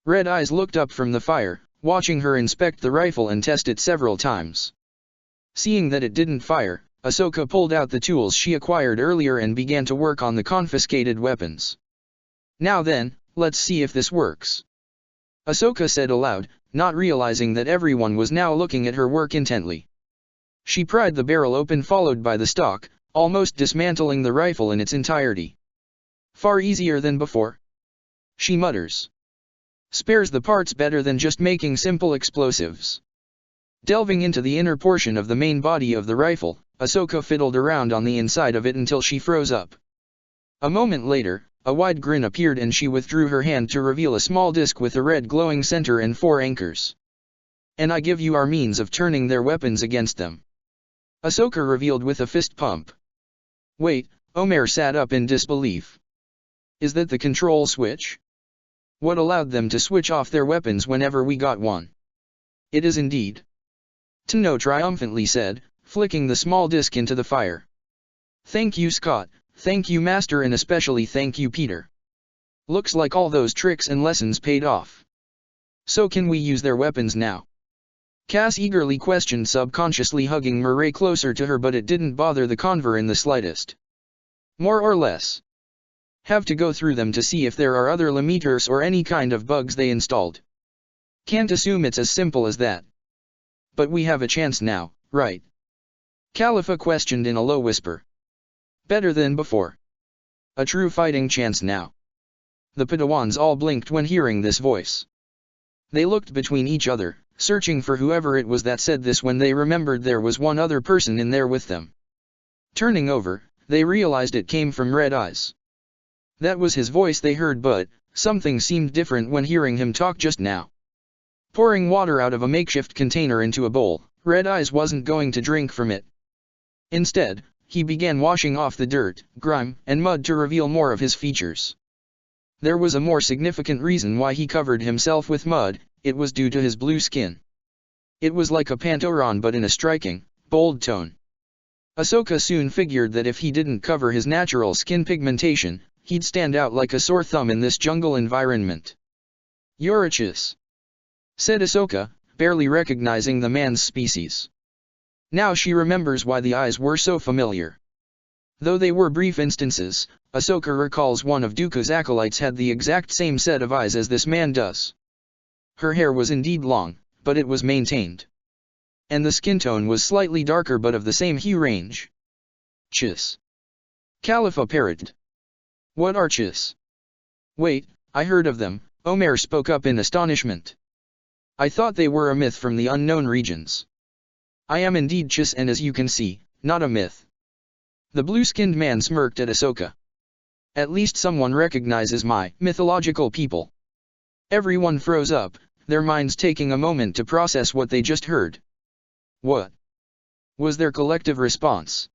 Red Eyes looked up from the fire, watching her inspect the rifle and test it several times. Seeing that it didn't fire, Ahsoka pulled out the tools she acquired earlier and began to work on the confiscated weapons. Now then, let's see if this works, Ahsoka said aloud, not realizing that everyone was now looking at her work intently. She pried the barrel open, followed by the stock, almost dismantling the rifle in its entirety. Far easier than before, she mutters. Spares the parts better than just making simple explosives. Delving into the inner portion of the main body of the rifle, Ahsoka fiddled around on the inside of it until she froze up. A moment later, a wide grin appeared and she withdrew her hand to reveal a small disc with a red glowing center and 4 anchors. And I give you our means of turning their weapons against them, Ahsoka revealed with a fist pump. Wait, Omer sat up in disbelief. Is that the control switch? What allowed them to switch off their weapons whenever we got one? It is indeed, Tino triumphantly said, flicking the small disc into the fire. Thank you, Scott, thank you, Master, and especially thank you, Peter. Looks like all those tricks and lessons paid off. So can we use their weapons now? Cass eagerly questioned, subconsciously hugging Murray closer to her, but it didn't bother the conver in the slightest. More or less. Have to go through them to see if there are other limiters or any kind of bugs they installed. Can't assume it's as simple as that. But we have a chance now, right? Khalifa questioned in a low whisper. Better than before. A true fighting chance now. The Padawans all blinked when hearing this voice. They looked between each other, searching for whoever it was that said this, when they remembered there was one other person in there with them. Turning over, they realized it came from Red Eyes. That was his voice they heard, but something seemed different when hearing him talk just now. Pouring water out of a makeshift container into a bowl, Red Eyes wasn't going to drink from it. Instead, he began washing off the dirt, grime, and mud to reveal more of his features. There was a more significant reason why he covered himself with mud. It was due to his blue skin. It was like a Pantoran, but in a striking, bold tone. Ahsoka soon figured that if he didn't cover his natural skin pigmentation, he'd stand out like a sore thumb in this jungle environment. "Yorichis," said Ahsoka, barely recognizing the man's species. Now she remembers why the eyes were so familiar. Though they were brief instances, Ahsoka recalls one of Dooku's acolytes had the exact same set of eyes as this man does. Her hair was indeed long, but it was maintained. And the skin tone was slightly darker but of the same hue range. "Chis." Khalifa parroted. "What are chis?" "Wait, I heard of them," Omer spoke up in astonishment. "I thought they were a myth from the unknown regions." "I am indeed chis, and as you can see, not a myth." The blue-skinned man smirked at Ahsoka. "At least someone recognizes my mythological people." Everyone froze up, their minds taking a moment to process what they just heard. "What?" was their collective response.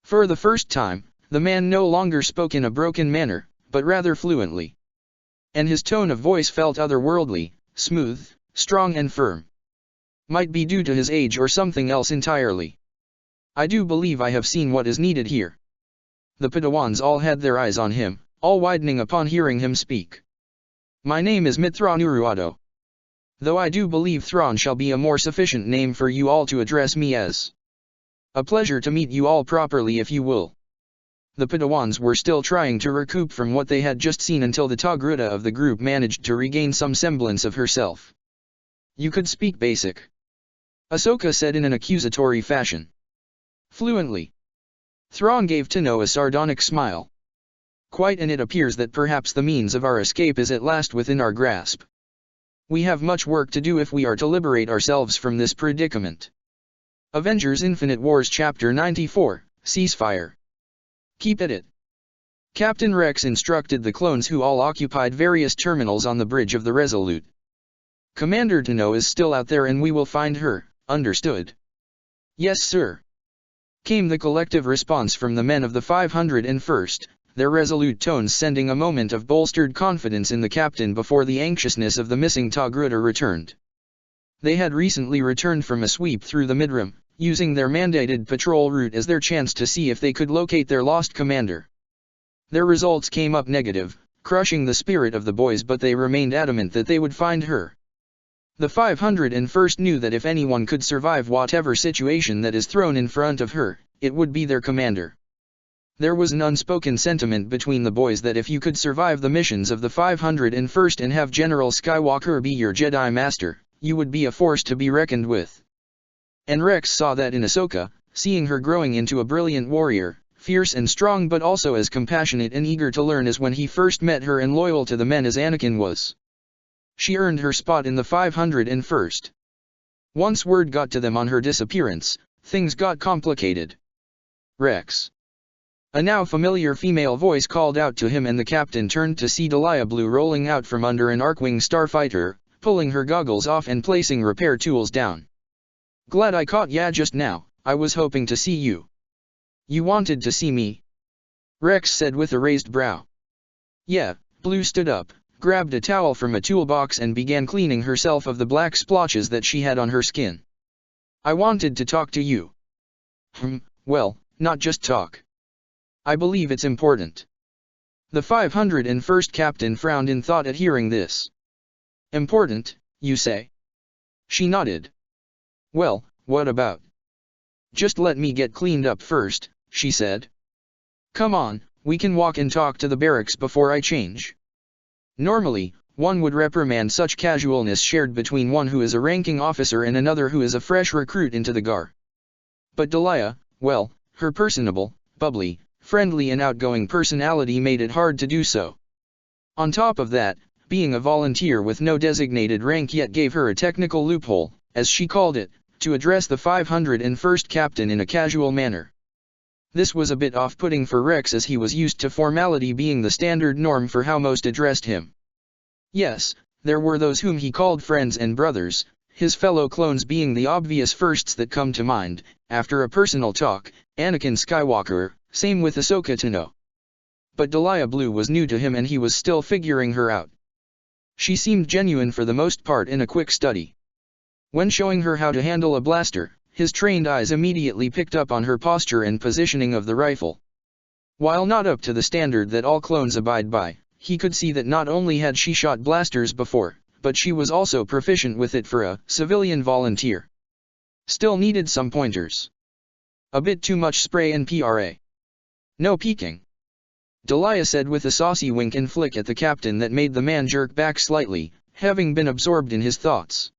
For the first time, the man no longer spoke in a broken manner, but rather fluently. And his tone of voice felt otherworldly, smooth, strong and firm. Might be due to his age or something else entirely. "I do believe I have seen what is needed here." The Padawans all had their eyes on him, all widening upon hearing him speak. "My name is Mithran Uruado. Though I do believe Thrawn shall be a more sufficient name for you all to address me as. A pleasure to meet you all properly if you will." The Padawans were still trying to recoup from what they had just seen until the Togruta of the group managed to regain some semblance of herself. "You could speak basic," Ahsoka said in an accusatory fashion. "Fluently." Thrawn gave Tano a sardonic smile. "Quite, and it appears that perhaps the means of our escape is at last within our grasp. We have much work to do if we are to liberate ourselves from this predicament." Avengers Infinite Wars Chapter 94, Ceasefire. "Keep at it." Captain Rex instructed the clones, who all occupied various terminals on the bridge of the Resolute. "Commander Tano is still out there and we will find her, understood?" "Yes sir," came the collective response from the men of the 501st, their resolute tones sending a moment of bolstered confidence in the captain before the anxiousness of the missing Togruta returned. They had recently returned from a sweep through the Midrim, using their mandated patrol route as their chance to see if they could locate their lost commander. Their results came up negative, crushing the spirit of the boys, but they remained adamant that they would find her. The 501st knew that if anyone could survive whatever situation that is thrown in front of her, it would be their commander. There was an unspoken sentiment between the boys that if you could survive the missions of the 501st and have General Skywalker be your Jedi Master, you would be a force to be reckoned with. And Rex saw that in Ahsoka, seeing her growing into a brilliant warrior, fierce and strong but also as compassionate and eager to learn as when he first met her and loyal to the men as Anakin was. She earned her spot in the 501st. Once word got to them on her disappearance, things got complicated. "Rex." A now familiar female voice called out to him, and the captain turned to see Delia Blue rolling out from under an Arkwing starfighter, pulling her goggles off and placing repair tools down. "Glad I caught ya just now, I was hoping to see you." "You wanted to see me?" Rex said with a raised brow. "Yeah." Blue stood up, grabbed a towel from a toolbox and began cleaning herself of the black splotches that she had on her skin. "I wanted to talk to you." Well, not just talk. I believe it's important." The 501st captain frowned in thought at hearing this. "Important, you say?" She nodded. "Well, what about?" "Just let me get cleaned up first," she said. "Come on, we can walk and talk to the barracks before I change." Normally, one would reprimand such casualness shared between one who is a ranking officer and another who is a fresh recruit into the GAR. But Delia, well, her personable, bubbly, friendly and outgoing personality made it hard to do so. On top of that, being a volunteer with no designated rank yet gave her a technical loophole, as she called it, to address the 501st captain in a casual manner. This was a bit off-putting for Rex, as he was used to formality being the standard norm for how most addressed him. Yes, there were those whom he called friends and brothers, his fellow clones being the obvious firsts that come to mind, after a personal talk, Anakin Skywalker, same with Ahsoka Tano. But Delia Blue was new to him and he was still figuring her out. She seemed genuine for the most part in a quick study. When showing her how to handle a blaster, his trained eyes immediately picked up on her posture and positioning of the rifle. While not up to the standard that all clones abide by, he could see that not only had she shot blasters before, but she was also proficient with it for a civilian volunteer. Still needed some pointers. A bit too much spray and PRA. No peeking. Delia said with a saucy wink and flick at the captain that made the man jerk back slightly, having been absorbed in his thoughts.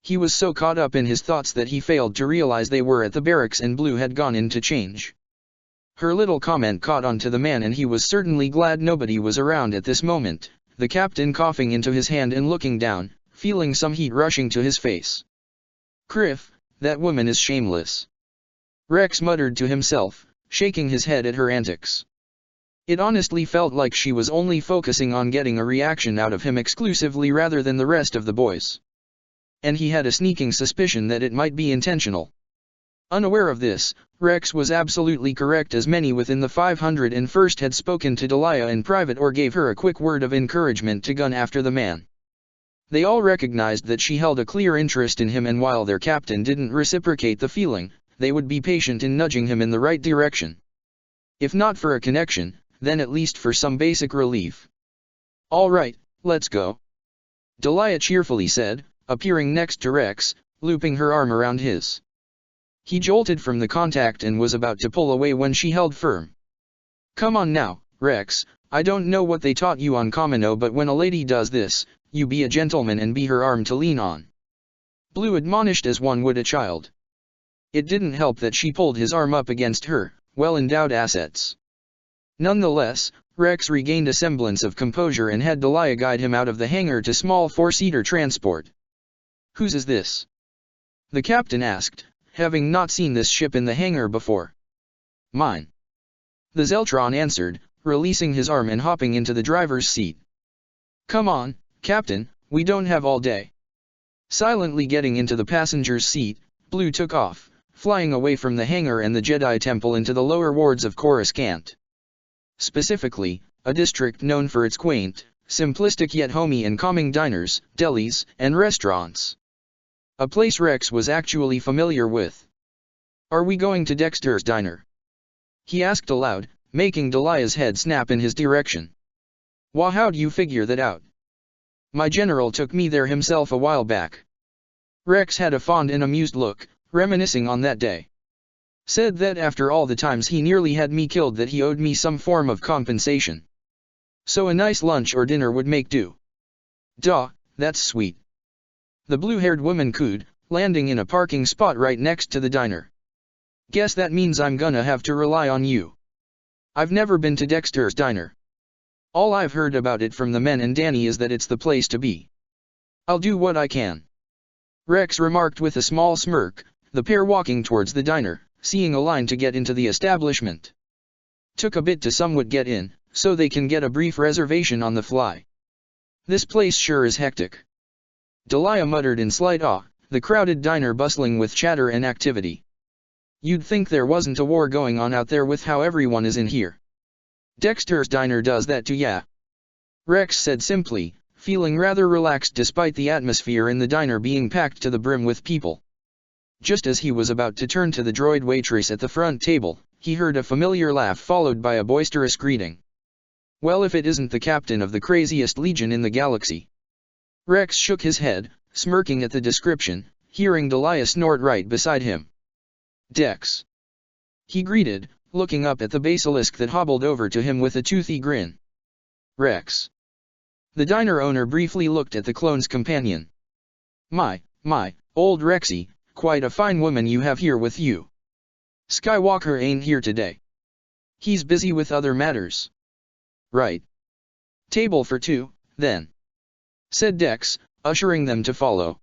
He was so caught up in his thoughts that he failed to realize they were at the barracks and Blue had gone in to change. Her little comment caught on to the man and he was certainly glad nobody was around at this moment, the captain coughing into his hand and looking down, feeling some heat rushing to his face. Criff, that woman is shameless. Rex muttered to himself, shaking his head at her antics. It honestly felt like she was only focusing on getting a reaction out of him exclusively rather than the rest of the boys. And he had a sneaking suspicion that it might be intentional. Unaware of this, Rex was absolutely correct as many within the 501st had spoken to Delia in private or gave her a quick word of encouragement to gun after the man. They all recognized that she held a clear interest in him and while their captain didn't reciprocate the feeling, they would be patient in nudging him in the right direction. If not for a connection, then at least for some basic relief. All right, let's go. Delia cheerfully said, appearing next to Rex, looping her arm around his. He jolted from the contact and was about to pull away when she held firm. Come on now, Rex, I don't know what they taught you on Kamino, but when a lady does this, you be a gentleman and be her arm to lean on. Blue admonished as one would a child. It didn't help that she pulled his arm up against her well-endowed assets. Nonetheless, Rex regained a semblance of composure and had Delia guide him out of the hangar to small four-seater transport. Whose is this? The captain asked, having not seen this ship in the hangar before. Mine. The Zeltron answered, releasing his arm and hopping into the driver's seat. Come on, Captain, we don't have all day. Silently getting into the passenger's seat, Blue took off, flying away from the hangar and the Jedi Temple into the lower wards of Coruscant. Specifically, a district known for its quaint, simplistic yet homey and calming diners, delis, and restaurants. A place Rex was actually familiar with. Are we going to Dexter's Diner? He asked aloud, making Delia's head snap in his direction. Why, how'd you figure that out? My general took me there himself a while back. Rex had a fond and amused look, reminiscing on that day. Said that after all the times he nearly had me killed that he owed me some form of compensation. So a nice lunch or dinner would make do. Duh, that's sweet. The blue-haired woman cooed, landing in a parking spot right next to the diner. Guess that means I'm gonna have to rely on you. I've never been to Dexter's Diner. All I've heard about it from the men and Danny is that it's the place to be. I'll do what I can. Rex remarked with a small smirk, the pair walking towards the diner, seeing a line to get into the establishment. Took a bit to somewhat get in, so they can get a brief reservation on the fly. This place sure is hectic. Delia muttered in slight awe, the crowded diner bustling with chatter and activity. You'd think there wasn't a war going on out there with how everyone is in here. Dexter's Diner does that too, yeah. Rex said simply, feeling rather relaxed despite the atmosphere in the diner being packed to the brim with people. Just as he was about to turn to the droid waitress at the front table, he heard a familiar laugh followed by a boisterous greeting. Well, if it isn't the captain of the craziest legion in the galaxy. Rex shook his head, smirking at the description, hearing Delia snort right beside him. Dex. He greeted, looking up at the basilisk that hobbled over to him with a toothy grin. Rex. The diner owner briefly looked at the clone's companion. My, old Rexy, quite a fine woman you have here with you. Skywalker ain't here today. He's busy with other matters. Right. Table for two, then. Said Dex, ushering them to follow.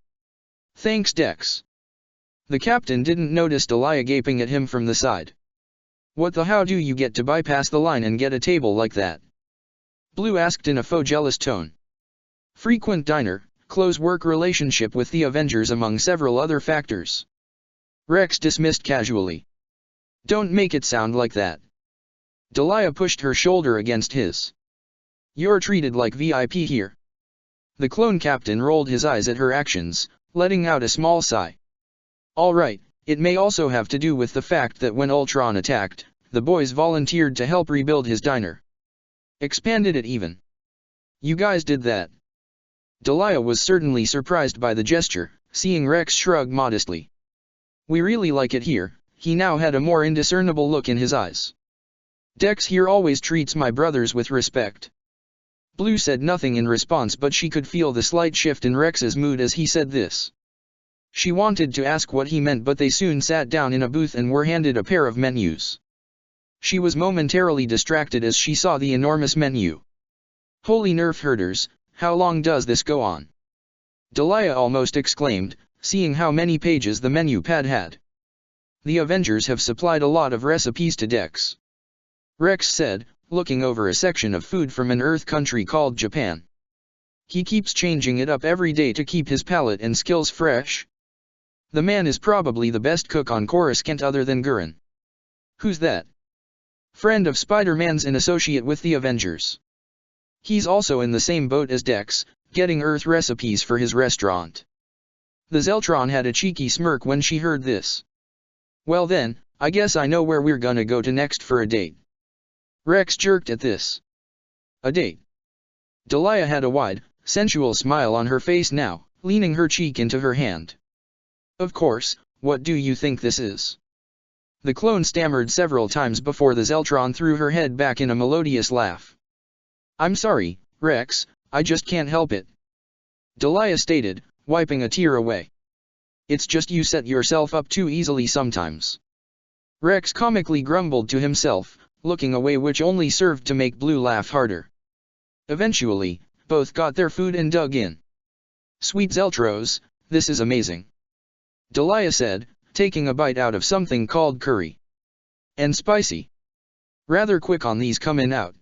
Thanks, Dex. The captain didn't notice Delia gaping at him from the side. What the how do you get to bypass the line and get a table like that? Blue asked in a faux jealous tone. Frequent diner, close work relationship with the Avengers among several other factors. Rex dismissed casually. Don't make it sound like that. Delia pushed her shoulder against his. You're treated like VIP here. The clone captain rolled his eyes at her actions, letting out a small sigh. All right, it may also have to do with the fact that when Ultron attacked, the boys volunteered to help rebuild his diner. Expanded it even. You guys did that. Delia was certainly surprised by the gesture, seeing Rex shrug modestly. We really like it here. He now had a more indiscernible look in his eyes. Dex here always treats my brothers with respect. Blue said nothing in response, but she could feel the slight shift in Rex's mood as he said this. She wanted to ask what he meant, but they soon sat down in a booth and were handed a pair of menus. She was momentarily distracted as she saw the enormous menu. Holy nerf herders, how long does this go on? Delia almost exclaimed, seeing how many pages the menu pad had. The Avengers have supplied a lot of recipes to Dex. Rex said, looking over a section of food from an Earth country called Japan. He keeps changing it up every day to keep his palate and skills fresh. The man is probably the best cook on Coruscant other than Gurren. Who's that? Friend of Spider-Man's and associate with the Avengers. He's also in the same boat as Dex, getting Earth recipes for his restaurant. The Zeltron had a cheeky smirk when she heard this. Well then, I guess I know where we're gonna go to next for a date. Rex jerked at this. A date? Delia had a wide, sensual smile on her face now, leaning her cheek into her hand. Of course, what do you think this is? The clone stammered several times before the Zeltron threw her head back in a melodious laugh. I'm sorry, Rex, I just can't help it. Delia stated, wiping a tear away. It's just you set yourself up too easily sometimes. Rex comically grumbled to himself, looking away, which only served to make Blue laugh harder. Eventually, both got their food and dug in. Sweet Zeltros, this is amazing. Delia said, taking a bite out of something called curry. And spicy. Rather quick on these coming out.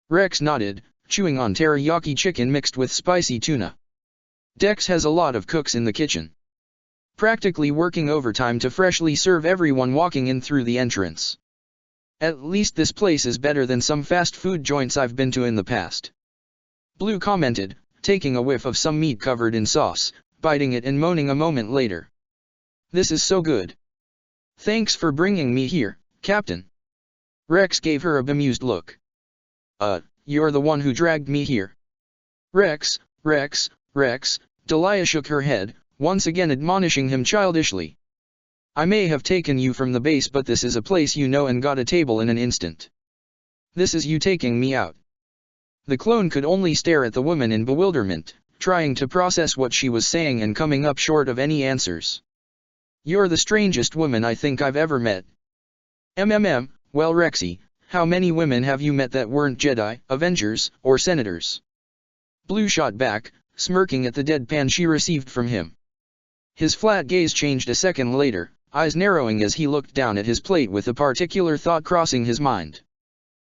Rex nodded, chewing on teriyaki chicken mixed with spicy tuna. Dex has a lot of cooks in the kitchen. Practically working overtime to freshly serve everyone walking in through the entrance. At least this place is better than some fast food joints I've been to in the past. Blue commented, taking a whiff of some meat covered in sauce, biting it and moaning a moment later. This is so good. Thanks for bringing me here, Captain. Rex gave her a bemused look. You're the one who dragged me here. Rex, Delia shook her head, once again admonishing him childishly. I may have taken you from the base, but this is a place you know and got a table in an instant. This is you taking me out. The clone could only stare at the woman in bewilderment, trying to process what she was saying and coming up short of any answers. You're the strangest woman I think I've ever met. Well Rexy, how many women have you met that weren't Jedi, Avengers, or Senators? Blue shot back, smirking at the deadpan she received from him. His flat gaze changed a second later, eyes narrowing as he looked down at his plate with a particular thought crossing his mind.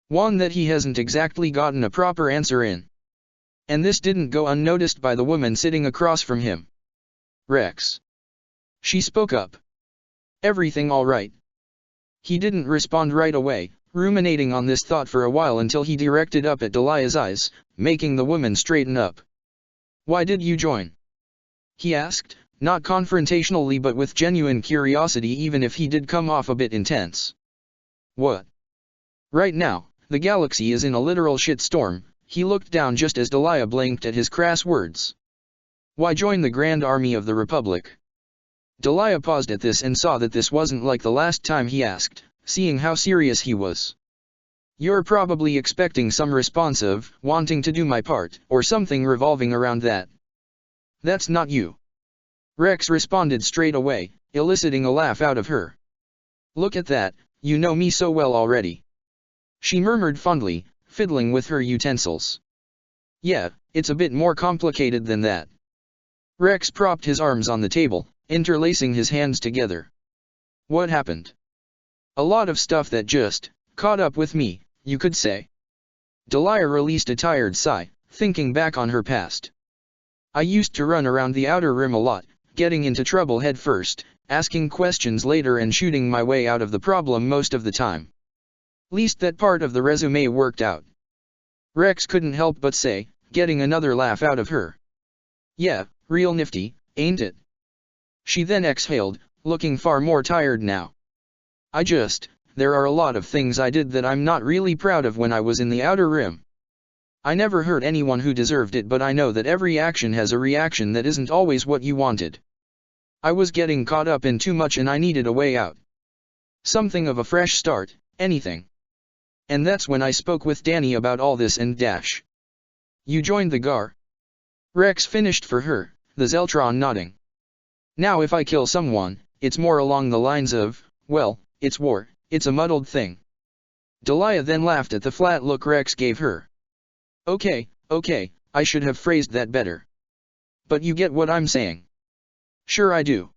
One that he hasn't exactly gotten a proper answer in. And this didn't go unnoticed by the woman sitting across from him. Rex. She spoke up. Everything all right? He didn't respond right away, ruminating on this thought for a while until he directed up at Delia's eyes, making the woman straighten up. Why did you join? He asked, not confrontationally but with genuine curiosity, even if he did come off a bit intense. What? Right now, the galaxy is in a literal shitstorm. He looked down just as Delia blinked at his crass words. Why join the Grand Army of the Republic? Delia paused at this and saw that this wasn't like the last time he asked, seeing how serious he was. You're probably expecting some response of, wanting to do my part, or something revolving around that. That's not you. Rex responded straight away, eliciting a laugh out of her. Look at that, you know me so well already. She murmured fondly, fiddling with her utensils. Yeah, it's a bit more complicated than that. Rex propped his arms on the table, interlacing his hands together. What happened? A lot of stuff that just caught up with me, you could say. Delia released a tired sigh, thinking back on her past. I used to run around the Outer Rim a lot, getting into trouble head first, asking questions later and shooting my way out of the problem most of the time. Least that part of the resume worked out. Rex couldn't help but say, getting another laugh out of her. Yeah, real nifty, ain't it? She then exhaled, looking far more tired now. I just there are a lot of things I did that I'm not really proud of when I was in the Outer Rim. I never hurt anyone who deserved it, but I know that every action has a reaction that isn't always what you wanted. I was getting caught up in too much and I needed a way out. Something of a fresh start, anything. And that's when I spoke with Danny about all this and dash. You joined the GAR? Rex finished for her, the Zeltron nodding. Now if I kill someone, it's more along the lines of, well, it's war, it's a muddled thing. Delia then laughed at the flat look Rex gave her. Okay, I should have phrased that better. But you get what I'm saying. Sure I do.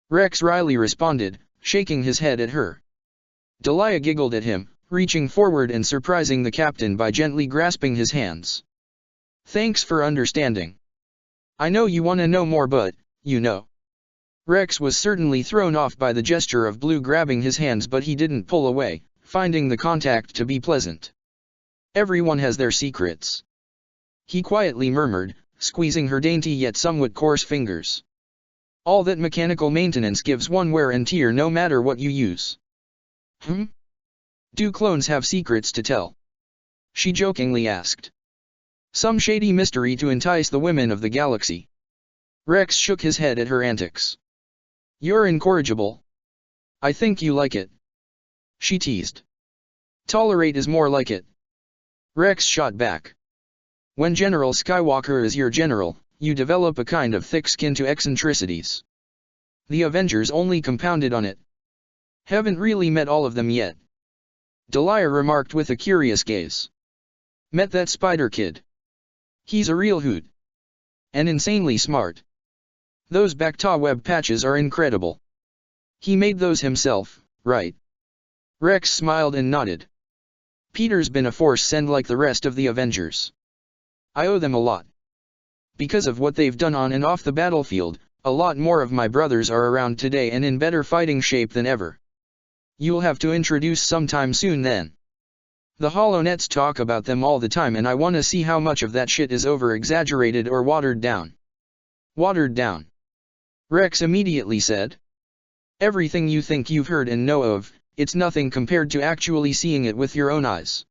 Rex wryly responded, shaking his head at her. Delia giggled at him, reaching forward and surprising the captain by gently grasping his hands. Thanks for understanding. I know you want to know more, but, you know. Rex was certainly thrown off by the gesture of Blue grabbing his hands, but he didn't pull away, finding the contact to be pleasant. Everyone has their secrets. He quietly murmured, squeezing her dainty yet somewhat coarse fingers. All that mechanical maintenance gives one wear and tear no matter what you use. Do clones have secrets to tell? She jokingly asked. Some shady mystery to entice the women of the galaxy. Rex shook his head at her antics. You're incorrigible. I think you like it. She teased. Tolerate is more like it. Rex shot back. When General Skywalker is your general, you develop a kind of thick skin to eccentricities. The Avengers only compounded on it. Haven't really met all of them yet. Delia remarked with a curious gaze. Met that spider kid. He's a real hoot. And insanely smart. Those Bacta web patches are incredible. He made those himself, right? Rex smiled and nodded. Peter's been a force send like the rest of the Avengers. I owe them a lot. Because of what they've done on and off the battlefield, a lot more of my brothers are around today and in better fighting shape than ever. You'll have to introduce sometime soon then. The HoloNets talk about them all the time and I want to see how much of that shit is over-exaggerated or watered down. Watered down. Rex immediately said. Everything you think you've heard and know of, it's nothing compared to actually seeing it with your own eyes.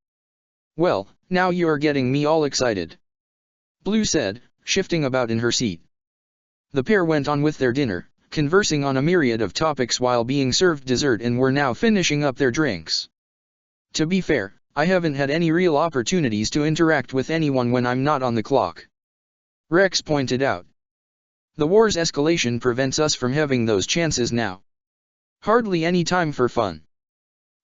Well, now you're getting me all excited. Blue said, shifting about in her seat. The pair went on with their dinner, conversing on a myriad of topics while being served dessert and were now finishing up their drinks. To be fair, I haven't had any real opportunities to interact with anyone when I'm not on the clock. Rex pointed out. The war's escalation prevents us from having those chances now. Hardly any time for fun.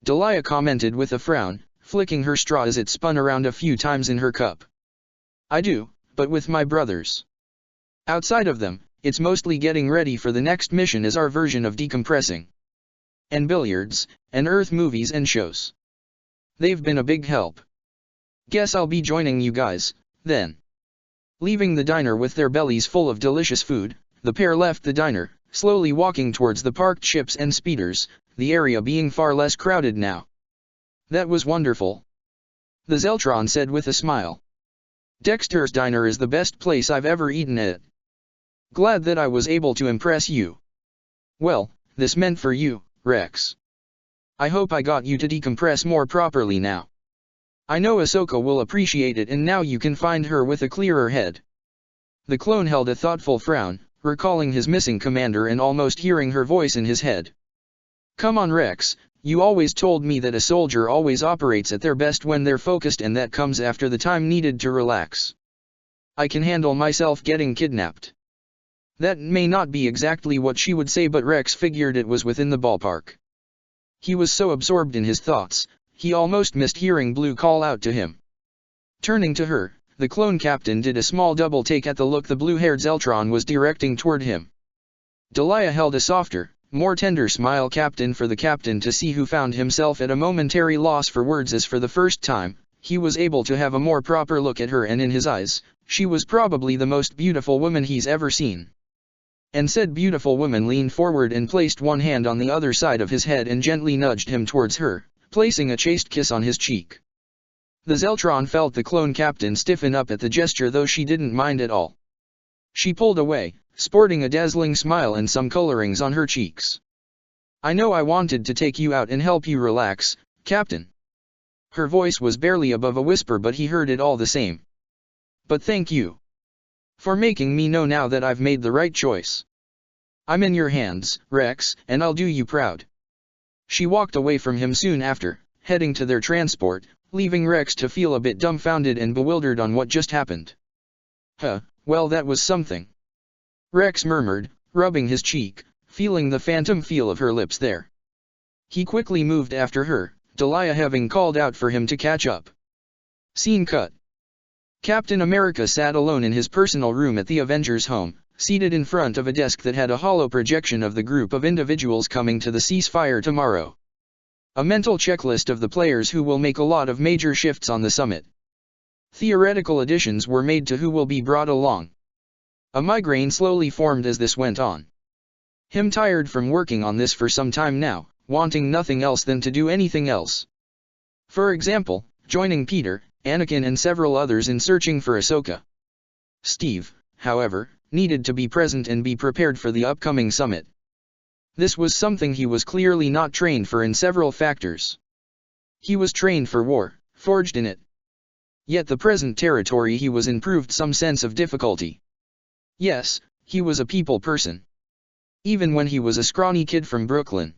Delia commented with a frown, flicking her straw as it spun around a few times in her cup. I do, but with my brothers. Outside of them, it's mostly getting ready for the next mission as our version of decompressing. And billiards, and Earth movies and shows. They've been a big help. Guess I'll be joining you guys, then. Leaving the diner with their bellies full of delicious food, the pair left the diner, slowly walking towards the parked ships and speeders, the area being far less crowded now. That was wonderful. The Zeltron said with a smile. Dexter's Diner is the best place I've ever eaten at. Glad that I was able to impress you. Well, this meant for you, Rex. I hope I got you to decompress more properly now. I know Ahsoka will appreciate it and now you can find her with a clearer head. The clone held a thoughtful frown, recalling his missing commander and almost hearing her voice in his head. Come on Rex, you always told me that a soldier always operates at their best when they're focused and that comes after the time needed to relax. I can handle myself getting kidnapped. That may not be exactly what she would say, but Rex figured it was within the ballpark. He was so absorbed in his thoughts, he almost missed hearing Blue call out to him. Turning to her, the clone captain did a small double take at the look the blue-haired Zeltron was directing toward him. Delia held a softer, more tender smile captain for the captain to see, who found himself at a momentary loss for words as for the first time, he was able to have a more proper look at her, and in his eyes, she was probably the most beautiful woman he's ever seen. And said beautiful woman leaned forward and placed one hand on the other side of his head and gently nudged him towards her, placing a chaste kiss on his cheek. The Zeltron felt the clone captain stiffen up at the gesture, though she didn't mind at all. She pulled away, sporting a dazzling smile and some colorings on her cheeks. I know I wanted to take you out and help you relax, Captain. Her voice was barely above a whisper, but he heard it all the same. But thank you for making me know now that I've made the right choice. I'm in your hands, Rex, and I'll do you proud. She walked away from him soon after, heading to their transport, leaving Rex to feel a bit dumbfounded and bewildered on what just happened. Well, that was something, Rex murmured, rubbing his cheek, feeling the phantom feel of her lips there. He quickly moved after her, Delia having called out for him to catch up. Scene cut. Captain America sat alone in his personal room at the Avengers' home, seated in front of a desk that had a hollow projection of the group of individuals coming to the ceasefire tomorrow. A mental checklist of the players who will make a lot of major shifts on the summit. Theoretical additions were made to who will be brought along. A migraine slowly formed as this went on. Him tired from working on this for some time now, wanting nothing else than to do anything else. For example, joining Peter, Anakin and several others in searching for Ahsoka. Steve, however, needed to be present and be prepared for the upcoming summit. This was something he was clearly not trained for in several factors. He was trained for war, forged in it. Yet the present territory he was in proved some sense of difficulty. Yes, he was a people person. Even when he was a scrawny kid from Brooklyn.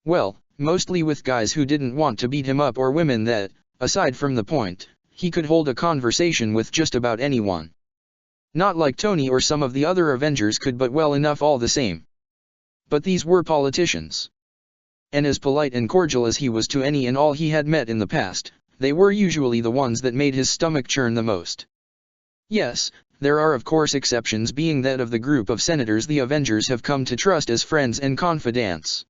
Well, mostly with guys who didn't want to beat him up or women that, aside from the point, he could hold a conversation with just about anyone. Not like Tony or some of the other Avengers could, but well enough all the same. But these were politicians. And as polite and cordial as he was to any and all he had met in the past, they were usually the ones that made his stomach churn the most. Yes, there are of course exceptions, being that of the group of senators the Avengers have come to trust as friends and confidants.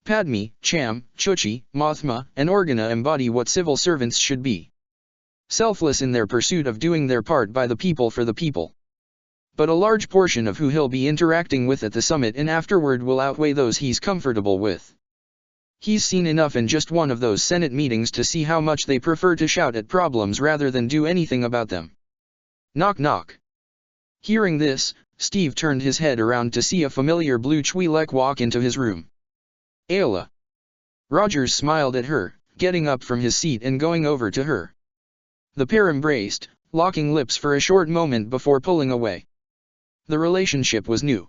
Padme, Cham, Chuchi, Mothma, and Organa embody what civil servants should be. Selfless in their pursuit of doing their part by the people for the people. But a large portion of who he'll be interacting with at the summit and afterward will outweigh those he's comfortable with. He's seen enough in just one of those Senate meetings to see how much they prefer to shout at problems rather than do anything about them. Knock knock. Hearing this, Steve turned his head around to see a familiar blue Twi'lek walk into his room. Ayla. Rogers smiled at her, getting up from his seat and going over to her. The pair embraced, locking lips for a short moment before pulling away. The relationship was new.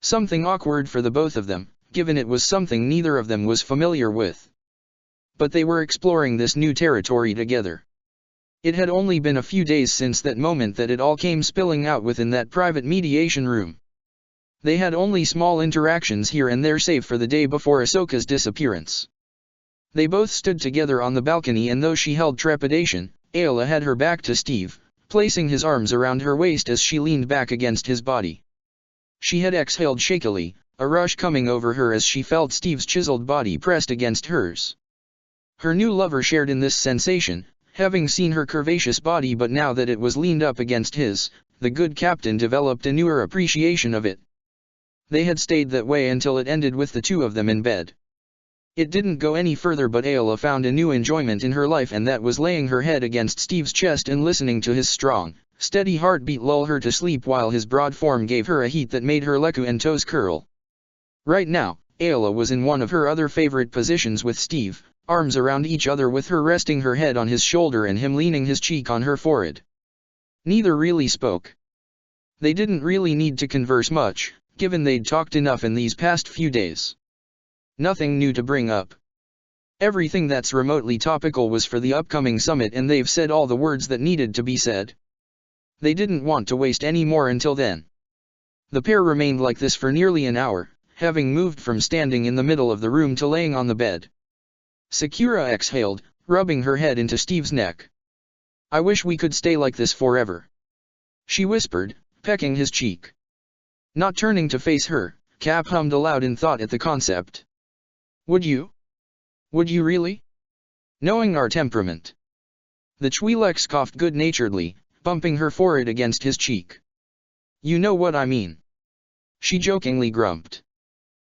Something awkward for the both of them, given it was something neither of them was familiar with. But they were exploring this new territory together. It had only been a few days since that moment that it all came spilling out within that private mediation room. They had only small interactions here and there save for the day before Ahsoka's disappearance. They both stood together on the balcony, and though she held trepidation, Ayla had her back to Steve, placing his arms around her waist as she leaned back against his body. She had exhaled shakily, a rush coming over her as she felt Steve's chiseled body pressed against hers. Her new lover shared in this sensation, having seen her curvaceous body, but now that it was leaned up against his, the good captain developed a newer appreciation of it. They had stayed that way until it ended with the two of them in bed. It didn't go any further, but Ayla found a new enjoyment in her life, and that was laying her head against Steve's chest and listening to his strong, steady heartbeat lull her to sleep while his broad form gave her a heat that made her leku and toes curl. Right now, Ayla was in one of her other favorite positions with Steve, arms around each other with her resting her head on his shoulder and him leaning his cheek on her forehead. Neither really spoke. They didn't really need to converse much, given they'd talked enough in these past few days. Nothing new to bring up. Everything that's remotely topical was for the upcoming summit, and they've said all the words that needed to be said. They didn't want to waste any more until then. The pair remained like this for nearly an hour, having moved from standing in the middle of the room to laying on the bed. Sakura exhaled, rubbing her head into Steve's neck. I wish we could stay like this forever, she whispered, pecking his cheek. Not turning to face her, Cap hummed aloud in thought at the concept. Would you? Would you really? Knowing our temperament. The Twi'lek coughed good-naturedly, bumping her forehead against his cheek. You know what I mean. She jokingly grumped.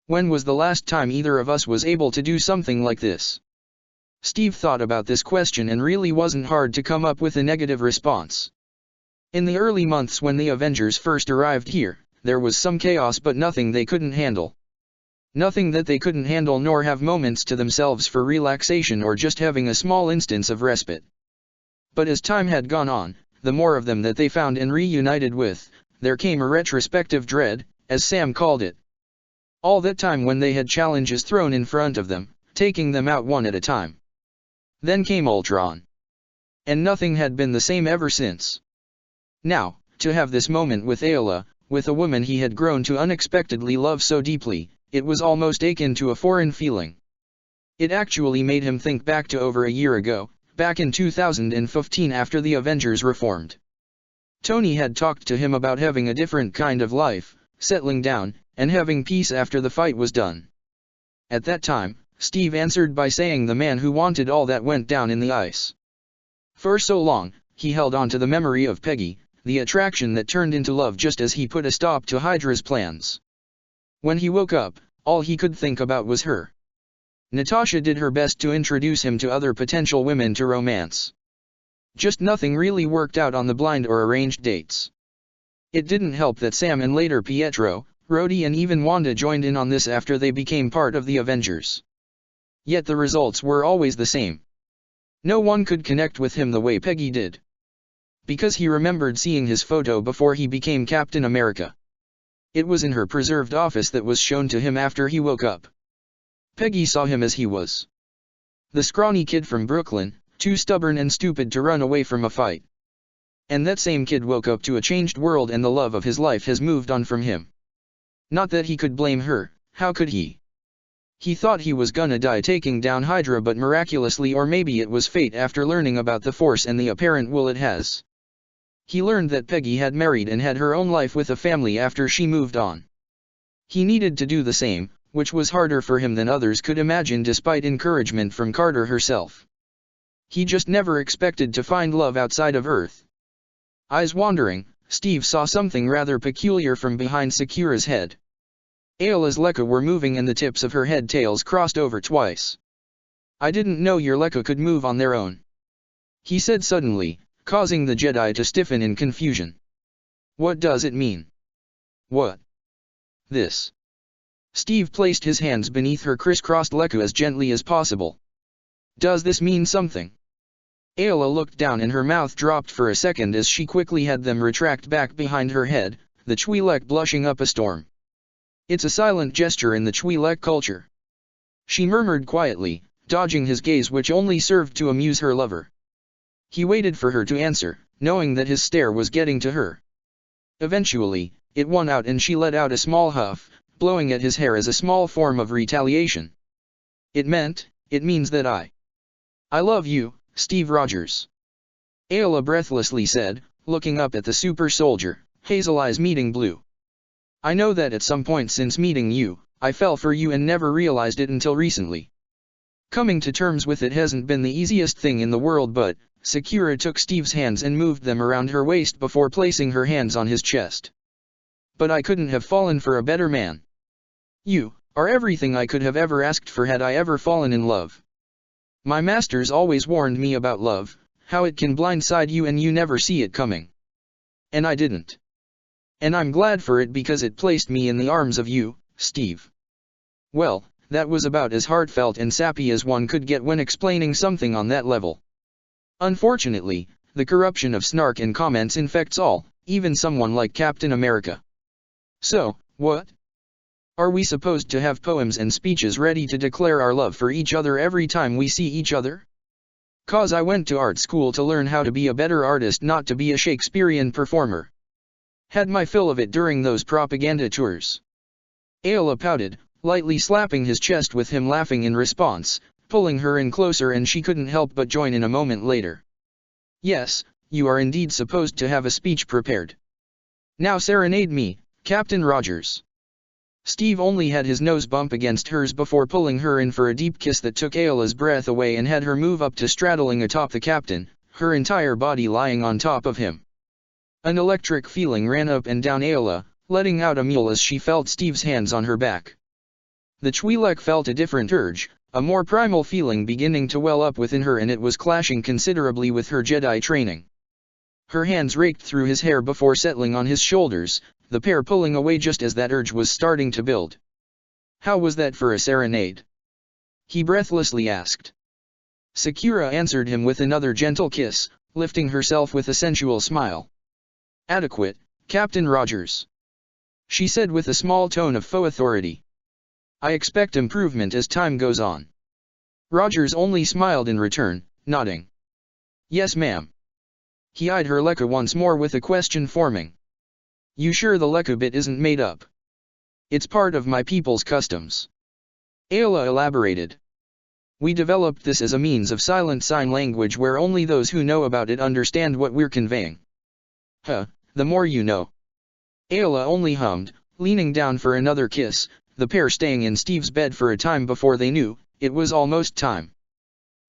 When was the last time either of us was able to do something like this? Steve thought about this question and really wasn't hard to come up with a negative response. In the early months when the Avengers first arrived here, there was some chaos but nothing they couldn't handle. Nothing that they couldn't handle nor have moments to themselves for relaxation or just having a small instance of respite. But as time had gone on, the more of them that they found and reunited with, there came a retrospective dread, as Sam called it. All that time when they had challenges thrown in front of them, taking them out one at a time. Then came Ultron. And nothing had been the same ever since. Now, to have this moment with Ayla, with a woman he had grown to unexpectedly love so deeply, it was almost akin to a foreign feeling. It actually made him think back to over a year ago, back in 2015 after the Avengers reformed. Tony had talked to him about having a different kind of life, settling down, and having peace after the fight was done. At that time, Steve answered by saying the man who wanted all that went down in the ice. For so long, he held on to the memory of Peggy, the attraction that turned into love just as he put a stop to Hydra's plans. When he woke up, all he could think about was her. Natasha did her best to introduce him to other potential women to romance. Just nothing really worked out on the blind or arranged dates. It didn't help that Sam and later Pietro, Rhodey and even Wanda joined in on this after they became part of the Avengers. Yet the results were always the same. No one could connect with him the way Peggy did. Because he remembered seeing his photo before he became Captain America. It was in her preserved office that was shown to him after he woke up. Peggy saw him as he was. The scrawny kid from Brooklyn, too stubborn and stupid to run away from a fight. And that same kid woke up to a changed world and the love of his life has moved on from him. Not that he could blame her, how could he? He thought he was gonna die taking down Hydra, but miraculously, or maybe it was fate, after learning about the Force and the apparent will it has. He learned that Peggy had married and had her own life with a family after she moved on. He needed to do the same, which was harder for him than others could imagine despite encouragement from Carter herself. He just never expected to find love outside of Earth. Eyes wandering, Steve saw something rather peculiar from behind Sakura's head. Ayla's Lekka were moving and the tips of her head tails crossed over twice. "I didn't know your Lekka could move on their own," he said suddenly, causing the Jedi to stiffen in confusion. "What does it mean?" "What?" "This." Steve placed his hands beneath her crisscrossed Lekka as gently as possible. "Does this mean something?" Ayla looked down and her mouth dropped for a second as she quickly had them retract back behind her head, the Twi'lek blushing up a storm. "It's a silent gesture in the Twi'lek culture," she murmured quietly, dodging his gaze which only served to amuse her lover. He waited for her to answer, knowing that his stare was getting to her. Eventually, it won out and she let out a small huff, blowing at his hair as a small form of retaliation. It means that I love you, Steve Rogers," Ayla breathlessly said, looking up at the super soldier, hazel eyes meeting blue. "I know that at some point since meeting you, I fell for you and never realized it until recently. Coming to terms with it hasn't been the easiest thing in the world, but..." Sakura took Steve's hands and moved them around her waist before placing her hands on his chest. "But I couldn't have fallen for a better man. You are everything I could have ever asked for had I ever fallen in love. My masters always warned me about love, how it can blindside you and you never see it coming. And I didn't. And I'm glad for it because it placed me in the arms of you, Steve." Well, that was about as heartfelt and sappy as one could get when explaining something on that level. Unfortunately, the corruption of snark and comments infects all, even someone like Captain America. "So, what? Are we supposed to have poems and speeches ready to declare our love for each other every time we see each other? 'Cause I went to art school to learn how to be a better artist, not to be a Shakespearean performer. Had my fill of it during those propaganda tours." Ayla pouted, lightly slapping his chest with him laughing in response, pulling her in closer, and she couldn't help but join in a moment later. "Yes, you are indeed supposed to have a speech prepared. Now serenade me, Captain Rogers." Steve only had his nose bump against hers before pulling her in for a deep kiss that took Ayla's breath away and had her move up to straddling atop the captain, her entire body lying on top of him. An electric feeling ran up and down Ayla, letting out a mewl as she felt Steve's hands on her back. The Twi'lek felt a different urge, a more primal feeling beginning to well up within her, and it was clashing considerably with her Jedi training. Her hands raked through his hair before settling on his shoulders, the pair pulling away just as that urge was starting to build. How was that for a serenade? He breathlessly asked. Sakura answered him with another gentle kiss, lifting herself with a sensual smile. Adequate, Captain Rogers, she said with a small tone of faux authority. I expect improvement as time goes on. Rogers only smiled in return, nodding. Yes, ma'am. He eyed her lekka once more with a question forming. You sure the lekka bit isn't made up? It's part of my people's customs. Ayla elaborated. We developed this as a means of silent sign language where only those who know about it understand what we're conveying. Huh, the more you know. Ayla only hummed, leaning down for another kiss, the pair staying in Steve's bed for a time before they knew it was almost time.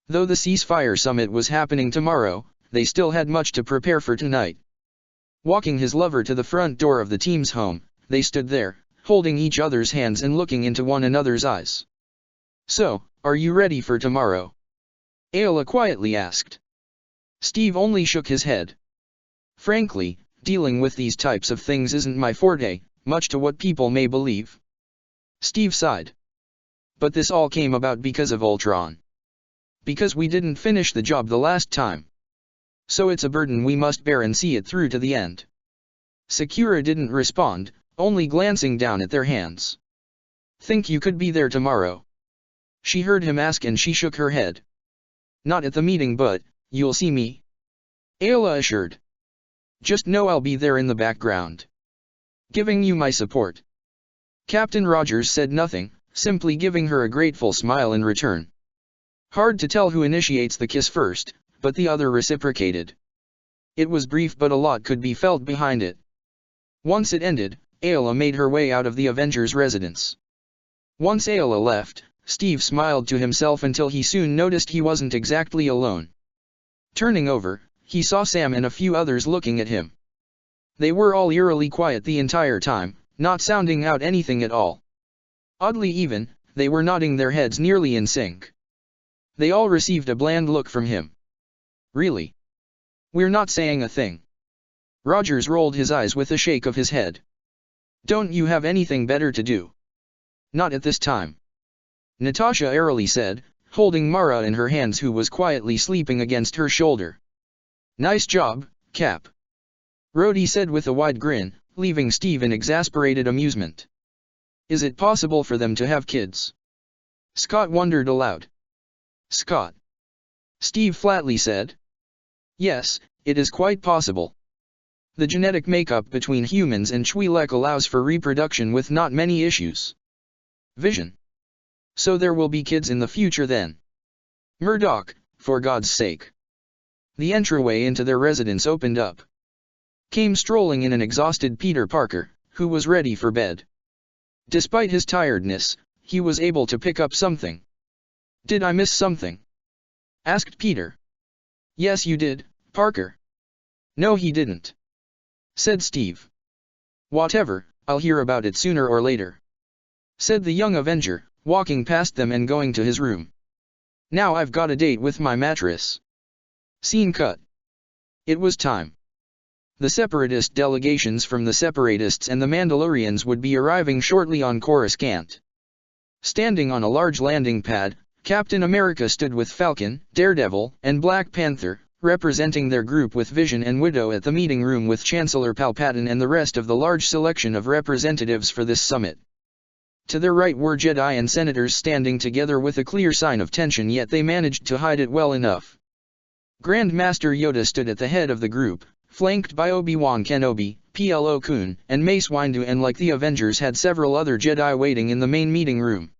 Though the ceasefire summit was happening tomorrow, they still had much to prepare for tonight. Walking his lover to the front door of the team's home, they stood there, holding each other's hands and looking into one another's eyes. So, are you ready for tomorrow? Ayla quietly asked. Steve only shook his head. Frankly, dealing with these types of things isn't my forte, much to what people may believe. Steve sighed. But this all came about because of Ultron. Because we didn't finish the job the last time. So it's a burden we must bear and see it through to the end. Sakura didn't respond, only glancing down at their hands. Think you could be there tomorrow? She heard him ask and she shook her head. Not at the meeting, but you'll see me. Ayla assured. Just know I'll be there in the background, giving you my support. Captain Rogers said nothing, simply giving her a grateful smile in return. Hard to tell who initiates the kiss first, but the other reciprocated. It was brief but a lot could be felt behind it. Once it ended, Ayla made her way out of the Avengers' residence. Once Ayla left, Steve smiled to himself until he soon noticed he wasn't exactly alone. Turning over, he saw Sam and a few others looking at him. They were all eerily quiet the entire time, not sounding out anything at all. Oddly even, they were nodding their heads nearly in sync. They all received a bland look from him. Really? We're not saying a thing. Rogers rolled his eyes with a shake of his head. Don't you have anything better to do? Not at this time. Natasha airily said, holding Mara in her hands, who was quietly sleeping against her shoulder. Nice job, Cap. Rhodey said with a wide grin, leaving Steve in exasperated amusement. Is it possible for them to have kids? Scott wondered aloud. Scott. Steve flatly said. Yes, it is quite possible. The genetic makeup between humans and Twi'lek allows for reproduction with not many issues. Vision. So there will be kids in the future then. Murdoch, for God's sake. The entryway into their residence opened up. Came strolling in an exhausted Peter Parker, who was ready for bed. Despite his tiredness, he was able to pick up something. Did I miss something? Asked Peter. Yes, you did, Parker. No, he didn't. Said Steve. Whatever, I'll hear about it sooner or later. Said the young Avenger, walking past them and going to his room. Now I've got a date with my mattress. Scene cut. It was time. The Separatist delegations from the Separatists and the Mandalorians would be arriving shortly on Coruscant. Standing on a large landing pad, Captain America stood with Falcon, Daredevil, and Black Panther, representing their group, with Vision and Widow at the meeting room with Chancellor Palpatine and the rest of the large selection of representatives for this summit. To their right were Jedi and Senators standing together with a clear sign of tension, yet they managed to hide it well enough. Grand Master Yoda stood at the head of the group, flanked by Obi-Wan Kenobi, Plo Koon, and Mace Windu, and like the Avengers had several other Jedi waiting in the main meeting room.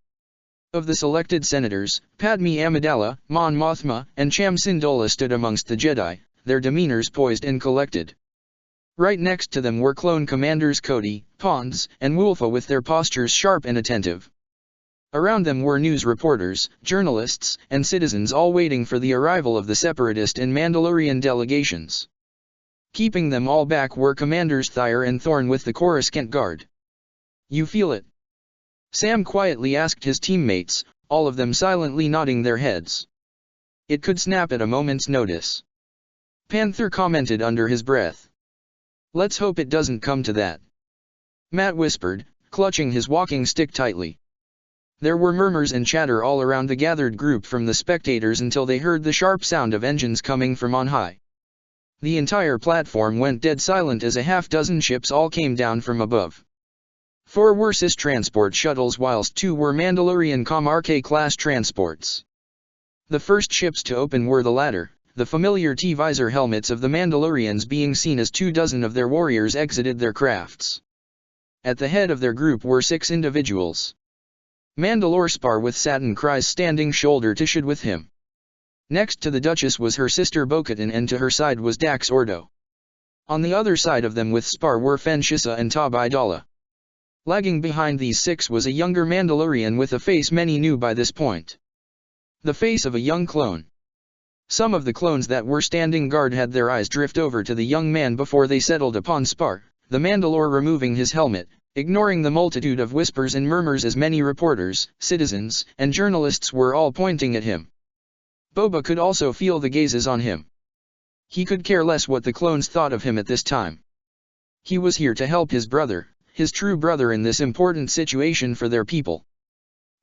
Of the selected senators, Padme Amidala, Mon Mothma, and Cham Syndulla stood amongst the Jedi, their demeanors poised and collected. Right next to them were clone commanders Cody, Pons, and Wulfa with their postures sharp and attentive. Around them were news reporters, journalists, and citizens, all waiting for the arrival of the Separatist and Mandalorian delegations. Keeping them all back were Commanders Thyre and Thorn with the Coruscant Guard. You feel it? Sam quietly asked his teammates, all of them silently nodding their heads. It could snap at a moment's notice. Panther commented under his breath. Let's hope it doesn't come to that. Matt whispered, clutching his walking stick tightly. There were murmurs and chatter all around the gathered group from the spectators until they heard the sharp sound of engines coming from on high. The entire platform went dead silent as a half-dozen ships all came down from above. 4 were CIS transport shuttles whilst 2 were Mandalorian Com-RK-class transports. The first ships to open were the latter, the familiar T-visor helmets of the Mandalorians being seen as 24 of their warriors exited their crafts. At the head of their group were 6 individuals. Mandalore Spar with Satin Kryze standing shoulder to shoulder with him. Next to the Duchess was her sister Bo-Katan and to her side was Dax Ordo. On the other side of them with Spar were Fen Shissa and Tab Idala. Lagging behind these 6 was a younger Mandalorian with a face many knew by this point. The face of a young clone. Some of the clones that were standing guard had their eyes drift over to the young man before they settled upon Spar, the Mandalore removing his helmet, ignoring the multitude of whispers and murmurs as many reporters, citizens, and journalists were all pointing at him. Boba could also feel the gazes on him. He could care less what the clones thought of him at this time. He was here to help his brother, his true brother in this important situation for their people.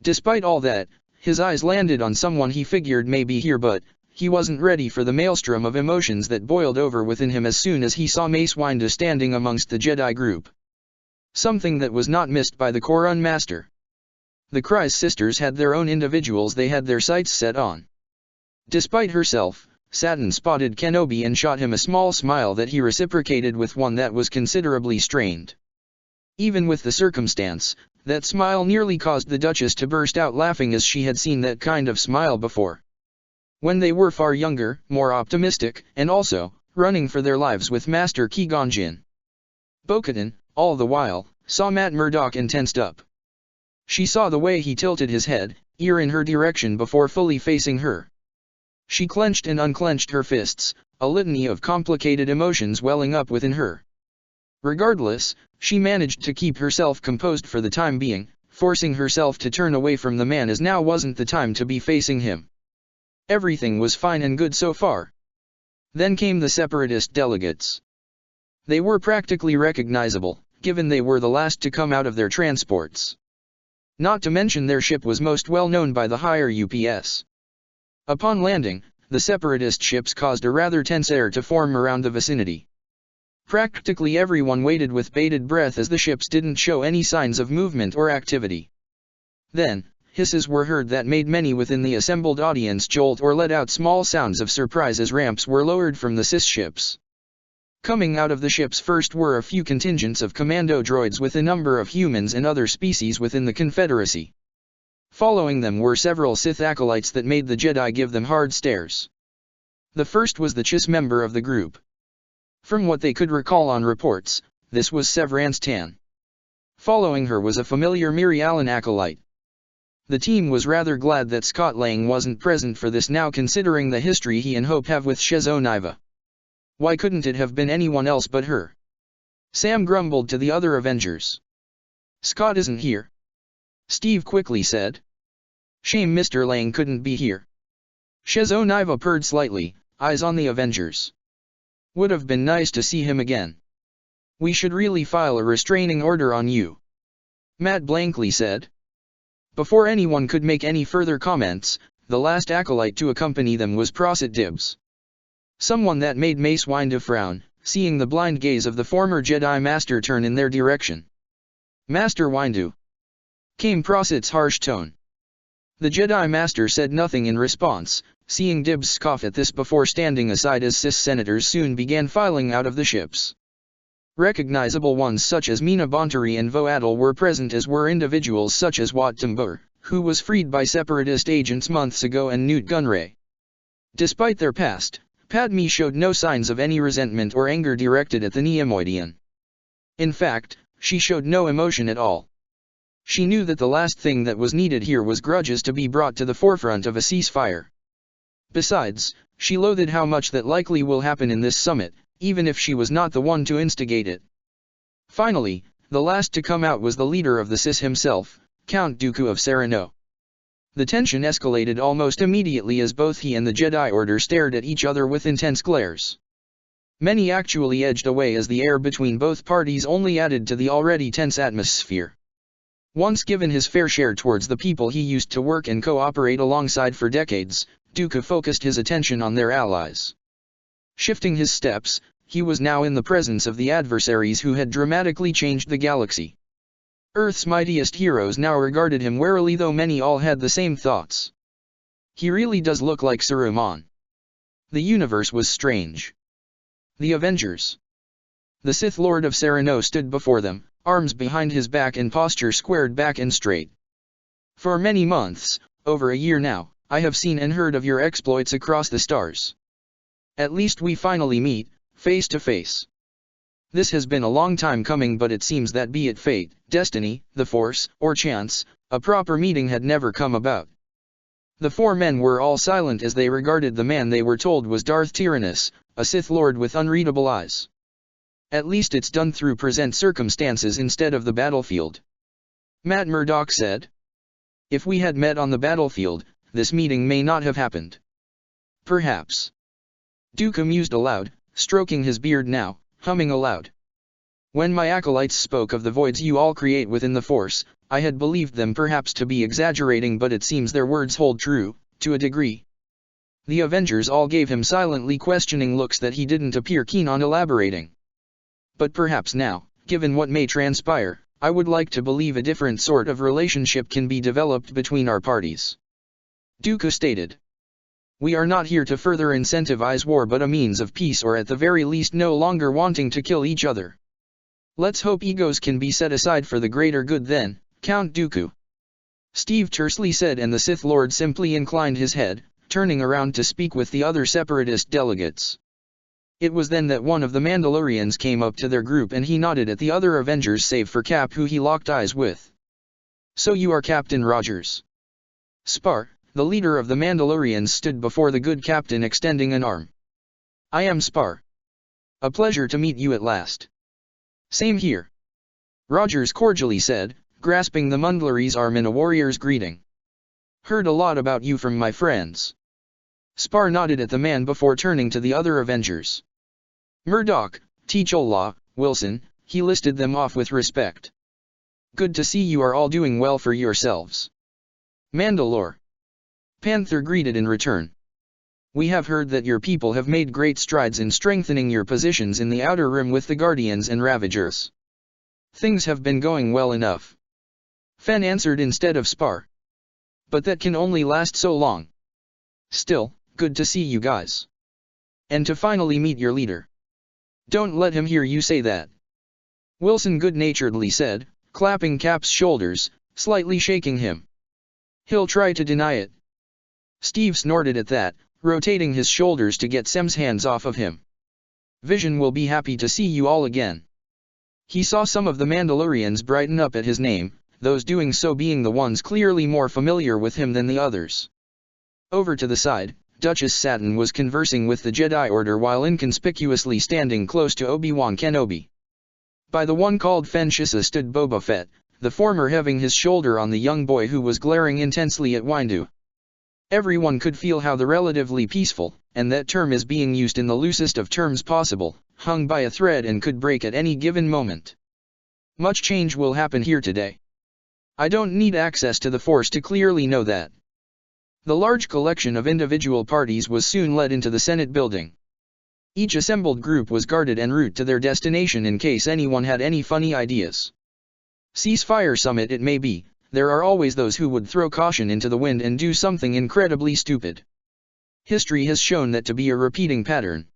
Despite all that, his eyes landed on someone he figured may be here, but he wasn't ready for the maelstrom of emotions that boiled over within him as soon as he saw Mace Windu standing amongst the Jedi group. Something that was not missed by the Korun Master. The Kryze sisters had their own individuals they had their sights set on. Despite herself, Satin spotted Kenobi and shot him a small smile that he reciprocated with one that was considerably strained. Even with the circumstance, that smile nearly caused the Duchess to burst out laughing as she had seen that kind of smile before. When they were far younger, more optimistic, and also, running for their lives with Master Qui-Gon Jinn. Bo-Katan, all the while, saw Matt Murdock and tensed up. She saw the way he tilted his head, ear in her direction before fully facing her. She clenched and unclenched her fists, a litany of complicated emotions welling up within her. Regardless, she managed to keep herself composed for the time being, forcing herself to turn away from the man as now wasn't the time to be facing him. Everything was fine and good so far. Then came the Separatist delegates. They were practically recognizable, given they were the last to come out of their transports. Not to mention their ship was most well known by the higher UPS. Upon landing, the Separatist ships caused a rather tense air to form around the vicinity. Practically everyone waited with bated breath as the ships didn't show any signs of movement or activity. Then, hisses were heard that made many within the assembled audience jolt or let out small sounds of surprise as ramps were lowered from the CIS ships. Coming out of the ships first were a few contingents of commando droids with a number of humans and other species within the Confederacy. Following them were several Sith acolytes that made the Jedi give them hard stares. The first was the CIS member of the group. From what they could recall on reports, this was Severance Tan. Following her was a familiar Miri Allen acolyte. The team was rather glad that Scott Lang wasn't present for this now considering the history he and Hope have with Shezzo Niva. Why couldn't it have been anyone else but her? Sam grumbled to the other Avengers. Scott isn't here. Steve quickly said. Shame Mr. Lang couldn't be here. Shezzo Niva purred slightly, eyes on the Avengers. Would have been nice to see him again. We should really file a restraining order on you. Matt blankly said. Before anyone could make any further comments, the last acolyte to accompany them was Prosit Dibs. Someone that made Mace Windu frown, seeing the blind gaze of the former Jedi Master turn in their direction. Master Windu. Came Prosit's harsh tone. The Jedi Master said nothing in response, seeing Dibs scoff at this before standing aside as CIS senators soon began filing out of the ships. Recognizable ones such as Mina Bontari and Vo Adel were present as were individuals such as Wat Tambur, who was freed by Separatist agents months ago, and Newt Gunray. Despite their past, Padme showed no signs of any resentment or anger directed at the Neimoidian. In fact, she showed no emotion at all. She knew that the last thing that was needed here was grudges to be brought to the forefront of a ceasefire. Besides, she loathed how much that likely will happen in this summit, even if she was not the one to instigate it. Finally, the last to come out was the leader of the CIS himself, Count Dooku of Sereno. The tension escalated almost immediately as both he and the Jedi Order stared at each other with intense glares. Many actually edged away as the air between both parties only added to the already tense atmosphere. Once given his fair share towards the people he used to work and cooperate alongside for decades, Dooku focused his attention on their allies. Shifting his steps, he was now in the presence of the adversaries who had dramatically changed the galaxy. Earth's mightiest heroes now regarded him warily, though many all had the same thoughts. He really does look like Saruman. The universe was strange. The Avengers. The Sith Lord of Sereno stood before them, arms behind his back and posture squared back and straight. For many months, over a year now, I have seen and heard of your exploits across the stars. At least we finally meet, face to face. This has been a long time coming, but it seems that be it fate, destiny, the Force, or chance, a proper meeting had never come about. The four men were all silent as they regarded the man they were told was Darth Tyrannus, a Sith Lord with unreadable eyes. At least it's done through present circumstances instead of the battlefield. Matt Murdock said. If we had met on the battlefield, this meeting may not have happened. Perhaps. Dooku mused aloud, stroking his beard now, humming aloud. When my acolytes spoke of the voids you all create within the Force, I had believed them perhaps to be exaggerating, but it seems their words hold true, to a degree. The Avengers all gave him silently questioning looks that he didn't appear keen on elaborating. But perhaps now, given what may transpire, I would like to believe a different sort of relationship can be developed between our parties. Dooku stated. We are not here to further incentivize war but a means of peace, or at the very least no longer wanting to kill each other. Let's hope egos can be set aside for the greater good then, Count Dooku. Steve tersely said, and the Sith Lord simply inclined his head, turning around to speak with the other separatist delegates. It was then that one of the Mandalorians came up to their group and he nodded at the other Avengers save for Cap, who he locked eyes with. So you are Captain Rogers. Spar, the leader of the Mandalorians, stood before the good captain extending an arm. I am Spar. A pleasure to meet you at last. Same here. Rogers cordially said, grasping the Mundlary's arm in a warrior's greeting. Heard a lot about you from my friends. Spar nodded at the man before turning to the other Avengers. Murdoch, T'Challa, Wilson, he listed them off with respect. Good to see you are all doing well for yourselves. Mandalore. Panther greeted in return. We have heard that your people have made great strides in strengthening your positions in the Outer Rim with the Guardians and Ravagers. Things have been going well enough. Fen answered instead of Spar. But that can only last so long. Still, good to see you guys. And to finally meet your leader. Don't let him hear you say that. Wilson good-naturedly said, clapping Cap's shoulders, slightly shaking him. He'll try to deny it. Steve snorted at that, rotating his shoulders to get Sem's hands off of him. Vision will be happy to see you all again. He saw some of the Mandalorians brighten up at his name, those doing so being the ones clearly more familiar with him than the others. Over to the side, Duchess Satin was conversing with the Jedi Order while inconspicuously standing close to Obi-Wan Kenobi. By the one called Fen Shissa stood Boba Fett, the former having his shoulder on the young boy who was glaring intensely at Windu. Everyone could feel how the relatively peaceful, and that term is being used in the loosest of terms possible, hung by a thread and could break at any given moment. Much change will happen here today. I don't need access to the Force to clearly know that. The large collection of individual parties was soon led into the Senate building. Each assembled group was guarded en route to their destination in case anyone had any funny ideas. Ceasefire summit it may be, there are always those who would throw caution into the wind and do something incredibly stupid. History has shown that to be a repeating pattern.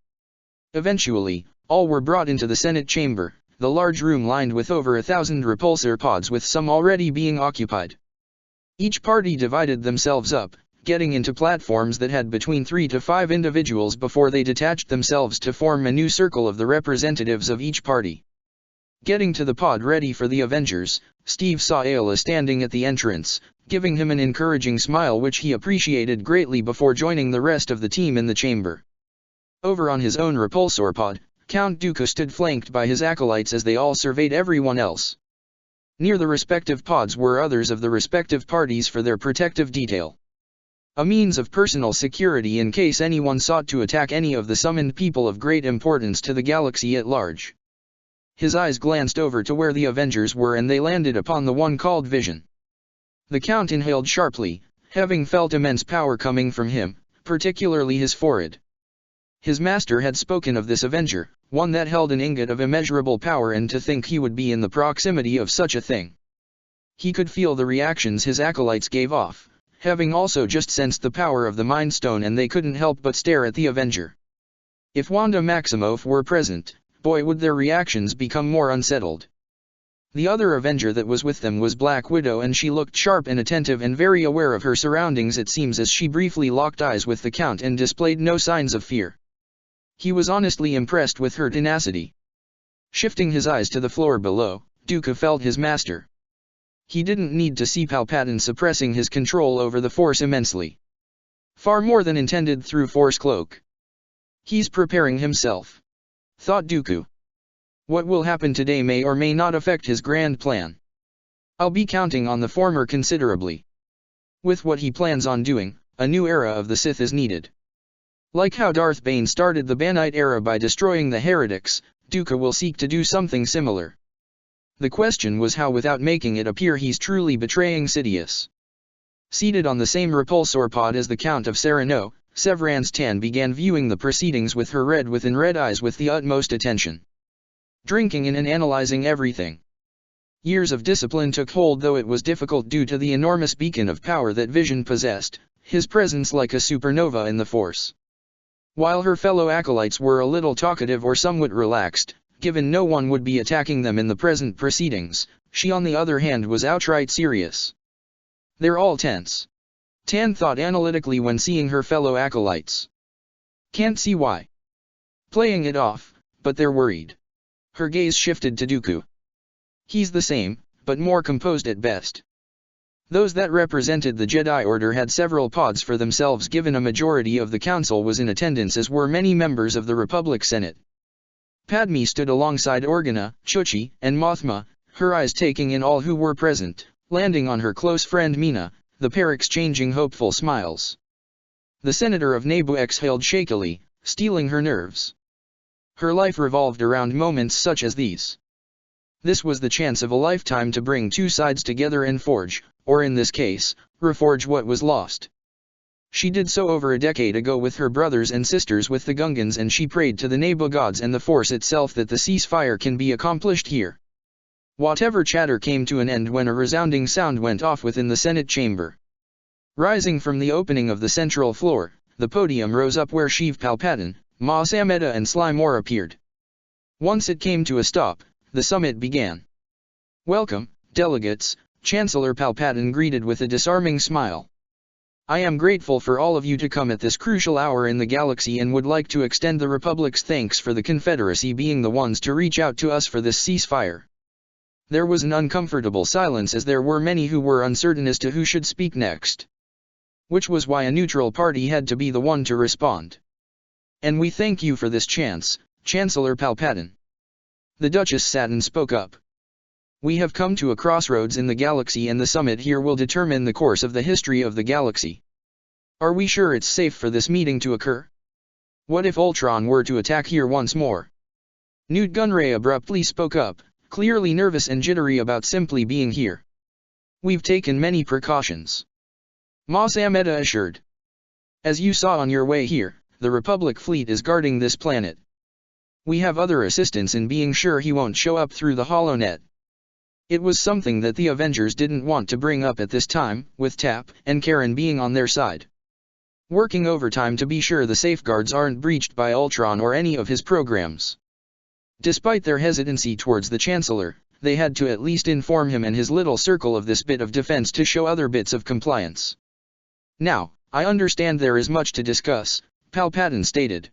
Eventually, all were brought into the Senate chamber, the large room lined with over 1,000 repulsor pods, with some already being occupied. Each party divided themselves up, getting into platforms that had between 3 to 5 individuals before they detached themselves to form a new circle of the representatives of each party. Getting to the pod ready for the Avengers, Steve saw Ayla standing at the entrance, giving him an encouraging smile which he appreciated greatly before joining the rest of the team in the chamber. Over on his own repulsor pod, Count Dooku stood flanked by his acolytes as they all surveyed everyone else. Near the respective pods were others of the respective parties for their protective detail. A means of personal security in case anyone sought to attack any of the summoned people of great importance to the galaxy at large. His eyes glanced over to where the Avengers were and they landed upon the one called Vision. The Count inhaled sharply, having felt immense power coming from him, particularly his forehead. His master had spoken of this Avenger, one that held an ingot of immeasurable power, and to think he would be in the proximity of such a thing. He could feel the reactions his acolytes gave off, having also just sensed the power of the Mind Stone, and they couldn't help but stare at the Avenger. If Wanda Maximoff were present, boy would their reactions become more unsettled. The other Avenger that was with them was Black Widow, and she looked sharp and attentive and very aware of her surroundings, it seems, as she briefly locked eyes with the Count and displayed no signs of fear. He was honestly impressed with her tenacity. Shifting his eyes to the floor below, Dooku felt his master. He didn't need to see Palpatine suppressing his control over the Force immensely. Far more than intended through Force Cloak. He's preparing himself, thought Dooku. What will happen today may or may not affect his grand plan. I'll be counting on the former considerably. With what he plans on doing, a new era of the Sith is needed. Like how Darth Bane started the Banite era by destroying the heretics, Dooku will seek to do something similar. The question was how, without making it appear he's truly betraying Sidious. Seated on the same repulsor pod as the Count of Sereno, Severance Tan began viewing the proceedings with her red eyes with the utmost attention. Drinking in and analyzing everything. Years of discipline took hold, though it was difficult due to the enormous beacon of power that Vision possessed, his presence like a supernova in the Force. While her fellow acolytes were a little talkative or somewhat relaxed, given no one would be attacking them in the present proceedings, she on the other hand was outright serious. They're all tense. Tan thought analytically when seeing her fellow acolytes. Can't see why. Playing it off, but they're worried. Her gaze shifted to Dooku. He's the same, but more composed at best. Those that represented the Jedi Order had several pods for themselves, given a majority of the Council was in attendance, as were many members of the Republic Senate. Padme stood alongside Organa, Chuchi, and Mothma, her eyes taking in all who were present, landing on her close friend Mina, the pair exchanging hopeful smiles. The Senator of Naboo exhaled shakily, steeling her nerves. Her life revolved around moments such as these. This was the chance of a lifetime to bring two sides together and forge, or in this case, reforge what was lost. She did so over a decade ago with her brothers and sisters with the Gungans, and she prayed to the Naboo gods and the Force itself that the ceasefire can be accomplished here. Whatever chatter came to an end when a resounding sound went off within the Senate chamber. Rising from the opening of the central floor, the podium rose up where Sheev Palpatine, Ma Sameda and Sly Moore appeared. Once it came to a stop, the summit began. "Welcome, delegates," Chancellor Palpatine greeted with a disarming smile. "I am grateful for all of you to come at this crucial hour in the galaxy, and would like to extend the Republic's thanks for the Confederacy being the ones to reach out to us for this ceasefire." There was an uncomfortable silence, as there were many who were uncertain as to who should speak next. Which was why a neutral party had to be the one to respond. "And we thank you for this chance, Chancellor Palpatine." The Duchess sat and spoke up. "We have come to a crossroads in the galaxy, and the summit here will determine the course of the history of the galaxy. Are we sure it's safe for this meeting to occur? What if Ultron were to attack here once more?" Newt Gunray abruptly spoke up, clearly nervous and jittery about simply being here. "We've taken many precautions," Ma Sameda assured. "As you saw on your way here, the Republic fleet is guarding this planet. We have other assistance in being sure he won't show up through the HoloNet." It was something that the Avengers didn't want to bring up at this time, with Tap and Karen being on their side. Working overtime to be sure the safeguards aren't breached by Ultron or any of his programs. Despite their hesitancy towards the Chancellor, they had to at least inform him and his little circle of this bit of defense to show other bits of compliance. "Now, I understand there is much to discuss," Palpatine stated.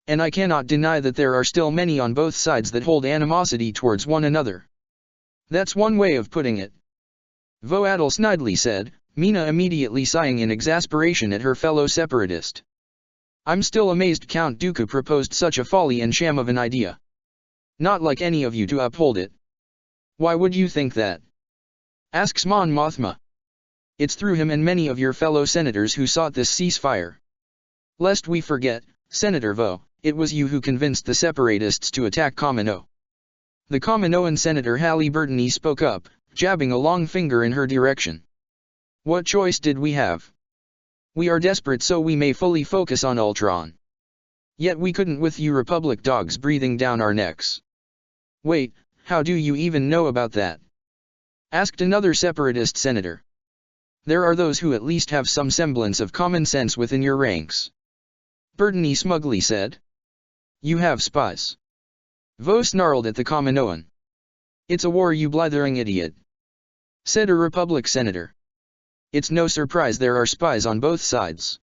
"And I cannot deny that there are still many on both sides that hold animosity towards one another." "That's one way of putting it," Voadal snidely said, Mina immediately sighing in exasperation at her fellow separatist. "I'm still amazed Count Dooku proposed such a folly and sham of an idea. Not like any of you to uphold it." "Why would you think that?" asks Mon Mothma. "It's through him and many of your fellow senators who sought this ceasefire. Lest we forget, Senator Vo, it was you who convinced the separatists to attack Kamino." The Kaminoan Senator Halliburton spoke up, jabbing a long finger in her direction. What choice did we have? We are desperate so we may fully focus on Ultron. Yet we couldn't with you Republic dogs breathing down our necks. Wait, how do you even know about that? Asked another separatist senator. There are those who at least have some semblance of common sense within your ranks. Burtony smugly said. You have spies. Vo snarled at the Kaminoan. It's a war, you blithering idiot, said a Republic senator. It's no surprise there are spies on both sides.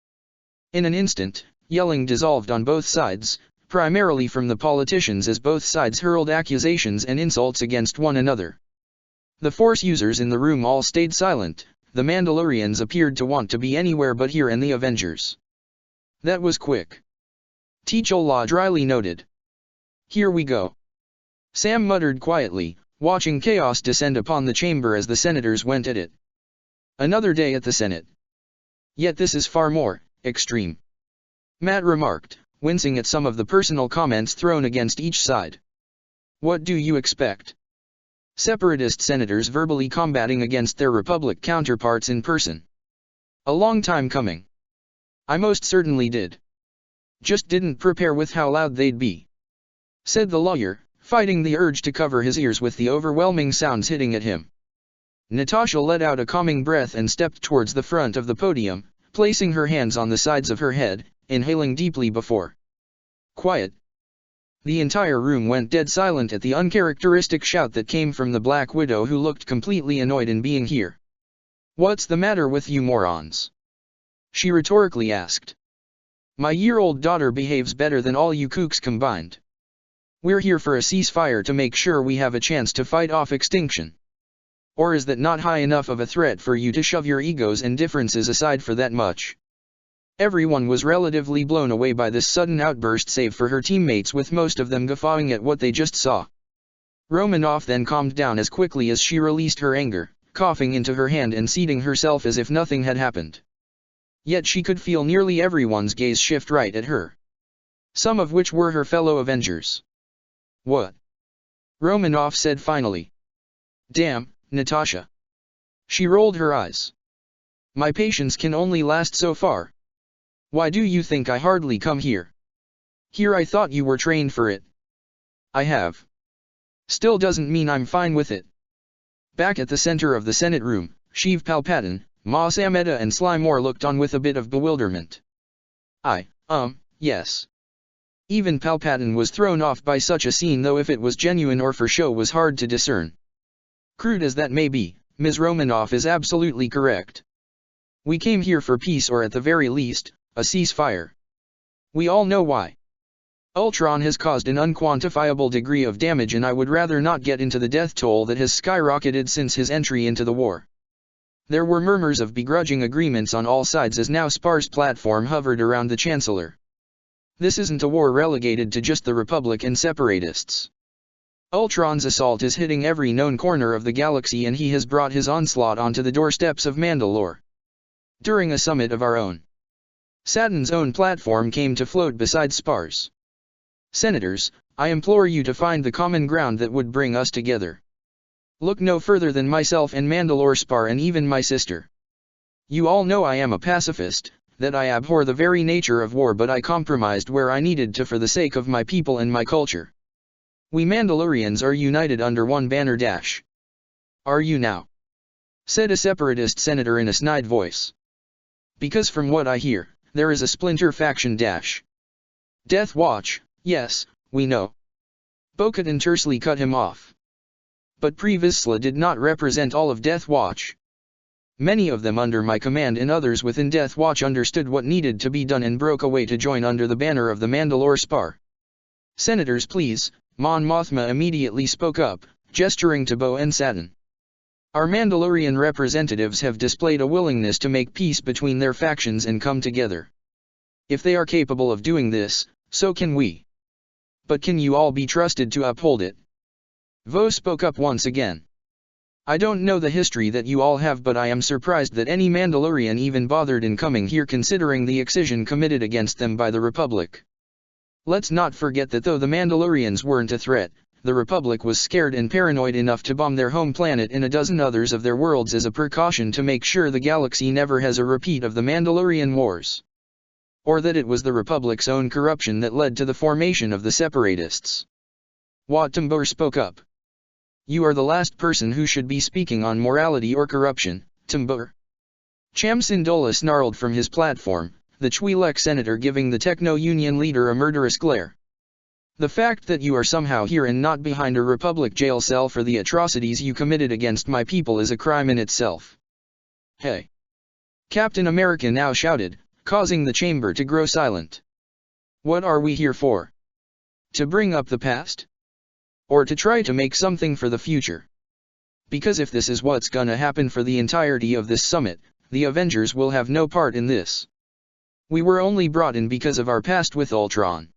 In an instant, yelling dissolved on both sides, primarily from the politicians as both sides hurled accusations and insults against one another. The Force users in the room all stayed silent. The Mandalorians appeared to want to be anywhere but here and the Avengers. That was quick. T'Challa dryly noted. Here we go. Sam muttered quietly, watching chaos descend upon the chamber as the senators went at it. Another day at the Senate. Yet this is far more extreme, Matt remarked, wincing at some of the personal comments thrown against each side. What do you expect? Separatist senators verbally combating against their Republic counterparts in person. A long time coming. I most certainly did. Just didn't prepare with how loud they'd be, said the lawyer, fighting the urge to cover his ears with the overwhelming sounds hitting at him. Natasha let out a calming breath and stepped towards the front of the podium, placing her hands on the sides of her head, inhaling deeply before. Quiet. The entire room went dead silent at the uncharacteristic shout that came from the Black Widow, who looked completely annoyed in being here. What's the matter with you morons? She rhetorically asked. My year-old daughter behaves better than all you kooks combined. We're here for a ceasefire to make sure we have a chance to fight off extinction. Or is that not high enough of a threat for you to shove your egos and differences aside for that much? Everyone was relatively blown away by this sudden outburst save for her teammates, with most of them guffawing at what they just saw. Romanoff then calmed down as quickly as she released her anger, coughing into her hand and seating herself as if nothing had happened. Yet she could feel nearly everyone's gaze shift right at her. Some of which were her fellow Avengers. What? Romanoff said finally. Damn, Natasha. She rolled her eyes. My patience can only last so far. Why do you think I hardly come here? Here I thought you were trained for it. I have. Still doesn't mean I'm fine with it. Back at the center of the Senate room, Sheev Palpatine, Mos Amedda and Sly Moore looked on with a bit of bewilderment. Yes. Even Palpatine was thrown off by such a scene, though if it was genuine or for show was hard to discern. Crude as that may be, Ms. Romanoff is absolutely correct. We came here for peace, or at the very least, a ceasefire. We all know why. Ultron has caused an unquantifiable degree of damage, and I would rather not get into the death toll that has skyrocketed since his entry into the war. There were murmurs of begrudging agreements on all sides as now sparse platform hovered around the Chancellor. This isn't a war relegated to just the Republic and separatists. Ultron's assault is hitting every known corner of the galaxy, and he has brought his onslaught onto the doorsteps of Mandalore. During a summit of our own, Saturn's own platform came to float beside Spars. Senators, I implore you to find the common ground that would bring us together. Look no further than myself and Mandalore Spar, and even my sister. You all know I am a pacifist, that I abhor the very nature of war, but I compromised where I needed to for the sake of my people and my culture. We Mandalorians are united under one banner dash. Are you now? Said a separatist senator in a snide voice. Because from what I hear, there is a splinter faction dash. Death Watch, yes, we know. Bo-Katan tersely cut him off. But Pre Vizsla did not represent all of Death Watch. Many of them under my command and others within Death Watch understood what needed to be done and broke away to join under the banner of the Mandalore Spar. Senators, please, Mon Mothma immediately spoke up, gesturing to Bo and Satin. Our Mandalorian representatives have displayed a willingness to make peace between their factions and come together. If they are capable of doing this, so can we. But can you all be trusted to uphold it? Vo spoke up once again. I don't know the history that you all have, but I am surprised that any Mandalorian even bothered in coming here, considering the excision committed against them by the Republic. Let's not forget that though the Mandalorians weren't a threat, the Republic was scared and paranoid enough to bomb their home planet and a dozen others of their worlds as a precaution to make sure the galaxy never has a repeat of the Mandalorian Wars. Or that it was the Republic's own corruption that led to the formation of the Separatists. Wat Tambor spoke up. You are the last person who should be speaking on morality or corruption, Tambor. Cham Syndola snarled from his platform, the Twi'lek senator giving the Techno-Union leader a murderous glare. The fact that you are somehow here and not behind a Republic jail cell for the atrocities you committed against my people is a crime in itself. Hey! Captain America now shouted, causing the chamber to grow silent. What are we here for? To bring up the past? Or to try to make something for the future? Because if this is what's gonna happen for the entirety of this summit, the Avengers will have no part in this. We were only brought in because of our past with Ultron.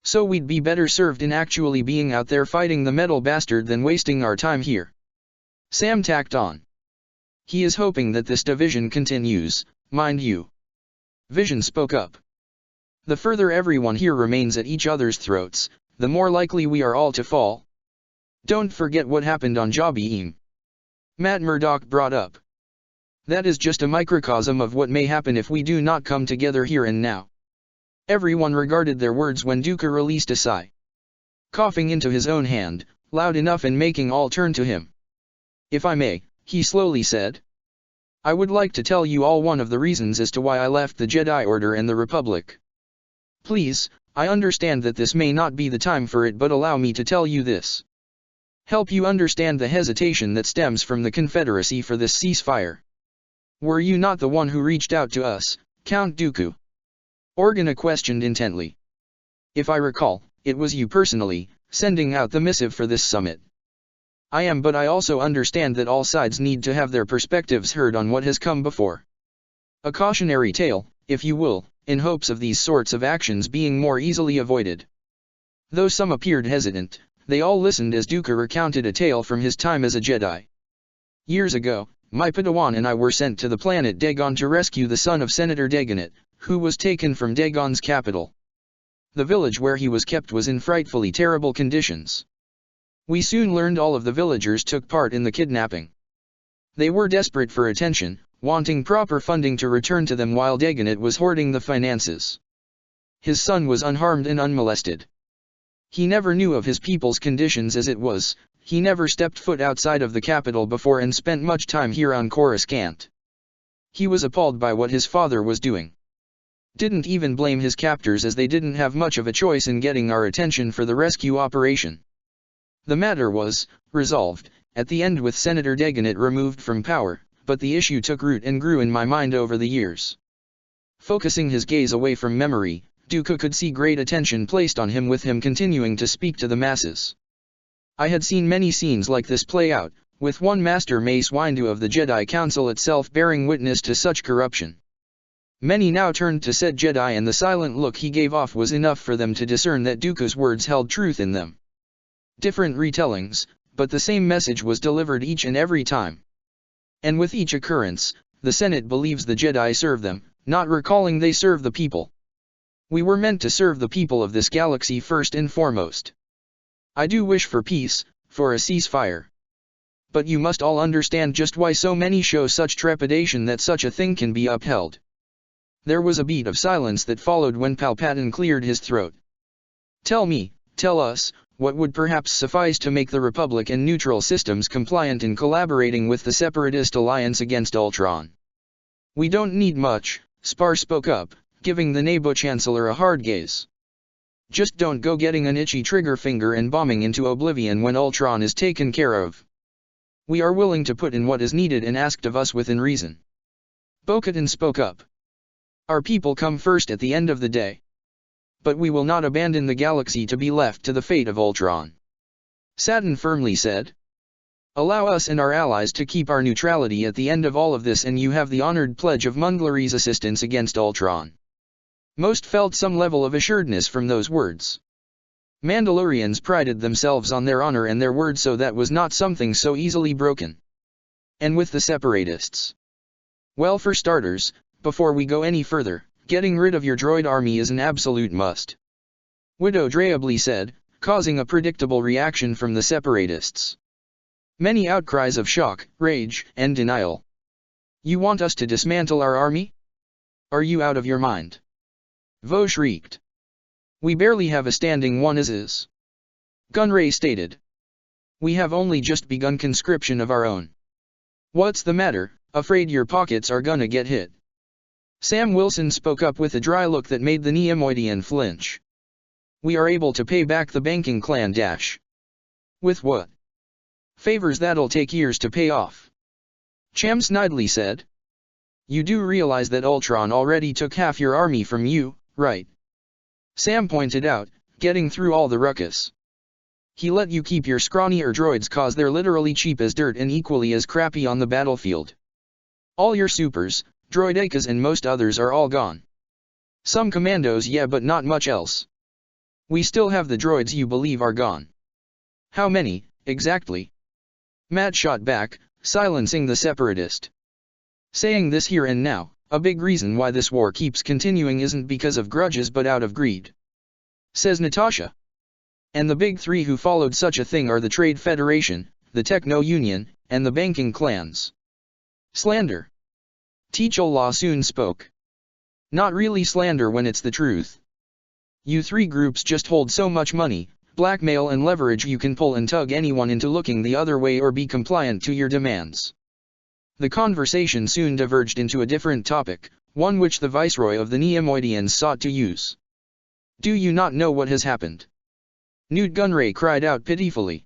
So we'd be better served in actually being out there fighting the metal bastard than wasting our time here. Sam tacked on. He is hoping that this division continues, mind you. Vision spoke up. The further everyone here remains at each other's throats, the more likely we are all to fall. Don't forget what happened on Jabiim. Matt Murdock brought up. That is just a microcosm of what may happen if we do not come together here and now. Everyone regarded their words when Dooku released a sigh. Coughing into his own hand, loud enough and making all turn to him. If I may, he slowly said. I would like to tell you all one of the reasons as to why I left the Jedi Order and the Republic. Please, I understand that this may not be the time for it, but allow me to tell you this. Help you understand the hesitation that stems from the Confederacy for this ceasefire. Were you not the one who reached out to us, Count Dooku? Organa questioned intently. If I recall, it was you personally, sending out the missive for this summit. I am, but I also understand that all sides need to have their perspectives heard on what has come before. A cautionary tale, if you will, in hopes of these sorts of actions being more easily avoided. Though some appeared hesitant, they all listened as Dooku recounted a tale from his time as a Jedi. Years ago, my Padawan and I were sent to the planet Dagon to rescue the son of Senator Dagonet, who was taken from Dagon's capital. The village where he was kept was in frightfully terrible conditions. We soon learned all of the villagers took part in the kidnapping. They were desperate for attention, wanting proper funding to return to them while Dagonet was hoarding the finances. His son was unharmed and unmolested. He never knew of his people's conditions as it was, he never stepped foot outside of the capital before and spent much time here on Coruscant. He was appalled by what his father was doing. Didn't even blame his captors as they didn't have much of a choice in getting our attention for the rescue operation. The matter was resolved at the end with Senator Dagonet removed from power, but the issue took root and grew in my mind over the years. Focusing his gaze away from memory, Dooku could see great attention placed on him with him continuing to speak to the masses. I had seen many scenes like this play out, with one Master Mace Windu of the Jedi Council itself bearing witness to such corruption. Many now turned to said Jedi and the silent look he gave off was enough for them to discern that Dooku's words held truth in them. Different retellings, but the same message was delivered each and every time. And with each occurrence, the Senate believes the Jedi serve them, not recalling they serve the people. We were meant to serve the people of this galaxy first and foremost. I do wish for peace, for a ceasefire. But you must all understand just why so many show such trepidation that such a thing can be upheld. There was a beat of silence that followed when Palpatine cleared his throat. Tell us, what would perhaps suffice to make the Republic and neutral systems compliant in collaborating with the Separatist alliance against Ultron? We don't need much, Spar spoke up, giving the Naboo Chancellor a hard gaze. Just don't go getting an itchy trigger finger and bombing into oblivion when Ultron is taken care of. We are willing to put in what is needed and asked of us within reason. Bo-Katan spoke up. Our people come first at the end of the day. But we will not abandon the galaxy to be left to the fate of Ultron. Satin firmly said. Allow us and our allies to keep our neutrality at the end of all of this and you have the honored pledge of Munglary's assistance against Ultron. Most felt some level of assuredness from those words. Mandalorians prided themselves on their honor and their word, so that was not something so easily broken. And with the Separatists. Well, for starters, before we go any further, getting rid of your droid army is an absolute must. Widow Dreably said, causing a predictable reaction from the separatists. Many outcries of shock, rage, and denial. You want us to dismantle our army? Are you out of your mind? Vo shrieked. We barely have a standing one as is. Gunray stated. We have only just begun conscription of our own. What's the matter, afraid your pockets are gonna get hit? Sam Wilson spoke up with a dry look that made the Neimoidian flinch. We are able to pay back the banking clan dash. With what? Favors that'll take years to pay off. Cham snidely said. You do realize that Ultron already took half your army from you, right? Sam pointed out, getting through all the ruckus. He let you keep your scrawnier droids cause they're literally cheap as dirt and equally as crappy on the battlefield. All your supers, droidekas and most others are all gone. Some commandos yeah, but not much else. We still have the droids you believe are gone. How many, exactly? Matt shot back, silencing the separatist. Saying this here and now, a big reason why this war keeps continuing isn't because of grudges but out of greed. Says Natasha. And the big three who followed such a thing are the Trade Federation, the Techno Union, and the banking clans. Slander. T'Challa soon spoke. Not really slander when it's the truth. You three groups just hold so much money, blackmail and leverage you can pull and tug anyone into looking the other way or be compliant to your demands. The conversation soon diverged into a different topic, one which the viceroy of the Neimoidians sought to use. Do you not know what has happened? Newt Gunray cried out pitifully.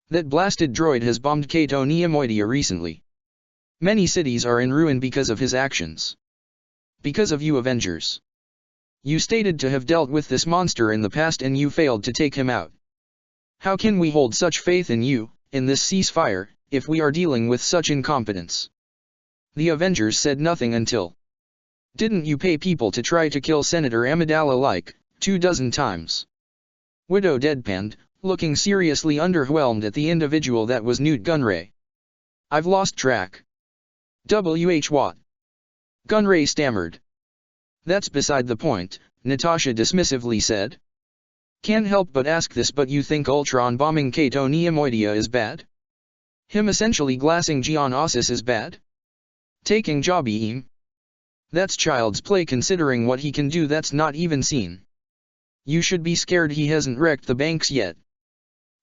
That blasted droid has bombed Cato Neimoidia recently. Many cities are in ruin because of his actions. Because of you Avengers. You stated to have dealt with this monster in the past and you failed to take him out. How can we hold such faith in you, in this ceasefire, if we are dealing with such incompetence? The Avengers said nothing until. Didn't you pay people to try to kill Senator Amidala like, 24 times? Widow deadpanned, looking seriously underwhelmed at the individual that was Newt Gunray. I've lost track. W.H. Watt. Gunray stammered. That's beside the point, Natasha dismissively said. Can't help but ask this, but you think Ultron bombing Cato Neimoidia is bad? Him essentially glassing Geonosis is bad? Taking Jobim? That's child's play considering what he can do that's not even seen. You should be scared he hasn't wrecked the banks yet.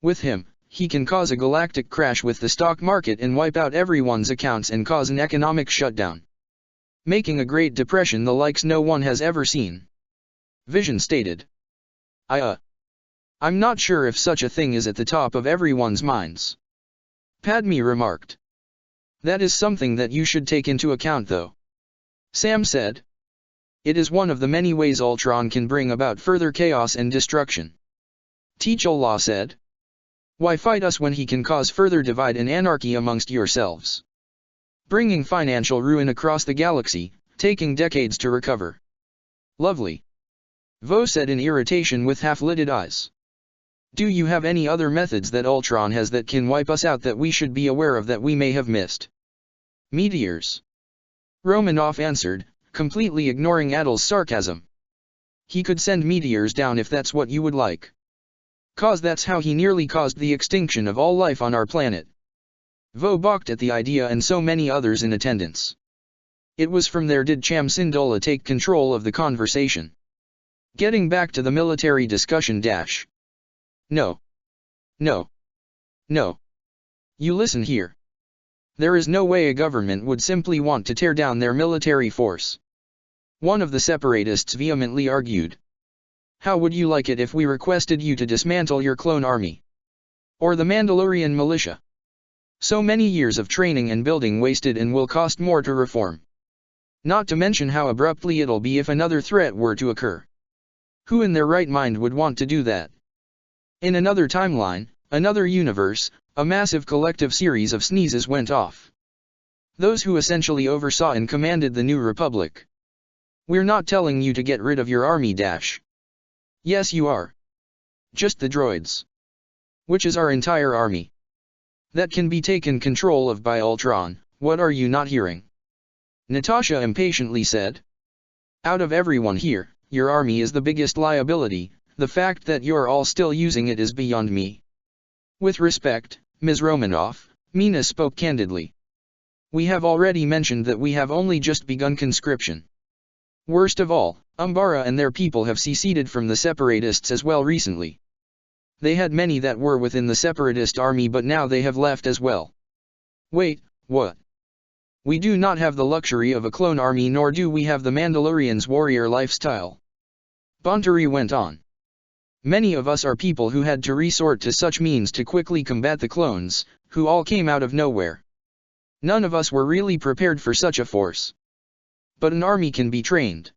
With him, he can cause a galactic crash with the stock market and wipe out everyone's accounts and cause an economic shutdown. Making a Great Depression the likes no one has ever seen. Vision stated. I'm not sure if such a thing is at the top of everyone's minds. Padme remarked. That is something that you should take into account though. Sam said. It is one of the many ways Ultron can bring about further chaos and destruction. T'Challa said. Why fight us when he can cause further divide and anarchy amongst yourselves? Bringing financial ruin across the galaxy, taking decades to recover. Lovely. Vo said in irritation with half-lidded eyes. Do you have any other methods that Ultron has that can wipe us out that we should be aware of that we may have missed? Meteors. Romanoff answered, completely ignoring Adol's sarcasm. He could send meteors down if that's what you would like. 'Cause that's how he nearly caused the extinction of all life on our planet. Vo balked at the idea and so many others in attendance. It was from there did Cham Syndulla take control of the conversation. Getting back to the military discussion dash. No. No. No. You listen here. There is no way a government would simply want to tear down their military force. One of the separatists vehemently argued. How would you like it if we requested you to dismantle your clone army? Or the Mandalorian militia? So many years of training and building wasted and will cost more to reform. Not to mention how abruptly it'll be if another threat were to occur. Who in their right mind would want to do that? In another timeline, another universe, a massive collective series of sneezes went off. Those who essentially oversaw and commanded the New Republic. We're not telling you to get rid of your army dash. Yes you are. Just the droids. Which is our entire army. That can be taken control of by Ultron, what are you not hearing? Natasha impatiently said. Out of everyone here, your army is the biggest liability, The fact that you're all still using it is beyond me. With respect, Ms. Romanoff, Mina spoke candidly. We have already mentioned that we have only just begun conscription. Worst of all, Umbara and their people have seceded from the separatists as well recently. They had many that were within the separatist army, but now they have left as well. Wait, what? We do not have the luxury of a clone army, nor do we have the Mandalorian's warrior lifestyle. Bontari went on. Many of us are people who had to resort to such means to quickly combat the clones, who all came out of nowhere. None of us were really prepared for such a force. But an army can be trained.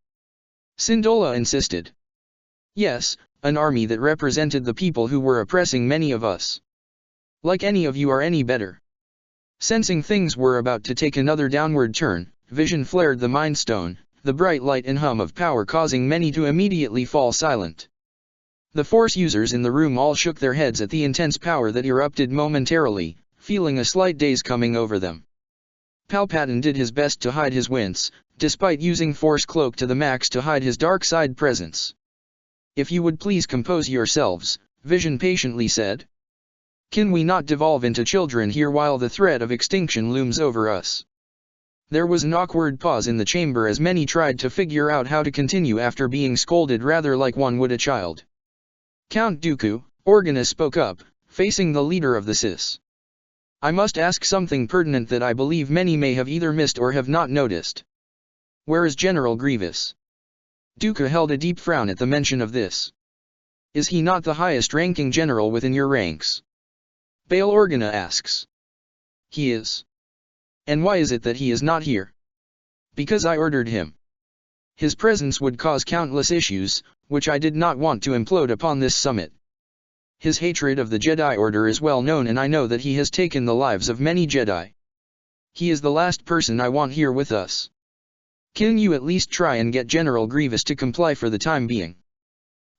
Sindola insisted. Yes, an army that represented the people who were oppressing many of us. Like any of you are any better. Sensing things were about to take another downward turn, Vision flared the Mind Stone, the bright light and hum of power causing many to immediately fall silent. The Force users in the room all shook their heads at the intense power that erupted momentarily, feeling a slight daze coming over them. Palpatine did his best to hide his wince, despite using Force Cloak to the max to hide his dark side presence. If you would please compose yourselves, Vision patiently said. Can we not devolve into children here while the threat of extinction looms over us? There was an awkward pause in the chamber as many tried to figure out how to continue after being scolded rather like one would a child. Count Dooku, Organa spoke up, facing the leader of the Sis. I must ask something pertinent that I believe many may have either missed or have not noticed. Where is General Grievous? Dooku held a deep frown at the mention of this. Is he not the highest-ranking general within your ranks? Bail Organa asks. He is. And why is it that he is not here? Because I ordered him. His presence would cause countless issues, which I did not want to implode upon this summit. His hatred of the Jedi Order is well known, and I know that he has taken the lives of many Jedi. He is the last person I want here with us. Can you at least try and get General Grievous to comply for the time being?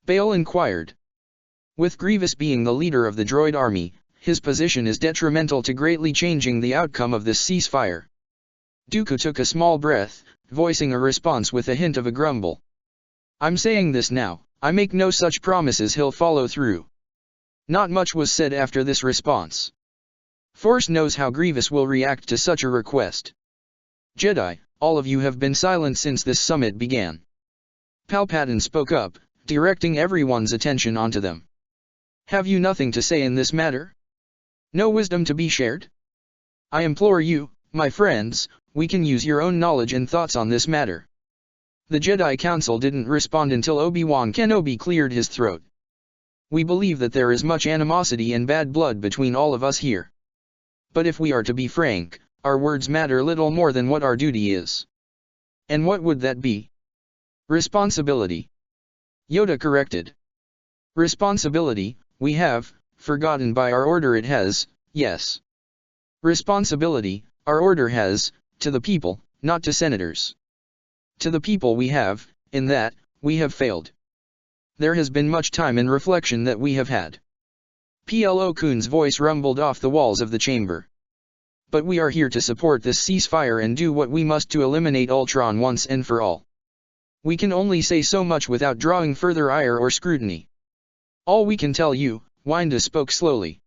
Bail inquired. With Grievous being the leader of the droid army, his position is detrimental to greatly changing the outcome of this ceasefire. Dooku took a small breath, voicing a response with a hint of a grumble. I'm saying this now, I make no such promises he'll follow through. Not much was said after this response. Force knows how Grievous will react to such a request. Jedi, all of you have been silent since this summit began. Palpatine spoke up, directing everyone's attention onto them. Have you nothing to say in this matter? No wisdom to be shared? I implore you, my friends, we can use your own knowledge and thoughts on this matter. The Jedi Council didn't respond until Obi-Wan Kenobi cleared his throat. We believe that there is much animosity and bad blood between all of us here. But if we are to be frank, our words matter little more than what our duty is. And what would that be? Responsibility. Yoda corrected. Responsibility, we have, forgotten by our order it has, yes. Responsibility, our order has, to the people, not to senators. To the people we have, in that, we have failed. There has been much time and reflection that we have had. Plo Koon's voice rumbled off the walls of the chamber. But we are here to support this ceasefire and do what we must to eliminate Ultron once and for all. We can only say so much without drawing further ire or scrutiny. All we can tell you, Winda spoke slowly,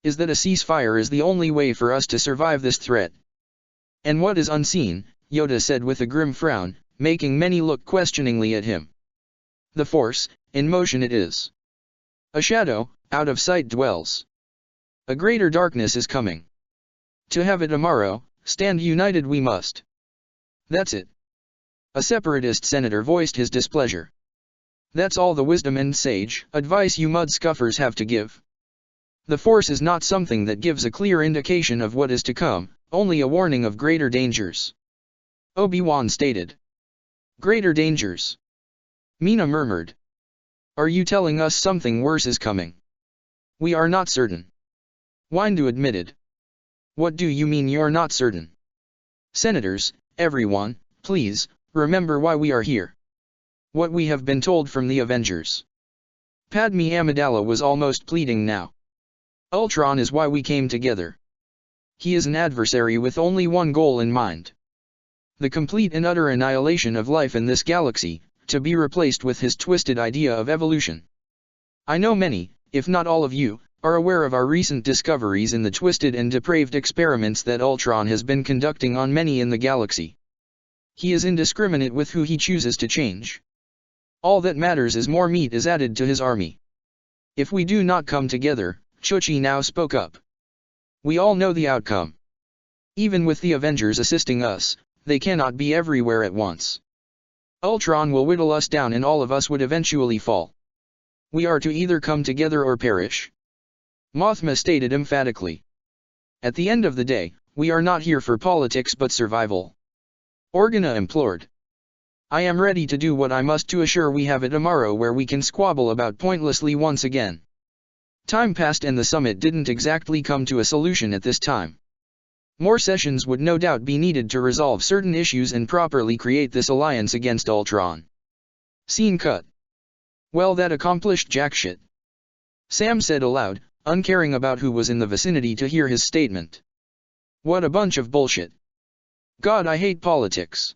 is that a ceasefire is the only way for us to survive this threat. And what is unseen, Yoda said with a grim frown, making many look questioningly at him. The Force, in motion it is. A shadow, out of sight dwells. A greater darkness is coming. To have it tomorrow, stand united we must. That's it. A separatist senator voiced his displeasure. That's all the wisdom and sage advice you mudscuffers have to give. The Force is not something that gives a clear indication of what is to come, only a warning of greater dangers. Obi-Wan stated. Greater dangers. Mina murmured. Are you telling us something worse is coming? We are not certain. Windu admitted. What do you mean you're not certain? Senators, everyone, please, remember why we are here. What we have been told from the Avengers. Padme Amidala was almost pleading now. Ultron is why we came together. He is an adversary with only one goal in mind. The complete and utter annihilation of life in this galaxy, to be replaced with his twisted idea of evolution. I know many, if not all of you, are aware of our recent discoveries in the twisted and depraved experiments that Ultron has been conducting on many in the galaxy. He is indiscriminate with who he chooses to change. All that matters is more meat is added to his army. If we do not come together, Chuchi now spoke up. We all know the outcome. Even with the Avengers assisting us, they cannot be everywhere at once. Ultron will whittle us down and all of us would eventually fall. We are to either come together or perish. Mothma stated emphatically. At the end of the day, we are not here for politics but survival. Organa implored. I am ready to do what I must to assure we have a tomorrow where we can squabble about pointlessly once again. Time passed and the summit didn't exactly come to a solution at this time. More sessions would no doubt be needed to resolve certain issues and properly create this alliance against Ultron. Scene cut. Well, that accomplished jack shit. Sam said aloud, uncaring about who was in the vicinity to hear his statement. What a bunch of bullshit. God, I hate politics.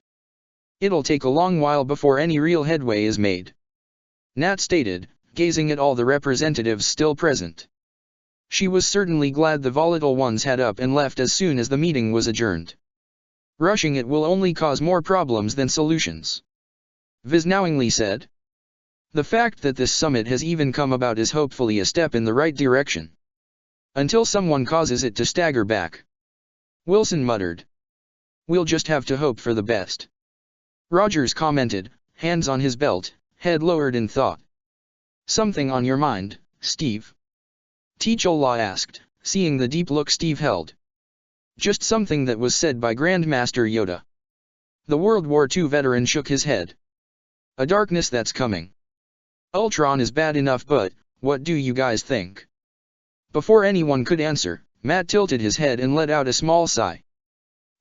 It'll take a long while before any real headway is made. Nat stated, gazing at all the representatives still present. She was certainly glad the volatile ones had up and left as soon as the meeting was adjourned. Rushing it will only cause more problems than solutions. Viz knowingly said. The fact that this summit has even come about is hopefully a step in the right direction. Until someone causes it to stagger back. Wilson muttered. We'll just have to hope for the best. Rogers commented, hands on his belt, head lowered in thought. Something on your mind, Steve? T'Challa asked, seeing the deep look Steve held. Just something that was said by Grandmaster Yoda. The World War II veteran shook his head. A darkness that's coming. Ultron is bad enough, but what do you guys think? Before anyone could answer, Matt tilted his head and let out a small sigh.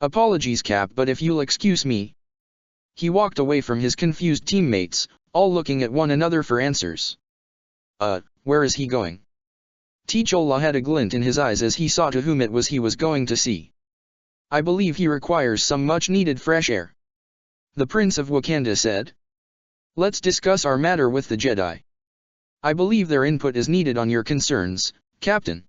Apologies, Cap, but if you'll excuse me. He walked away from his confused teammates, all looking at one another for answers. Where is he going? T'Challa had a glint in his eyes as he saw to whom it was he was going to see. I believe he requires some much-needed fresh air. The Prince of Wakanda said. Let's discuss our matter with the Jedi. I believe their input is needed on your concerns, Captain.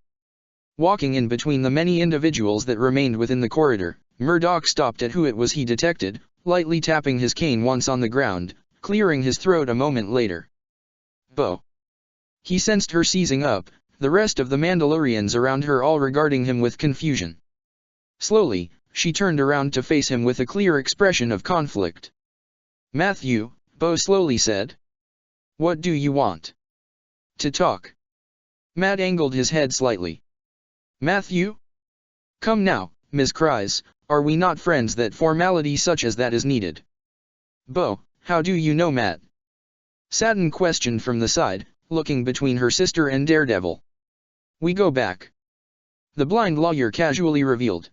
Walking in between the many individuals that remained within the corridor, Murdoch stopped at who it was he detected, lightly tapping his cane once on the ground, clearing his throat a moment later. Bo. He sensed her seizing up, the rest of the Mandalorians around her all regarding him with confusion. Slowly, she turned around to face him with a clear expression of conflict. Matthew, Bo slowly said. What do you want? To talk. Matt angled his head slightly. Matthew? Come now, Ms. Kryze, are we not friends that formality such as that is needed? Bo, how do you know Matt? Satin questioned from the side, looking between her sister and Daredevil. We go back. The blind lawyer casually revealed.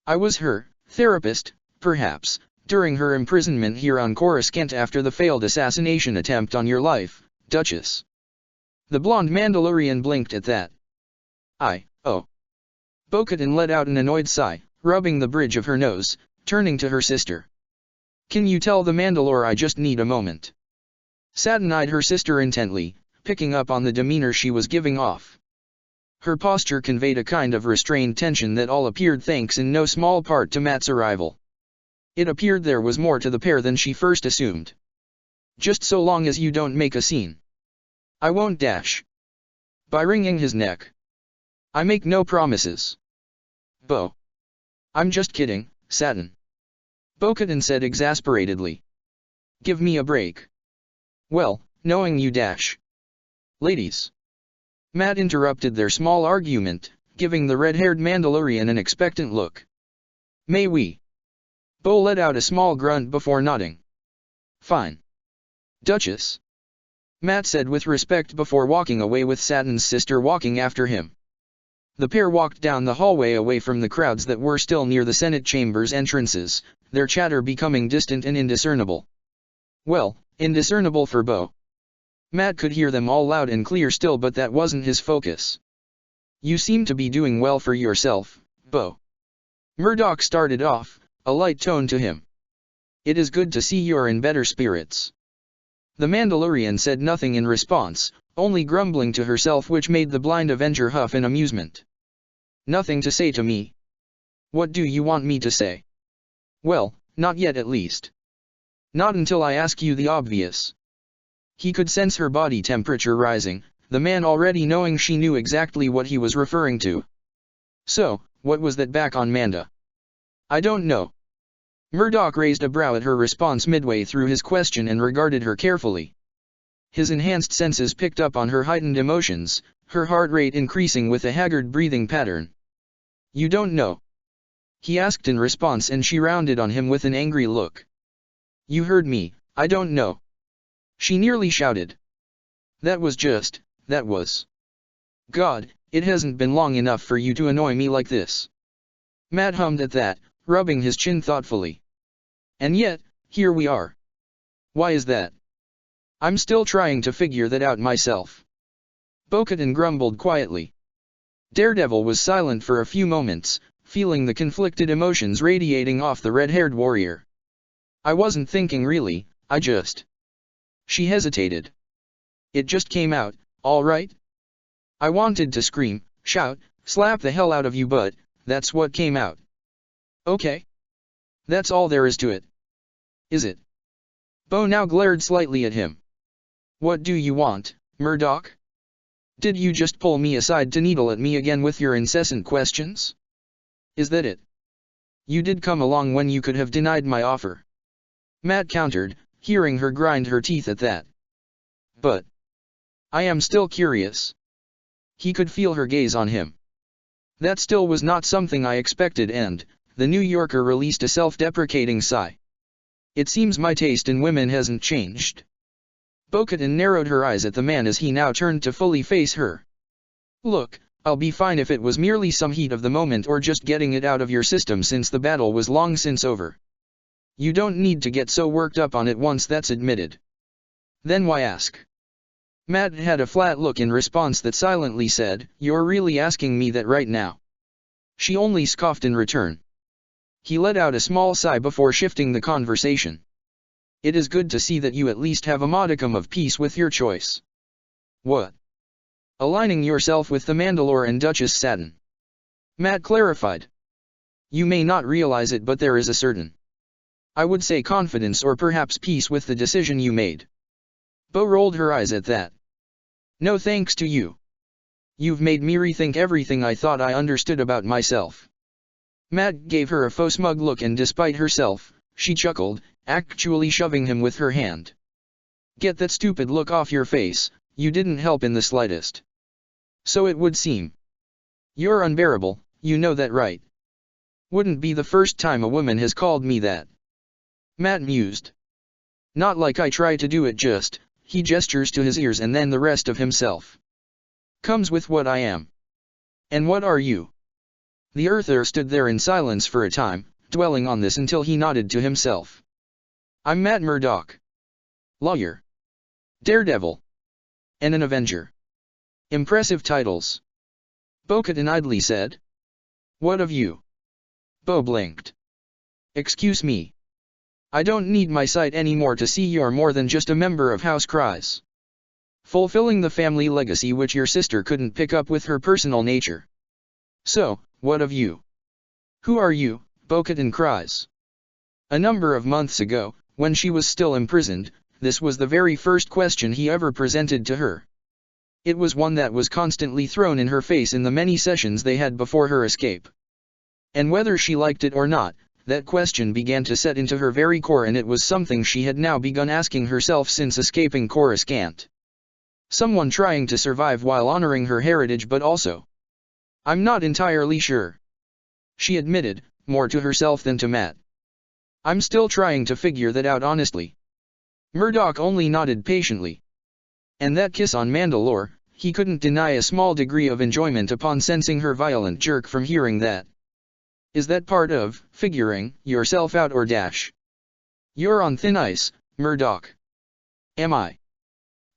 I was her therapist, perhaps, during her imprisonment here on Coruscant after the failed assassination attempt on your life, Duchess. The blonde Mandalorian blinked at that. Oh. Bo-Katan let out an annoyed sigh, rubbing the bridge of her nose, turning to her sister. Can you tell the Mandalore I just need a moment? Satin eyed her sister intently, picking up on the demeanor she was giving off. Her posture conveyed a kind of restrained tension that all appeared thanks in no small part to Matt's arrival. It appeared there was more to the pair than she first assumed. Just so long as you don't make a scene. I won't dash. By wringing his neck. I make no promises. Bo. I'm just kidding, Satin. Bo-Katan said exasperatedly. Give me a break. Well, knowing you dash. Ladies. Matt interrupted their small argument, giving the red-haired Mandalorian an expectant look. May we? Bo let out a small grunt before nodding. Fine. Duchess. Matt said with respect before walking away with Satin's sister walking after him. The pair walked down the hallway away from the crowds that were still near the Senate chambers entrances, their chatter becoming distant and indiscernible. Well, indiscernible for Bo. Matt could hear them all loud and clear still, but that wasn't his focus. You seem to be doing well for yourself, Bo. Murdoch started off, a light tone to him. It is good to see you're in better spirits. The Mandalorian said nothing in response, only grumbling to herself, which made the blind Avenger huff in amusement. Nothing to say to me? What do you want me to say? Well, not yet at least. Not until I ask you the obvious. He could sense her body temperature rising, the man already knowing she knew exactly what he was referring to. So, what was that back on Manda? I don't know. Murdoch raised a brow at her response midway through his question and regarded her carefully. His enhanced senses picked up on her heightened emotions, her heart rate increasing with a haggard breathing pattern. You don't know? He asked in response, and she rounded on him with an angry look. You heard me, I don't know. She nearly shouted. That was. God, it hasn't been long enough for you to annoy me like this. Matt hummed at that, rubbing his chin thoughtfully. And yet, here we are. Why is that? I'm still trying to figure that out myself. Bo-Katan grumbled quietly. Daredevil was silent for a few moments, feeling the conflicted emotions radiating off the red-haired warrior. I wasn't thinking really, I just... She hesitated. It just came out, all right? I wanted to scream, shout, slap the hell out of you, but that's what came out. Okay? That's all there is to it. Is it? Bo now glared slightly at him. What do you want, Murdoch? Did you just pull me aside to needle at me again with your incessant questions? Is that it? You did come along when you could have denied my offer. Matt countered, hearing her grind her teeth at that. But I am still curious. He could feel her gaze on him. That still was not something I expected, and the New Yorker released a self-deprecating sigh. It seems my taste in women hasn't changed. Bo-Katan narrowed her eyes at the man as he now turned to fully face her. Look, I'll be fine if it was merely some heat of the moment or just getting it out of your system since the battle was long since over. You don't need to get so worked up on it once that's admitted. Then why ask? Matt had a flat look in response that silently said, You're really asking me that right now? She only scoffed in return. He let out a small sigh before shifting the conversation. It is good to see that you at least have a modicum of peace with your choice. What? Aligning yourself with the Mandalore and Duchess Satin. Matt clarified. You may not realize it, but there is a certain, I would say, confidence or perhaps peace with the decision you made. Bo rolled her eyes at that. No thanks to you. You've made me rethink everything I thought I understood about myself. Matt gave her a faux smug look, and despite herself, she chuckled, actually shoving him with her hand. Get that stupid look off your face, you didn't help in the slightest. So it would seem. You're unbearable, you know that, right? Wouldn't be the first time a woman has called me that. Matt mused. Not like I try to do it, just, he gestures to his ears and then the rest of himself. Comes with what I am. And what are you? The Earther stood there in silence for a time, dwelling on this until he nodded to himself. I'm Matt Murdoch. Lawyer. Daredevil. And an Avenger. Impressive titles. Bo-Katan idly said. What of you? Bo blinked. Excuse me. I don't need my sight anymore to see you're more than just a member of House Kryze. Fulfilling the family legacy which your sister couldn't pick up with her personal nature. So, what of you? Who are you, Bo-Katan Kryze? A number of months ago, when she was still imprisoned, this was the very first question he ever presented to her. It was one that was constantly thrown in her face in the many sessions they had before her escape. And whether she liked it or not, that question began to set into her very core, and it was something she had now begun asking herself since escaping Coruscant. Someone trying to survive while honoring her heritage, but also, I'm not entirely sure. She admitted, more to herself than to Matt. I'm still trying to figure that out honestly. Murdoch only nodded patiently. And that kiss on Mandalore, he couldn't deny a small degree of enjoyment upon sensing her violent jerk from hearing that. Is that part of figuring yourself out, or dash? You're on thin ice, Murdoch. Am I?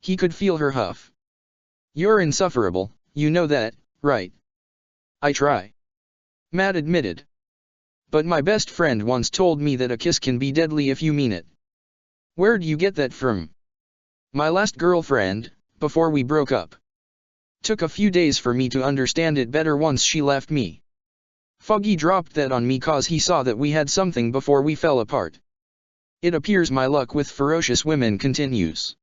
He could feel her huff. You're insufferable, you know that, right? I try. Matt admitted. But my best friend once told me that a kiss can be deadly if you mean it. Where'd you get that from? My last girlfriend, before we broke up. Took a few days for me to understand it better once she left me. Foggy dropped that on me cause he saw that we had something before we fell apart. It appears my luck with ferocious women continues.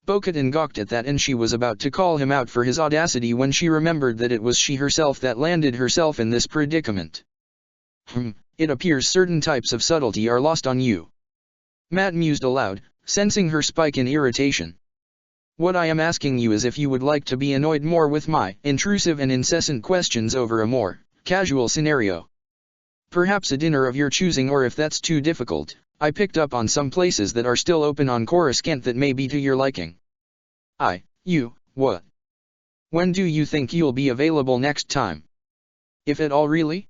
Bo-Katan gawked at that and she was about to call him out for his audacity when she remembered that it was she herself that landed herself in this predicament. It appears certain types of subtlety are lost on you. Matt mused aloud, sensing her spike in irritation. What I am asking you is if you would like to be annoyed more with my intrusive and incessant questions over a more casual scenario. Perhaps a dinner of your choosing, or if that's too difficult, I picked up on some places that are still open on Coruscant that may be to your liking. What? When do you think you'll be available next time? If at all, really?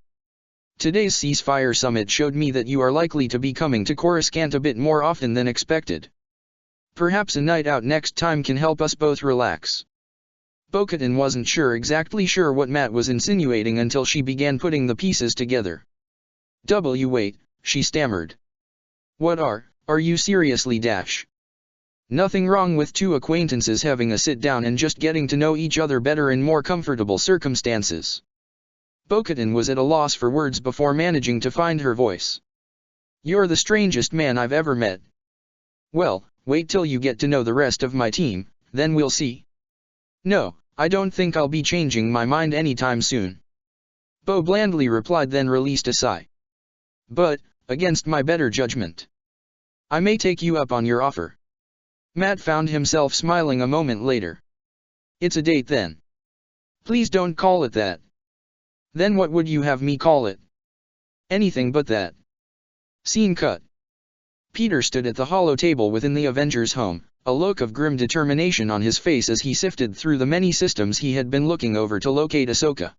Today's ceasefire summit showed me that you are likely to be coming to Coruscant a bit more often than expected. Perhaps a night out next time can help us both relax. Bo-Katan wasn't exactly sure what Matt was insinuating until she began putting the pieces together. Wait, she stammered. What are you seriously dash? Nothing wrong with two acquaintances having a sit down and just getting to know each other better in more comfortable circumstances. Bo-Katan was at a loss for words before managing to find her voice. You're the strangest man I've ever met. Well, wait till you get to know the rest of my team, then we'll see. No, I don't think I'll be changing my mind anytime soon. Bo blandly replied, then released a sigh. But, against my better judgment, I may take you up on your offer. Matt found himself smiling a moment later. It's a date then. Please don't call it that. Then what would you have me call it? Anything but that. Scene cut. Peter stood at the hollow table within the Avengers' home, a look of grim determination on his face as he sifted through the many systems he had been looking over to locate Ahsoka.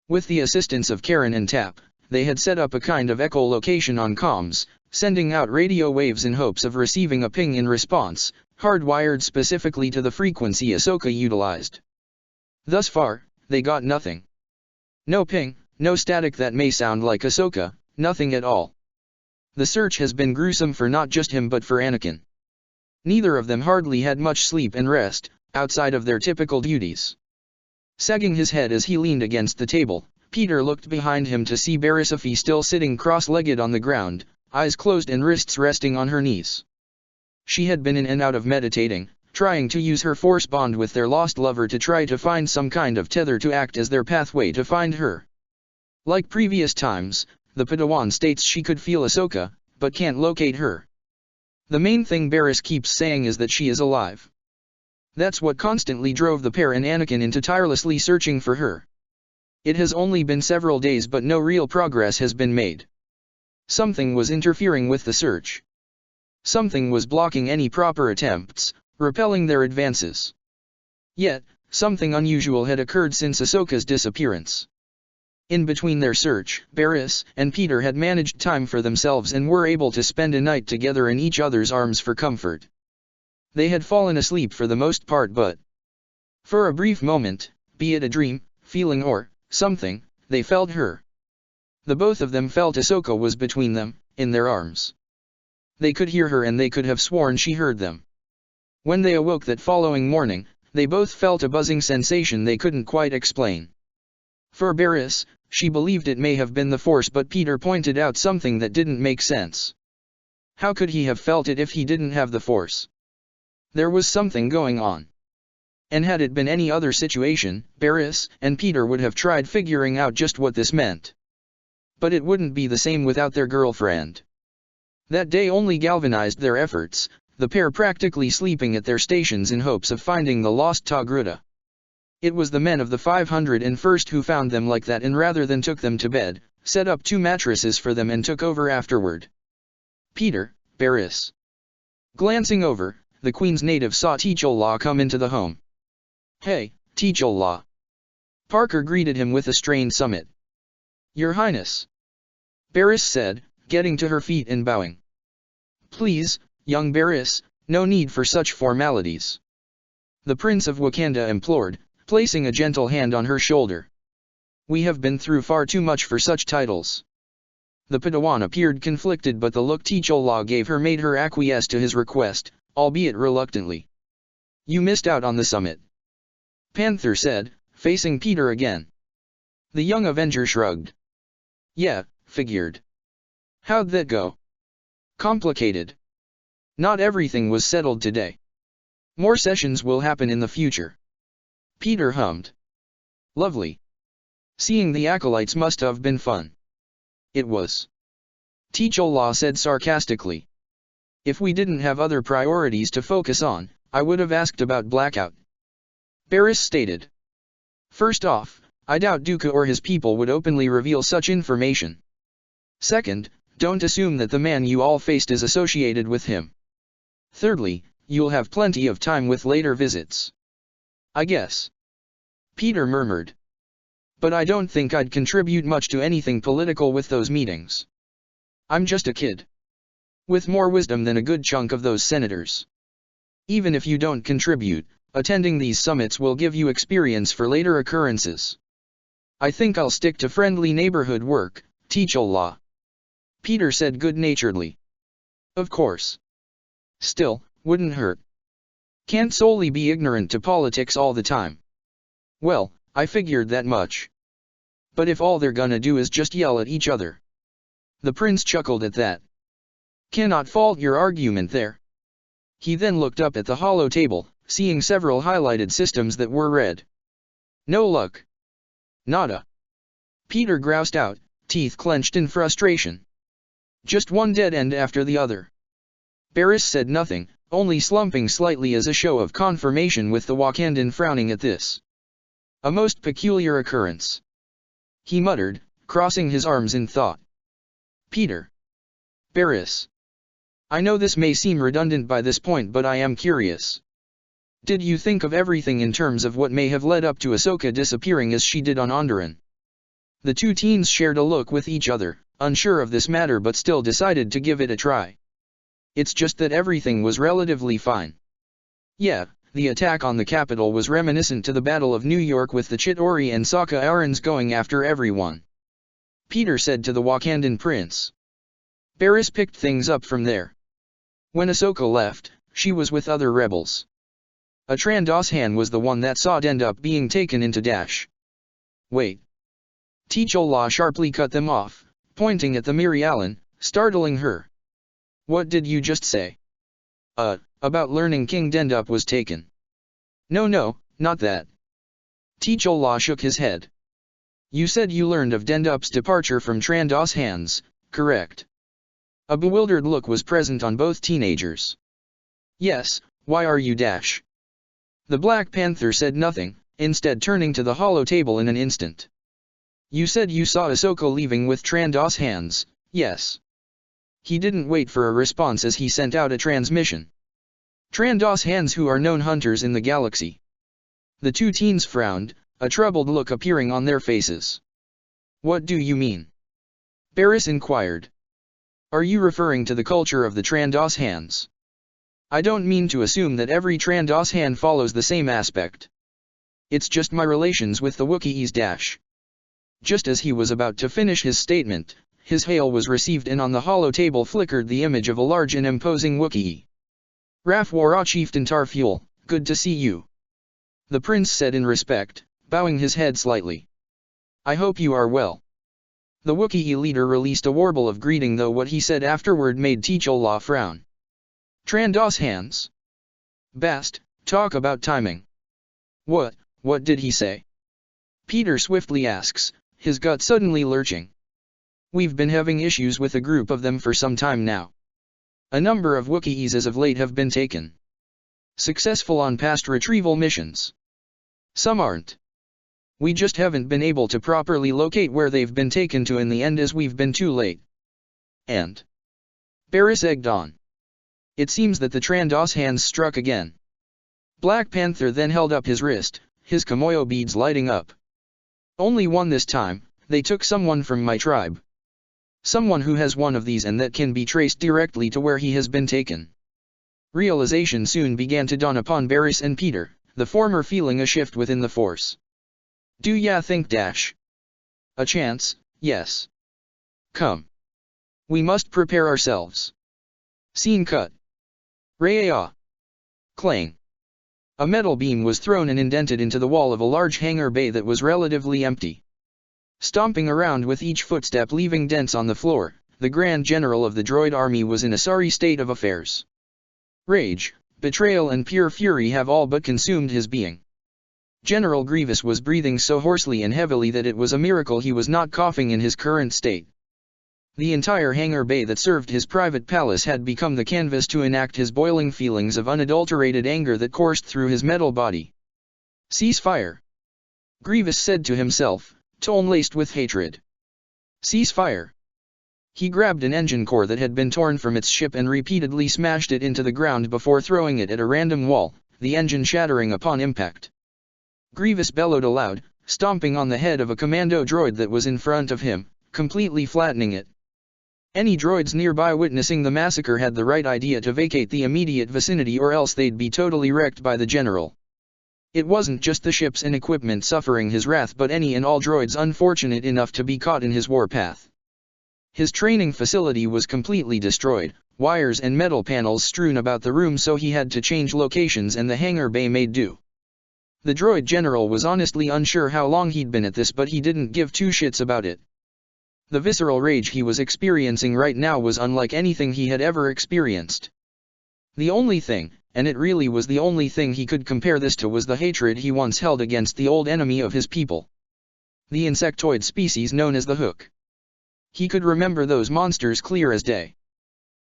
With the assistance of Karen and Tap, they had set up a kind of echolocation on comms, sending out radio waves in hopes of receiving a ping in response, hardwired specifically to the frequency Ahsoka utilized. Thus far, they got nothing. No ping, no static that may sound like Ahsoka, nothing at all. The search has been gruesome for not just him but for Anakin. Neither of them hardly had much sleep and rest, outside of their typical duties. Sagging his head as he leaned against the table, Peter looked behind him to see Barrisafi still sitting cross-legged on the ground, eyes closed and wrists resting on her knees. She had been in and out of meditating, trying to use her force bond with their lost lover to try to find some kind of tether to act as their pathway to find her. Like previous times, the Padawan states she could feel Ahsoka, but can't locate her. The main thing Barriss keeps saying is that she is alive. That's what constantly drove the pair and Anakin into tirelessly searching for her. It has only been several days but no real progress has been made. Something was interfering with the search. Something was blocking any proper attempts, repelling their advances. Yet, something unusual had occurred since Ahsoka's disappearance. In between their search, Barriss and Peter had managed time for themselves and were able to spend a night together in each other's arms for comfort. They had fallen asleep for the most part, but for a brief moment, be it a dream, feeling or something, they felt her. The both of them felt Ahsoka was between them, in their arms. They could hear her and they could have sworn she heard them. When they awoke that following morning, they both felt a buzzing sensation they couldn't quite explain. For Barriss, she believed it may have been the Force, but Peter pointed out something that didn't make sense. How could he have felt it if he didn't have the Force? There was something going on. And had it been any other situation, Barriss and Peter would have tried figuring out just what this meant. But it wouldn't be the same without their girlfriend. That day only galvanized their efforts, the pair practically sleeping at their stations in hopes of finding the lost Togruta. It was the men of the 501st who found them like that, and rather than took them to bed, set up 2 mattresses for them and took over afterward. Peter, Barriss. Glancing over, the Queen's native saw T'Challa come into the home. Hey, T'Challa. Parker greeted him with a strained summit. Your Highness. Barriss said, getting to her feet and bowing. Please, young Barriss, no need for such formalities. The Prince of Wakanda implored, placing a gentle hand on her shoulder. We have been through far too much for such titles. The Padawan appeared conflicted, but the look T'Challa gave her made her acquiesce to his request, albeit reluctantly. You missed out on the summit. Panther said, facing Peter again. The young Avenger shrugged. Yeah, figured. How'd that go? Complicated. Not everything was settled today. More sessions will happen in the future. Peter hummed. Lovely. Seeing the acolytes must have been fun. It was. Teachola said sarcastically. If we didn't have other priorities to focus on, I would have asked about Blackout. Barris stated. First off, I doubt Duca or his people would openly reveal such information. Second, don't assume that the man you all faced is associated with him. Thirdly, you'll have plenty of time with later visits. I guess. Peter murmured. But I don't think I'd contribute much to anything political with those meetings. I'm just a kid. With more wisdom than a good chunk of those senators. Even if you don't contribute, attending these summits will give you experience for later occurrences. I think I'll stick to friendly neighborhood work, Teachola. Peter said good-naturedly. Of course. Still, wouldn't hurt. Can't solely be ignorant to politics all the time. Well, I figured that much. But if all they're gonna do is just yell at each other. The prince chuckled at that. Cannot fault your argument there. He then looked up at the hollow table, seeing several highlighted systems that were red. No luck. Nada. Peter groused out, teeth clenched in frustration. Just one dead end after the other. Barris said nothing, only slumping slightly as a show of confirmation with the Wakandan frowning at this. A most peculiar occurrence. He muttered, crossing his arms in thought. Peter. Barris. I know this may seem redundant by this point, but I am curious. Did you think of everything in terms of what may have led up to Ahsoka disappearing as she did on Onderon? The two teens shared a look with each other, unsure of this matter but still decided to give it a try. It's just that everything was relatively fine. Yeah, the attack on the Capitol was reminiscent to the Battle of New York with the Chitauri and Sokka Arans going after everyone. Peter said to the Wakandan prince. Barris picked things up from there. When Ahsoka left, she was with other rebels. A Trandoshan was the one that saw it end up being taken into Dash. Wait. Teachola sharply cut them off, pointing at the Mirialan, startling her. What did you just say? About learning King Dendup was taken. No, not that. Teachola shook his head. You said you learned of Dendup's departure from Trandoshan's, correct? A bewildered look was present on both teenagers. Yes, why are you Dash? The Black Panther said nothing, instead turning to the hollow table in an instant. You said you saw Ahsoka leaving with Trandoshan's, yes. He didn't wait for a response as he sent out a transmission. Trandoshans who are known hunters in the galaxy. The two teens frowned, a troubled look appearing on their faces. What do you mean? Barris inquired. Are you referring to the culture of the Trandoshans? I don't mean to assume that every Trandoshan follows the same aspect. It's just my relations with the Wookiees Dash. Just as he was about to finish his statement, his hail was received and on the hollow table flickered the image of a large and imposing Wookiee. Rafwara Chieftain Tarfuel, good to see you. The prince said in respect, bowing his head slightly. I hope you are well. The Wookiee leader released a warble of greeting, though what he said afterward made Teachola frown. Trandoshans. Bast, talk about timing. What did he say? Peter swiftly asks, his gut suddenly lurching. We've been having issues with a group of them for some time now. A number of Wookiees as of late have been taken. Successful on past retrieval missions. Some aren't. We just haven't been able to properly locate where they've been taken to in the end as we've been too late. And Barris egged on. It seems that the Trandoshans struck again. Black Panther then held up his wrist, his Kamoyo beads lighting up. Only one this time, they took someone from my tribe. Someone who has one of these and that can be traced directly to where he has been taken. Realization soon began to dawn upon Barris and Peter, the former feeling a shift within the force. Do ya think Dash? A chance, yes. Come. We must prepare ourselves. Scene cut. Raya. Clang. A metal beam was thrown and indented into the wall of a large hangar bay that was relatively empty. Stomping around with each footstep leaving dents on the floor, the Grand General of the droid army was in a sorry state of affairs. Rage, betrayal and pure fury have all but consumed his being. General Grievous was breathing so hoarsely and heavily that it was a miracle he was not coughing in his current state. The entire hangar bay that served his private palace had become the canvas to enact his boiling feelings of unadulterated anger that coursed through his metal body. "Cease fire," Grievous said to himself, tone laced with hatred. "Cease fire." He grabbed an engine core that had been torn from its ship and repeatedly smashed it into the ground before throwing it at a random wall, the engine shattering upon impact. Grievous bellowed aloud, stomping on the head of a commando droid that was in front of him, completely flattening it. Any droids nearby witnessing the massacre had the right idea to vacate the immediate vicinity or else they'd be totally wrecked by the general. It wasn't just the ships and equipment suffering his wrath but any and all droids unfortunate enough to be caught in his warpath. His training facility was completely destroyed, wires and metal panels strewn about the room so he had to change locations and the hangar bay made do. The droid general was honestly unsure how long he'd been at this but he didn't give two shits about it. The visceral rage he was experiencing right now was unlike anything he had ever experienced. The only thing, and it really was the only thing he could compare this to, was the hatred he once held against the old enemy of his people. The insectoid species known as the Hook. He could remember those monsters clear as day.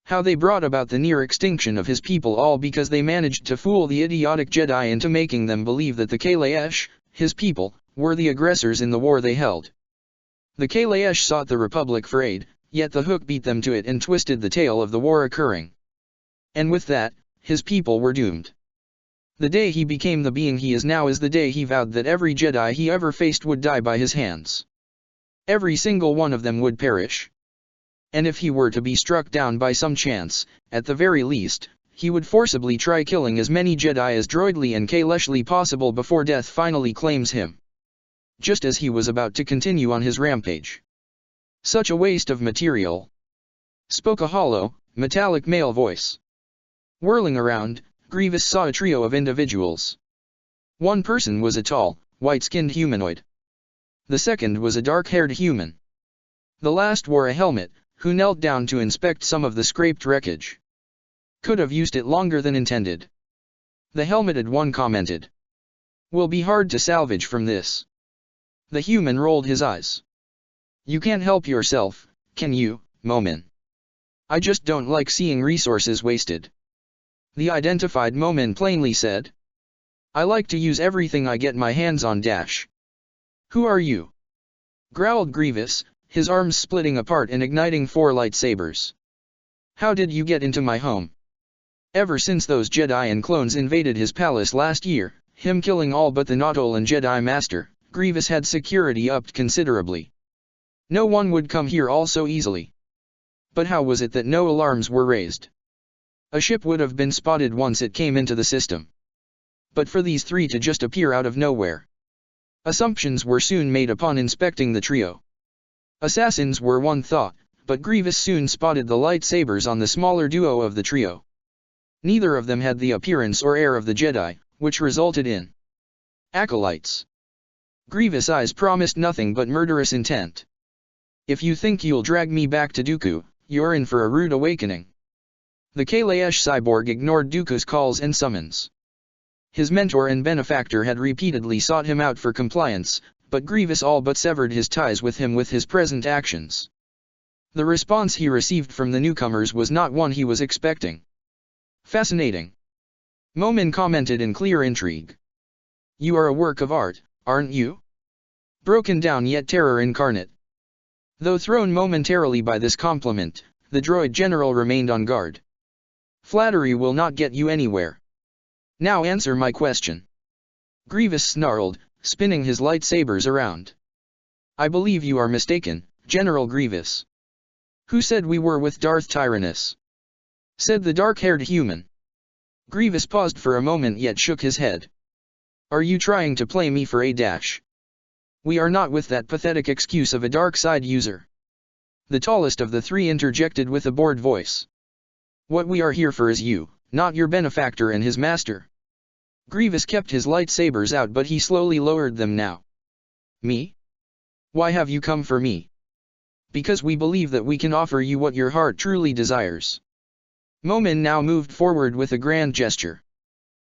How they brought about the near extinction of his people all because they managed to fool the idiotic Jedi into making them believe that the Kalaesh, his people, were the aggressors in the war they held. The Kalaesh sought the Republic for aid, yet the Hook beat them to it and twisted the tale of the war occurring. And with that, his people were doomed. The day he became the being he is now is the day he vowed that every Jedi he ever faced would die by his hands. Every single one of them would perish. And if he were to be struck down by some chance, at the very least, he would forcibly try killing as many Jedi as droidly and Kaleshly possible before death finally claims him. Just as he was about to continue on his rampage. "Such a waste of material," spoke a hollow, metallic male voice. Whirling around, Grievous saw a trio of individuals. One person was a tall, white-skinned humanoid. The second was a dark-haired human. The last wore a helmet, who knelt down to inspect some of the scraped wreckage. "Could have used it longer than intended," the helmeted one commented. "Will be hard to salvage from this." The human rolled his eyes. "You can't help yourself, can you, Momin? I just don't like seeing resources wasted," the identified Momin plainly said. "I like to use everything I get my hands on dash." "Who are you?" growled Grievous, his arms splitting apart and igniting 4 lightsabers. "How did you get into my home?" Ever since those Jedi and clones invaded his palace last year, him killing all but the Nautolan Jedi Master, Grievous had security upped considerably. No one would come here all so easily. But how was it that no alarms were raised? A ship would have been spotted once it came into the system. But for these 3 to just appear out of nowhere. Assumptions were soon made upon inspecting the trio. Assassins were one thought, but Grievous soon spotted the lightsabers on the smaller duo of the trio. Neither of them had the appearance or air of the Jedi, which resulted in acolytes. Grievous' eyes promised nothing but murderous intent. "If you think you'll drag me back to Dooku, you're in for a rude awakening." The Kalaesh cyborg ignored Dooku's calls and summons. His mentor and benefactor had repeatedly sought him out for compliance, but Grievous all but severed his ties with him with his present actions. The response he received from the newcomers was not one he was expecting. "Fascinating," Momin commented in clear intrigue. "You are a work of art, aren't you?" Broken down yet terror incarnate. Though thrown momentarily by this compliment, the droid general remained on guard. "Flattery will not get you anywhere. Now answer my question." Grievous snarled, spinning his lightsabers around. "I believe you are mistaken, General Grievous." "Who said we were with Darth Tyrannus?" said the dark-haired human. Grievous paused for a moment yet shook his head. "Are you trying to play me for a dash?" "We are not with that pathetic excuse of a dark side user," the tallest of the 3 interjected with a bored voice. "What we are here for is you, not your benefactor and his master." Grievous kept his lightsabers out, but he slowly lowered them now. Me? Why have you come for me? Because we believe that we can offer you what your heart truly desires. Momin now moved forward with a grand gesture.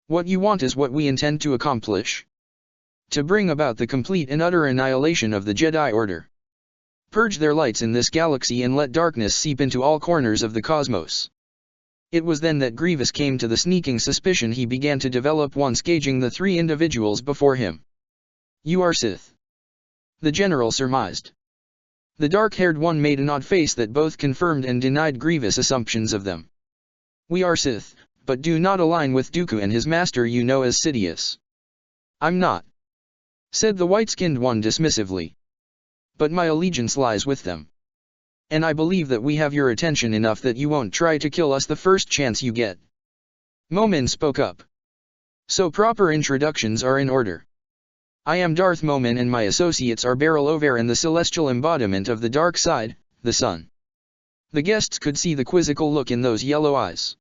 What you want is what we intend to accomplish. To bring about the complete and utter annihilation of the Jedi Order. Purge their lights in this galaxy and let darkness seep into all corners of the cosmos. It was then that Grievous came to the sneaking suspicion he began to develop once gauging the three individuals before him. You are Sith. The general surmised. The dark-haired one made an odd face that both confirmed and denied Grievous' assumptions of them. We are Sith, but do not align with Dooku and his master you know as Sidious. I'm not. Said the white-skinned one dismissively. But my allegiance lies with them. And I believe that we have your attention enough that you won't try to kill us the first chance you get. Momin spoke up. So proper introductions are in order. I am Darth Momin and my associates are Beryl Over and the celestial embodiment of the dark side, the sun. The guests could see the quizzical look in those yellow eyes.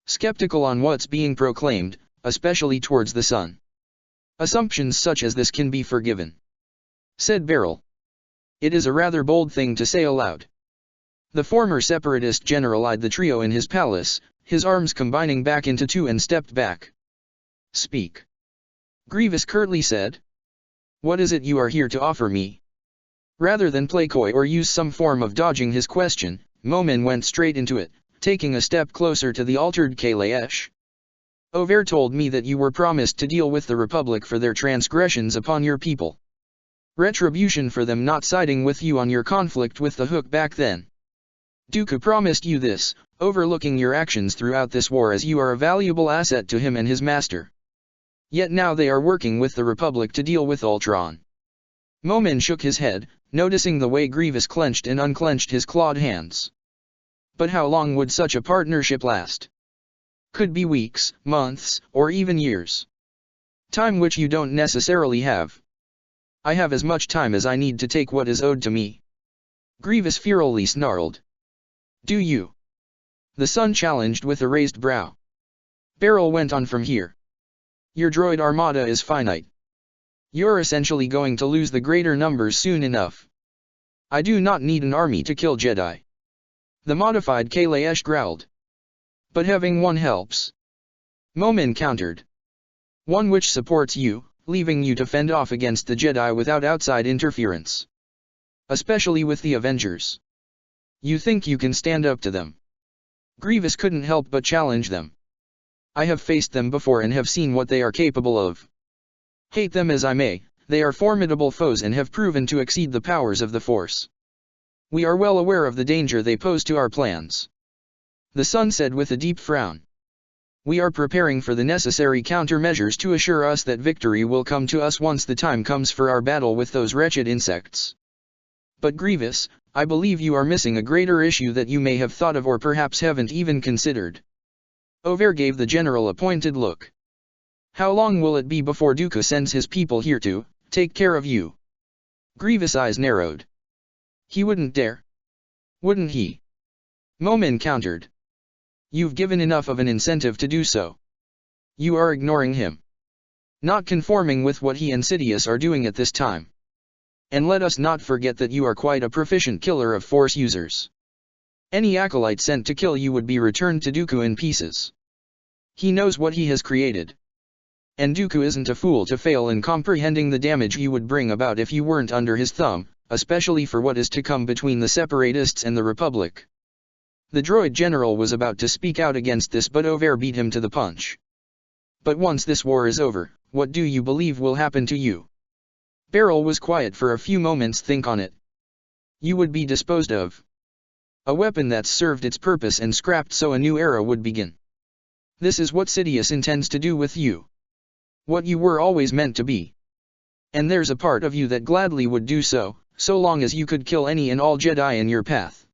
Skeptical on what's being proclaimed, especially towards the sun. Assumptions such as this can be forgiven. Said Beryl. It is a rather bold thing to say aloud. The former separatist general eyed the trio in his palace, his arms combining back into two and stepped back. Speak. Grievous curtly said. What is it you are here to offer me? Rather than play coy or use some form of dodging his question, Momin went straight into it, taking a step closer to the altered Kalaesh. Over told me that you were promised to deal with the Republic for their transgressions upon your people. Retribution for them not siding with you on your conflict with the Hook back then. Dooku promised you this, overlooking your actions throughout this war as you are a valuable asset to him and his master. Yet now they are working with the Republic to deal with Ultron. Momin shook his head, noticing the way Grievous clenched and unclenched his clawed hands. But how long would such a partnership last? Could be weeks, months, or even years. Time which you don't necessarily have. I have as much time as I need to take what is owed to me. Grievous furiously snarled. Do you? The son challenged with a raised brow. Beryl went on from here. Your droid armada is finite. You're essentially going to lose the greater numbers soon enough. I do not need an army to kill Jedi. The modified Kalaesh growled. But having one helps. Momin countered. One which supports you, leaving you to fend off against the Jedi without outside interference. Especially with the Avengers. You think you can stand up to them? Grievous couldn't help but challenge them. I have faced them before and have seen what they are capable of. Hate them as I may, they are formidable foes and have proven to exceed the powers of the Force. We are well aware of the danger they pose to our plans. The son said with a deep frown. We are preparing for the necessary countermeasures to assure us that victory will come to us once the time comes for our battle with those wretched insects. But Grievous, I believe you are missing a greater issue that you may have thought of or perhaps haven't even considered. Over gave the general a pointed look. How long will it be before Dooku sends his people here to take care of you? Grievous' eyes narrowed. He wouldn't dare. Wouldn't he? Momin countered. You've given enough of an incentive to do so. You are ignoring him. Not conforming with what he and Sidious are doing at this time. And let us not forget that you are quite a proficient killer of Force users. Any acolyte sent to kill you would be returned to Dooku in pieces. He knows what he has created. And Dooku isn't a fool to fail in comprehending the damage you would bring about if you weren't under his thumb, especially for what is to come between the Separatists and the Republic. The droid general was about to speak out against this, but Over beat him to the punch. But once this war is over, what do you believe will happen to you? Beryl was quiet for a few moments. Think on it. You would be disposed of. A weapon that's served its purpose and scrapped so a new era would begin. This is what Sidious intends to do with you. What you were always meant to be. And there's a part of you that gladly would do so long as you could kill any and all Jedi in your path.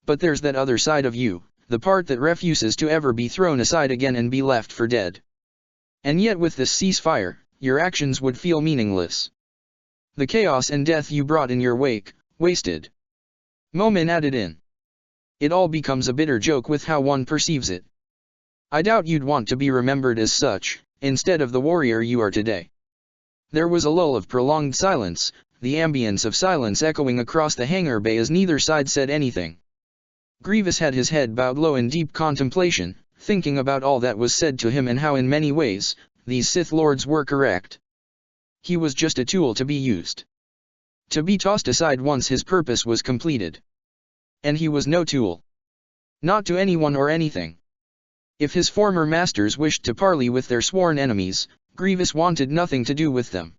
But there's that other side of you, the part that refuses to ever be thrown aside again and be left for dead. And yet with this ceasefire, your actions would feel meaningless. The chaos and death you brought in your wake, wasted. Momin added in. It all becomes a bitter joke with how one perceives it. I doubt you'd want to be remembered as such, instead of the warrior you are today. There was a lull of prolonged silence, the ambience of silence echoing across the hangar bay as neither side said anything. Grievous had his head bowed low in deep contemplation, thinking about all that was said to him and how in many ways, these Sith Lords were correct. He was just a tool to be used. To be tossed aside once his purpose was completed. And he was no tool. Not to anyone or anything. If his former masters wished to parley with their sworn enemies, Grievous wanted nothing to do with them.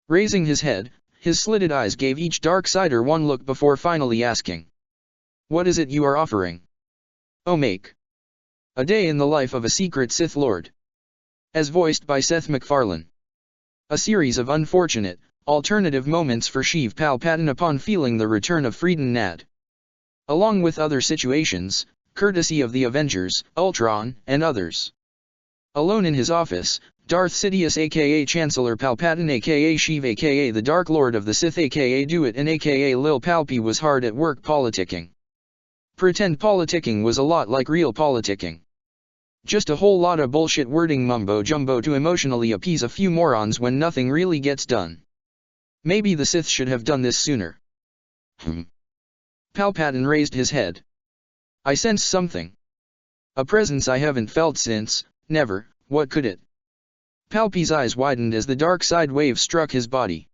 Raising his head, his slitted eyes gave each Darksider one look before finally asking. What is it you are offering? Oh, make. A day in the life of a secret Sith Lord. As voiced by Seth MacFarlane. A series of unfortunate, alternative moments for Sheev Palpatine upon feeling the return of Freedon Nad. Along with other situations, courtesy of the Avengers, Ultron, and others. Alone in his office, Darth Sidious aka Chancellor Palpatine aka Sheev aka the Dark Lord of the Sith aka Dewitt and aka Lil Palpy was hard at work politicking. Pretend politicking was a lot like real politicking. Just a whole lot of bullshit wording mumbo-jumbo to emotionally appease a few morons when nothing really gets done. Maybe the Sith should have done this sooner. Palpatine raised his head. I sense something. A presence I haven't felt since, never, what could it? Palpy's eyes widened as the dark side wave struck his body.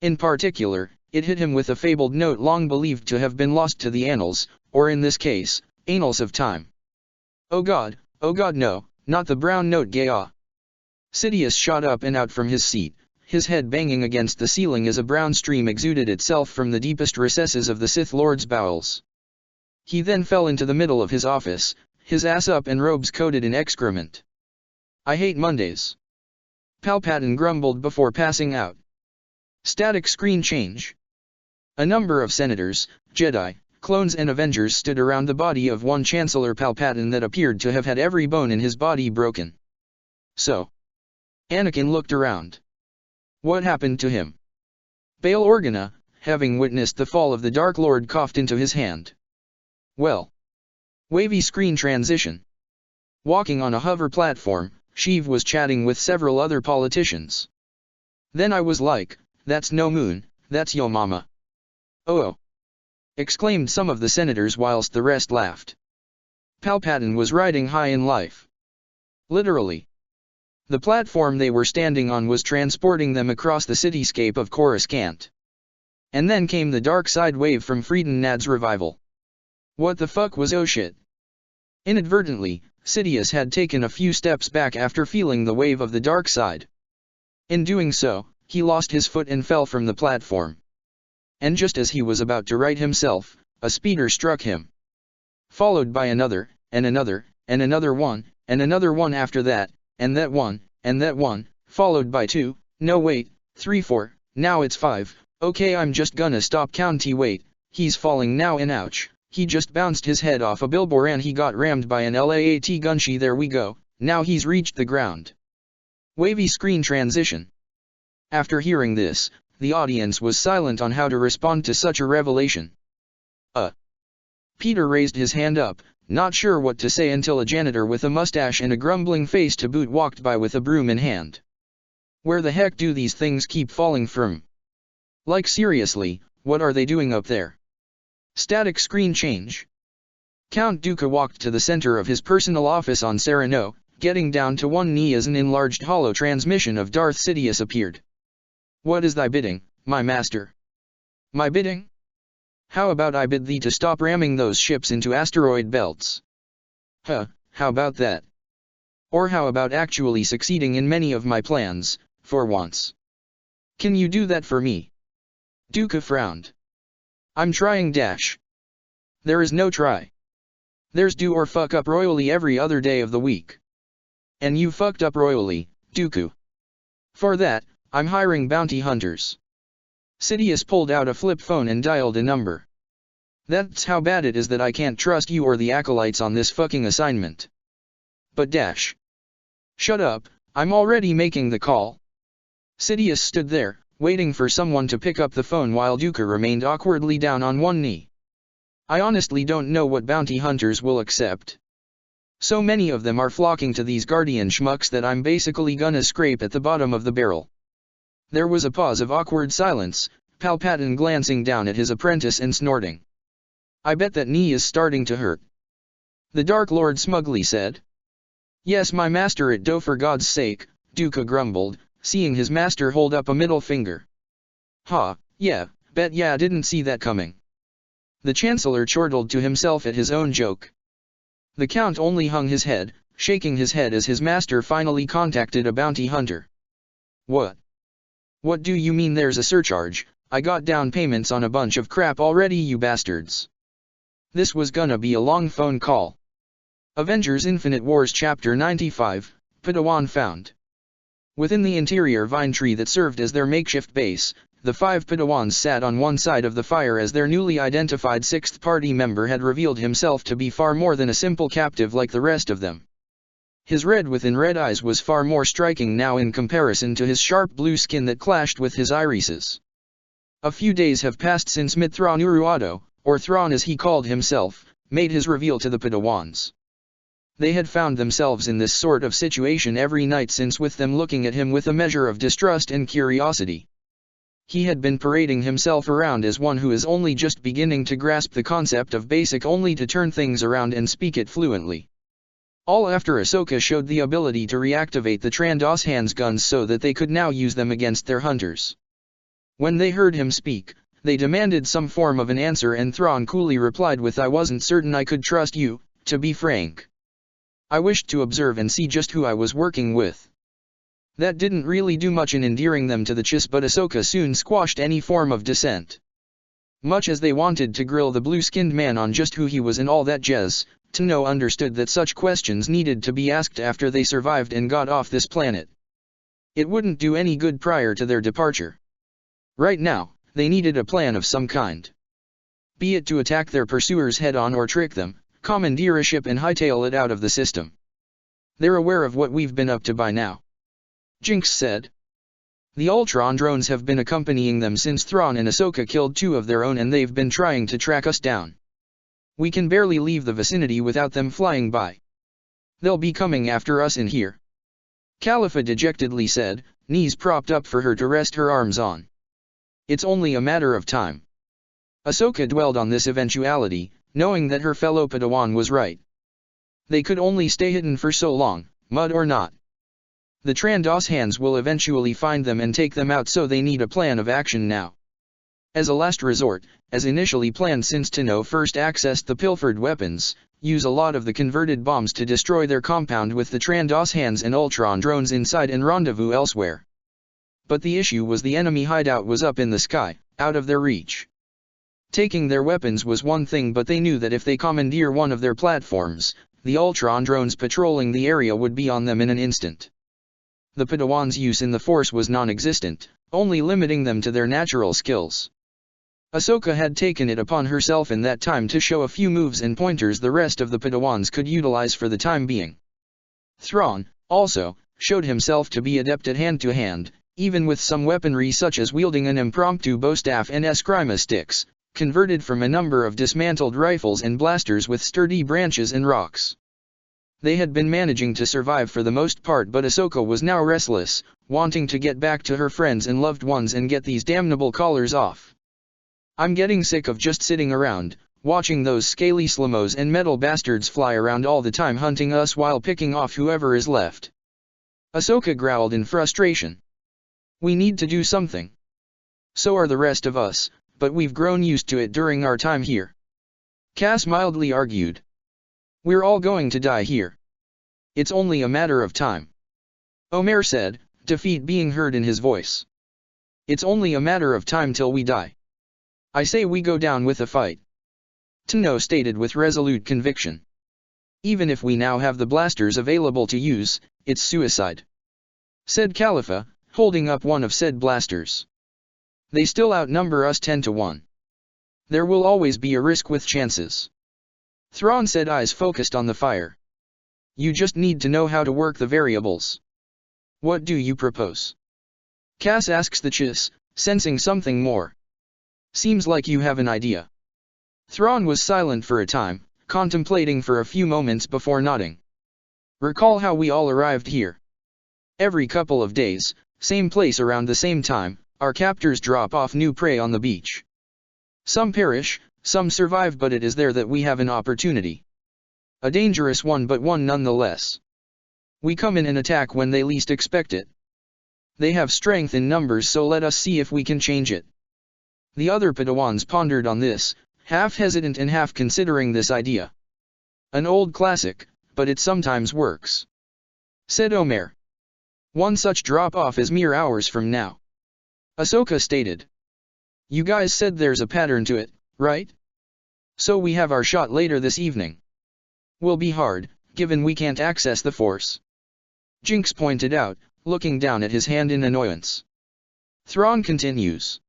In particular, it hit him with a fabled note long believed to have been lost to the annals, or in this case, annals of time. Oh God no, not the brown note gaya. Sidious shot up and out from his seat, his head banging against the ceiling as a brown stream exuded itself from the deepest recesses of the Sith Lord's bowels. He then fell into the middle of his office, his ass up and robes coated in excrement. I hate Mondays. Palpatine grumbled before passing out. Static screen change. A number of senators, Jedi, clones and Avengers stood around the body of one Chancellor Palpatine that appeared to have had every bone in his body broken. So. Anakin looked around. What happened to him? Bail Organa, having witnessed the fall of the Dark Lord, coughed into his hand. Well. Wavy screen transition. Walking on a hover platform, Sheev was chatting with several other politicians. Then I was like, that's no moon, that's yo mama. Oh! Exclaimed some of the senators whilst the rest laughed. Palpatine was riding high in life. Literally. The platform they were standing on was transporting them across the cityscape of Coruscant. And then came the dark side wave from Freedon Nad's revival. What the fuck was oh shit? Inadvertently, Sidious had taken a few steps back after feeling the wave of the dark side. In doing so, he lost his foot and fell from the platform. And just as he was about to right himself, a speeder struck him. Followed by another, and another, and another one, and another one after that, and that one, followed by 2, no wait, 3 4, now it's 5, okay I'm just gonna stop counting wait, he's falling now and ouch, he just bounced his head off a billboard and he got rammed by an LAAT gunship there we go, now he's reached the ground. Wavy screen transition. After hearing this, the audience was silent on how to respond to such a revelation. Peter raised his hand up, not sure what to say until a janitor with a mustache and a grumbling face to boot walked by with a broom in hand. Where the heck do these things keep falling from? Like seriously, what are they doing up there? Static screen change. Count Dooku walked to the center of his personal office on Sereno, getting down to one knee as an enlarged holo transmission of Darth Sidious appeared. What is thy bidding, my master? My bidding? How about I bid thee to stop ramming those ships into asteroid belts? How about that? Or how about actually succeeding in many of my plans, for once? Can you do that for me? Dooku frowned. I'm trying dash. There is no try. There's do or fuck up royally every other day of the week. And you fucked up royally, Dooku. For that, I'm hiring bounty hunters. Sidious pulled out a flip phone and dialed a number. That's how bad it is that I can't trust you or the acolytes on this fucking assignment. But dash. Shut up, I'm already making the call. Sidious stood there, waiting for someone to pick up the phone while Dooku remained awkwardly down on one knee. I honestly don't know what bounty hunters will accept. So many of them are flocking to these guardian schmucks that I'm basically gonna scrape at the bottom of the barrel. There was a pause of awkward silence, Palpatine glancing down at his apprentice and snorting. I bet that knee is starting to hurt. The Dark Lord smugly said. Yes, my master, it do, for God's sake, Dooku grumbled, seeing his master hold up a middle finger. Ha, yeah, bet yeah, didn't see that coming. The Chancellor chortled to himself at his own joke. The Count only hung his head, shaking his head as his master finally contacted a bounty hunter. What? What do you mean there's a surcharge? I got down payments on a bunch of crap already, you bastards. This was gonna be a long phone call. Avengers Infinite Wars Chapter 95, Padawan Found. Within the interior vine tree that served as their makeshift base, the 5 Padawans sat on one side of the fire as their newly identified 6th party member had revealed himself to be far more than a simple captive like the rest of them. His red within red eyes was far more striking now in comparison to his sharp blue skin that clashed with his irises. A few days have passed since Mithran Uruado, or Thrawn as he called himself, made his reveal to the Padawans. They had found themselves in this sort of situation every night since, with them looking at him with a measure of distrust and curiosity. He had been parading himself around as one who is only just beginning to grasp the concept of basic only to turn things around and speak it fluently. All after Ahsoka showed the ability to reactivate the Trandos handguns so that they could now use them against their hunters. When they heard him speak, they demanded some form of an answer, and Thrawn coolly replied with, I wasn't certain I could trust you, to be frank. I wished to observe and see just who I was working with. That didn't really do much in endearing them to the Chiss, but Ahsoka soon squashed any form of dissent. Much as they wanted to grill the blue-skinned man on just who he was and all that jazz, Tano understood that such questions needed to be asked after they survived and got off this planet. It wouldn't do any good prior to their departure. Right now, they needed a plan of some kind. Be it to attack their pursuers head-on or trick them, commandeer a ship and hightail it out of the system. They're aware of what we've been up to by now. Jinx said. The Ultron drones have been accompanying them since Thrawn and Ahsoka killed 2 of their own, and they've been trying to track us down. We can barely leave the vicinity without them flying by. They'll be coming after us in here. Khalifa dejectedly said, knees propped up for her to rest her arms on. It's only a matter of time. Ahsoka dwelled on this eventuality, knowing that her fellow Padawan was right. They could only stay hidden for so long, mud or not. The Trandos hands will eventually find them and take them out, so they need a plan of action now. As a last resort, as initially planned since Tano first accessed the pilfered weapons, use a lot of the converted bombs to destroy their compound with the Trandos hands and Ultron drones inside and rendezvous elsewhere. But the issue was the enemy hideout was up in the sky, out of their reach. Taking their weapons was one thing, but they knew that if they commandeer one of their platforms, the Ultron drones patrolling the area would be on them in an instant. The Padawan's use in the Force was non-existent, only limiting them to their natural skills. Ahsoka had taken it upon herself in that time to show a few moves and pointers the rest of the Padawans could utilize for the time being. Thrawn, also, showed himself to be adept at hand-to-hand, even with some weaponry such as wielding an impromptu bowstaff and eskrima sticks, converted from a number of dismantled rifles and blasters with sturdy branches and rocks. They had been managing to survive for the most part, but Ahsoka was now restless, wanting to get back to her friends and loved ones and get these damnable collars off. I'm getting sick of just sitting around, watching those scaly slamos and metal bastards fly around all the time hunting us while picking off whoever is left. Ahsoka growled in frustration. We need to do something. So are the rest of us, but we've grown used to it during our time here. Cass mildly argued. We're all going to die here. It's only a matter of time. Omer said, defeat being heard in his voice. It's only a matter of time till we die. I say we go down with a fight. Tano stated with resolute conviction. Even if we now have the blasters available to use, it's suicide. Said Khalifa, holding up one of said blasters. They still outnumber us 10-1. There will always be a risk with chances. Thrawn said, eyes focused on the fire. You just need to know how to work the variables. What do you propose? Cass asks the Chiss, sensing something more. Seems like you have an idea. Thrawn was silent for a time, contemplating for a few moments before nodding. Recall how we all arrived here. Every couple of days, same place around the same time, our captors drop off new prey on the beach. Some perish, some survive, but it is there that we have an opportunity. A dangerous one, but one nonetheless. We come in and attack when they least expect it. They have strength in numbers, so let us see if we can change it. The other Padawans pondered on this, half hesitant and half considering this idea. An old classic, but it sometimes works, said Omer. One such drop-off is mere hours from now. Ahsoka stated. You guys said there's a pattern to it, right? So we have our shot later this evening. Will be hard, given we can't access the Force. Jinx pointed out, looking down at his hand in annoyance. Thrawn continues.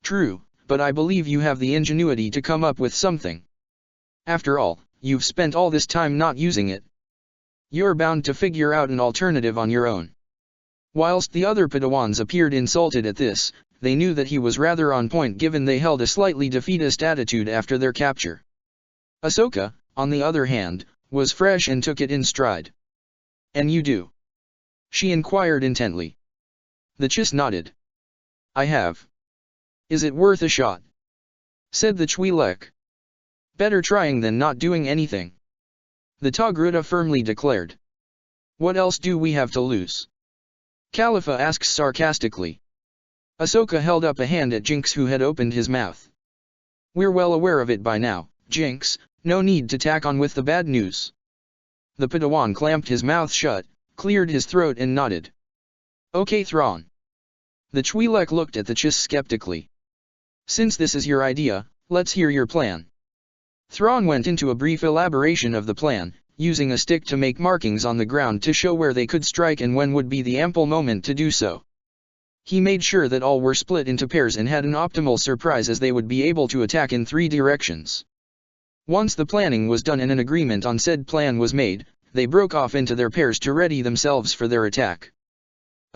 True, but I believe you have the ingenuity to come up with something. After all, you've spent all this time not using it. You're bound to figure out an alternative on your own. Whilst the other Padawans appeared insulted at this, they knew that he was rather on point, given they held a slightly defeatist attitude after their capture. Ahsoka, on the other hand, was fresh and took it in stride. And you do? She inquired intently. The Chiss nodded. I have. Is it worth a shot? Said the Twi'lek. Better trying than not doing anything. The Togruta firmly declared. What else do we have to lose? Khalifa asks sarcastically. Ahsoka held up a hand at Jinx, who had opened his mouth. We're well aware of it by now, Jinx, no need to tack on with the bad news. The Padawan clamped his mouth shut, cleared his throat and nodded. Okay, Thrawn. The Twi'lek looked at the Chiss skeptically. Since this is your idea, let's hear your plan. Thrawn went into a brief elaboration of the plan, using a stick to make markings on the ground to show where they could strike and when would be the ample moment to do so. He made sure that all were split into pairs and had an optimal surprise, as they would be able to attack in 3 directions. Once the planning was done and an agreement on said plan was made, they broke off into their pairs to ready themselves for their attack.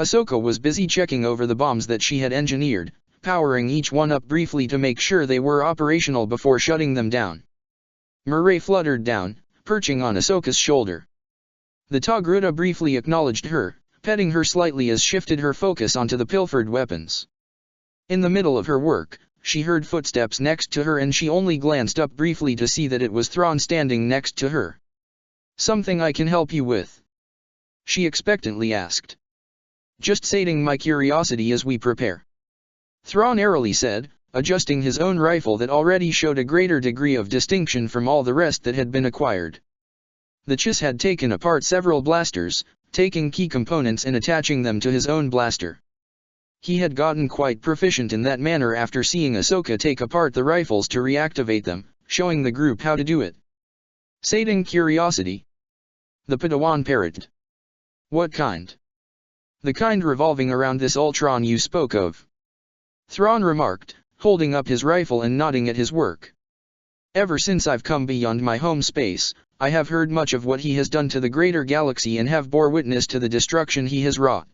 Ahsoka was busy checking over the bombs that she had engineered, powering each one up briefly to make sure they were operational before shutting them down. Murray fluttered down, perching on Ahsoka's shoulder. The Togruta briefly acknowledged her, petting her slightly as shifted her focus onto the pilfered weapons. In the middle of her work, she heard footsteps next to her, and she only glanced up briefly to see that it was Thrawn standing next to her. Something I can help you with? She expectantly asked. Just sating my curiosity as we prepare. Thrawn airily said, adjusting his own rifle that already showed a greater degree of distinction from all the rest that had been acquired. The Chiss had taken apart several blasters, taking key components and attaching them to his own blaster. He had gotten quite proficient in that manner after seeing Ahsoka take apart the rifles to reactivate them, showing the group how to do it. Sating curiosity? The Padawan parroted. What kind? The kind revolving around this Ultron you spoke of. Thrawn remarked, holding up his rifle and nodding at his work. Ever since I've come beyond my home space, I have heard much of what he has done to the greater galaxy and have bore witness to the destruction he has wrought.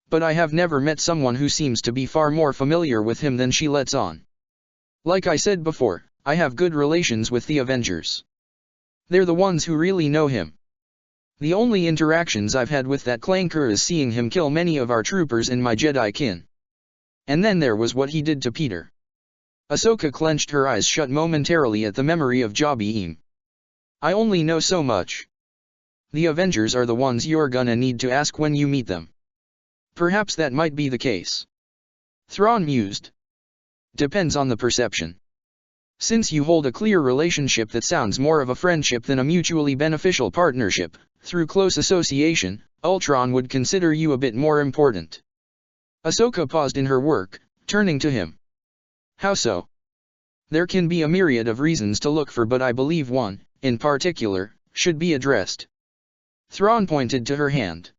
But I have never met someone who seems to be far more familiar with him than she lets on. Like I said before, I have good relations with the Avengers. They're the ones who really know him. The only interactions I've had with that clanker is seeing him kill many of our troopers and my Jedi kin. And then there was what he did to Peter. Ahsoka clenched her eyes shut momentarily at the memory of Jabim. I only know so much. The Avengers are the ones you're gonna need to ask when you meet them. Perhaps that might be the case. Thrawn mused. Depends on the perception. Since you hold a clear relationship that sounds more of a friendship than a mutually beneficial partnership, through close association, Ultron would consider you a bit more important. Ahsoka paused in her work, turning to him. How so? There can be a myriad of reasons to look for, but I believe one, in particular, should be addressed. Thrawn pointed to her hand.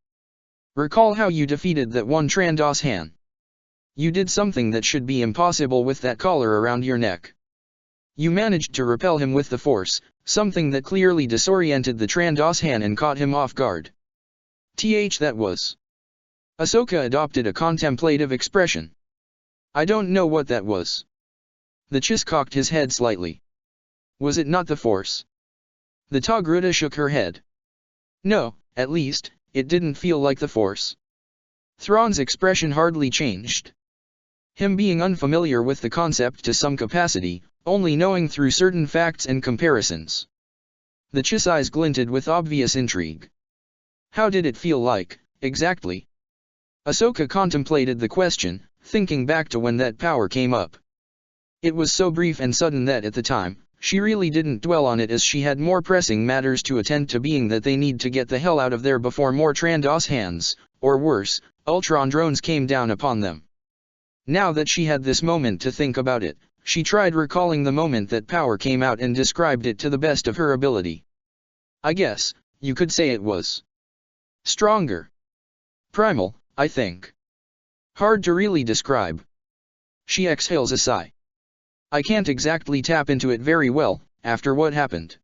Recall how you defeated that one Trandos Han. You did something that should be impossible with that collar around your neck. You managed to repel him with the Force, something that clearly disoriented the Trandos Han and caught him off guard. That was. Ahsoka adopted a contemplative expression. I don't know what that was. The Chiss cocked his head slightly. Was it not the Force? The Togruta shook her head. No, at least, it didn't feel like the Force. Thrawn's expression hardly changed. Him being unfamiliar with the concept to some capacity, only knowing through certain facts and comparisons. The Chiss eyes glinted with obvious intrigue. How did it feel like, exactly? Ahsoka contemplated the question, thinking back to when that power came up. It was so brief and sudden that at the time, she really didn't dwell on it as she had more pressing matters to attend to, being that they need to get the hell out of there before more Trandos hands, or worse, Ultron drones came down upon them. Now that she had this moment to think about it, she tried recalling the moment that power came out and described it to the best of her ability. I guess, you could say it was stronger. Primal, I think. Hard to really describe. She exhales a sigh. I can't exactly tap into it very well, after what happened.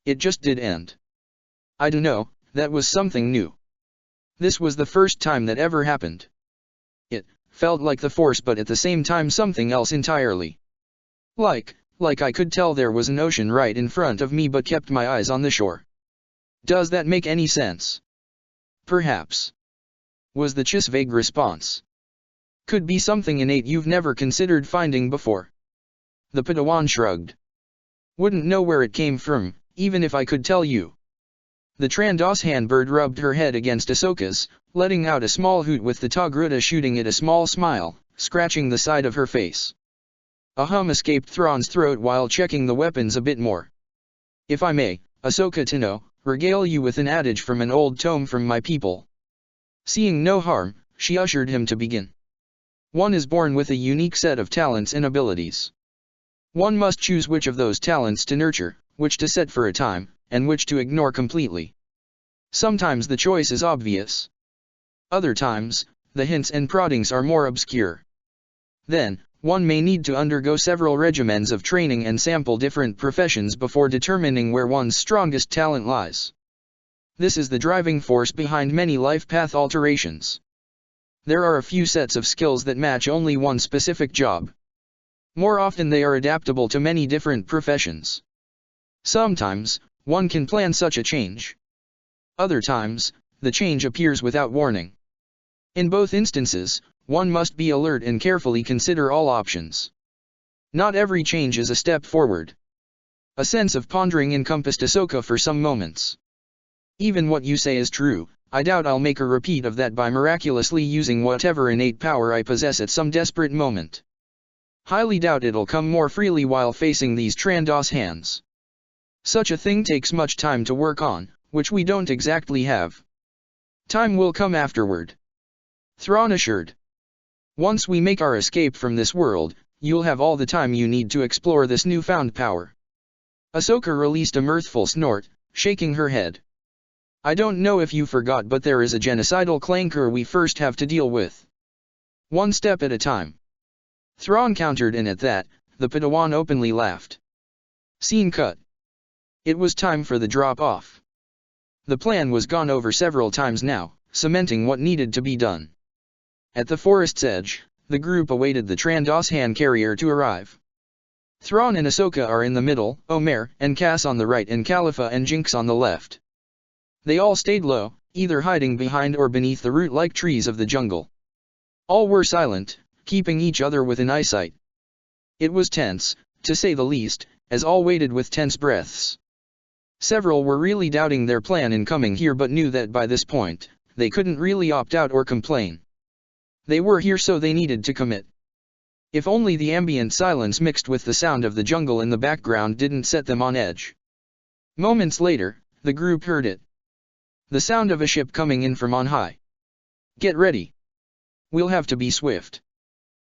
It just did end. I dunno, that was something new. This was the first time that ever happened. It felt like the Force, but at the same time something else entirely. Like I could tell there was an ocean right in front of me but kept my eyes on the shore. Does that make any sense? Perhaps. Was the Chiss' vague response. Could be something innate you've never considered finding before. The Padawan shrugged. Wouldn't know where it came from, even if I could tell you. The Trandos handbird rubbed her head against Ahsoka's, letting out a small hoot with the Togruta shooting it a small smile, scratching the side of her face. A hum escaped Thrawn's throat while checking the weapons a bit more. If I may, Ahsoka Tano, regale you with an adage from an old tome from my people. Seeing no harm, she ushered him to begin. One is born with a unique set of talents and abilities. One must choose which of those talents to nurture, which to set for a time, and which to ignore completely. Sometimes the choice is obvious. Other times, the hints and proddings are more obscure. Then, one may need to undergo several regimens of training and sample different professions before determining where one's strongest talent lies. This is the driving force behind many life path alterations. There are a few sets of skills that match only one specific job. More often they are adaptable to many different professions. Sometimes, one can plan such a change. Other times, the change appears without warning. In both instances, one must be alert and carefully consider all options. Not every change is a step forward. A sense of pondering encompassed Ahsoka for some moments. Even what you say is true. I doubt I'll make a repeat of that by miraculously using whatever innate power I possess at some desperate moment. Highly doubt it'll come more freely while facing these Trandos hands. Such a thing takes much time to work on, which we don't exactly have. Time will come afterward. Thrawn assured. Once we make our escape from this world, you'll have all the time you need to explore this newfound power. Ahsoka released a mirthful snort, shaking her head. I don't know if you forgot, but there is a genocidal clangor we first have to deal with. One step at a time. Thrawn countered, and at that, the Padawan openly laughed. Scene cut. It was time for the drop-off. The plan was gone over several times now, cementing what needed to be done. At the forest's edge, the group awaited the Trandos hand carrier to arrive. Thrawn and Ahsoka are in the middle, Omer and Cass on the right and Khalifa and Jinx on the left. They all stayed low, either hiding behind or beneath the root-like trees of the jungle. All were silent, keeping each other within eyesight. It was tense, to say the least, as all waited with tense breaths. Several were really doubting their plan in coming here, but knew that by this point, they couldn't really opt out or complain. They were here, so they needed to commit. If only the ambient silence mixed with the sound of the jungle in the background didn't set them on edge. Moments later, the group heard it. The sound of a ship coming in from on high. Get ready. We'll have to be swift.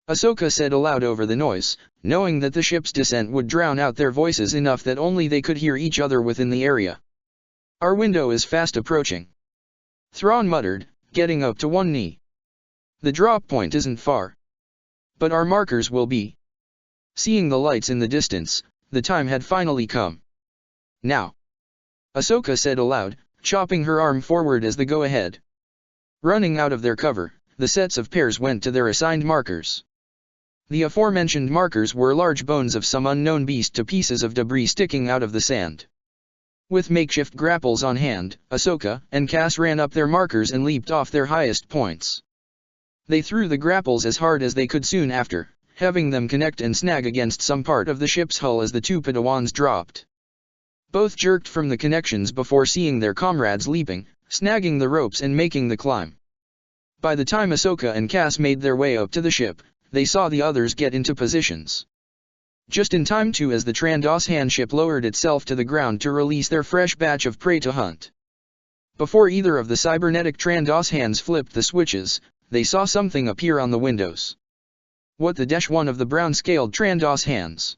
Ahsoka said aloud over the noise, knowing that the ship's descent would drown out their voices enough that only they could hear each other within the area. Our window is fast approaching. Thrawn muttered, getting up to one knee. The drop point isn't far. But our markers will be. Seeing the lights in the distance, the time had finally come. Now. Ahsoka said aloud, chopping her arm forward as the go-ahead. Running out of their cover, the sets of pairs went to their assigned markers. The aforementioned markers were large bones of some unknown beast to pieces of debris sticking out of the sand. With makeshift grapples on hand, Ahsoka and Cass ran up their markers and leaped off their highest points. They threw the grapples as hard as they could soon after, having them connect and snag against some part of the ship's hull as the two Padawans dropped. Both jerked from the connections before seeing their comrades leaping, snagging the ropes and making the climb. By the time Ahsoka and Cass made their way up to the ship, they saw the others get into positions. Just in time too, as the Trandoshan ship lowered itself to the ground to release their fresh batch of prey to hunt. Before either of the cybernetic Trandoshans flipped the switches, they saw something appear on the windows. What the dash one of the brown-scaled Trandoshans.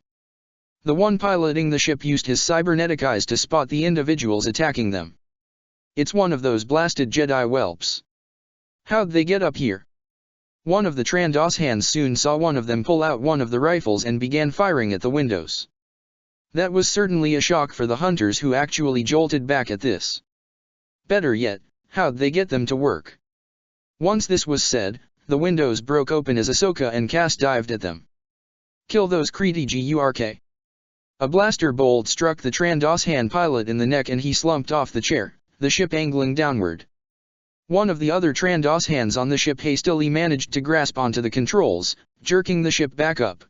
The one piloting the ship used his cybernetic eyes to spot the individuals attacking them. It's one of those blasted Jedi whelps. How'd they get up here? One of the Trandoshans soon saw one of them pull out one of the rifles and began firing at the windows. That was certainly a shock for the hunters, who actually jolted back at this. Better yet, how'd they get them to work? Once this was said, the windows broke open as Ahsoka and Cass dived at them. Kill those Kree Gurk. A blaster bolt struck the Trandoshan pilot in the neck and he slumped off the chair, the ship angling downward. One of the other Trandoshans on the ship hastily managed to grasp onto the controls, jerking the ship back up.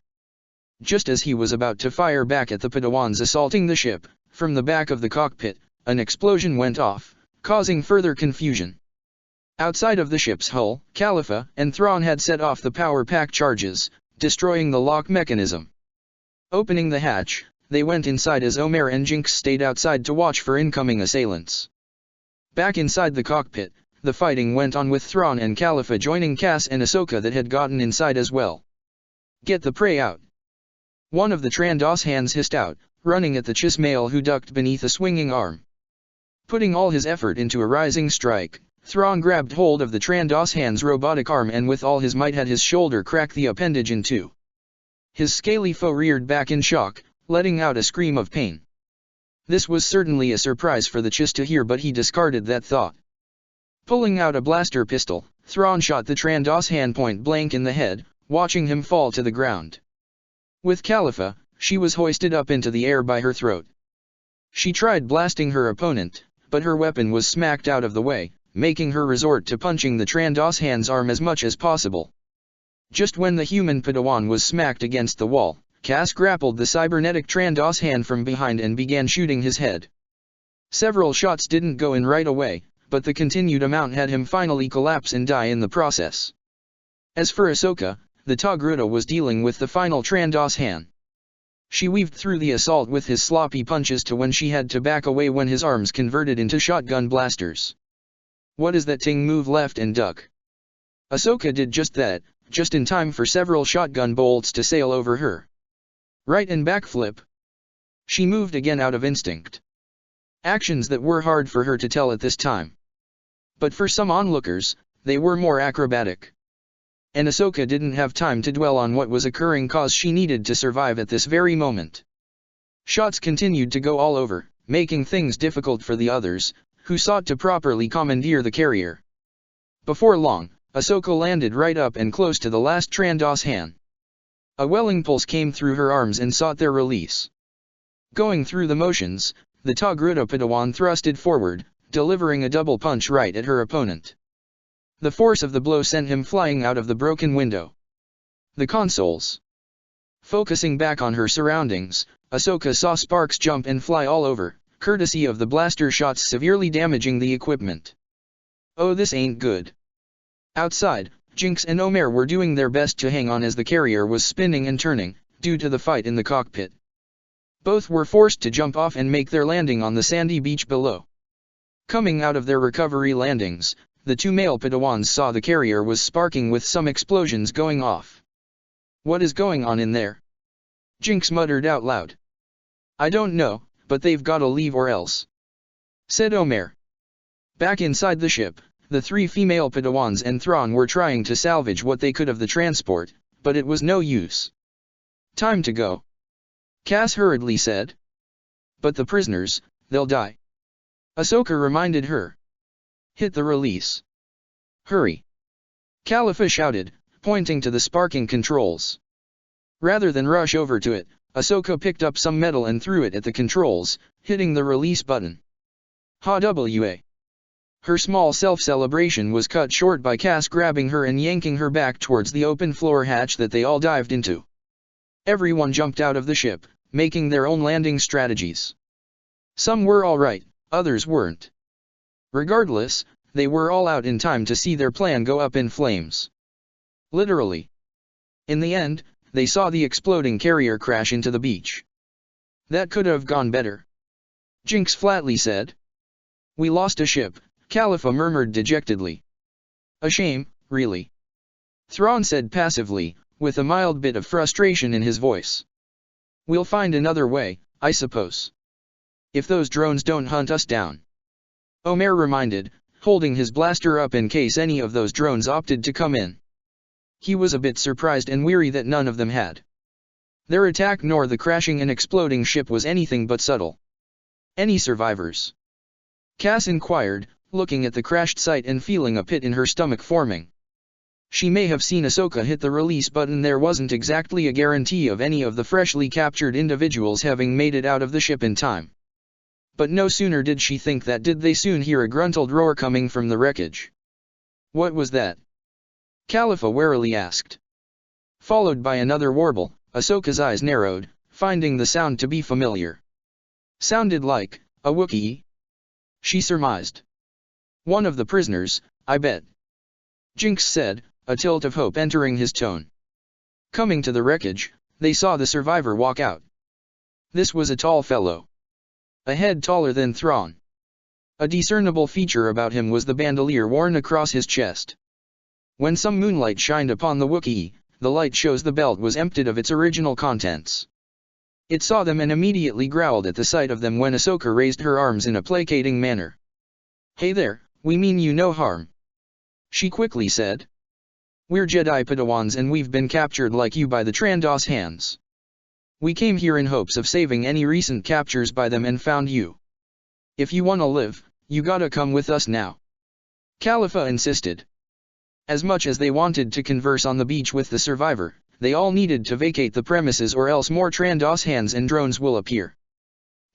Just as he was about to fire back at the Padawans assaulting the ship, from the back of the cockpit, an explosion went off, causing further confusion. Outside of the ship's hull, Khalifa and Thrawn had set off the power pack charges, destroying the lock mechanism. Opening the hatch, they went inside as Omer and Jinx stayed outside to watch for incoming assailants. Back inside the cockpit, the fighting went on with Thrawn and Khalifa joining Cass and Ahsoka that had gotten inside as well. Get the prey out. One of the Trandoshans hissed out, running at the Chismail who ducked beneath a swinging arm. Putting all his effort into a rising strike, Thrawn grabbed hold of the Trandoshan's robotic arm and with all his might had his shoulder crack the appendage in two. His scaly foe reared back in shock, letting out a scream of pain. This was certainly a surprise for the Chiss to hear, but he discarded that thought. Pulling out a blaster pistol, Thrawn shot the Trandoshan point blank in the head, watching him fall to the ground. With Khalifa, she was hoisted up into the air by her throat. She tried blasting her opponent, but her weapon was smacked out of the way, making her resort to punching the Trandoshan's arm as much as possible. Just when the human Padawan was smacked against the wall, Cass grappled the cybernetic Trandoshan from behind and began shooting his head. Several shots didn't go in right away, but the continued amount had him finally collapse and die in the process. As for Ahsoka, the Togruta was dealing with the final Trandoshan. She weaved through the assault with his sloppy punches to when she had to back away when his arms converted into shotgun blasters. What is that thing? Move left and duck. Ahsoka did just that, just in time for several shotgun bolts to sail over her. Right and backflip. She moved again out of instinct. Actions that were hard for her to tell at this time. But for some onlookers, they were more acrobatic. And Ahsoka didn't have time to dwell on what was occurring, cause she needed to survive at this very moment. Shots continued to go all over, making things difficult for the others, who sought to properly commandeer the carrier. Before long, Ahsoka landed right up and close to the last Trandoshan. A welling pulse came through her arms and sought their release. Going through the motions, the Togruta Padawan thrusted forward, delivering a double punch right at her opponent. The force of the blow sent him flying out of the broken window. The consoles. Focusing back on her surroundings, Ahsoka saw sparks jump and fly all over, courtesy of the blaster shots severely damaging the equipment. Oh, this ain't good. Outside, Jinx and Omer were doing their best to hang on as the carrier was spinning and turning, due to the fight in the cockpit. Both were forced to jump off and make their landing on the sandy beach below. Coming out of their recovery landings, the two male Padawans saw the carrier was sparking with some explosions going off. What is going on in there? Jinx muttered out loud. I don't know, but they've gotta leave or else, said Omer. Back inside the ship, the three female Padawans and Thrawn were trying to salvage what they could of the transport, but it was no use. Time to go, Cass hurriedly said. But the prisoners, they'll die, Ahsoka reminded her. Hit the release. Hurry, Khalifa shouted, pointing to the sparking controls. Rather than rush over to it, Ahsoka picked up some metal and threw it at the controls, hitting the release button. Ha-wa. Her small self-celebration was cut short by Cass grabbing her and yanking her back towards the open floor hatch that they all dived into. Everyone jumped out of the ship, making their own landing strategies. Some were alright, others weren't. Regardless, they were all out in time to see their plan go up in flames. Literally. In the end, they saw the exploding carrier crash into the beach. That could have gone better. Jinx flatly said. We lost a ship, Khalifa murmured dejectedly. A shame, really. Thrawn said passively, with a mild bit of frustration in his voice. We'll find another way, I suppose. If those drones don't hunt us down. Omer reminded, holding his blaster up in case any of those drones opted to come in. He was a bit surprised and weary that none of them had. Their attack nor the crashing and exploding ship was anything but subtle. Any survivors? Cass inquired, looking at the crashed site and feeling a pit in her stomach forming. She may have seen Ahsoka hit the release button. There wasn't exactly a guarantee of any of the freshly captured individuals having made it out of the ship in time. But no sooner did she think that did they soon hear a gruntled roar coming from the wreckage. What was that? Khalifa warily asked. Followed by another warble, Ahsoka's eyes narrowed, finding the sound to be familiar. Sounded like a Wookiee, she surmised. One of the prisoners, I bet. Jinx said, a tilt of hope entering his tone. Coming to the wreckage, they saw the survivor walk out. This was a tall fellow. A head taller than Thrawn. A discernible feature about him was the bandolier worn across his chest. When some moonlight shined upon the Wookiee, the light shows the belt was emptied of its original contents. It saw them and immediately growled at the sight of them when Ahsoka raised her arms in a placating manner. Hey there, we mean you no harm. She quickly said. We're Jedi Padawans and we've been captured like you by the Trandos hands. We came here in hopes of saving any recent captures by them and found you. If you wanna live, you gotta come with us now. Khalifa insisted. As much as they wanted to converse on the beach with the survivor, they all needed to vacate the premises or else more Trandos hands and drones will appear.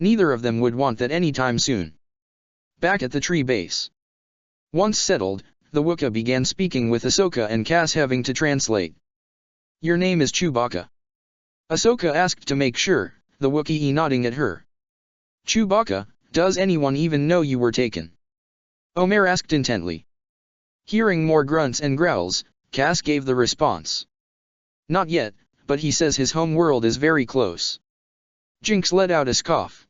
Neither of them would want that anytime soon. Back at the tree base. Once settled, the Wookiee began speaking with Ahsoka and Cass having to translate. Your name is Chewbacca. Ahsoka asked to make sure, the Wookiee nodding at her. Chewbacca, does anyone even know you were taken? Omer asked intently. Hearing more grunts and growls, Cass gave the response. Not yet, but he says his home world is very close. Jinx let out a scoff.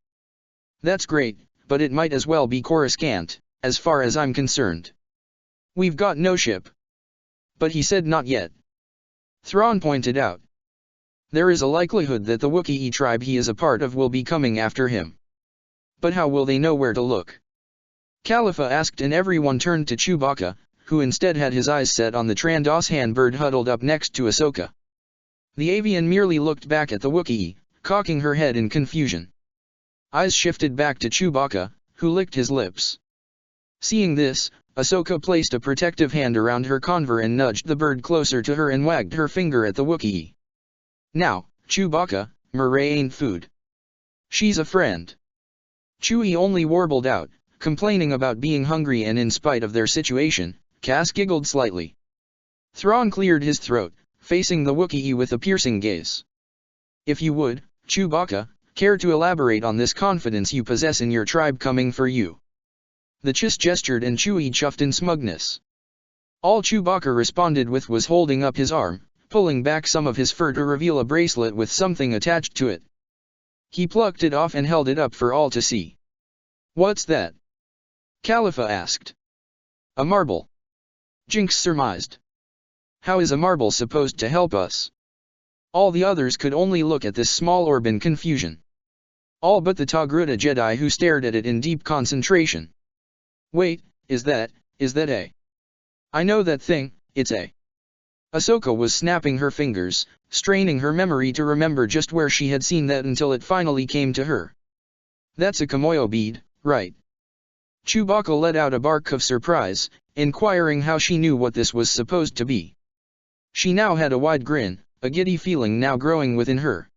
That's great, but it might as well be Coruscant, as far as I'm concerned. We've got no ship. But he said not yet. Thrawn pointed out. There is a likelihood that the Wookiee tribe he is a part of will be coming after him. But how will they know where to look? Khalifa asked and everyone turned to Chewbacca, who instead had his eyes set on the Trandos hand bird huddled up next to Ahsoka. The avian merely looked back at the Wookiee, cocking her head in confusion. Eyes shifted back to Chewbacca, who licked his lips. Seeing this, Ahsoka placed a protective hand around her convor and nudged the bird closer to her and wagged her finger at the Wookiee. Now, Chewbacca, Murray ain't food. She's a friend. Chewie only warbled out, complaining about being hungry and in spite of their situation, Cass giggled slightly. Thrawn cleared his throat, facing the Wookiee with a piercing gaze. If you would, Chewbacca, care to elaborate on this confidence you possess in your tribe coming for you? The Chiss gestured and Chewie chuffed in smugness. All Chewbacca responded with was holding up his arm, pulling back some of his fur to reveal a bracelet with something attached to it. He plucked it off and held it up for all to see. What's that? Khalifa asked. A marble. Jinx surmised. How is a marble supposed to help us? All the others could only look at this small orb in confusion. All but the Togruta Jedi who stared at it in deep concentration. Wait, is that a? I know that thing, it's a. Ahsoka was snapping her fingers, straining her memory to remember just where she had seen that until it finally came to her. That's a Kamoyo bead, right? Chewbacca let out a bark of surprise, inquiring how she knew what this was supposed to be. She now had a wide grin, a giddy feeling now growing within her.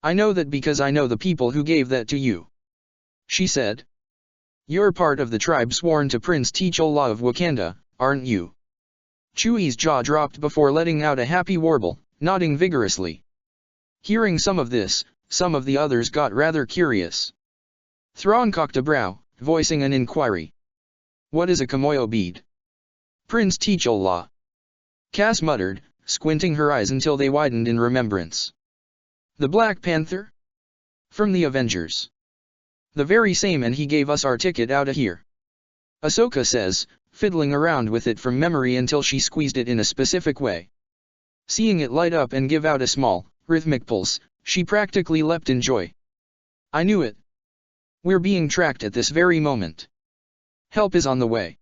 I know that because I know the people who gave that to you. She said. You're part of the tribe sworn to Prince T'Challa of Wakanda, aren't you? Chewie's jaw dropped before letting out a happy warble, nodding vigorously. Hearing some of this, some of the others got rather curious. Thrawn cocked a brow, voicing an inquiry. What is a Kimoyo bead? Prince T'Challa. Cass muttered, squinting her eyes until they widened in remembrance. The Black Panther? From the Avengers. The very same, and he gave us our ticket out of here. Ahsoka says, fiddling around with it from memory until she squeezed it in a specific way. Seeing it light up and give out a small, rhythmic pulse, she practically leapt in joy. I knew it. We're being tracked at this very moment. Help is on the way.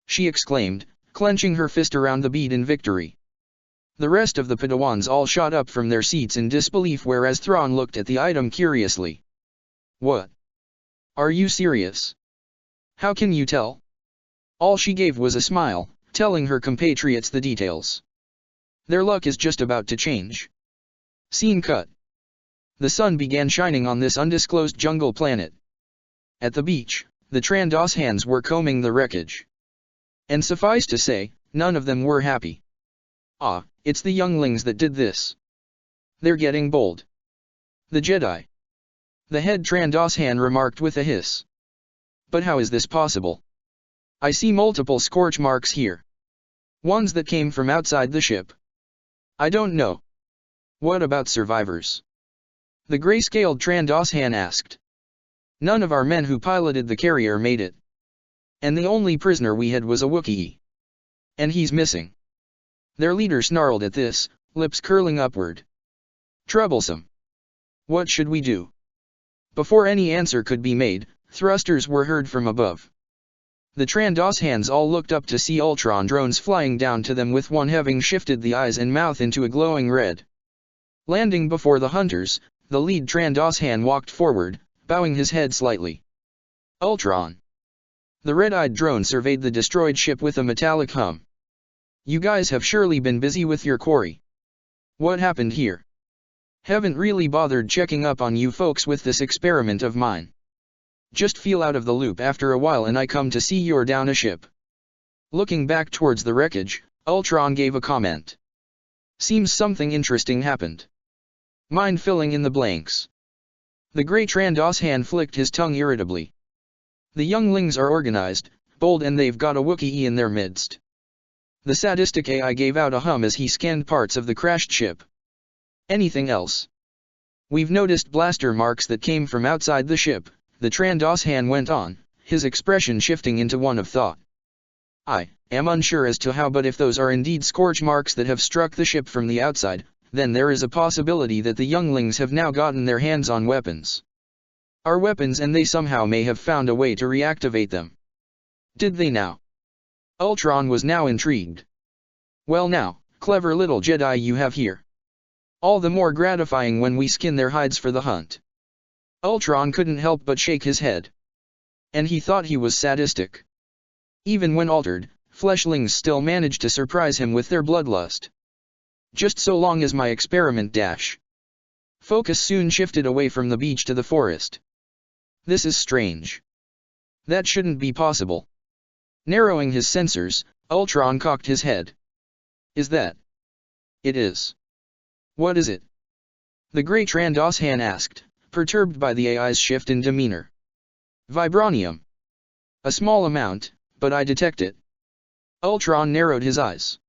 She exclaimed, clenching her fist around the bead in victory. The rest of the Padawans all shot up from their seats in disbelief, whereas Thrawn looked at the item curiously. What? Are you serious? How can you tell? All she gave was a smile, telling her compatriots the details. Their luck is just about to change. Scene cut. The sun began shining on this undisclosed jungle planet. At the beach, the Trandos hands were combing the wreckage. And suffice to say, none of them were happy. Ah, it's the younglings that did this. They're getting bold. The Jedi. The head Trandos hand remarked with a hiss. But how is this possible? I see multiple scorch marks here. Ones that came from outside the ship. I don't know. What about survivors? The gray-scaled Trandos Han asked. None of our men who piloted the carrier made it. And the only prisoner we had was a Wookiee. And he's missing. Their leader snarled at this, lips curling upward. Troublesome. What should we do? Before any answer could be made, thrusters were heard from above. The Trandos hands all looked up to see Ultron drones flying down to them, with one having shifted the eyes and mouth into a glowing red. Landing before the hunters, the lead Trandos hand walked forward, bowing his head slightly. Ultron. The red-eyed drone surveyed the destroyed ship with a metallic hum. You guys have surely been busy with your quarry. What happened here? Haven't really bothered checking up on you folks with this experiment of mine. Just feel out of the loop after a while and I come to see you're down a ship. Looking back towards the wreckage, Ultron gave a comment. Seems something interesting happened. Mind filling in the blanks. The gray Trandos hand flicked his tongue irritably. The younglings are organized, bold, and they've got a Wookiee in their midst. The sadistic AI gave out a hum as he scanned parts of the crashed ship. Anything else? We've noticed blaster marks that came from outside the ship, the Trandos Han went on, his expression shifting into one of thought. I am unsure as to how, but if those are indeed scorch marks that have struck the ship from the outside, then there is a possibility that the younglings have now gotten their hands on weapons. Our weapons, and they somehow may have found a way to reactivate them. Did they now? Ultron was now intrigued. Well now, clever little Jedi you have here. All the more gratifying when we skin their hides for the hunt. Ultron couldn't help but shake his head. And he thought he was sadistic. Even when altered, fleshlings still managed to surprise him with their bloodlust. Just so long as my experiment dash. Focus soon shifted away from the beach to the forest. This is strange. That shouldn't be possible. Narrowing his sensors, Ultron cocked his head. Is that? It is. What is it? The gray Trandos Han asked, perturbed by the AI's shift in demeanor. Vibranium. A small amount, but I detect it. Ultron narrowed his eyes.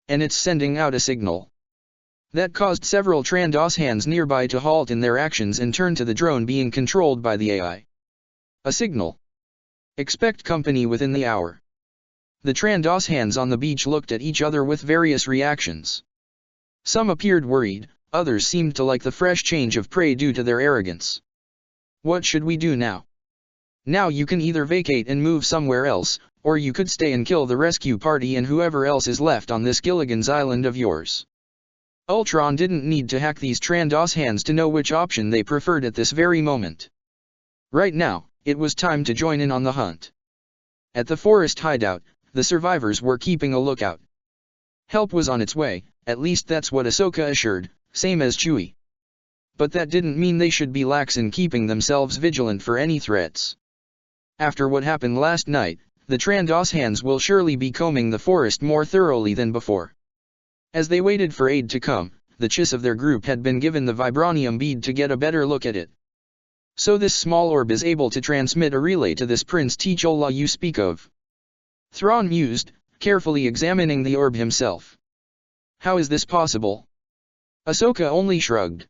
And it's sending out a signal. That caused several Trandos hands nearby to halt in their actions and turn to the drone being controlled by the AI. A signal. Expect company within the hour. The Trandos hands on the beach looked at each other with various reactions. Some appeared worried, others seemed to like the fresh change of prey due to their arrogance. What should we do now? Now you can either vacate and move somewhere else, or you could stay and kill the rescue party and whoever else is left on this Gilligan's Island of yours. Ultron didn't need to hack these Trandos hands to know which option they preferred at this very moment. Right now, it was time to join in on the hunt. At the forest hideout, the survivors were keeping a lookout. Help was on its way, at least that's what Ahsoka assured, same as Chewie. but that didn't mean they should be lax in keeping themselves vigilant for any threats. After what happened last night, the Trandos hands will surely be combing the forest more thoroughly than before. As they waited for aid to come, the chis of their group had been given the vibranium bead to get a better look at it. So this small orb is able to transmit a relay to this Prince T'Challa you speak of. Thrawn mused, carefully examining the orb himself. How is this possible? Ahsoka only shrugged.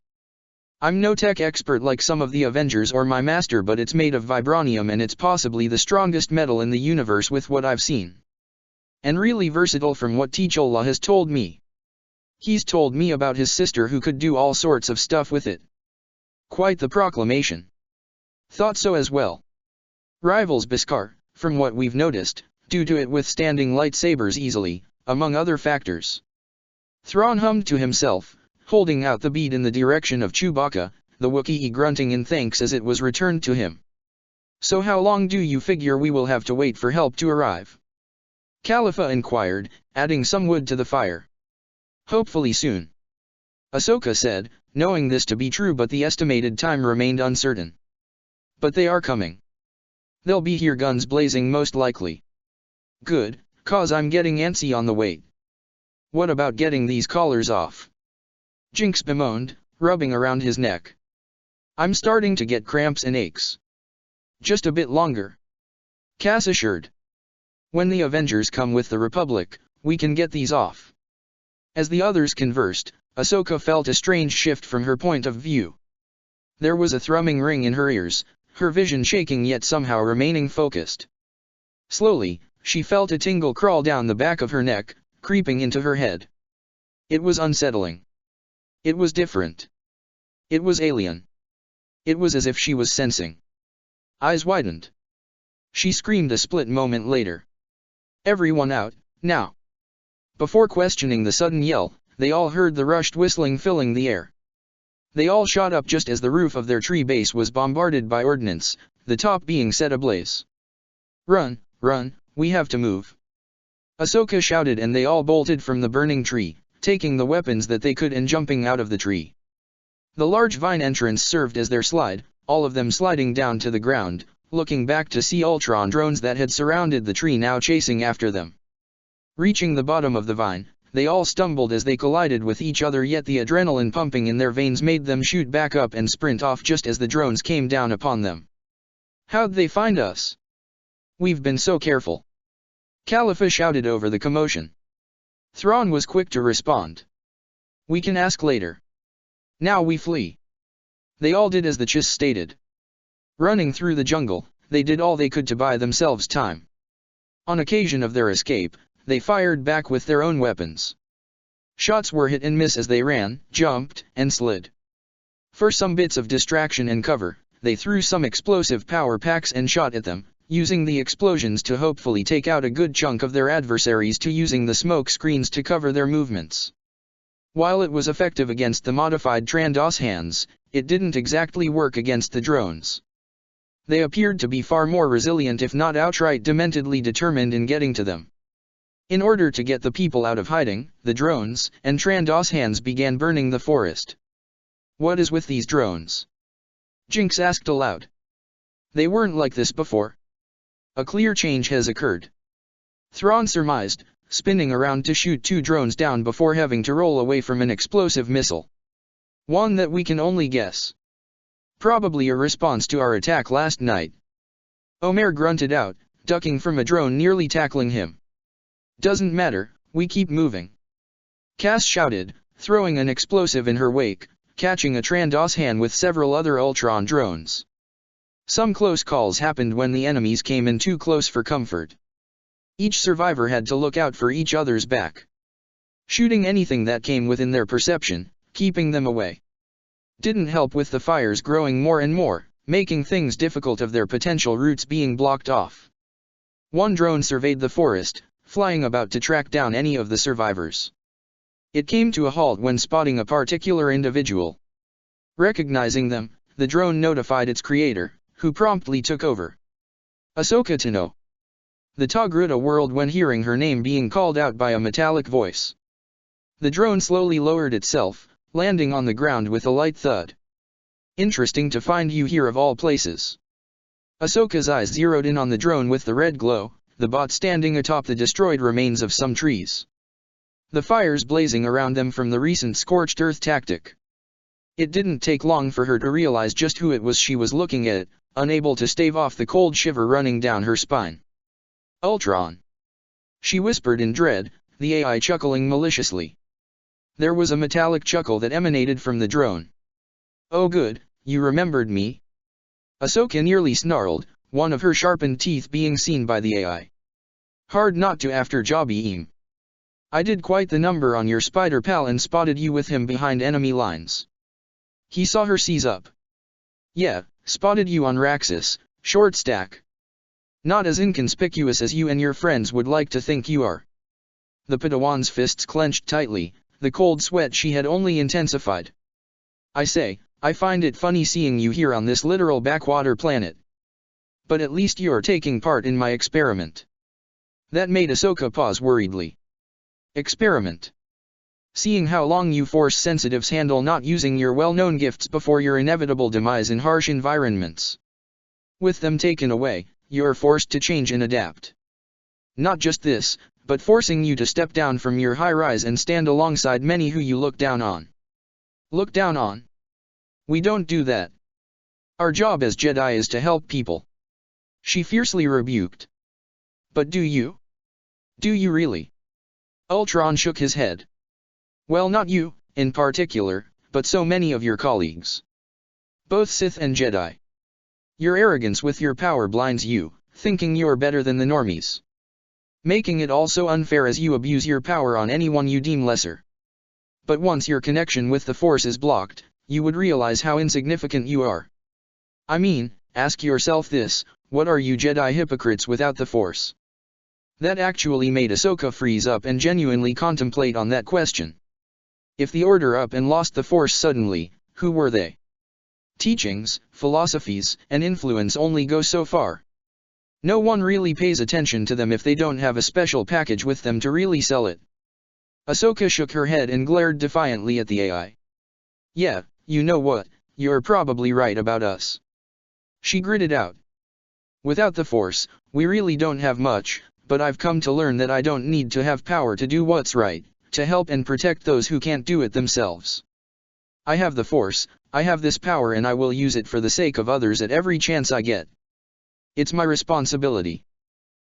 I'm no tech expert like some of the Avengers or my master, but it's made of vibranium and it's possibly the strongest metal in the universe with what I've seen. And really versatile from what T'Challa has told me. He's told me about his sister who could do all sorts of stuff with it. Quite the proclamation. Thought so as well. Rivals Beskar, from what we've noticed, due to it withstanding lightsabers easily, among other factors. Thrawn hummed to himself, holding out the bead in the direction of Chewbacca, the Wookiee grunting in thanks as it was returned to him. So how long do you figure we will have to wait for help to arrive? Khalifa inquired, adding some wood to the fire. Hopefully soon. Ahsoka said, knowing this to be true, but the estimated time remained uncertain. But they are coming. They'll be here guns blazing most likely. Good, cause I'm getting antsy on the wait. What about getting these collars off? Jinx bemoaned, rubbing around his neck. I'm starting to get cramps and aches. Just a bit longer. Cass assured. When the Avengers come with the Republic, we can get these off. As the others conversed, Ahsoka felt a strange shift from her point of view. There was a thrumming ring in her ears, her vision shaking yet somehow remaining focused. Slowly, she felt a tingle crawl down the back of her neck, creeping into her head. It was unsettling. It was different. It was alien. It was as if she was sensing. Eyes widened. She screamed a split moment later. Everyone out, now! Before questioning the sudden yell, they all heard the rushed whistling filling the air. They all shot up just as the roof of their tree base was bombarded by ordnance, the top being set ablaze. Run, run, we have to move. Ahsoka shouted and they all bolted from the burning tree, taking the weapons that they could and jumping out of the tree. The large vine entrance served as their slide, all of them sliding down to the ground, looking back to see Ultron drones that had surrounded the tree now chasing after them. Reaching the bottom of the vine, they all stumbled as they collided with each other, yet the adrenaline pumping in their veins made them shoot back up and sprint off just as the drones came down upon them. How'd they find us? We've been so careful. Khalifa shouted over the commotion. Thrawn was quick to respond. We can ask later. Now we flee. They all did as the Chiss stated. Running through the jungle, they did all they could to buy themselves time. On occasion of their escape, they fired back with their own weapons. Shots were hit and miss as they ran, jumped, and slid. For some bits of distraction and cover, they threw some explosive power packs and shot at them, using the explosions to hopefully take out a good chunk of their adversaries to using the smoke screens to cover their movements. While it was effective against the modified Trandos hands, it didn't exactly work against the drones. They appeared to be far more resilient, if not outright dementedly determined in getting to them. In order to get the people out of hiding, the drones and Trandos hands began burning the forest. What is with these drones? Jinx asked aloud. They weren't like this before. A clear change has occurred. Thrawn surmised, spinning around to shoot two drones down before having to roll away from an explosive missile. One that we can only guess. Probably a response to our attack last night. Omer grunted out, ducking from a drone nearly tackling him. Doesn't matter, we keep moving. Cass shouted, throwing an explosive in her wake, catching a Trandos hand with several other Ultron drones. Some close calls happened when the enemies came in too close for comfort. Each survivor had to look out for each other's back. Shooting anything that came within their perception, keeping them away. Didn't help with the fires growing more and more, making things difficult of their potential routes being blocked off. One drone surveyed the forest, flying about to track down any of the survivors. It came to a halt when spotting a particular individual. Recognizing them, the drone notified its creator, who promptly took over. Ahsoka Tano. The Togruta whirled when hearing her name being called out by a metallic voice. The drone slowly lowered itself, landing on the ground with a light thud. Interesting to find you here of all places. Ahsoka's eyes zeroed in on the drone with the red glow, the bot standing atop the destroyed remains of some trees. The fires blazing around them from the recent scorched earth tactic. It didn't take long for her to realize just who it was she was looking at, unable to stave off the cold shiver running down her spine. Ultron. She whispered in dread, the AI chuckling maliciously. There was a metallic chuckle that emanated from the drone. Oh good, you remembered me? Ahsoka nearly snarled, one of her sharpened teeth being seen by the AI. Hard not to after Jabim. I did quite the number on your spider pal and spotted you with him behind enemy lines. He saw her seize up. Yeah, spotted you on Raxus, short stack. Not as inconspicuous as you and your friends would like to think you are. The Padawan's fists clenched tightly, the cold sweat she had only intensified. I say, I find it funny seeing you here on this literal backwater planet. But at least you're taking part in my experiment. That made Ahsoka pause worriedly. Experiment. Seeing how long you Force sensitives handle not using your well-known gifts before your inevitable demise in harsh environments. With them taken away, you're forced to change and adapt. Not just this, but forcing you to step down from your high rise and stand alongside many who you look down on. Look down on? We don't do that. Our job as Jedi is to help people. She fiercely rebuked. But do you? Do you really? Ultron shook his head. Well, not you, in particular, but so many of your colleagues. Both Sith and Jedi. Your arrogance with your power blinds you, thinking you're better than the normies. Making it all so unfair as you abuse your power on anyone you deem lesser. But once your connection with the Force is blocked, you would realize how insignificant you are. I mean, ask yourself this, what are you Jedi hypocrites without the Force? That actually made Ahsoka freeze up and genuinely contemplate on that question. If the Order up and lost the Force suddenly, who were they? Teachings, philosophies, and influence only go so far. No one really pays attention to them if they don't have a special package with them to really sell it. Ahsoka shook her head and glared defiantly at the AI. Yeah, you know what, you're probably right about us. She gritted out. Without the Force, we really don't have much, but I've come to learn that I don't need to have power to do what's right, to help and protect those who can't do it themselves. I have the Force, I have this power and I will use it for the sake of others at every chance I get. It's my responsibility.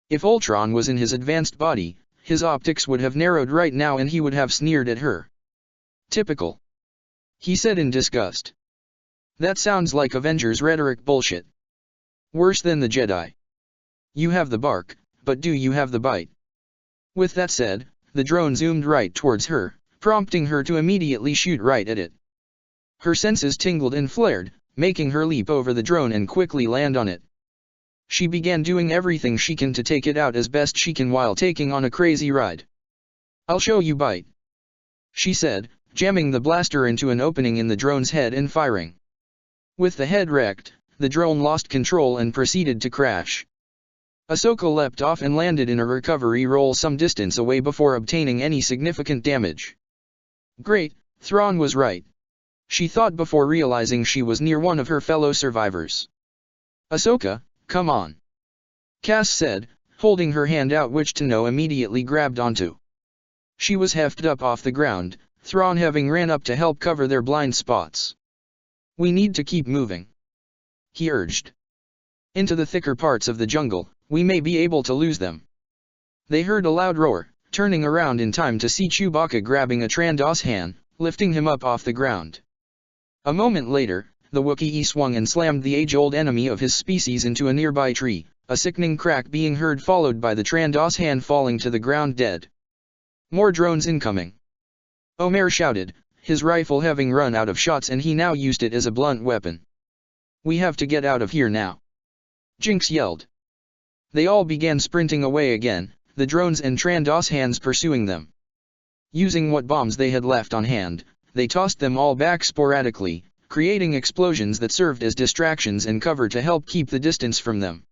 If Ultron was in his advanced body, his optics would have narrowed right now and he would have sneered at her. Typical. He said in disgust. That sounds like Avengers rhetoric bullshit. Worse than the Jedi. You have the bark, but do you have the bite? With that said, the drone zoomed right towards her, prompting her to immediately shoot right at it. Her senses tingled and flared, making her leap over the drone and quickly land on it. She began doing everything she can to take it out as best she can while taking on a crazy ride. I'll show you bite. She said, jamming the blaster into an opening in the drone's head and firing. With the head wrecked, the drone lost control and proceeded to crash. Ahsoka leapt off and landed in a recovery roll some distance away before obtaining any significant damage. Great, Thrawn was right. She thought before realizing she was near one of her fellow survivors. Ahsoka, come on. Cass said, holding her hand out which Tano immediately grabbed onto. She was hefted up off the ground, Thrawn having ran up to help cover their blind spots. We need to keep moving. He urged. Into the thicker parts of the jungle, we may be able to lose them. They heard a loud roar, turning around in time to see Chewbacca grabbing a Trandos Han, lifting him up off the ground. A moment later, the Wookiee swung and slammed the age-old enemy of his species into a nearby tree, a sickening crack being heard followed by the Trandos Han falling to the ground dead. More drones incoming. Omer shouted, his rifle having run out of shots and he now used it as a blunt weapon. We have to get out of here now. Jinx yelled. They all began sprinting away again, the drones and Trandos Hans pursuing them. Using what bombs they had left on hand, they tossed them all back sporadically, creating explosions that served as distractions and cover to help keep the distance from them.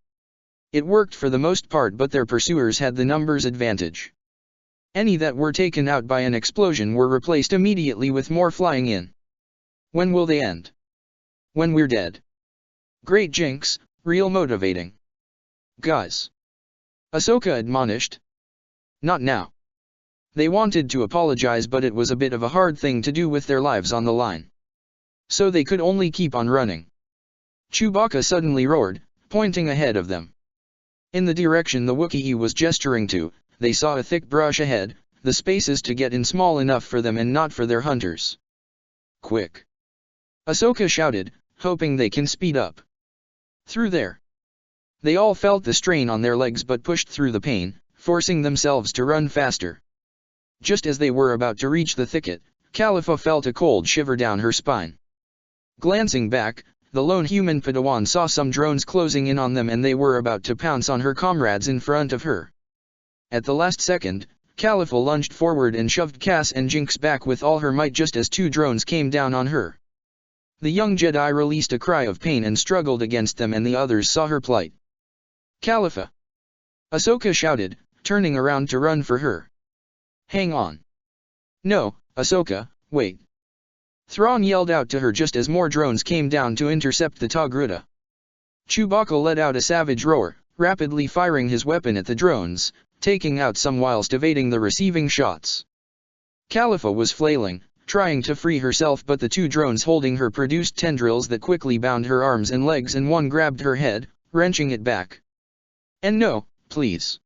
It worked for the most part, but their pursuers had the numbers advantage. Any that were taken out by an explosion were replaced immediately with more flying in. When will they end? When we're dead. Great Jinx, real motivating. Guys. Ahsoka admonished. Not now. They wanted to apologize, but it was a bit of a hard thing to do with their lives on the line. So they could only keep on running. Chewbacca suddenly roared, pointing ahead of them. In the direction the Wookiee was gesturing to, they saw a thick brush ahead, the spaces to get in small enough for them and not for their hunters. Quick! Ahsoka shouted, hoping they can speed up. Through there. They all felt the strain on their legs but pushed through the pain, forcing themselves to run faster. Just as they were about to reach the thicket, Khalifa felt a cold shiver down her spine. Glancing back, the lone human Padawan saw some drones closing in on them and they were about to pounce on her comrades in front of her. At the last second, Khalifa lunged forward and shoved Cass and Jinx back with all her might just as two drones came down on her. The young Jedi released a cry of pain and struggled against them, and the others saw her plight. Khalifa! Ahsoka shouted, turning around to run for her. Hang on. No, Ahsoka, wait. Thrawn yelled out to her just as more drones came down to intercept the Togruta. Chewbacca let out a savage roar, rapidly firing his weapon at the drones, taking out some whilst evading the receiving shots. Khalifa was flailing, trying to free herself, but the two drones holding her produced tendrils that quickly bound her arms and legs, and one grabbed her head, wrenching it back. And no, please.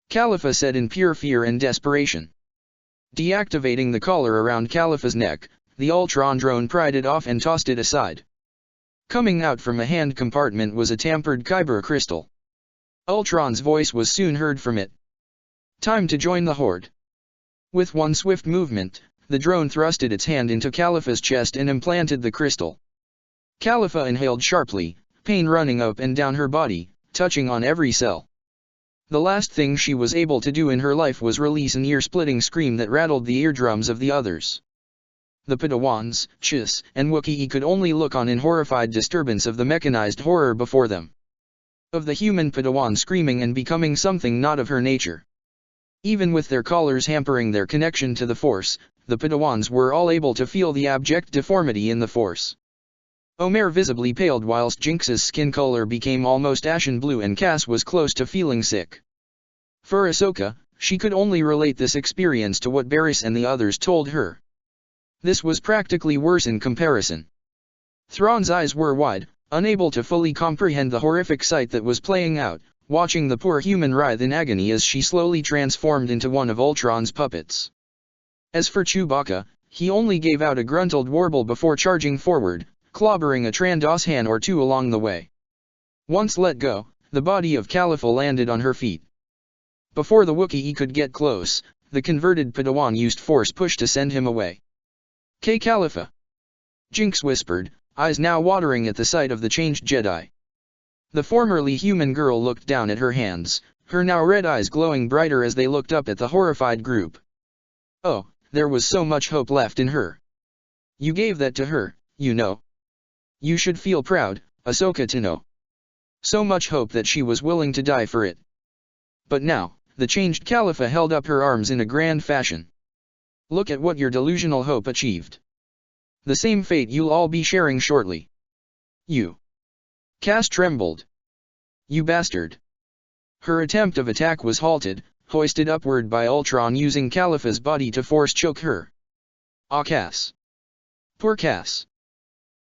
Khalifa said in pure fear and desperation. Deactivating the collar around Khalifa's neck, the Ultron drone pried it off and tossed it aside. Coming out from a hand compartment was a tampered kyber crystal. Ultron's voice was soon heard from it. Time to join the Horde. With one swift movement, the drone thrusted its hand into Khalifa's chest and implanted the crystal. Khalifa inhaled sharply, pain running up and down her body, touching on every cell. The last thing she was able to do in her life was release an ear-splitting scream that rattled the eardrums of the others. The Padawans, Chiss, and Wookiee could only look on in horrified disturbance of the mechanized horror before them. Of the human Padawan screaming and becoming something not of her nature. Even with their collars hampering their connection to the Force, the Padawans were all able to feel the abject deformity in the Force. Omer visibly paled whilst Jinx's skin color became almost ashen blue and Cass was close to feeling sick. For Ahsoka, she could only relate this experience to what Barriss and the others told her. This was practically worse in comparison. Thrawn's eyes were wide, unable to fully comprehend the horrific sight that was playing out, watching the poor human writhe in agony as she slowly transformed into one of Ultron's puppets. As for Chewbacca, he only gave out a gruntled warble before charging forward, clobbering a Trandoshan or two along the way. Once let go, the body of Khalifa landed on her feet. Before the Wookiee could get close, the converted Padawan used force push to send him away. Khalifa! Jinx whispered, eyes now watering at the sight of the changed Jedi. The formerly human girl looked down at her hands, her now red eyes glowing brighter as they looked up at the horrified group. Oh, there was so much hope left in her. You gave that to her, you know. You should feel proud, Ahsoka Tano. So much hope that she was willing to die for it. But now, the changed Khalifa held up her arms in a grand fashion. Look at what your delusional hope achieved. The same fate you'll all be sharing shortly. You. Cass trembled. You bastard. Her attempt of attack was halted, hoisted upward by Ultron using Khalifa's body to force choke her. Ah, Cass. Poor Cass.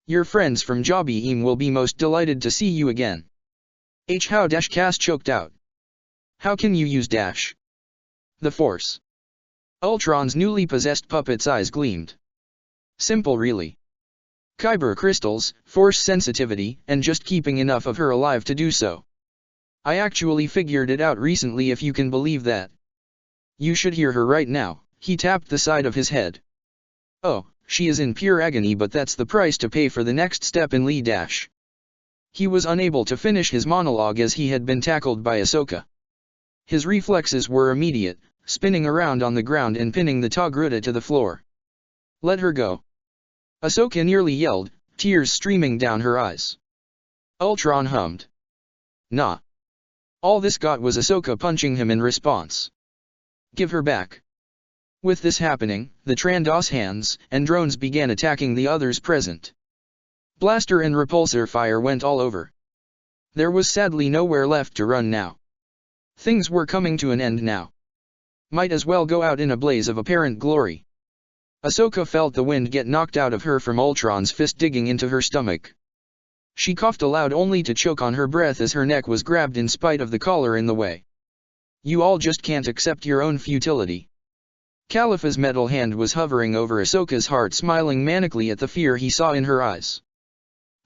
Your friends from Jabiim will be most delighted to see you again. How dash Cass choked out. How can you use dash? The Force. Ultron's newly possessed puppet's eyes gleamed. Simple really. Kyber crystals, force sensitivity, and just keeping enough of her alive to do so. I actually figured it out recently, if you can believe that. You should hear her right now. He tapped the side of his head. Oh, she is in pure agony, but that's the price to pay for the next step in Lee Dash. He was unable to finish his monologue as he had been tackled by Ahsoka. His reflexes were immediate, spinning around on the ground and pinning the Togruta to the floor. Let her go. Ahsoka nearly yelled, tears streaming down her eyes. Ultron hummed. Nah. All this got was Ahsoka punching him in response. Give her back. With this happening, the Trandos hands and drones began attacking the others present. Blaster and repulsor fire went all over. There was sadly nowhere left to run now. Things were coming to an end now. Might as well go out in a blaze of apparent glory. Ahsoka felt the wind get knocked out of her from Ultron's fist digging into her stomach. She coughed aloud only to choke on her breath as her neck was grabbed in spite of the collar in the way. You all just can't accept your own futility. Khalifa's metal hand was hovering over Ahsoka's heart, smiling manically at the fear he saw in her eyes.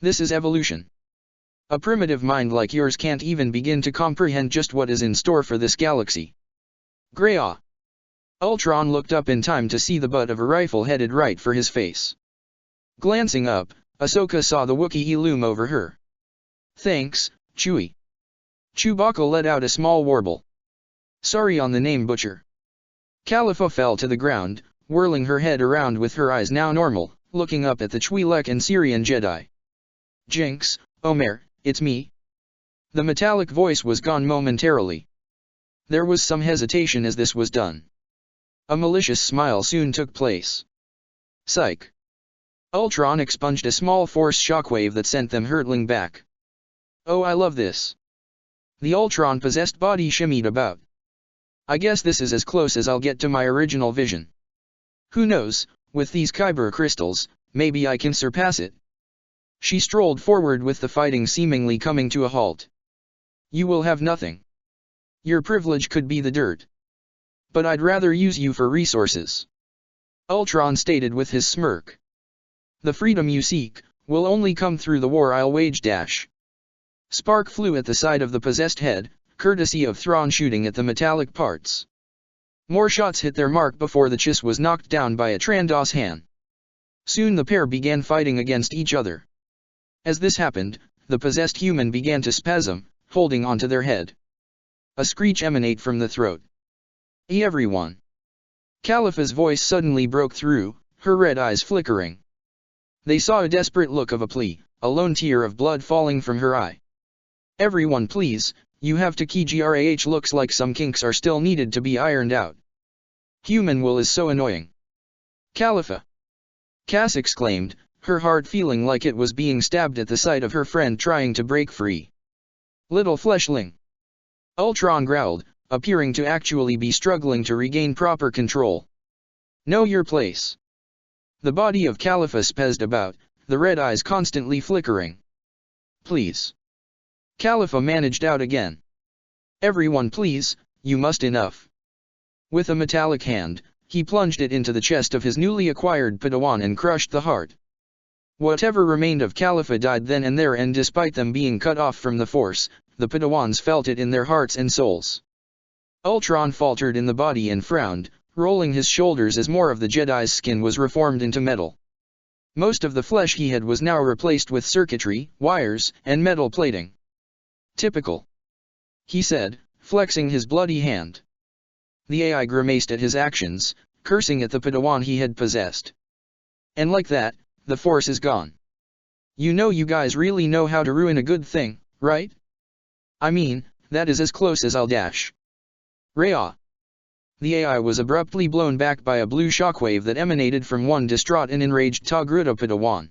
This is evolution. A primitive mind like yours can't even begin to comprehend just what is in store for this galaxy. Greah. Ultron looked up in time to see the butt of a rifle headed right for his face. Glancing up, Ahsoka saw the Wookiee loom over her. Thanks, Chewie. Chewbacca let out a small warble. Sorry on the name, Butcher. Khalifa fell to the ground, whirling her head around with her eyes now normal, looking up at the Twi'lek and Syrian Jedi. Jinx, Omer, it's me. The metallic voice was gone momentarily. There was some hesitation as this was done. A malicious smile soon took place. Psych. Ultron expunged a small force shockwave that sent them hurtling back. Oh, I love this. The Ultron-possessed body shimmied about. I guess this is as close as I'll get to my original vision. Who knows, with these Kyber crystals, maybe I can surpass it. She strolled forward with the fighting seemingly coming to a halt. You will have nothing. Your privilege could be the dirt. But I'd rather use you for resources. Ultron stated with his smirk. The freedom you seek, will only come through the war I'll wage. Spark flew at the side of the possessed head, courtesy of Thrawn shooting at the metallic parts. More shots hit their mark before the Chiss was knocked down by a Trandos Han. Soon the pair began fighting against each other. As this happened, the possessed human began to spasm, holding onto their head. A screech emanated from the throat. Hey everyone! Khalifa's voice suddenly broke through, her red eyes flickering. They saw a desperate look of a plea, a lone tear of blood falling from her eye. Everyone please, you have to key grah, looks like some kinks are still needed to be ironed out. Human will is so annoying. Khalifa! Cass exclaimed, her heart feeling like it was being stabbed at the sight of her friend trying to break free. Little fleshling! Ultron growled, appearing to actually be struggling to regain proper control. Know your place. The body of Khalifa spazzed about, the red eyes constantly flickering. Please. Khalifa managed out again. Everyone please, you must enough. With a metallic hand, he plunged it into the chest of his newly acquired Padawan and crushed the heart. Whatever remained of Khalifa died then and there, and despite them being cut off from the Force, the Padawans felt it in their hearts and souls. Ultron faltered in the body and frowned, rolling his shoulders as more of the Jedi's skin was reformed into metal. Most of the flesh he had was now replaced with circuitry, wires, and metal plating. Typical. He said, flexing his bloody hand. The AI grimaced at his actions, cursing at the Padawan he had possessed. And like that, the Force is gone. You know, you guys really know how to ruin a good thing, right? I mean, that is as close as I'll dash. Rhea. The AI was abruptly blown back by a blue shockwave that emanated from one distraught and enraged Togruta Padawan.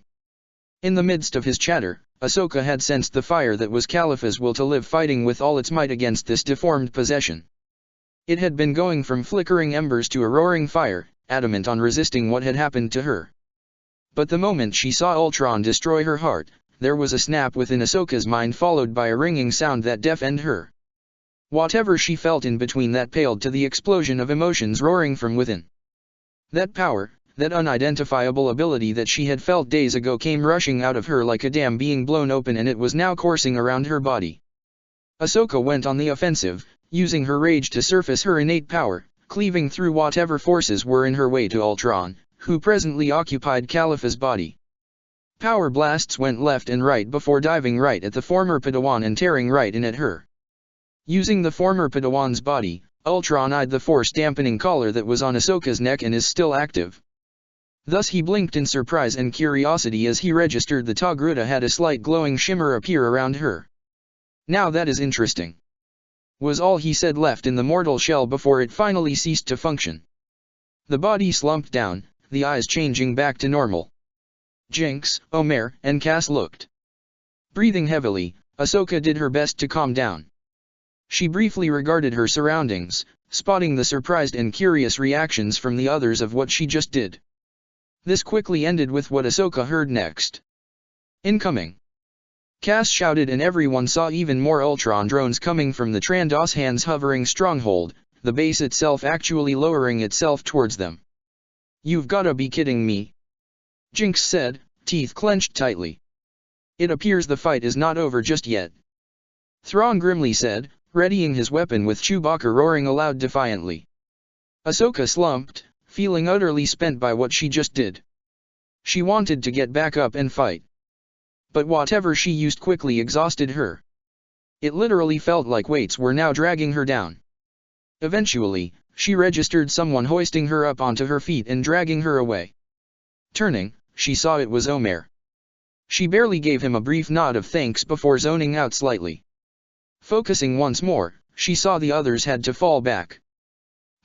In the midst of his chatter, Ahsoka had sensed the fire that was Khalifa's will to live, fighting with all its might against this deformed possession. It had been going from flickering embers to a roaring fire, adamant on resisting what had happened to her. But the moment she saw Ultron destroy her heart, there was a snap within Ahsoka's mind, followed by a ringing sound that deafened her. Whatever she felt in between that paled to the explosion of emotions roaring from within. That power, that unidentifiable ability that she had felt days ago came rushing out of her like a dam being blown open, and it was now coursing around her body. Ahsoka went on the offensive, using her rage to surface her innate power, cleaving through whatever forces were in her way to Ultron, who presently occupied Khalifa's body. Power blasts went left and right before diving right at the former Padawan and tearing right in at her. Using the former Padawan's body, Ultron eyed the force-dampening collar that was on Ahsoka's neck and is still active. Thus he blinked in surprise and curiosity as he registered the Togruta had a slight glowing shimmer appear around her. Now that is interesting, was all he said left in the mortal shell before it finally ceased to function. The body slumped down, the eyes changing back to normal. Jinx, Omer, and Cass looked. Breathing heavily, Ahsoka did her best to calm down. She briefly regarded her surroundings, spotting the surprised and curious reactions from the others of what she just did. This quickly ended with what Ahsoka heard next. Incoming! Cass shouted, and everyone saw even more Ultron drones coming from the Trandoshan's hovering stronghold, the base itself actually lowering itself towards them. "You've gotta be kidding me," Jinx said, teeth clenched tightly. "It appears the fight is not over just yet," Thrawn grimly said, readying his weapon with Chewbacca roaring aloud defiantly. Ahsoka slumped, feeling utterly spent by what she just did. She wanted to get back up and fight. But whatever she used quickly exhausted her. It literally felt like weights were now dragging her down. Eventually, she registered someone hoisting her up onto her feet and dragging her away. Turning, she saw it was Omer. She barely gave him a brief nod of thanks before zoning out slightly. Focusing once more, she saw the others had to fall back.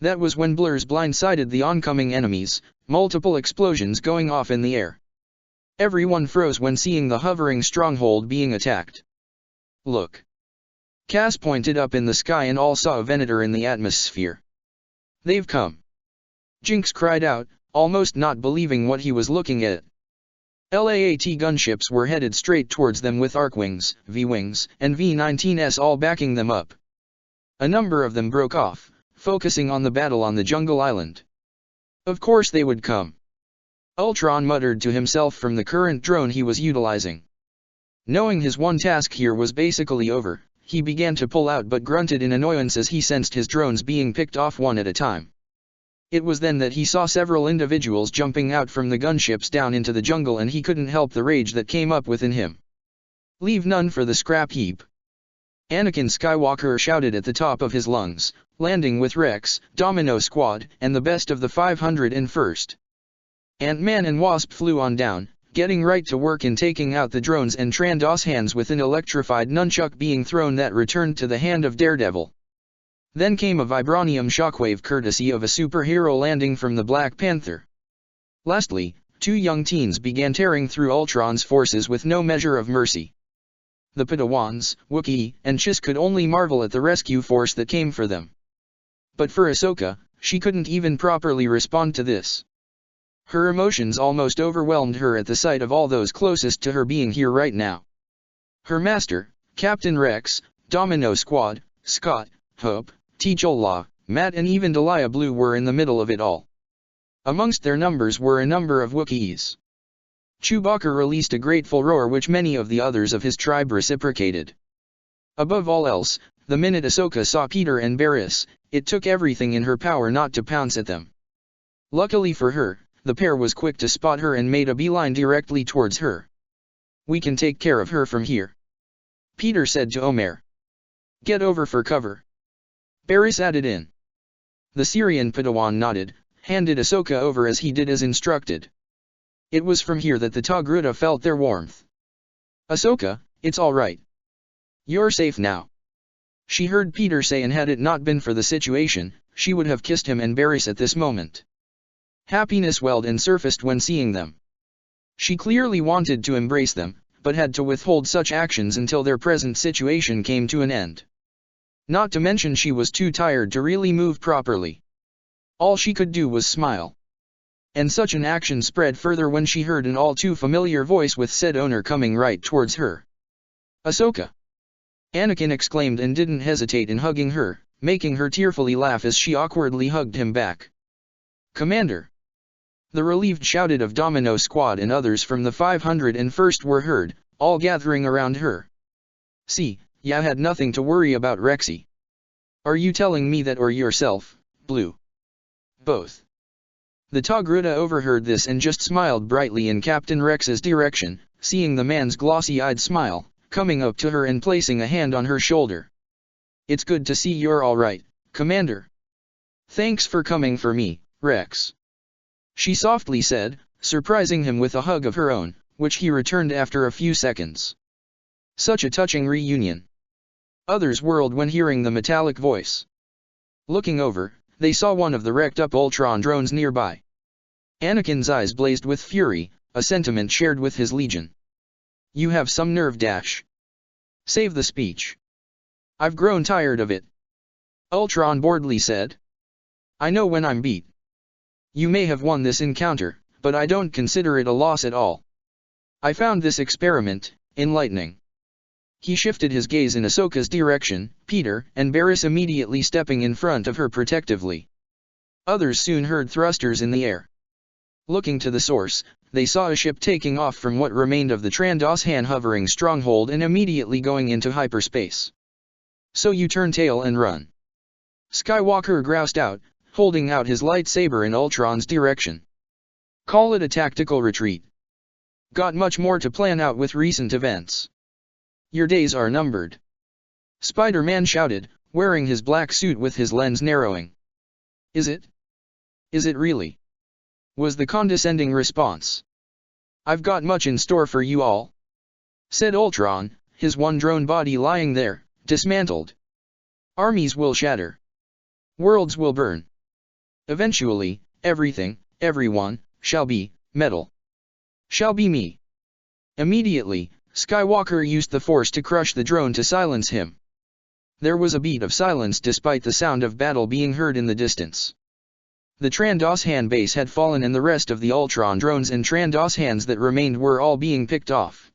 That was when blurs blindsided the oncoming enemies, multiple explosions going off in the air. Everyone froze when seeing the hovering stronghold being attacked. "Look!" Cass pointed up in the sky and all saw a Venator in the atmosphere. "They've come!" Jinx cried out, almost not believing what he was looking at. LAAT gunships were headed straight towards them with Arkwings, V-Wings, and V-19s all backing them up. A number of them broke off, focusing on the battle on the jungle island. Of course they would come. Ultron muttered to himself from the current drone he was utilizing. Knowing his one task here was basically over, he began to pull out but grunted in annoyance as he sensed his drones being picked off one at a time. It was then that he saw several individuals jumping out from the gunships down into the jungle, and he couldn't help the rage that came up within him. "Leave none for the scrap heap," Anakin Skywalker shouted at the top of his lungs, landing with Rex, Domino Squad, and the best of the 501st. Ant-Man and Wasp flew on down, getting right to work in taking out the drones and Trandoshans with an electrified nunchuck being thrown that returned to the hand of Daredevil. Then came a vibranium shockwave courtesy of a superhero landing from the Black Panther. Lastly, two young teens began tearing through Ultron's forces with no measure of mercy. The Padawans, Wookiee, and Chiss could only marvel at the rescue force that came for them. But for Ahsoka, she couldn't even properly respond to this. Her emotions almost overwhelmed her at the sight of all those closest to her being here right now. Her master, Captain Rex, Domino Squad, Scott, Hope, T'Challa, Matt, and even Delia Blue were in the middle of it all. Amongst their numbers were a number of Wookiees. Chewbacca released a grateful roar which many of the others of his tribe reciprocated. Above all else, the minute Ahsoka saw Peter and Barriss, it took everything in her power not to pounce at them. Luckily for her, the pair was quick to spot her and made a beeline directly towards her. "We can take care of her from here," Peter said to Omer. "Get over for cover," Barriss added in. The Syrian Padawan nodded, handed Ahsoka over as he did as instructed. It was from here that the Togruta felt their warmth. "Ahsoka, it's all right. You're safe now," she heard Peter say, and had it not been for the situation, she would have kissed him and Barriss at this moment. Happiness welled and surfaced when seeing them. She clearly wanted to embrace them, but had to withhold such actions until their present situation came to an end. Not to mention she was too tired to really move properly. All she could do was smile. And such an action spread further when she heard an all too familiar voice with said owner coming right towards her. "Ahsoka!" Anakin exclaimed and didn't hesitate in hugging her, making her tearfully laugh as she awkwardly hugged him back. "Commander!" The relieved shouted of Domino Squad and others from the 501st were heard, all gathering around her. "See, ya had nothing to worry about, Rexy." "Are you telling me that or yourself, Blue?" "Both." The Togruta overheard this and just smiled brightly in Captain Rex's direction, seeing the man's glossy-eyed smile, coming up to her and placing a hand on her shoulder. "It's good to see you're all right, Commander." "Thanks for coming for me, Rex," she softly said, surprising him with a hug of her own, which he returned after a few seconds. Such a touching reunion. Others whirled when hearing the metallic voice. Looking over, they saw one of the wrecked-up Ultron drones nearby. Anakin's eyes blazed with fury, a sentiment shared with his legion. You have some nerve dash. Save the speech. I've grown tired of it. Ultron boredly said. I know when I'm beat. You may have won this encounter, but I don't consider it a loss at all. I found this experiment enlightening. He shifted his gaze in Ahsoka's direction, Peter and Barriss immediately stepping in front of her protectively. Others soon heard thrusters in the air. Looking to the source, they saw a ship taking off from what remained of the Trandoshan hovering stronghold and immediately going into hyperspace. So you turn tail and run. Skywalker groused out, holding out his lightsaber in Ultron's direction. Call it a tactical retreat. Got much more to plan out with recent events. Your days are numbered. Spider-Man shouted, wearing his black suit with his lens narrowing. Is it? Is it really? Was the condescending response. I've got much in store for you all, said Ultron, his one drone body lying there, dismantled. Armies will shatter. Worlds will burn. Eventually, everything, everyone, shall be metal. Shall be me. Immediately, Skywalker used the Force to crush the drone to silence him. There was a beat of silence despite the sound of battle being heard in the distance. The Trandoshan base had fallen and the rest of the Ultron drones and Trandoshans that remained were all being picked off.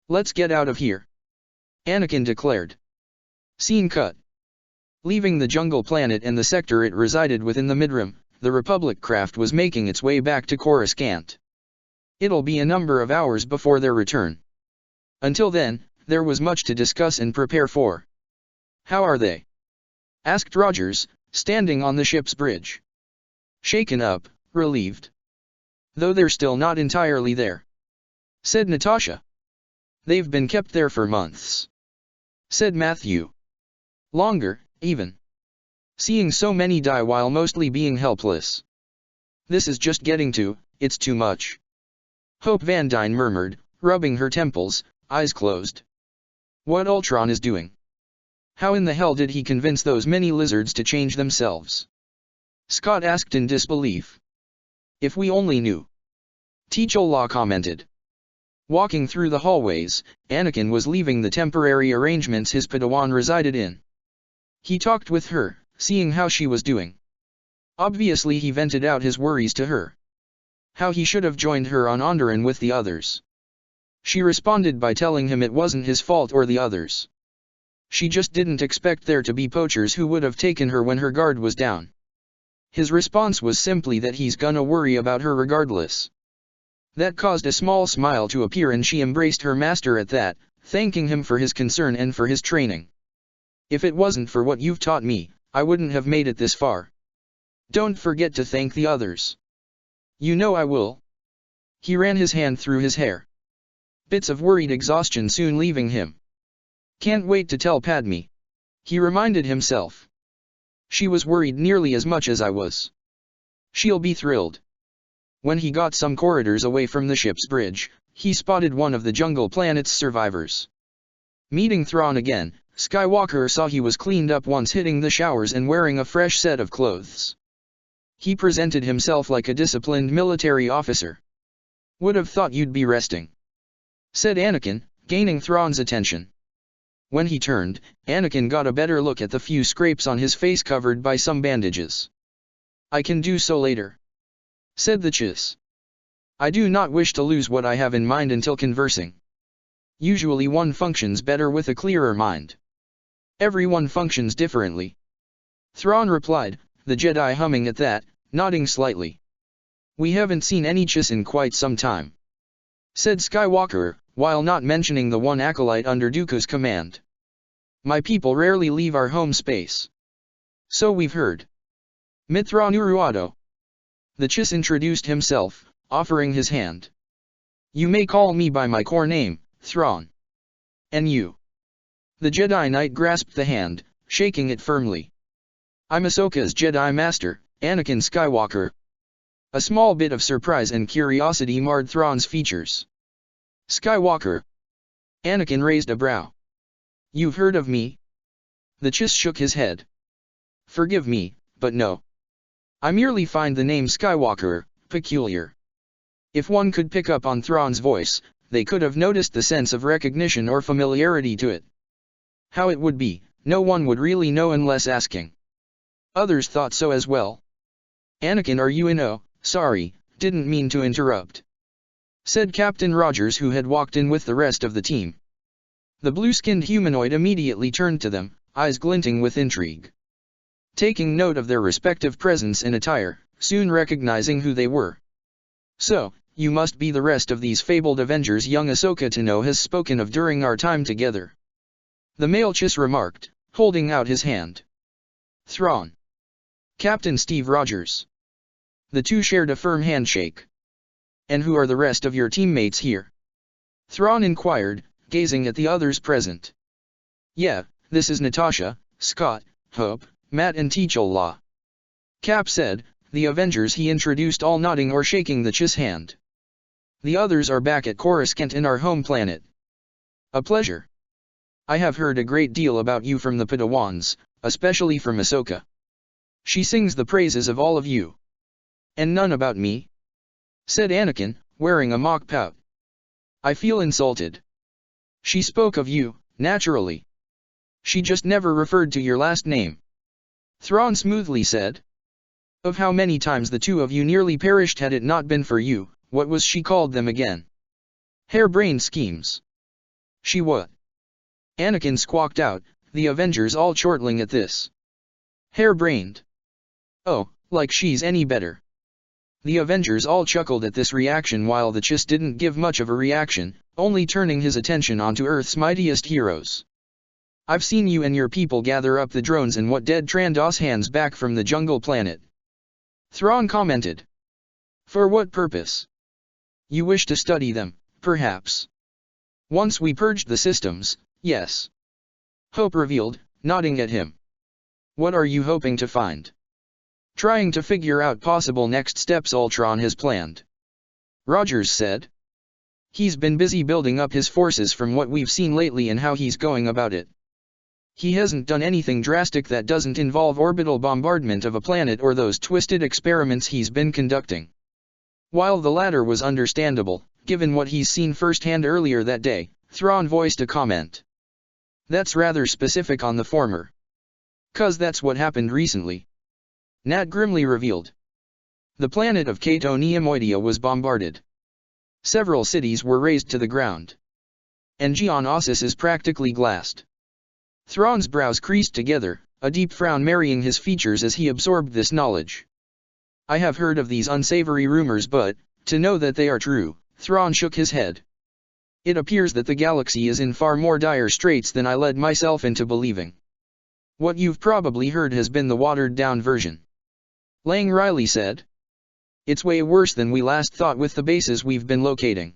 Let's get out of here, Anakin declared. Scene cut. Leaving the jungle planet and the sector it resided within the Midrim, the Republic craft was making its way back to Coruscant. It'll be a number of hours before their return. Until then, there was much to discuss and prepare for. How are they? Asked Rogers, standing on the ship's bridge. Shaken up, relieved. Though they're still not entirely there, said Natasha. They've been kept there for months, said Matthew. Longer, even. Seeing so many die while mostly being helpless. This is just getting to, it's too much. Hope Van Dyne murmured, rubbing her temples, eyes closed. What Ultron is doing? How in the hell did he convince those many lizards to change themselves? Scott asked in disbelief. If we only knew. T'Challa commented. Walking through the hallways, Anakin was leaving the temporary arrangements his Padawan resided in. He talked with her, seeing how she was doing. Obviously he vented out his worries to her. How he should have joined her on Onderon with the others. She responded by telling him it wasn't his fault or the others. She just didn't expect there to be poachers who would have taken her when her guard was down. His response was simply that he's gonna worry about her regardless. That caused a small smile to appear and she embraced her master at that, thanking him for his concern and for his training. If it wasn't for what you've taught me, I wouldn't have made it this far. Don't forget to thank the others. You know I will. He ran his hand through his hair. Bits of worried exhaustion soon leaving him. Can't wait to tell Padme. He reminded himself. She was worried nearly as much as I was. She'll be thrilled. When he got some corridors away from the ship's bridge, he spotted one of the jungle planet's survivors. Meeting Thrawn again, Skywalker saw he was cleaned up once hitting the showers and wearing a fresh set of clothes. He presented himself like a disciplined military officer. Would have thought you'd be resting, said Anakin, gaining Thrawn's attention. When he turned, Anakin got a better look at the few scrapes on his face covered by some bandages. I can do so later, said the Chiss. I do not wish to lose what I have in mind until conversing. Usually one functions better with a clearer mind. Everyone functions differently. Thrawn replied, the Jedi humming at that, nodding slightly. We haven't seen any Chiss in quite some time, said Skywalker, while not mentioning the one acolyte under Dooku's command. My people rarely leave our home space. So we've heard. Mithra Nuruado. The Chiss introduced himself, offering his hand. You may call me by my core name, Thrawn. And you? The Jedi Knight grasped the hand, shaking it firmly. I'm Ahsoka's Jedi Master, Anakin Skywalker. A small bit of surprise and curiosity marred Thrawn's features. Skywalker. Anakin raised a brow. You've heard of me? The Chiss shook his head. Forgive me, but no. I merely find the name Skywalker peculiar. If one could pick up on Thrawn's voice, they could have noticed the sense of recognition or familiarity to it. How it would be, no one would really know unless asking. Others thought so as well. "Anakin, are you in? Oh, sorry, didn't mean to interrupt," said Captain Rogers, who had walked in with the rest of the team. The blue-skinned humanoid immediately turned to them, eyes glinting with intrigue. Taking note of their respective presence and attire, soon recognizing who they were. "So, you must be the rest of these fabled Avengers young Ahsoka Tano has spoken of during our time together," the male Chiss remarked, holding out his hand. "Thrawn. Captain Steve Rogers." The two shared a firm handshake. "And who are the rest of your teammates here?" Thrawn inquired, gazing at the others present. "Yeah, this is Natasha, Scott, Hope, Matt and T'Challa," Cap said, the Avengers he introduced all nodding or shaking the Chiss hand. "The others are back at Coruscant in our home planet." "A pleasure. I have heard a great deal about you from the Padawans, especially from Ahsoka. She sings the praises of all of you." "And none about me?" said Anakin, wearing a mock pout. "I feel insulted. She spoke of you, naturally. She just never referred to your last name," Thrawn smoothly said. "Of how many times the two of you nearly perished had it not been for you, what was she called them again?" "Harebrained schemes." "She what?" Anakin squawked out, the Avengers all chortling at this. "Harebrained. Oh, like she's any better." The Avengers all chuckled at this reaction while the Chiss didn't give much of a reaction, only turning his attention onto Earth's mightiest heroes. "I've seen you and your people gather up the drones and what dead Trandos hands back from the jungle planet," Thrawn commented. "For what purpose?" "You wish to study them, perhaps." "Once we purged the systems, yes," Hope revealed, nodding at him. "What are you hoping to find?" "Trying to figure out possible next steps Ultron has planned," Rogers said. "He's been busy building up his forces from what we've seen lately and how he's going about it. He hasn't done anything drastic that doesn't involve orbital bombardment of a planet or those twisted experiments he's been conducting. While the latter was understandable, given what he's seen firsthand earlier that day, Thrawn voiced a comment. That's rather specific on the former. 'Cause that's what happened recently," Nat grimly revealed. "The planet of Cato Neimoidia was bombarded. Several cities were razed to the ground. And Geonosis is practically glassed." Thrawn's brows creased together, a deep frown marrying his features as he absorbed this knowledge. "I have heard of these unsavory rumors but, to know that they are true," Thrawn shook his head. "It appears that the galaxy is in far more dire straits than I led myself into believing. What you've probably heard has been the watered-down version," Lang Riley said. "It's way worse than we last thought with the bases we've been locating."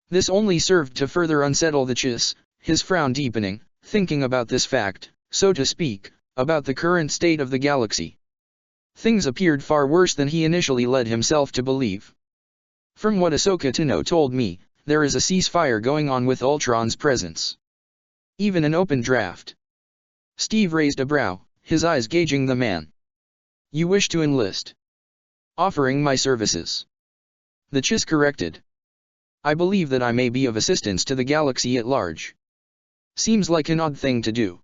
This only served to further unsettle the Chiss, his frown deepening, thinking about this fact, so to speak, about the current state of the galaxy. Things appeared far worse than he initially led himself to believe. "From what Ahsoka Tano told me, there is a ceasefire going on with Ultron's presence. Even an open draft." Steve raised a brow, his eyes gauging the man. "You wish to enlist?" "Offering my services," the Chiss corrected. "I believe that I may be of assistance to the galaxy at large." "Seems like an odd thing to do,"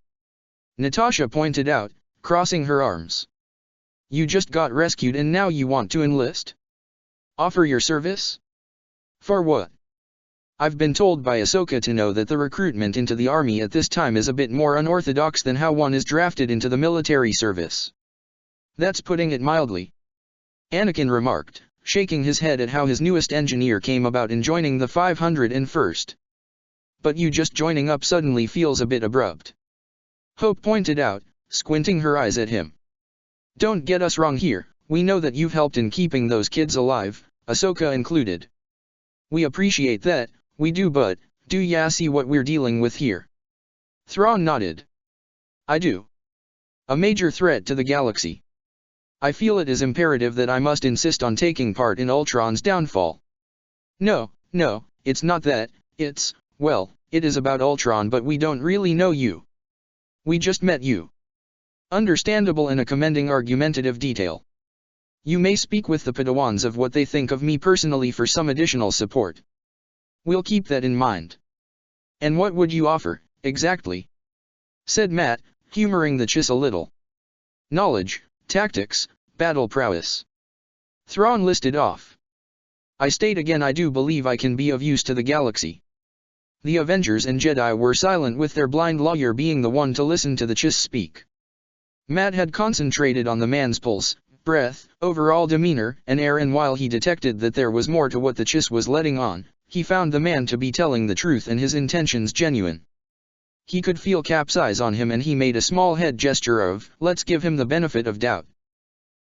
Natasha pointed out, crossing her arms. "You just got rescued and now you want to enlist? Offer your service? For what?" "I've been told by Ahsoka Tano that the recruitment into the army at this time is a bit more unorthodox than how one is drafted into the military service." "That's putting it mildly," Anakin remarked, shaking his head at how his newest engineer came about in joining the 501st. "But you just joining up suddenly feels a bit abrupt," Hope pointed out, squinting her eyes at him. "Don't get us wrong here, we know that you've helped in keeping those kids alive, Ahsoka included. We appreciate that, we do, but, do ya see what we're dealing with here?" Thrawn nodded. "I do. A major threat to the galaxy. I feel it is imperative that I must insist on taking part in Ultron's downfall." No, it's not that, it's, well, it is about Ultron but we don't really know you. We just met you." Understandable and a commending argumentative detail. You may speak with the Padawans of what they think of me personally for some additional support. We'll keep that in mind. And what would you offer, exactly? Said Matt, humoring the Chiss a little. Knowledge, tactics, battle prowess. Thrawn listed off. I state again, I do believe I can be of use to the galaxy. The Avengers and Jedi were silent, with their blind lawyer being the one to listen to the Chiss speak. Matt had concentrated on the man's pulse, breath, overall demeanor, and air, and while he detected that there was more to what the Chiss was letting on, he found the man to be telling the truth and his intentions genuine. He could feel Cap's eyes on him, and he made a small head gesture of, let's give him the benefit of doubt.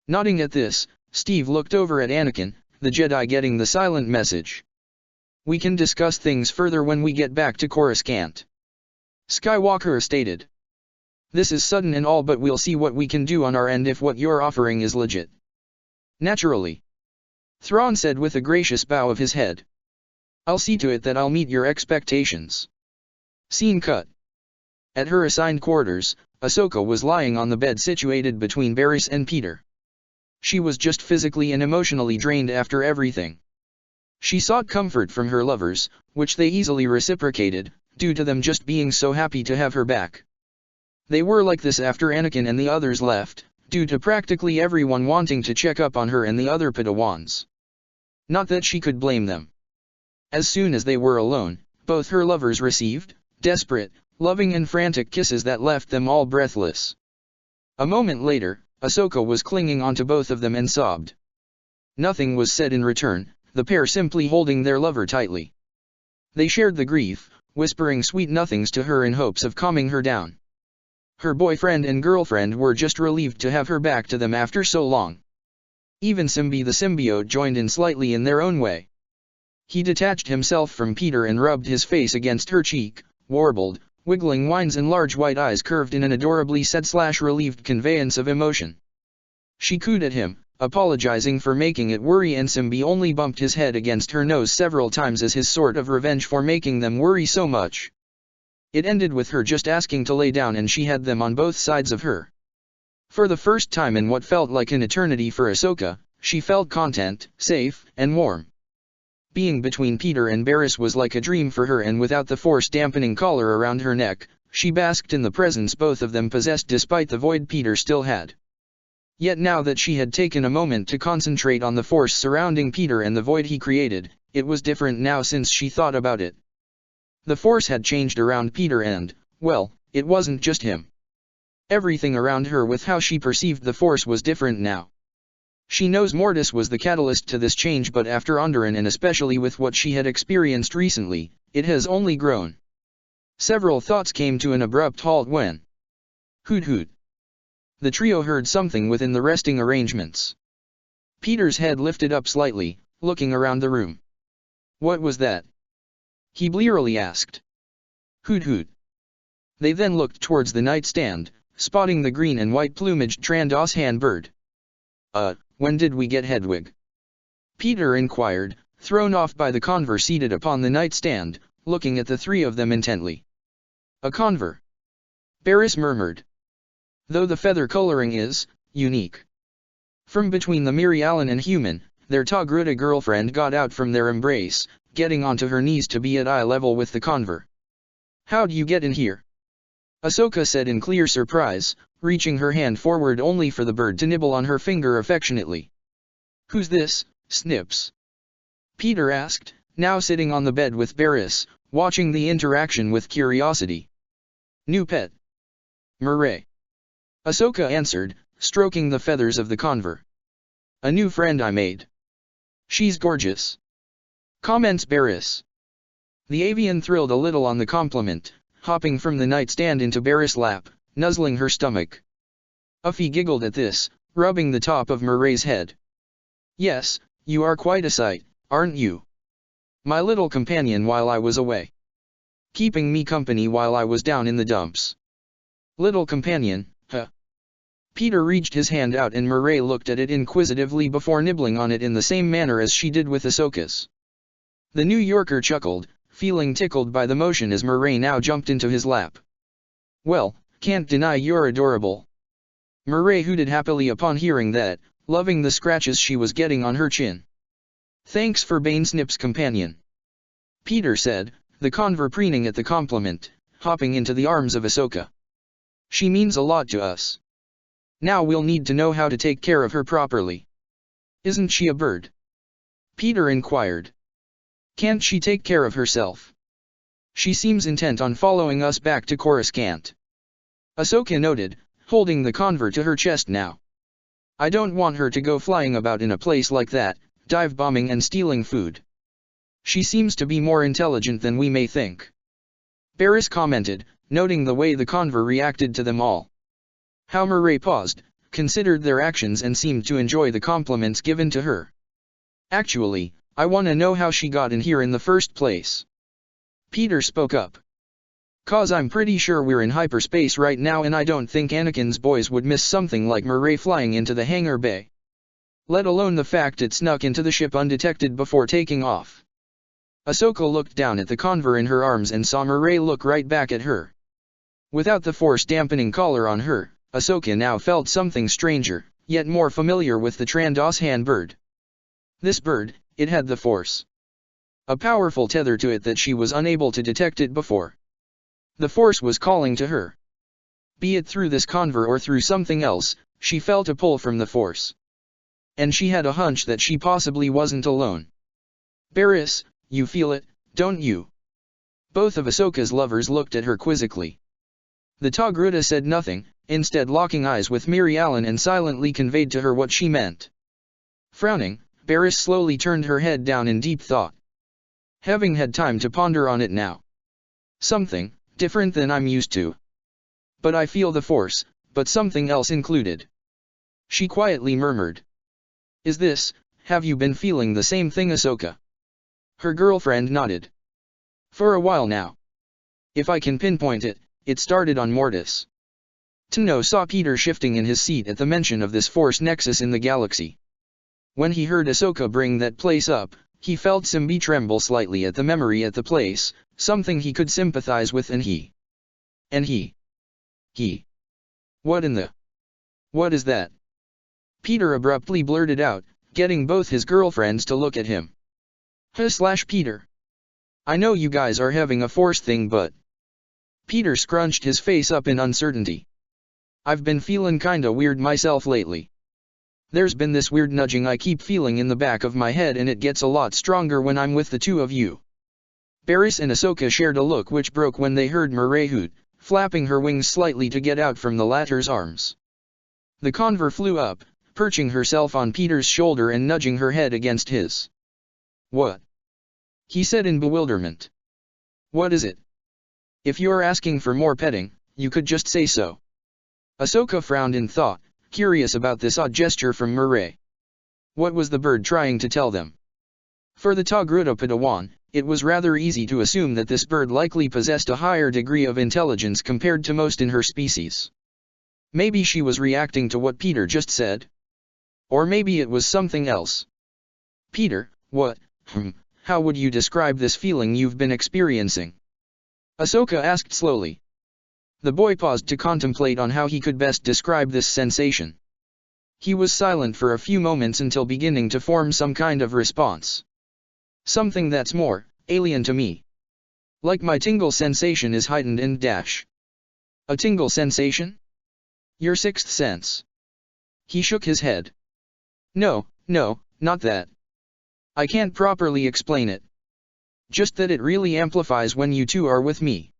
Nodding at this, Steve looked over at Anakin, the Jedi getting the silent message. We can discuss things further when we get back to Coruscant. Skywalker stated. This is sudden and all, but we'll see what we can do on our end if what you're offering is legit. Naturally. Thrawn said with a gracious bow of his head. I'll see to it that I'll meet your expectations. Scene cut. At her assigned quarters, Ahsoka was lying on the bed situated between Barriss and Peter. She was just physically and emotionally drained after everything. She sought comfort from her lovers, which they easily reciprocated, due to them just being so happy to have her back. They were like this after Anakin and the others left, due to practically everyone wanting to check up on her and the other Padawans. Not that she could blame them. As soon as they were alone, both her lovers received desperate, loving and frantic kisses that left them all breathless. A moment later, Ahsoka was clinging onto both of them and sobbed. Nothing was said in return, the pair simply holding their lover tightly. They shared the grief, whispering sweet nothings to her in hopes of calming her down. Her boyfriend and girlfriend were just relieved to have her back to them after so long. Even Simbi the symbiote joined in slightly in their own way. He detached himself from Peter and rubbed his face against her cheek, warbled, wiggling whines, and large white eyes curved in an adorably sad/relieved conveyance of emotion. She cooed at him, apologizing for making it worry, and Simbi only bumped his head against her nose several times as his sort of revenge for making them worry so much. It ended with her just asking to lay down, and she had them on both sides of her. For the first time in what felt like an eternity for Ahsoka, she felt content, safe, and warm. Being between Peter and Barriss was like a dream for her, and without the force-dampening collar around her neck, she basked in the presence both of them possessed despite the void Peter still had. Yet now that she had taken a moment to concentrate on the force surrounding Peter and the void he created, it was different now since she thought about it. The force had changed around Peter and, well, it wasn't just him. Everything around her with how she perceived the force was different now. She knows Mortis was the catalyst to this change, but after Onderon and especially with what she had experienced recently, it has only grown. Several thoughts came to an abrupt halt when hoot hoot. The trio heard something within the resting arrangements. Peter's head lifted up slightly, looking around the room. What was that? He blearily asked. Hoot hoot. They then looked towards the nightstand, spotting the green and white plumaged Trandos hand bird. When did we get Hedwig? Peter inquired, thrown off by the conver seated upon the nightstand, looking at the three of them intently. A conver. Barriss murmured. Though the feather coloring is unique. From between the Mirialan and human, their Togruta girlfriend got out from their embrace, getting onto her knees to be at eye level with the conver. How'd you get in here? Ahsoka said in clear surprise, reaching her hand forward only for the bird to nibble on her finger affectionately. Who's this, Snips? Peter asked, now sitting on the bed with Barriss, watching the interaction with curiosity. New pet. Murray. Ahsoka answered, stroking the feathers of the conver. A new friend I made. She's gorgeous. Comments Barriss. The avian thrilled a little on the compliment, hopping from the nightstand into Barriss' lap, nuzzling her stomach. Uffy giggled at this, rubbing the top of Murray's head. Yes, you are quite a sight, aren't you? My little companion while I was away. Keeping me company while I was down in the dumps. Little companion, huh? Peter reached his hand out and Murray looked at it inquisitively before nibbling on it in the same manner as she did with Ahsoka's. The New Yorker chuckled, feeling tickled by the motion as Murray now jumped into his lap. Well, can't deny you're adorable. Murray hooted happily upon hearing that, loving the scratches she was getting on her chin. "Thanks for Bainsnip's companion," Peter said, the conver preening at the compliment, hopping into the arms of Ahsoka. "She means a lot to us. Now we'll need to know how to take care of her properly." "Isn't she a bird?" Peter inquired. "Can't she take care of herself? She seems intent on following us back to Coruscant," Ahsoka noted, holding the conver to her chest now. "I don't want her to go flying about in a place like that, dive bombing and stealing food. She seems to be more intelligent than we may think," Barriss commented, noting the way the conver reacted to them all. How Murray paused, considered their actions and seemed to enjoy the compliments given to her. "Actually, I want to know how she got in here in the first place," Peter spoke up. "'Cause I'm pretty sure we're in hyperspace right now and I don't think Anakin's boys would miss something like Murray flying into the hangar bay. Let alone the fact it snuck into the ship undetected before taking off." Ahsoka looked down at the conver in her arms and saw Murray look right back at her. Without the Force-dampening collar on her, Ahsoka now felt something stranger, yet more familiar with the Trandoshan bird. This bird, it had the Force. A powerful tether to it that she was unable to detect it before. The Force was calling to her. Be it through this conver or through something else, she felt a pull from the Force. And she had a hunch that she possibly wasn't alone. "Barriss, you feel it, don't you?" Both of Ahsoka's lovers looked at her quizzically. The Togruta said nothing, instead locking eyes with Miri Allen and silently conveyed to her what she meant. Frowning, Barriss slowly turned her head down in deep thought. "Having had time to ponder on it now. Something different than I'm used to. But I feel the Force, but something else included," she quietly murmured. Have you been feeling the same thing, Ahsoka?" Her girlfriend nodded. "For a while now. If I can pinpoint it, it started on Mortis." Tano saw Peter shifting in his seat at the mention of this Force nexus in the galaxy. When he heard Ahsoka bring that place up, he felt Simbi tremble slightly at the memory at the place, something he could sympathize with and he. What is that? Peter abruptly blurted out, getting both his girlfriends to look at him. Peter. I know you guys are having a Force thing but... Peter scrunched his face up in uncertainty. "I've been feeling kinda weird myself lately. There's been this weird nudging I keep feeling in the back of my head and it gets a lot stronger when I'm with the two of you." Barriss and Ahsoka shared a look which broke when they heard Murray hoot, flapping her wings slightly to get out from the latter's arms. The conver flew up, perching herself on Peter's shoulder and nudging her head against his. "What?" he said in bewilderment. "What is it? If you're asking for more petting, you could just say so." Ahsoka frowned in thought, curious about this odd gesture from Murray. What was the bird trying to tell them? For the Togruta Padawan, it was rather easy to assume that this bird likely possessed a higher degree of intelligence compared to most in her species. Maybe she was reacting to what Peter just said? Or maybe it was something else. "Peter, how would you describe this feeling you've been experiencing?" Ahsoka asked slowly. The boy paused to contemplate on how he could best describe this sensation. He was silent for a few moments until beginning to form some kind of response. "Something that's more alien to me. Like my tingle sensation is heightened and dash." "A tingle sensation? Your sixth sense?" He shook his head. No, not that. I can't properly explain it. Just that it really amplifies when you two are with me."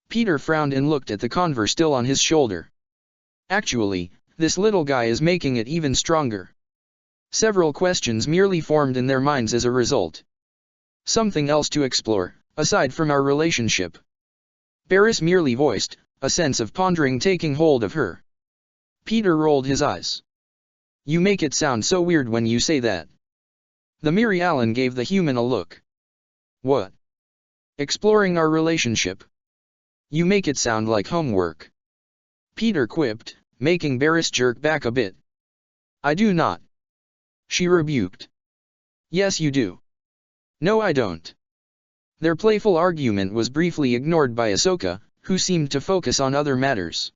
Peter frowned and looked at the conver still on his shoulder. Actually, this little guy is making it even stronger. Several questions merely formed in their minds as a result. "Something else to explore, aside from our relationship?" Barriss merely voiced, a sense of pondering taking hold of her. Peter rolled his eyes. "You make it sound so weird when you say that." The Miri Allen gave the human a look. "What? Exploring our relationship? You make it sound like homework." Peter quipped, making Barriss jerk back a bit. "I do not," she rebuked. "Yes you do." "No I don't." Their playful argument was briefly ignored by Ahsoka, who seemed to focus on other matters.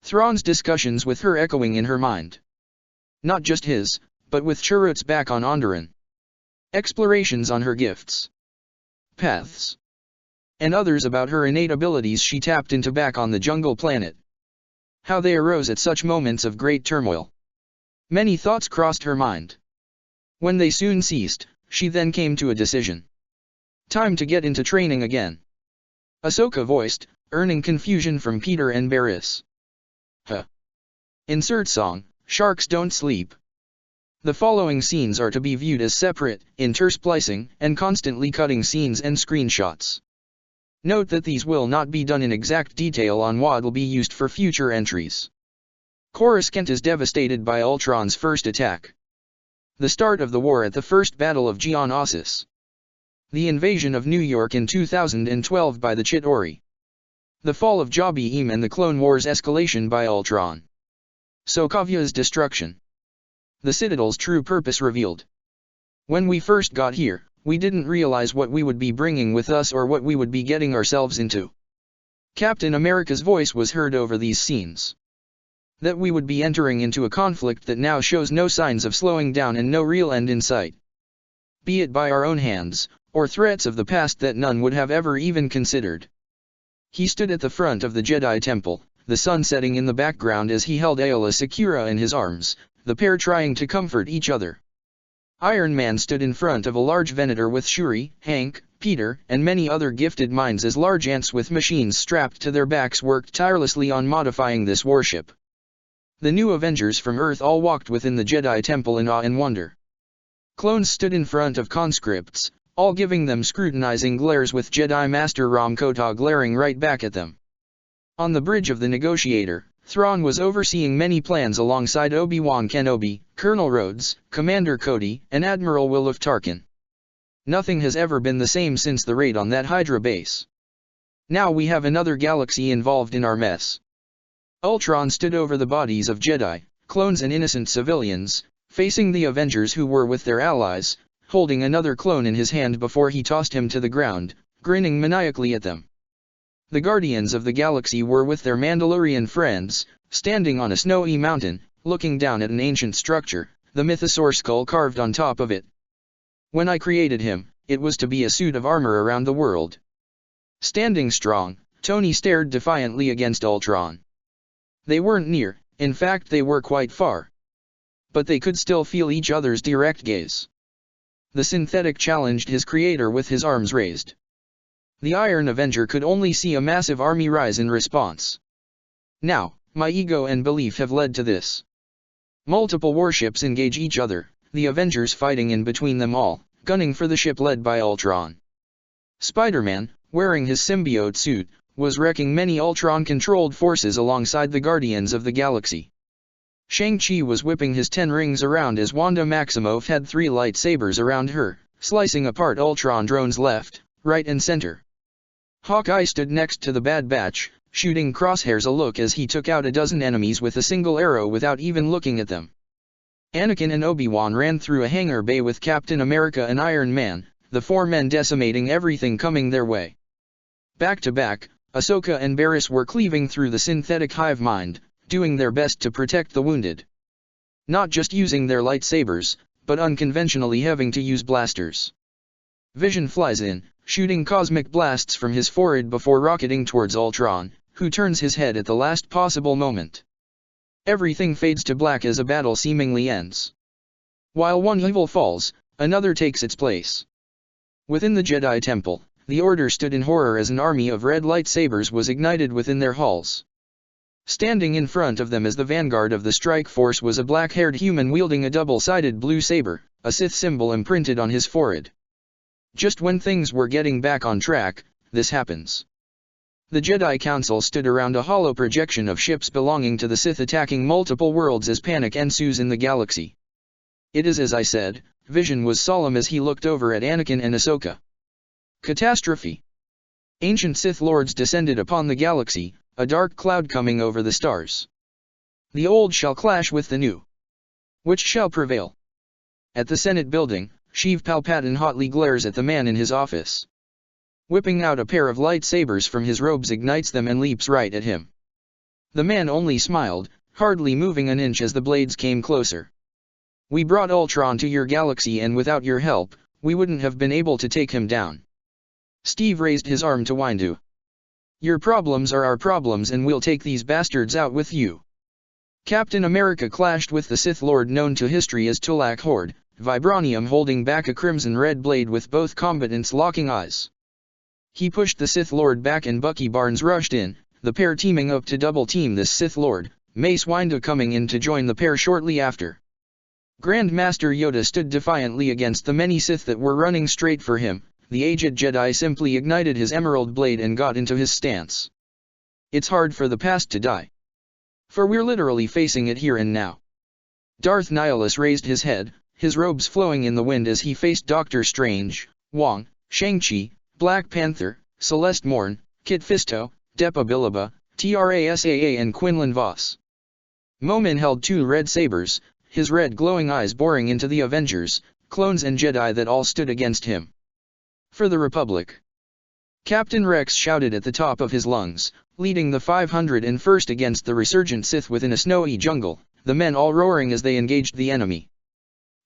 Thrawn's discussions with her echoing in her mind. Not just his, but with Chirrut's back on Onderon. Explorations on her gifts, paths, and others about her innate abilities she tapped into back on the jungle planet. How they arose at such moments of great turmoil. Many thoughts crossed her mind. When they soon ceased, she then came to a decision. Time to get into training again. Ahsoka voiced, earning confusion from Peter and Barriss. Huh. Insert song, Sharks Don't Sleep. The following scenes are to be viewed as separate, intersplicing, and constantly cutting scenes and screenshots. Note that these will not be done in exact detail on what will be used for future entries. Coruscant is devastated by Ultron's first attack. The start of the war at the First Battle of Geonosis. The invasion of New York in 2012 by the Chitauri. The fall of Jabiim and the Clone Wars escalation by Ultron. Sokovia's destruction. The Citadel's true purpose revealed. When we first got here, we didn't realize what we would be bringing with us or what we would be getting ourselves into. Captain America's voice was heard over these scenes. That we would be entering into a conflict that now shows no signs of slowing down and no real end in sight. Be it by our own hands, or threats of the past that none would have ever even considered. He stood at the front of the Jedi Temple, the sun setting in the background as he held Aayla Secura in his arms, the pair trying to comfort each other. Iron Man stood in front of a large Venator with Shuri, Hank, Peter, and many other gifted minds as large ants with machines strapped to their backs worked tirelessly on modifying this warship. The new Avengers from Earth all walked within the Jedi Temple in awe and wonder. Clones stood in front of conscripts, all giving them scrutinizing glares with Jedi Master Ram Kota glaring right back at them. On the bridge of the Negotiator, Thrawn was overseeing many plans alongside Obi-Wan Kenobi, Colonel Rhodes, Commander Cody, and Admiral Wilf Tarkin. Nothing has ever been the same since the raid on that Hydra base. Now we have another galaxy involved in our mess. Ultron stood over the bodies of Jedi, clones and innocent civilians, facing the Avengers who were with their allies, holding another clone in his hand before he tossed him to the ground, grinning maniacally at them. The Guardians of the Galaxy were with their Mandalorian friends, standing on a snowy mountain, looking down at an ancient structure, the mythosaur skull carved on top of it. When I created him, it was to be a suit of armor around the world. Standing strong, Tony stared defiantly against Ultron. They weren't near, in fact they were quite far. But they could still feel each other's direct gaze. The synthetic challenged his creator with his arms raised. The Iron Avenger could only see a massive army rise in response. Now, my ego and belief have led to this. Multiple warships engage each other, the Avengers fighting in between them all, gunning for the ship led by Ultron. Spider-Man, wearing his symbiote suit, was wrecking many Ultron-controlled forces alongside the Guardians of the Galaxy. Shang-Chi was whipping his 10 rings around as Wanda Maximoff had 3 lightsabers around her, slicing apart Ultron drones left, right and center. Hawkeye stood next to the Bad Batch, shooting Crosshairs a look as he took out a dozen enemies with a single arrow without even looking at them. Anakin and Obi-Wan ran through a hangar bay with Captain America and Iron Man, the 4 men decimating everything coming their way. Back to back, Ahsoka and Barriss were cleaving through the synthetic hive mind, doing their best to protect the wounded. Not just using their lightsabers, but unconventionally having to use blasters. Vision flies in, shooting cosmic blasts from his forehead before rocketing towards Ultron, who turns his head at the last possible moment. Everything fades to black as a battle seemingly ends. While one evil falls, another takes its place. Within the Jedi Temple, the Order stood in horror as an army of red lightsabers was ignited within their halls. Standing in front of them as the vanguard of the strike force was a black-haired human wielding a double-sided blue saber, a Sith symbol imprinted on his forehead. Just when things were getting back on track, this happens. The Jedi Council stood around a hollow projection of ships belonging to the Sith attacking multiple worlds as panic ensues in the galaxy. It is as I said, Vision was solemn as he looked over at Anakin and Ahsoka. Catastrophe. Ancient Sith Lords descended upon the galaxy, a dark cloud coming over the stars. The old shall clash with the new. Which shall prevail? At the Senate building, Sheev Palpatine hotly glares at the man in his office. Whipping out a pair of lightsabers from his robes ignites them and leaps right at him. The man only smiled, hardly moving an inch as the blades came closer. We brought Ultron to your galaxy, and without your help, we wouldn't have been able to take him down. Steve raised his arm to Windu. Your problems are our problems, and we'll take these bastards out with you. Captain America clashed with the Sith Lord known to history as Tulak Horde, Vibranium holding back a crimson-red blade with both combatants locking eyes. He pushed the Sith Lord back and Bucky Barnes rushed in, the pair teaming up to double-team this Sith Lord, Mace Windu coming in to join the pair shortly after. Grand Master Yoda stood defiantly against the many Sith that were running straight for him. The aged Jedi simply ignited his emerald blade and got into his stance. It's hard for the past to die. For we're literally facing it here and now. Darth Nihilus raised his head, his robes flowing in the wind as he faced Doctor Strange, Wong, Shang-Chi, Black Panther, Celeste Morn, Kit Fisto, Depa Billaba, Trasaa and Quinlan Vos. Momin held two red sabers, his red glowing eyes boring into the Avengers, clones and Jedi that all stood against him. For the Republic. Captain Rex shouted at the top of his lungs, leading the 501st against the resurgent Sith within a snowy jungle, the men all roaring as they engaged the enemy.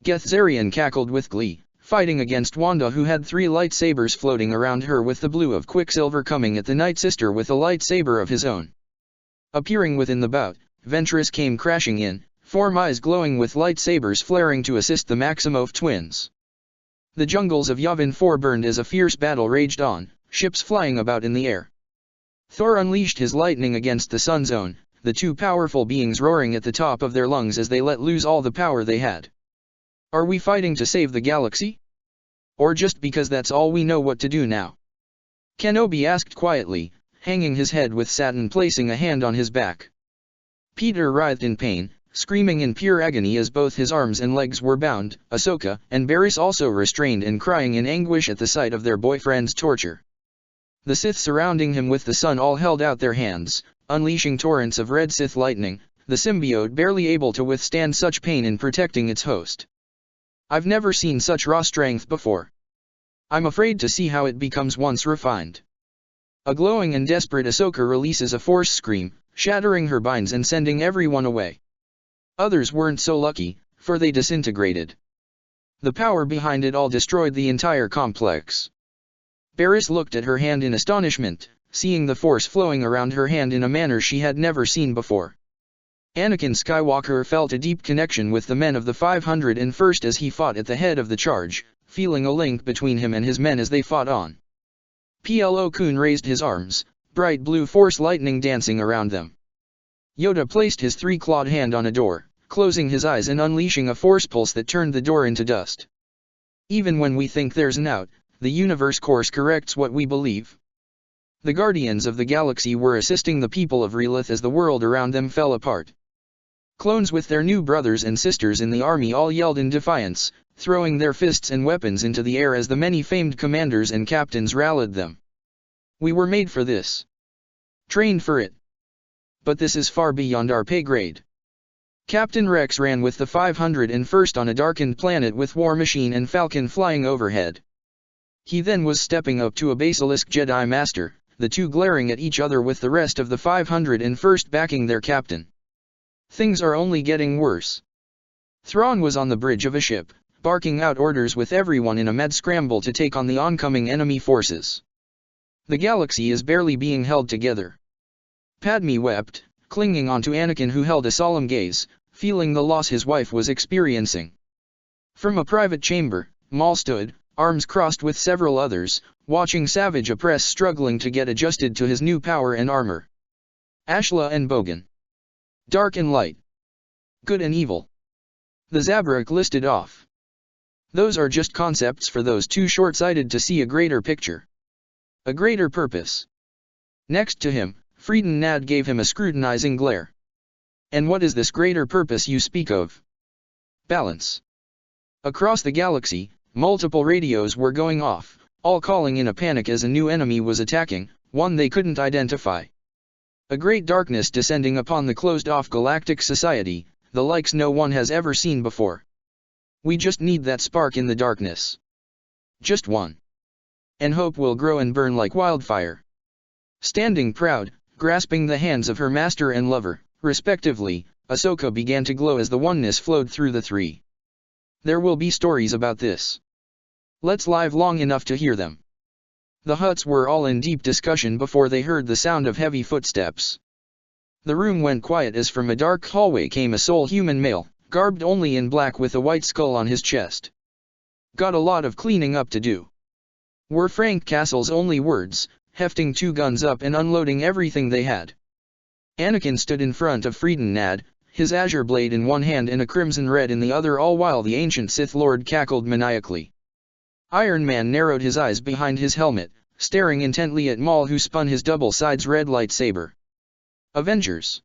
Geth Zarian cackled with glee, fighting against Wanda, who had 3 lightsabers floating around her, with the blue of Quicksilver coming at the Night Sister with a lightsaber of his own. Appearing within the bout, Ventress came crashing in, 4 eyes glowing with lightsabers flaring to assist the Maximoff twins. The jungles of Yavin 4 burned as a fierce battle raged on, ships flying about in the air. Thor unleashed his lightning against the Sun Zone, the 2 powerful beings roaring at the top of their lungs as they let loose all the power they had. Are we fighting to save the galaxy? Or just because that's all we know what to do now? Kenobi asked quietly, hanging his head with Saturn placing a hand on his back. Peter writhed in pain, screaming in pure agony as both his arms and legs were bound. Ahsoka and Barriss also restrained and crying in anguish at the sight of their boyfriend's torture. The Sith surrounding him with the sun all held out their hands, unleashing torrents of red Sith lightning, the symbiote barely able to withstand such pain in protecting its host. I've never seen such raw strength before. I'm afraid to see how it becomes once refined. A glowing and desperate Ahsoka releases a force scream, shattering her binds and sending everyone away. Others weren't so lucky, for they disintegrated. The power behind it all destroyed the entire complex. Barriss looked at her hand in astonishment, seeing the force flowing around her hand in a manner she had never seen before. Anakin Skywalker felt a deep connection with the men of the 501st as he fought at the head of the charge, feeling a link between him and his men as they fought on. Plo Koon raised his arms, bright blue force lightning dancing around them. Yoda placed his 3-clawed hand on a door, closing his eyes and unleashing a force pulse that turned the door into dust. Even when we think there's an out, the universe course corrects what we believe. The Guardians of the Galaxy were assisting the people of Relith as the world around them fell apart. Clones with their new brothers and sisters in the army all yelled in defiance, throwing their fists and weapons into the air as the many famed commanders and captains rallied them. We were made for this. Trained for it. But this is far beyond our pay grade. Captain Rex ran with the 501st on a darkened planet with War Machine and Falcon flying overhead. He then was stepping up to a Basilisk Jedi Master, the two glaring at each other with the rest of the 501st backing their captain. Things are only getting worse. Thrawn was on the bridge of a ship, barking out orders with everyone in a mad scramble to take on the oncoming enemy forces. The galaxy is barely being held together. Padme wept, clinging onto Anakin, who held a solemn gaze, feeling the loss his wife was experiencing. From a private chamber, Maul stood, arms crossed with several others, watching Savage Opress struggling to get adjusted to his new power and armor. Ashla and Bogan. Dark and light. Good and evil. The Zabrak listed off. Those are just concepts for those too short-sighted to see a greater picture. A greater purpose. Next to him, Frieden Nad gave him a scrutinizing glare. And what is this greater purpose you speak of? Balance. Across the galaxy, multiple radios were going off, all calling in a panic as a new enemy was attacking, one they couldn't identify. A great darkness descending upon the closed-off galactic society, the likes no one has ever seen before. We just need that spark in the darkness. Just one. And hope will grow and burn like wildfire. Standing proud, grasping the hands of her master and lover, respectively, Ahsoka began to glow as the oneness flowed through the three. There will be stories about this. Let's live long enough to hear them. The Hutts were all in deep discussion before they heard the sound of heavy footsteps. The room went quiet as from a dark hallway came a sole human male, garbed only in black with a white skull on his chest. Got a lot of cleaning up to do, were Frank Castle's only words, hefting 2 guns up and unloading everything they had. Anakin stood in front of Frieden Nad, his azure blade in one hand and a crimson red in the other, all while the ancient Sith Lord cackled maniacally. Iron Man narrowed his eyes behind his helmet, staring intently at Maul, who spun his double-sides red lightsaber. Avengers,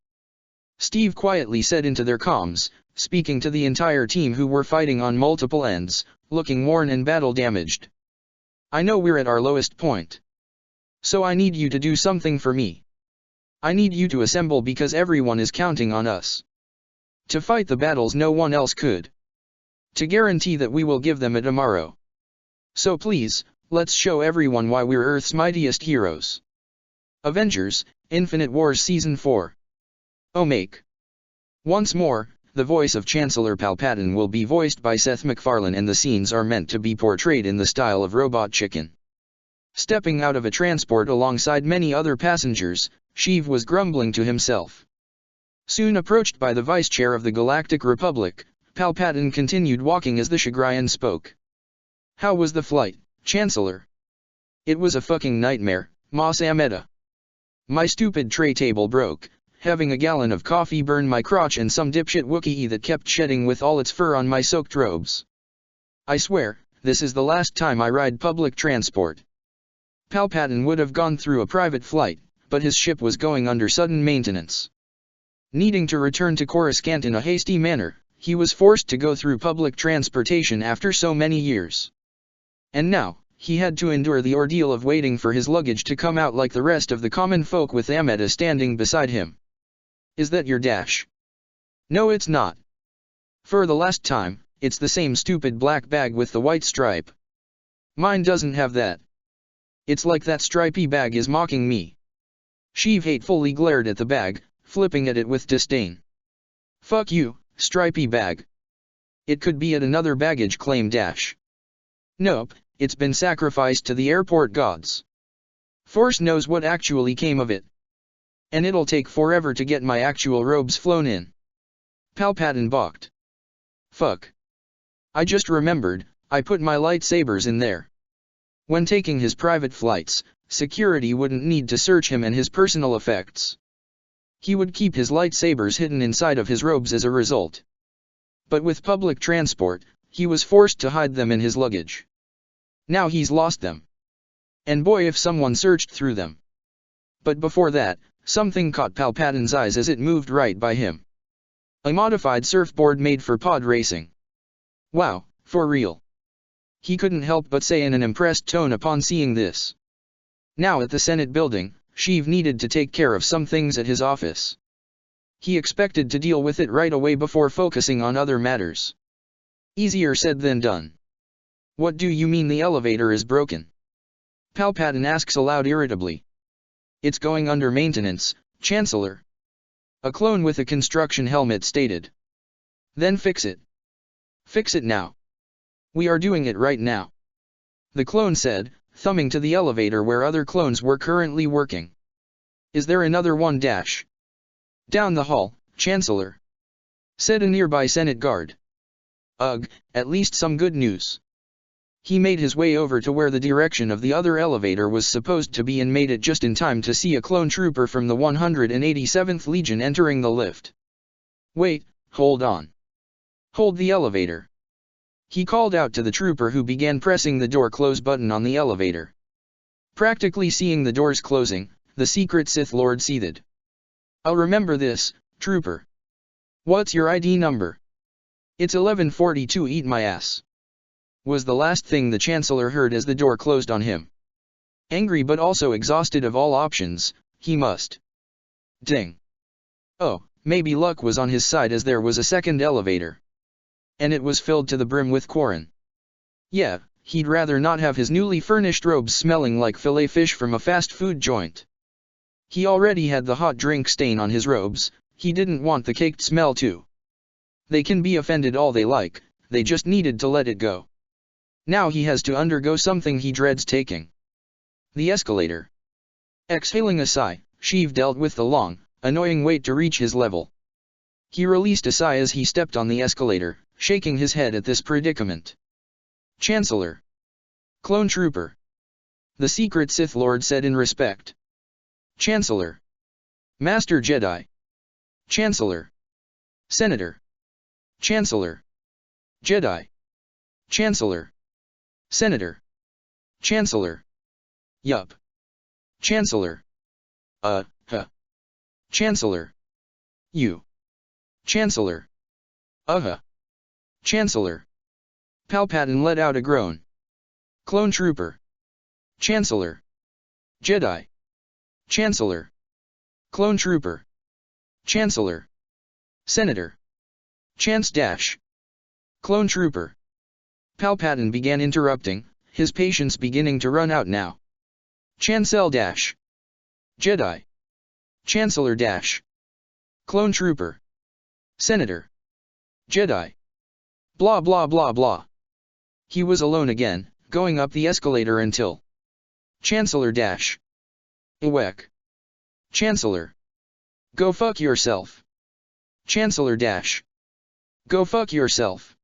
Steve quietly said into their comms, speaking to the entire team who were fighting on multiple ends, looking worn and battle-damaged. I know we're at our lowest point. So I need you to do something for me. I need you to assemble because everyone is counting on us. To fight the battles no one else could. To guarantee that we will give them a tomorrow. So please, let's show everyone why we're Earth's mightiest heroes. Avengers, Infinite Wars Season 4. Oh make. Once more, the voice of Chancellor Palpatine will be voiced by Seth MacFarlane, and the scenes are meant to be portrayed in the style of Robot Chicken. Stepping out of a transport alongside many other passengers, Sheev was grumbling to himself. Soon approached by the Vice Chair of the Galactic Republic, Palpatine continued walking as the Chagrian spoke. How was the flight, Chancellor? It was a fucking nightmare, Mas Ameda. My stupid tray table broke, having a gallon of coffee burn my crotch and some dipshit Wookiee that kept shedding with all its fur on my soaked robes. I swear, this is the last time I ride public transport. Palpatine would have gone through a private flight, but his ship was going under sudden maintenance. Needing to return to Coruscant in a hasty manner, he was forced to go through public transportation after so many years. And now, he had to endure the ordeal of waiting for his luggage to come out like the rest of the common folk, with Ameda standing beside him. Is that your dash? No, it's not. For the last time, it's the same stupid black bag with the white stripe. Mine doesn't have that. It's like that stripy bag is mocking me. Sheev hatefully glared at the bag, flipping at it with disdain. Fuck you, stripy bag. It could be at another baggage claim dash. Nope, it's been sacrificed to the airport gods. Force knows what actually came of it. And it'll take forever to get my actual robes flown in. Palpatine balked. Fuck. I just remembered, I put my lightsabers in there. When taking his private flights, security wouldn't need to search him and his personal effects. He would keep his lightsabers hidden inside of his robes as a result. But with public transport, he was forced to hide them in his luggage. Now he's lost them. And boy, if someone searched through them. But before that, something caught Palpatine's eyes as it moved right by him. A modified surfboard made for pod racing. Wow, for real. He couldn't help but say in an impressed tone upon seeing this. Now at the Senate building, Sheev needed to take care of some things at his office. He expected to deal with it right away before focusing on other matters. Easier said than done. What do you mean the elevator is broken? Palpatine asks aloud irritably. It's going under maintenance, Chancellor. A clone with a construction helmet stated. Then fix it. Fix it now. We are doing it right now. The clone said, thumbing to the elevator where other clones were currently working. Is there another one dash? Down the hall, Chancellor. Said a nearby Senate guard. Ugh, at least some good news. He made his way over to where the direction of the other elevator was supposed to be and made it just in time to see a clone trooper from the 187th Legion entering the lift. Wait, hold on. Hold the elevator. He called out to the trooper, who began pressing the door close button on the elevator. Practically seeing the doors closing, the secret Sith Lord seethed. I'll remember this, trooper. What's your ID number? It's 1142, eat my ass. Was the last thing the Chancellor heard as the door closed on him. Angry but also exhausted of all options, he must. Ding. Oh, maybe luck was on his side, as there was a second elevator. And it was filled to the brim with Quarren. Yeah, he'd rather not have his newly furnished robes smelling like filet fish from a fast food joint. He already had the hot drink stain on his robes, he didn't want the caked smell too. They can be offended all they like, they just needed to let it go. Now he has to undergo something he dreads taking. The escalator. Exhaling a sigh, Sheev dealt with the long, annoying wait to reach his level. He released a sigh as he stepped on the escalator, shaking his head at this predicament. Chancellor. Clone Trooper. The secret Sith Lord said in respect. Chancellor. Master Jedi. Chancellor. Senator. Chancellor. Jedi. Chancellor. Senator. Chancellor. Yup. Chancellor. Chancellor. You. Chancellor. Chancellor. Palpatine let out a groan. Clone Trooper. Chancellor. Jedi. Chancellor. Clone Trooper. Chancellor. Senator. Chance dash. Clone Trooper. Palpatine began interrupting, his patience beginning to run out now. Chancel dash. Jedi. Chancellor dash. Clone Trooper. Senator. Jedi. Blah blah blah blah. He was alone again, going up the escalator until. Chancellor dash. Ewek. Chancellor. Go fuck yourself. Chancellor dash. Go fuck yourself.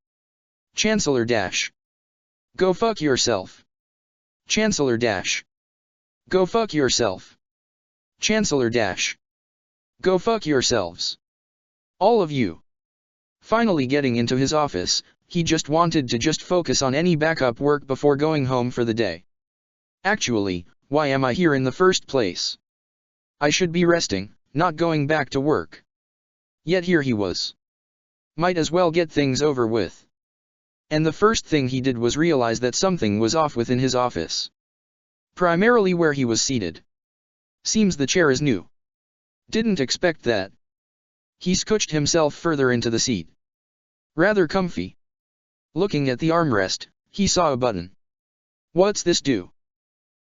Chancellor dash. Go fuck yourself. Chancellor dash. Go fuck yourself. Chancellor dash. Go fuck yourselves. All of you. Finally getting into his office, he just wanted to focus on any backup work before going home for the day. Actually, why am I here in the first place? I should be resting, not going back to work. Yet here he was. Might as well get things over with. And the first thing he did was realize that something was off within his office. Primarily where he was seated. Seems the chair is new. Didn't expect that. He scooched himself further into the seat. Rather comfy. Looking at the armrest, he saw a button. What's this do?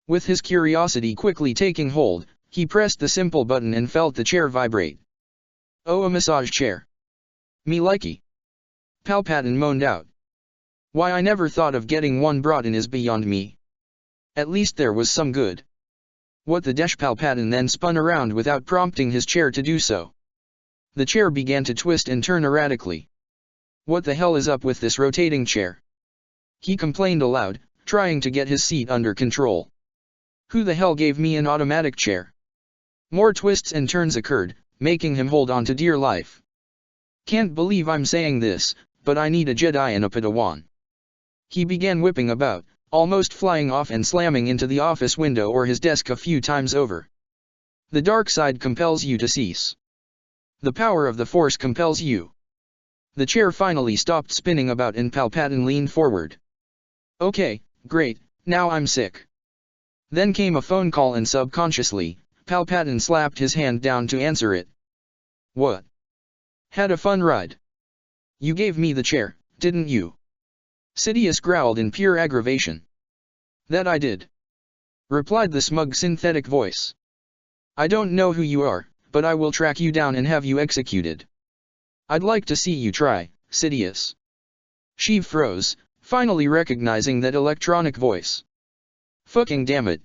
With his curiosity quickly taking hold, he pressed the simple button and felt the chair vibrate. Oh, a massage chair. Me likey. Palpatine moaned out. Why I never thought of getting one brought in is beyond me. At least there was some good. What the dash? Palpatine then spun around without prompting his chair to do so. The chair began to twist and turn erratically. What the hell is up with this rotating chair? He complained aloud, trying to get his seat under control. Who the hell gave me an automatic chair? More twists and turns occurred, making him hold on to dear life. Can't believe I'm saying this, but I need a Jedi and a Padawan. He began whipping about, almost flying off and slamming into the office window or his desk a few times over. The dark side compels you to cease. The power of the Force compels you. The chair finally stopped spinning about and Palpatine leaned forward. Okay, great, now I'm sick. Then came a phone call and subconsciously, Palpatine slapped his hand down to answer it. What? Had a fun ride. You gave me the chair, didn't you? Sidious growled in pure aggravation. That I did. Replied the smug synthetic voice. I don't know who you are, but I will track you down and have you executed. I'd like to see you try, Sidious. Sheev froze, finally recognizing that electronic voice. Fucking damn it.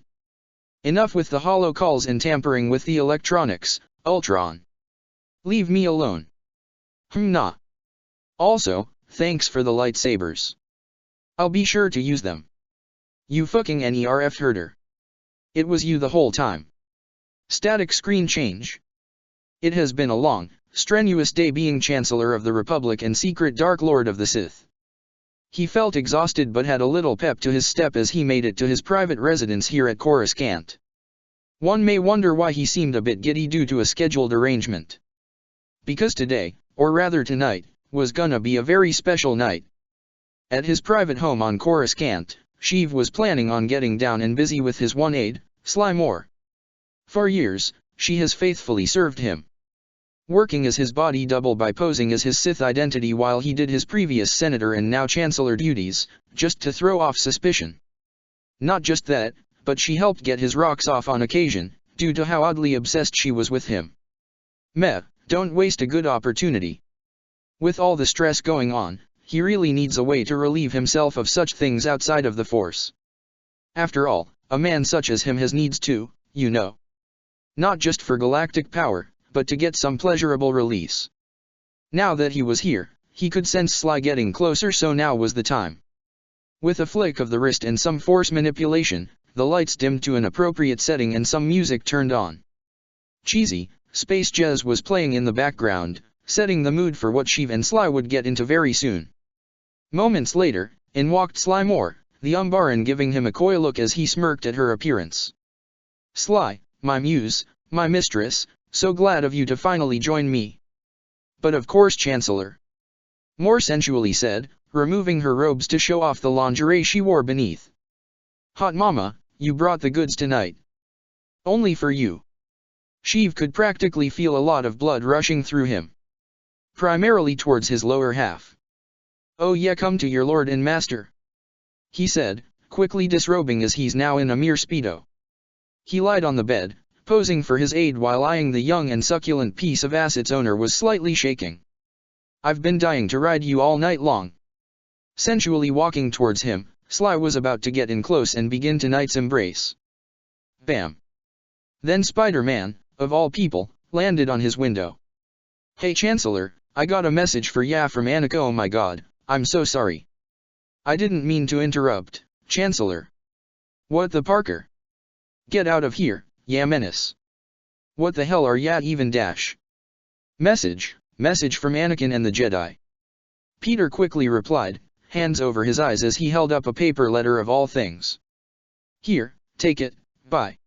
Enough with the hollow calls and tampering with the electronics, Ultron. Leave me alone. Nah. Also, thanks for the lightsabers. I'll be sure to use them. You fucking NERF herder. It was you the whole time. Static screen change. It has been a long, strenuous day being Chancellor of the Republic and secret Dark Lord of the Sith. He felt exhausted but had a little pep to his step as he made it to his private residence here at Coruscant. One may wonder why he seemed a bit giddy due to a scheduled arrangement. Because today, or rather tonight, was gonna be a very special night. At his private home on Coruscant, Sheev was planning on getting down and busy with his one aide, Sly Moore. For years, she has faithfully served him. Working as his body double by posing as his Sith identity while he did his previous senator and now chancellor duties, just to throw off suspicion. Not just that, but she helped get his rocks off on occasion, due to how oddly obsessed she was with him. Meh, don't waste a good opportunity. With all the stress going on, he really needs a way to relieve himself of such things outside of the Force. After all, a man such as him has needs too, you know. Not just for galactic power, but to get some pleasurable release. Now that he was here, he could sense Sly getting closer, so now was the time. With a flick of the wrist and some Force manipulation, the lights dimmed to an appropriate setting and some music turned on. Cheesy, space jazz was playing in the background, setting the mood for what Sheev and Sly would get into very soon. Moments later, in walked Sly Moore, the Umbaran giving him a coy look as he smirked at her appearance. "Sly, my muse, my mistress, so glad of you to finally join me." "But of course, Chancellor," Moore sensually said, removing her robes to show off the lingerie she wore beneath. "Hot mama, you brought the goods tonight. Only for you." Sheev could practically feel a lot of blood rushing through him. Primarily towards his lower half. "Oh yeah, come to your lord and master," he said, quickly disrobing as he's now in a mere speedo. He lied on the bed, posing for his aide while eyeing the young and succulent piece of ass its owner was slightly shaking. "I've been dying to ride you all night long." Sensually walking towards him, Sly was about to get in close and begin tonight's embrace. Bam! Then Spider-Man, of all people, landed on his window. "Hey Chancellor, I got a message for ya from Annika. Oh my god, I'm so sorry. I didn't mean to interrupt, Chancellor." "What the Parker? Get out of here, ya menace. What the hell are ya even dash?" Message from Anakin and the Jedi." Peter quickly replied, hands over his eyes as he held up a paper letter of all things. "Here, take it, bye."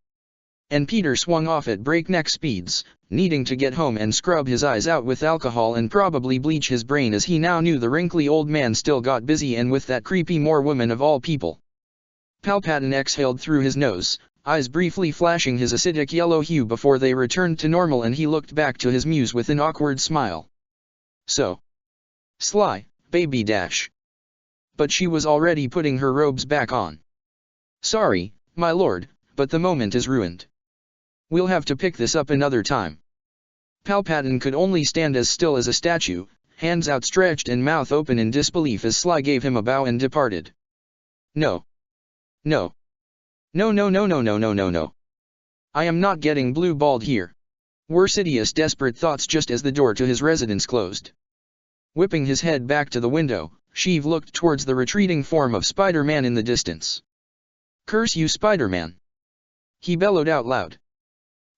And Peter swung off at breakneck speeds, needing to get home and scrub his eyes out with alcohol and probably bleach his brain, as he now knew the wrinkly old man still got busy and with that creepy Moore woman of all people. Palpatine exhaled through his nose, eyes briefly flashing his acidic yellow hue before they returned to normal, and he looked back to his muse with an awkward smile. "So, Sly, baby dash." But she was already putting her robes back on. "Sorry, my lord, but the moment is ruined. We'll have to pick this up another time." Palpatine could only stand as still as a statue, hands outstretched and mouth open in disbelief as Sly gave him a bow and departed. No. No. No no no no no no no no. I am not getting blue-balled here," were Sidious's desperate thoughts just as the door to his residence closed. Whipping his head back to the window, Sheev looked towards the retreating form of Spider-Man in the distance. "Curse you, Spider-Man!" he bellowed out loud.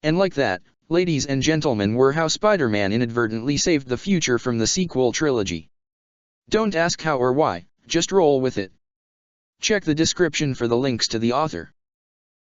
And like that, ladies and gentlemen, were how Spider-Man inadvertently saved the future from the sequel trilogy. Don't ask how or why, just roll with it. Check the description for the links to the author.